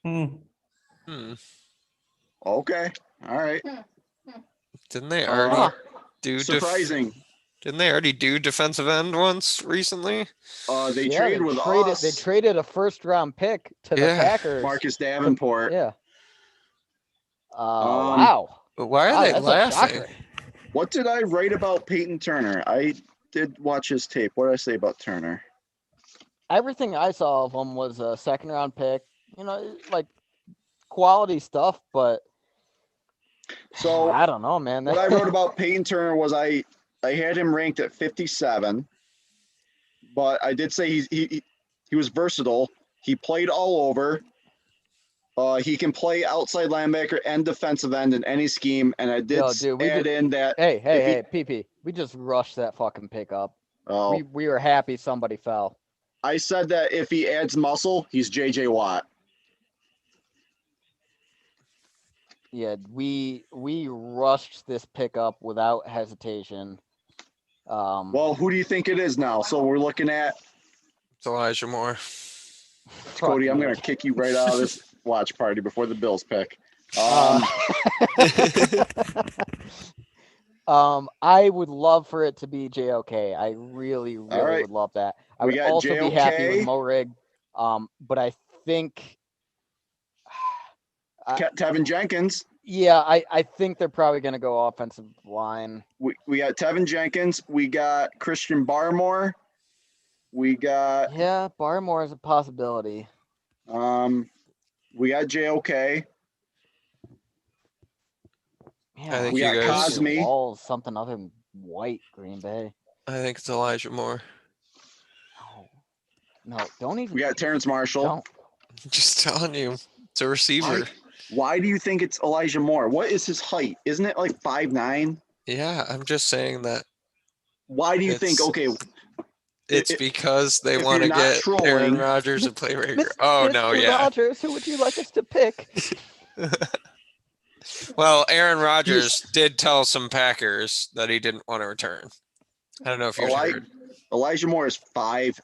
Hmm. Okay. All right. Didn't they already do surprising. Didn't they already do defensive end once recently? They traded with us. They traded a first-round pick to the Packers. Marcus Davenport. Yeah. Wow. Why are Wow, they that's a laughing? shocker. What did I write about Peyton Turner? I did watch his tape. What did I say about Turner? Everything I saw of him was a second-round pick. You know, like quality stuff, but So I don't know, man. what I wrote about Peyton Turner was I had him ranked at 57, but I did say he was versatile. He played all over. He can play outside linebacker and defensive end in any scheme, and I did add in that. Hey, PP, we just rushed that fucking pick up. Oh, We were happy somebody fell. I said that if he adds muscle, he's JJ Watt. Yeah, we rushed this pickup without hesitation. Well, who do you think it is now? So we're looking at It's Elijah Moore. Cody. I'm gonna kick you right out of this watch party before the Bills pick. I would love for it to be JOK. I really would love that. I would also be happy with Morig. But I think Tevin Jenkins. Yeah, I think they're probably going to go offensive line. We got Tevin Jenkins. We got Christian Barmore. We got Barmore is a possibility. We got JOK. Man, I think we you got guys. Cosme. Walls, something other than white Green Bay. I think it's Elijah Moore. No, don't even. We got Terrence Marshall. Don't. Just telling you, it's a receiver. Why do you think it's Elijah Moore? What is his height? Isn't it like 5'9"? Yeah, I'm just saying that. Why do you think? Okay, it's because they if want to you're not get trolling- Aaron Rodgers a playmaker. Oh no, Mr. yeah. Rodgers, who would you like us to pick? Well, Aaron Rodgers did tell some Packers that he didn't want to return. I don't know if you heard. Elijah Moore is 5'9",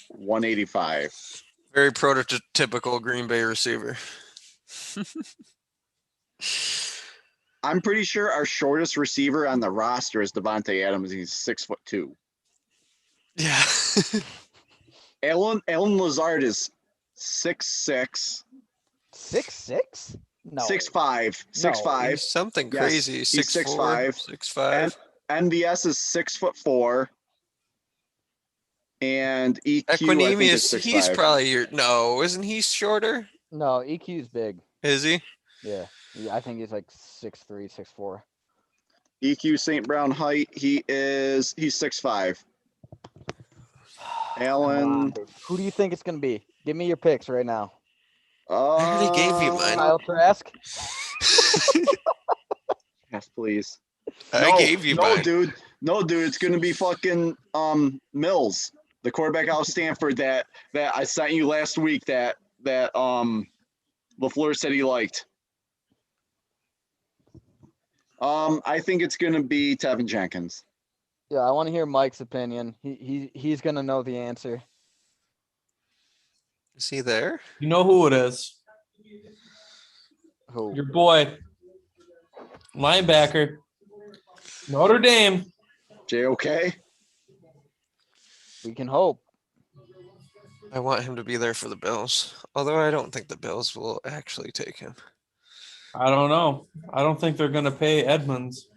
185. Very prototypical Green Bay receiver. I'm pretty sure our shortest receiver on the roster is Devontae Adams. He's 6'2". Yeah. Alan Lazard is 6'6". 6'6"? No. 6'5". 6'5". He's something Yes, crazy. he's 6'4", 6'5". MVS is 6'4". And EQ, I think, is Equinemius, he's 6'5". probably isn't he shorter? No, EQ's big. Is he? Yeah, I think he's like 6'3", 6'4". EQ St. Brown height, he's 6'5". Alan, who do you think it's gonna be? Give me your picks right now. I already gave you mine. Kyle Trask. Yes, please. I gave you mine. No, dude, it's gonna be fucking Mills, the quarterback out of Stanford that I sent you last week that LaFleur said he liked. I think it's gonna be Tevin Jenkins. Yeah, I want to hear Mike's opinion. He's gonna know the answer. Is he there? You know who it is? Who? Your boy, linebacker, Notre Dame. JOK. We can hope. I want him to be there for the Bills. Although I don't think the Bills will actually take him. I don't know. I don't think they're going to pay Edmonds.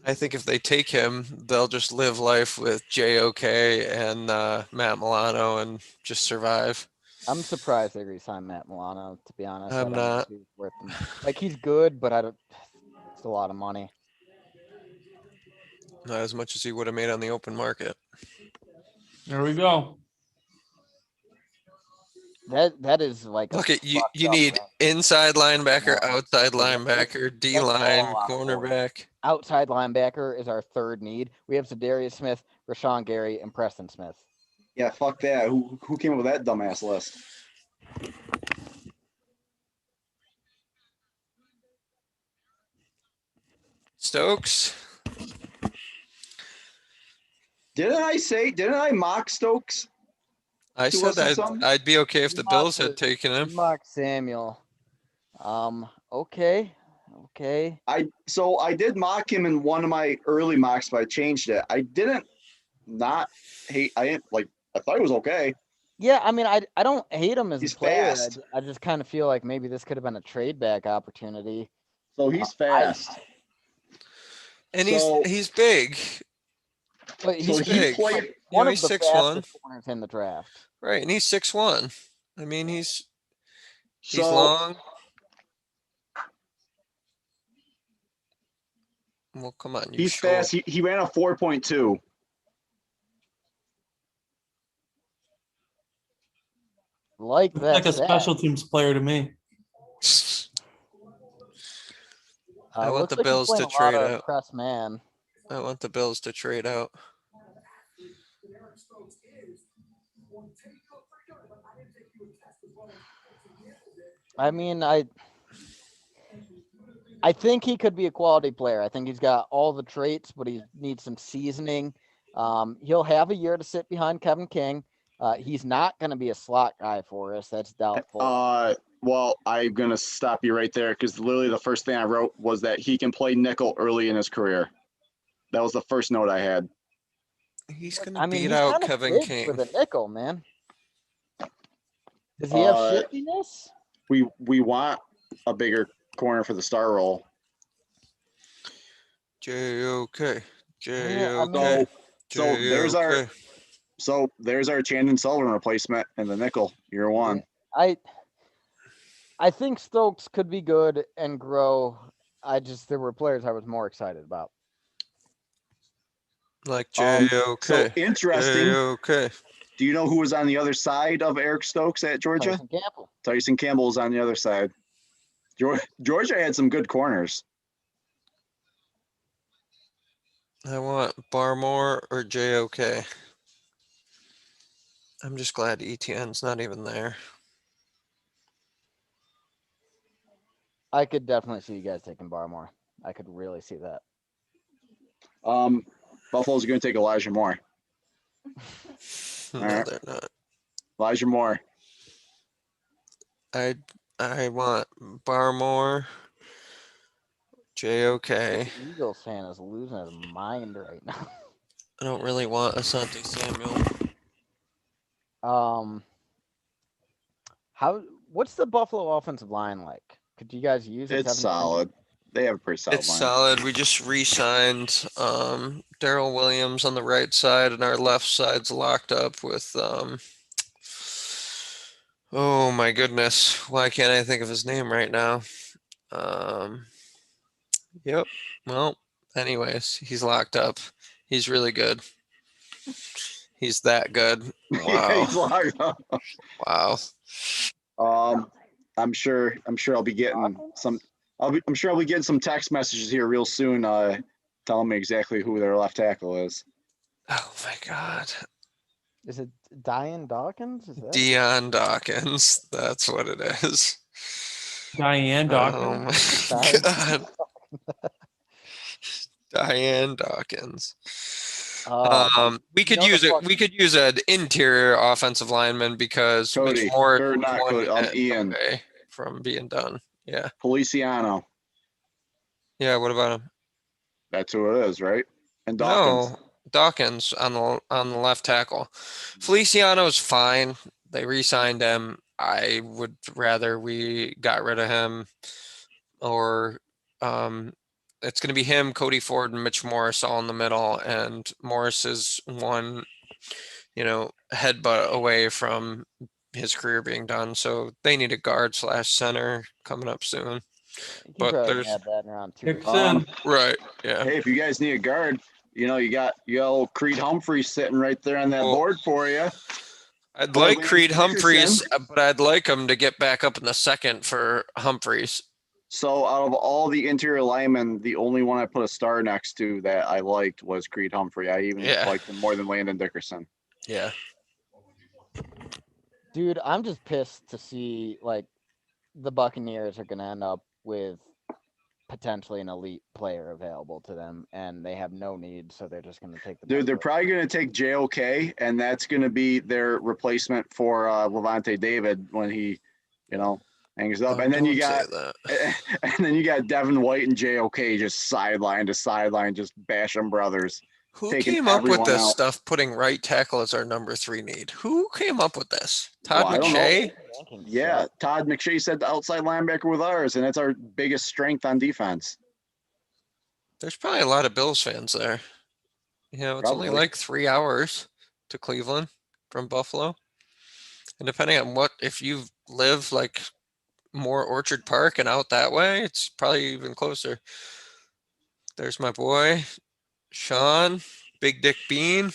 I think if they take him, they'll just live life with JOK and Matt Milano and just survive. I'm surprised they re-signed Matt Milano. To be honest, I I'm don't know not. if he's worth them. Like he's good, but I don't. It's a lot of money. Not as much as he would have made on the open market. There we go. That is like a Look at you. fucked You up need rank. inside linebacker, No. outside So linebacker, D let's line, all out of order. cornerback. Outside linebacker is our third need. We have Zadarius Smith, Rashawn Gary, and Preston Smith. Yeah, fuck that. Who came up with that dumbass list? Stokes. Didn't I mock Stokes? I To said us or something? I'd be okay if the Bills had taken him. Mark Samuel. Okay. I did mock him in one of my early mocks, but I changed it. I didn't not hate. I didn't like. I thought he was okay. Yeah, I mean, I don't hate him as He's a player. fast. I just kind of feel like maybe this could have been a trade back opportunity. So he's fast. And So- he's big. But So he's he big. played. one he's of the 6'1". fastest corners in the draft. Right, and he's 6'1". I mean, he's So long. Well, come on. he's fast. He ran a 4.2. Like Looks that. like a special teams player to me. I want looks the like he's Bills playing to a lot trade of out. press man. I want the Bills to trade out. I mean, I think he could be a quality player. I think he's got all the traits, but he needs some seasoning. He'll have a year to sit behind Kevin King. He's not going to be a slot guy for us. That's doubtful. Well, I'm gonna stop you right there because literally the first thing I wrote was that he can play nickel early in his career. That was the first note I had. He's gonna I mean, beat he's out kinda Kevin big King. for the nickel, man. Does he have shiftiness? We want a bigger corner for the star role. JOK. Yeah, I JOK. mean- So there's our Chandon Sullivan replacement in the nickel year one. I think Stokes could be good and grow. There were players I was more excited about. Like So JOK. interesting. JOK. Do you know who was on the other side of Eric Stokes at Georgia? Tyson Campbell. Tyson Campbell was on the other side. Georgia had some good corners. I want Barmore or JOK. I'm just glad ETN's not even there. I could definitely see you guys taking Barmore. I could really see that. Buffalo's going to take Elijah Moore. No, right. they're not. Elijah Moore. I want Barmore, JOK. The Eagles fan is losing his mind right now. I don't really want Asante Samuel. What's the Buffalo offensive line like? Could you guys use it? It's solid. They have a pretty solid It's line. solid. We just re-signed Daryl Williams on the right side, and our left side's locked up with oh my goodness. Why can't I think of his name right now? Yep. Well, anyways, he's locked up. He's really good. He's that good. Yeah, he's Wow. locked up. Wow. I'm sure I'll be getting some. I'm sure I'll be getting some text messages here real soon, telling me exactly who their left tackle is. Oh my God. Is it Diane Dawkins? Is that Deion Dawkins. That's what it is. Diane Oh Dawkins. my Diane God. Diane Dawkins. We could know the use it. fuck- We could use an interior offensive lineman because Cody, it's more or than not 1 Cody, minute Ian. away from being done. Yeah. Feliciano. Yeah. What about him? That's who it is, right? And Dawkins. No, Dawkins on the left tackle. Feliciano's fine. They re-signed him. I would rather we got rid of him or it's going to be him, Cody Ford, and Mitch Morris all in the middle. And Morris is one, headbutt away from his career being done. So they need a guard / center coming up soon. You can But probably there's add that in around 2 or Kicks 3. in. right. Yeah. Hey, if you guys need a guard, you got old Creed Humphreys sitting right there on that Well, board for you. I'd Or like Lance Creed Dickerson. Humphreys, but I'd like him to get back up in the second for Humphreys. So out of all the interior linemen, the only one I put a star next to that I liked was Creed Humphrey. I even Yeah. liked him more than Landon Dickerson. Yeah. Dude, I'm just pissed to see like the Buccaneers are going to end up with potentially an elite player available to them, and they have no need, so they're just going to take the. Dude, best they're player. probably going to take JOK, and that's going to be their replacement for Levante David when he, hangs up. Oh, And then you don't got, say that. Devin White and JOK just sideline to sideline, just bashing brothers. Who taking came up with everyone this out. stuff, putting right tackle as our number 3 need? Who came up with this? Todd Well, I don't know. McShay? Rankings Yeah, suck. Todd McShay said the outside linebacker with ours, and it's our biggest strength on defense. There's probably a lot of Bills fans there. It's only Probably. like 3 hours to Cleveland from Buffalo. And depending on if you live like more Orchard Park and out that way, it's probably even closer. There's my boy, Sean, Big Dick Bean.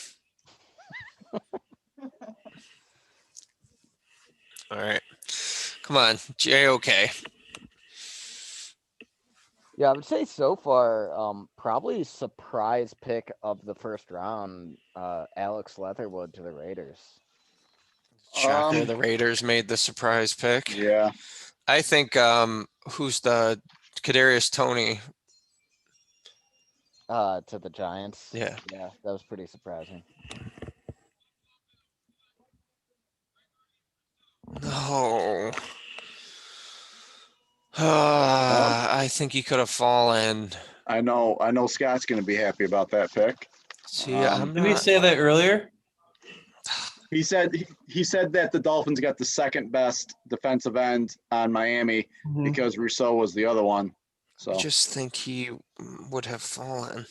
All right. Come on, JOK. Yeah, I would say so far, probably surprise pick of the first round, Alex Leatherwood to the Raiders. Shocker, the Raiders made the surprise pick. Yeah. I think who's the Kadarius Toney? To the Giants. Yeah. Yeah, that was pretty surprising. No. I think he could have fallen. I know Scott's going to be happy about that pick. See, I'm Did we not. say that earlier? He said that the Dolphins got the second best defensive end on Miami Mhm. because Rousseau was the other one. So I just think he would have fallen.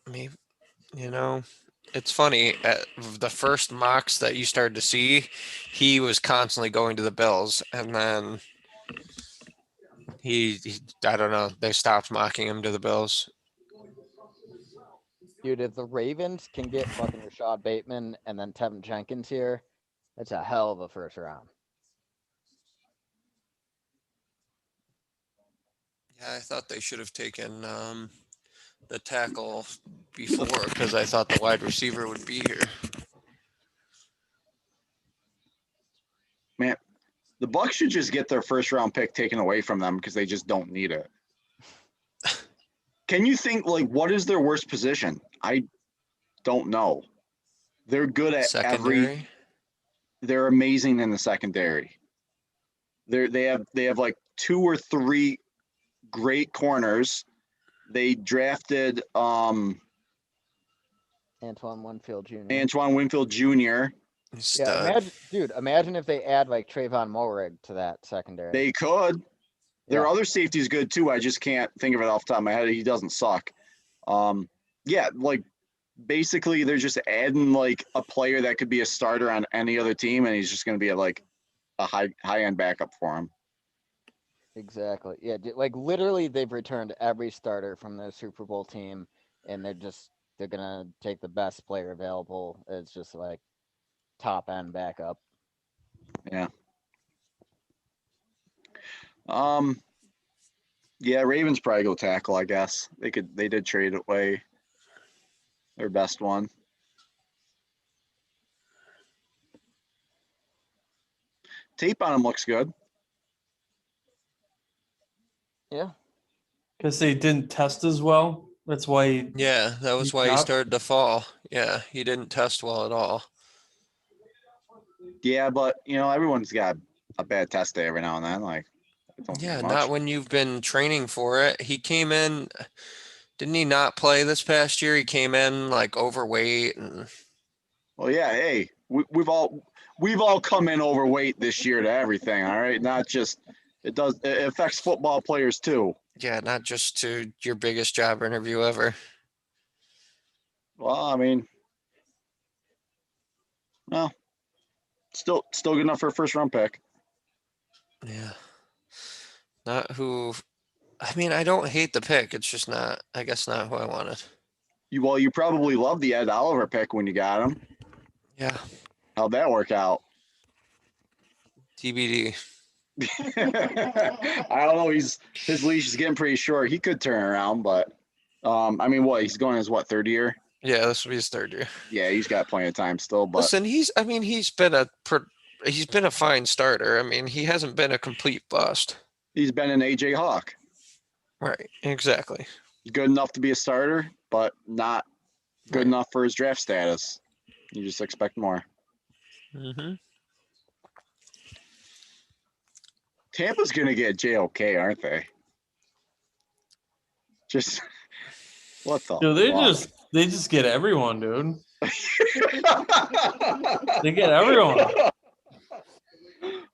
Maybe, it's funny. At the first mocks that you started to see, he was constantly going to the Bills, and then he I don't know, they stopped mocking him to the Bills. Dude, if the Ravens can get fucking Rashad Bateman and then Tevin Jenkins here, that's a hell of a first round. Yeah, I thought they should have taken the tackle before because I thought the wide receiver would be here. man, the Bucs should just get their first round pick taken away from them because they just don't need it. Can you think what is their worst position? I don't know. They're good at Secondary. They're amazing in the secondary. They have like 2 or 3 great corners. They drafted Antoine Winfield Jr. Antoine Winfield Jr. Yeah, imagine if they add like Trayvon Moehrig to that secondary. They could. Their Yeah. other safety is good too. I just can't think of it off the top of my head. He doesn't suck. Basically they're just adding like a player that could be a starter on any other team, and he's just going to be a high end backup for him. Exactly. Yeah, like literally they've returned every starter from their Super Bowl team, and they're gonna take the best player available. It's just like top end backup. Yeah. Ravens probably go tackle, I guess. They did trade away their best one. Tape on him looks good. Yeah. Because they didn't test as well. That's why. Yeah, that was He why he dropped? started to fall. Yeah, he didn't test well at all. Yeah, but everyone's got a bad test day every now and then. It don't mean Yeah, much. not when you've been training for it. He came in, didn't he not play this past year? He came in like overweight and Well, yeah. Hey, we've all come in overweight this year to everything. All right, not just It does. It affects football players too. Yeah, not just to your biggest job interview ever. Well, I mean, well, still good enough for a first round pick. Yeah. Not who. I mean, I don't hate the pick. It's just not. I guess not who I wanted. You probably loved the Ed Oliver pick when you got him. Yeah. How'd that work out? TBD. I don't know. His leash is getting pretty short. He could turn around, but I mean, what he's going his third year? Yeah, this will be his third year. Yeah, he's got plenty of time still. But Listen, I mean, he's been a fine starter. I mean, he hasn't been a complete bust. he's been an AJ Hawk. Right. Exactly. Good enough to be a starter, but not good Right. enough for his draft status. You just expect more. Mm-hmm. Tampa's gonna get JOK, aren't they? Just what the? Dude, fuck? they just get everyone, dude. They get everyone.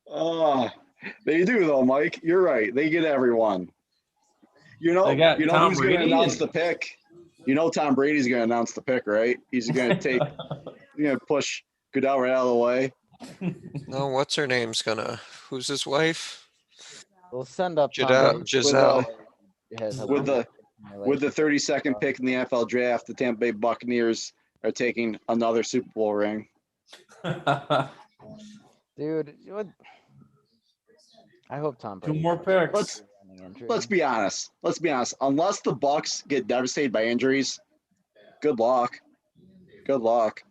Oh, they do though, Mike. You're right. They get everyone. They got you know Tom who's going to Brady announce and- the pick? You know Tom Brady's going to announce the pick, right? He's going to push Goodell right out of the way. No, what's her name's gonna? Who's his wife? We'll send up Tom Giselle. Brady. Giselle. With the 32nd pick in the NFL draft, the Tampa Bay Buccaneers are taking another Super Bowl ring. Dude, I hope Tom Two Brady. more picks. Let's be honest. Unless the Bucks get devastated by injuries, good luck. Good luck.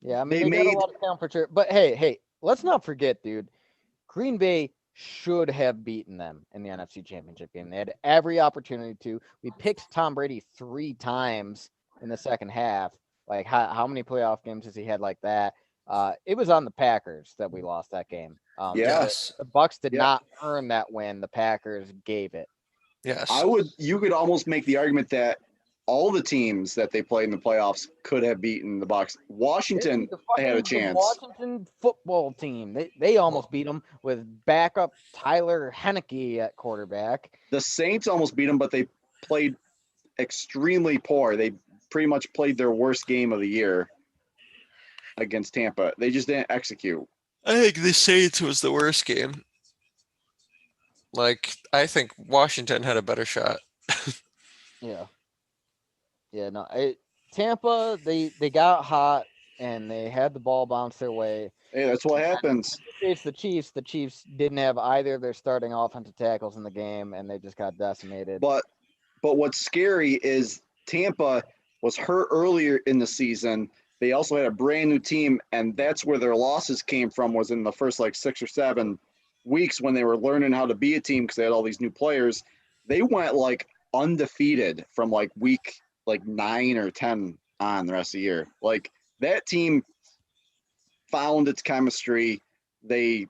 Yeah, I mean, They they got made- a lot of talent for sure. But hey, let's not forget, dude. Green Bay should have beaten them in the NFC Championship game. They had every opportunity to. We picked Tom Brady 3 times in the second half. Like, how many playoff games has he had like that? It was on the Packers that we lost that game. Yes. The Bucks did Yeah. not earn that win. The Packers gave it. Yes. You could almost make the argument that all the teams that they played in the playoffs could have beaten the Bucks. Washington had a chance. The Washington football team. They almost beat them with backup Tyler Heineke at quarterback. The Saints almost beat them, but they played extremely poor. They pretty much played their worst game of the year against Tampa. They just didn't execute. I think the Saints was the worst game. Like, I think Washington had a better shot. Yeah. Yeah, no. Tampa, they got hot and they had the ball bounce their way. Hey, that's what happens. It's the Chiefs. The Chiefs didn't have either of their starting offensive tackles in the game, and they just got decimated. But what's scary is Tampa was hurt earlier in the season. They also had a brand new team, and that's where their losses came from, was in the first 6 or 7 weeks when they were learning how to be a team because they had all these new players. They went undefeated from week 9 or 10 on the rest of the year. That team found its chemistry. They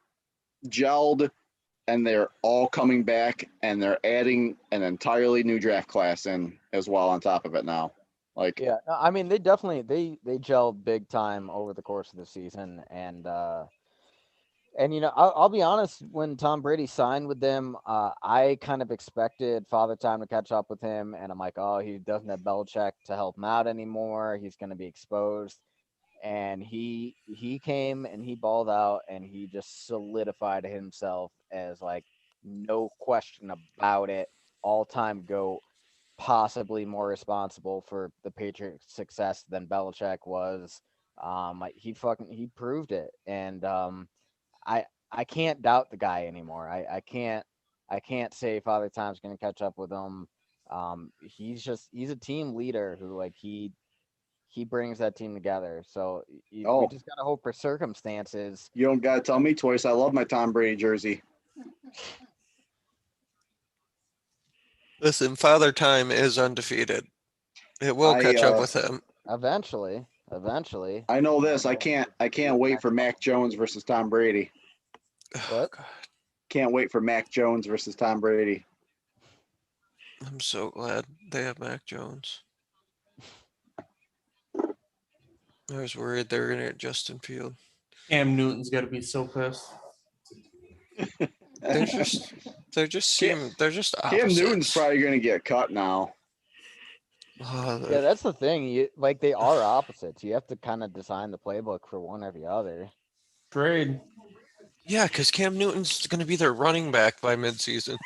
gelled, and they're all coming back, and they're adding an entirely new draft class in as well on top of it now. Yeah, no, I mean, they definitely they gelled big time over the course of the season, and I'll be honest, when Tom Brady signed with them, I kind of expected Father Time to catch up with him, and I'm like, oh, he doesn't have Belichick to help him out anymore. He's going to be exposed. And he came and he balled out, and he just solidified himself as no question about it, all-time GOAT, possibly more responsible for the Patriots' success than Belichick was. He proved it, and I can't doubt the guy anymore. I can't say Father Time's going to catch up with him. He's a team leader who he brings that team together. So we just got to hope for circumstances. You don't got to tell me twice. I love my Tom Brady jersey. Listen, Father Time is undefeated. It will catch up with him. Eventually. I know this. I can't wait for Mac Jones versus Tom Brady. What? God, Can't wait for Mac Jones versus Tom Brady. I'm so glad they have Mac Jones. I was worried they were going to get Justin Field. Cam Newton's got to be so pissed. They're just they're just Cam Newton's opposites. probably going to get cut now. Yeah, that's the thing. They are opposites. You have to kind of design the playbook for one or the other. Trade. Yeah, because Cam Newton's going to be their running back by midseason.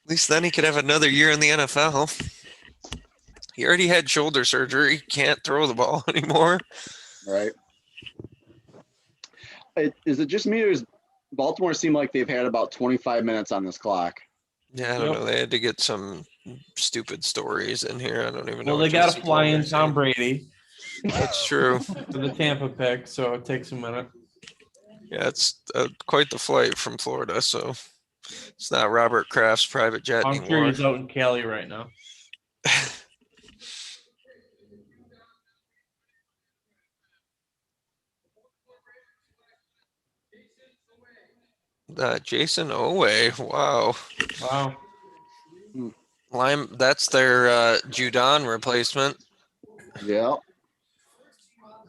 At least then he could have another year in the NFL. He already had shoulder surgery. He can't throw the ball anymore. Right. Is it just me or does Baltimore seem like they've had about 25 minutes on this clock? Yeah, I don't know. They had to get some stupid stories in here. I don't even know. Well, what they got to Justin fly in Tucker's Tom saying. Brady That's true. for the Tampa pick, so it takes a minute. Yeah, it's quite the flight from Florida, so it's not Robert Kraft's private jet I'm sure anymore. he's out in Cali right now. Jason Owe. Wow. Wow. That's their Judon replacement. Yeah.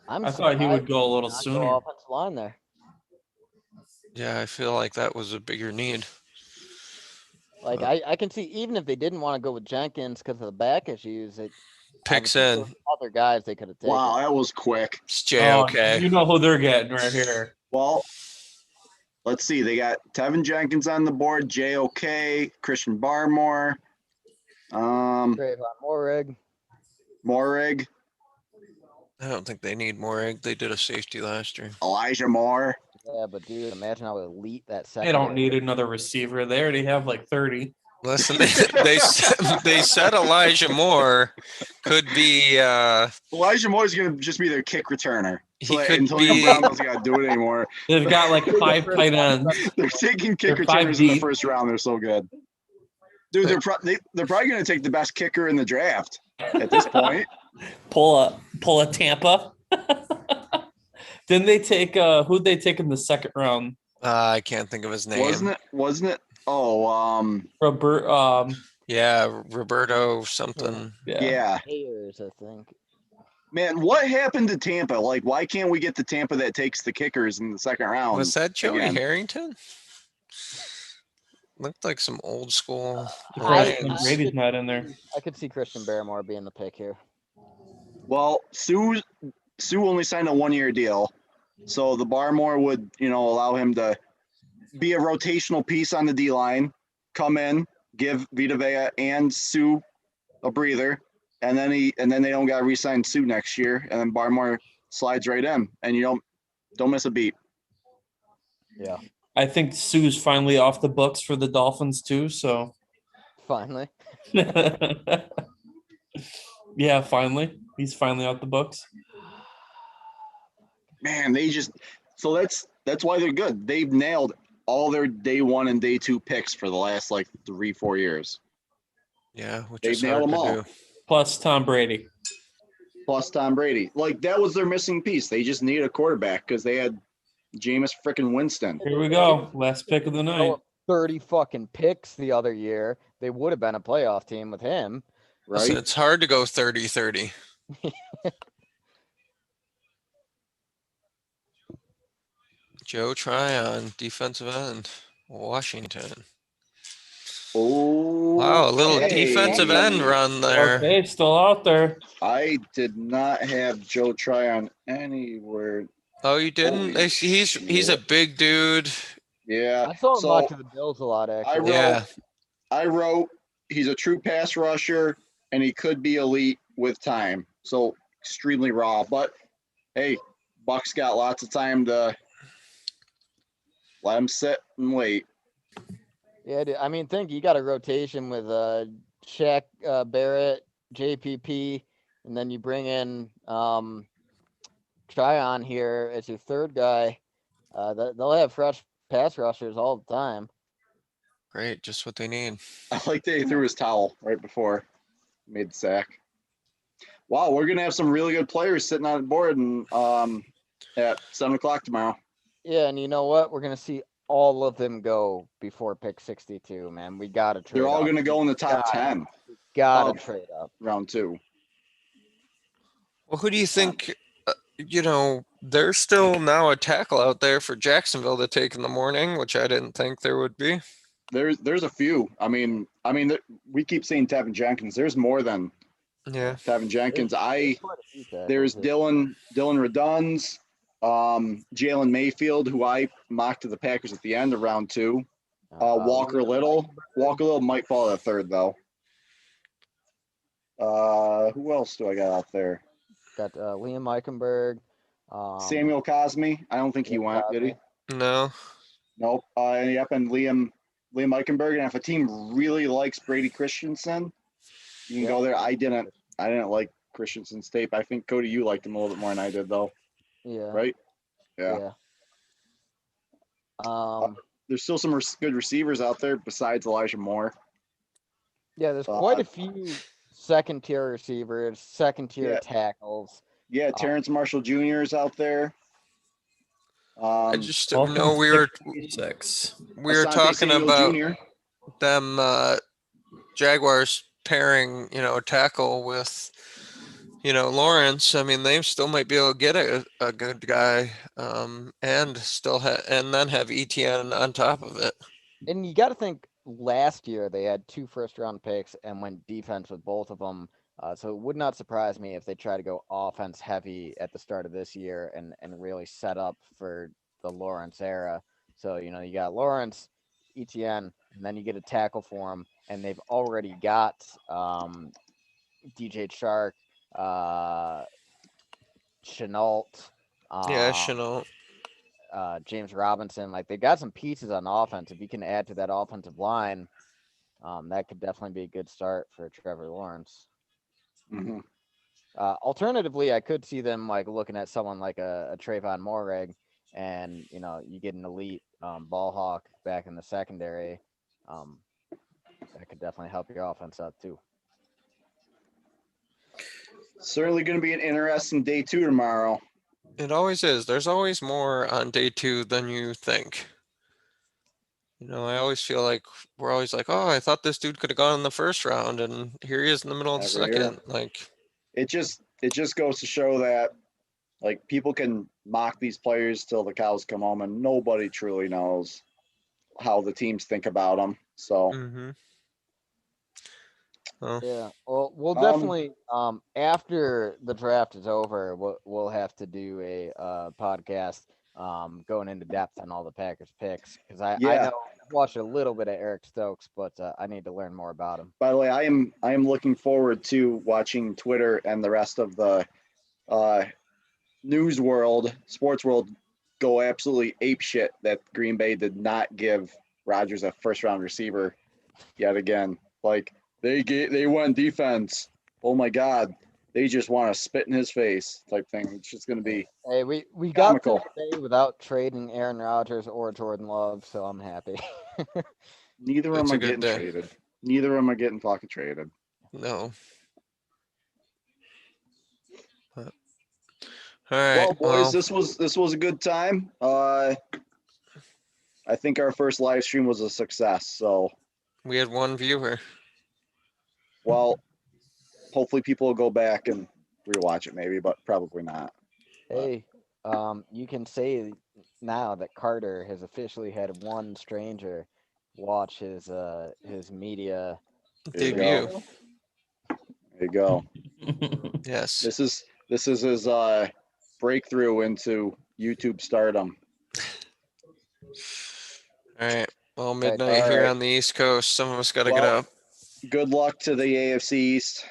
I thought he would go a little not sooner. go offensive line there. Yeah, I feel like that was a bigger need. Like I can see even if they didn't want to go with Jenkins because of the back issues, Picks obviously in. there were other guys they could have taken. Wow, that was quick. It's Oh, JOK. you know who they're getting right here. Well, let's see. They got Tevin Jenkins on the board, JOK, Christian Barmore, Trayvon Morig. Morig, I don't think they need more egg. They did a safety last year. Elijah Moore. Yeah, but dude, imagine how elite that second. They don't need another receiver. They already have like 30. Listen, they said Elijah Moore could be. Elijah Moore is going to just be their kick returner. He So could until be- Brown doesn't got to do it anymore. They've got like 5 tight ends. They're taking kick They're returners in the 5 deep. first round. They're so good. Dude, they're probably going to take the best kicker in the draft at this point. Pull a Tampa. Didn't they take who'd they take in the second round? I can't think of his name. Wasn't it? Oh, Robert. Yeah, Roberto something. yeah. Ayers, I think. Man, what happened to Tampa? Like, why can't we get the Tampa that takes the kickers in the second round? Was that Joey again? Harrington? Looked like some old school. Right. Brady's not in there. I could see Christian Barmore being the pick here. Well, Sue only signed a 1-year deal, so the Barmore would, allow him to be a rotational piece on the D line, come in, give Vita Vea and Sue a breather, and then they don't got to re-sign Sue next year, and then Barmore slides right in, and you don't miss a beat. Yeah, I think Sue's finally off the books for the Dolphins too. So finally. yeah, finally. He's finally off the books. Man, so that's why they're good. They've nailed all their day 1 and day 2 picks for the last like 3-4 years. Yeah, which They've is nailed hard them to all. do. Plus Tom Brady. Plus Tom Brady. Like, that was their missing piece. They just needed a quarterback because they had Jameis freaking Winston. Here we go. Last pick of the night. 30 fucking picks the other year. They would have been a playoff team with him. Right? Listen, it's hard to go 30-30. Joe Tryon, defensive end, Washington. Oh, Wow, a little hey. defensive end run there. Okay, still out there. I did not have Joe Tryon anywhere. Oh, you didn't? Holy He's a shit. big dude. Yeah. I saw him So watch the Bills a lot, actually. I wrote he's a true pass rusher and he could be elite with time. So extremely raw. But hey, Buck's got lots of time to let him sit and wait. Yeah, dude, I mean, think you got a rotation with Shaq Barrett, JPP, and then you bring in Tryon here as your third guy. They'll have fresh pass rushers all the time. Great, just what they need. I like that he threw his towel right before he made the sack. Wow, we're gonna have some really good players sitting on the board and at 7:00 tomorrow. Yeah, and you know what? We're gonna see all of them go before pick 62, man. We gotta trade. They're all up. gonna go in the top God. 10, Gotta Oh. trade up. round 2. Well, who do you think? There's still now a tackle out there for Jacksonville to take in the morning, which I didn't think there would be. There's a few. We keep saying Tevin Jenkins. There's more than Yeah. Tevin Jenkins. There's quite a few There's tackles, yeah. Dylan Reduns, Jalen Mayfield, who I mocked to the Packers at the end of round 2. Walker Little. Walker Little might fall at 3rd though. Who else do I got out there? Got Liam Eichenberg. Samuel Cosme. I don't think he went, did he? No. Nope. Yep, and Liam Eichenberg. And if a team really likes Brady Christensen, you can go there. I didn't like Christensen's tape. I think, Cody, you liked him a little bit more than I did, though. Yeah. Right? Yeah. There's still some good receivers out there besides Elijah Moore. Yeah, there's quite a few second-tier receivers, second-tier tackles. Yeah, Terrence Marshall Jr. is out there. I just Welcome know to we were 66. Asante talking Samuel about Jr. them Jaguars pairing, tackle with, Lawrence. I mean, they still might be able to get a good guy, and still and then have ETN on top of it. And you got to think last year they had 2 first-round picks and went defense with both of them. So it would not surprise me if they try to go offense heavy at the start of this year and really set up for the Lawrence era. So, you got Lawrence, ETN, and then you get a tackle for him. And they've already got DJ Chark, Chenault, Chenault. James Robinson. Like, they got some pieces on offense. If you can add to that offensive line, that could definitely be a good start for Trevor Lawrence. Mm-hmm. Alternatively, I could see them looking at someone like a Trayvon Morrig, and you get an elite ball hawk back in the secondary. That could definitely help your offense out too. Certainly going to be an interesting day 2 tomorrow. It always is. There's always more on day 2 than you think. I always feel like we're always like, oh, I thought this dude could have gone in the first round, and here he is in the middle of the second. It just goes to show that people can mock these players till the cows come home, and nobody truly knows how the teams think about them. So. Mm-hmm. Yeah, well, we'll definitely after the draft is over, we'll have to do a podcast going into depth on all the Packers picks, because I know I've watched a little bit of Eric Stokes, but I need to learn more about him. By the way, I am looking forward to watching Twitter and the rest of the news world, sports world, go absolutely apeshit that Green Bay did not give Rodgers a first-round receiver yet again. They went defense. Oh my God, they just want to spit in his face type thing. It's just going to be. Hey, we got through the day without trading Aaron Rodgers or Jordan Love, so I'm happy. Neither of them are getting traded. Neither of them are getting fucking traded. No. All right. Well, boys, this was a good time. I think our first live stream was a success. So we had 1 viewer. Well, hopefully people will go back and rewatch it, maybe, but probably not. Hey, you can say now that Carter has officially had 1 stranger watch his media debut. There you go. Yes. This is his breakthrough into YouTube stardom. All right. Well, midnight here on the East Coast. Some of us got to get up. Good luck to the AFC East,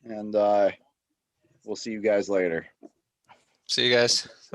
and we'll see you guys later. See you guys.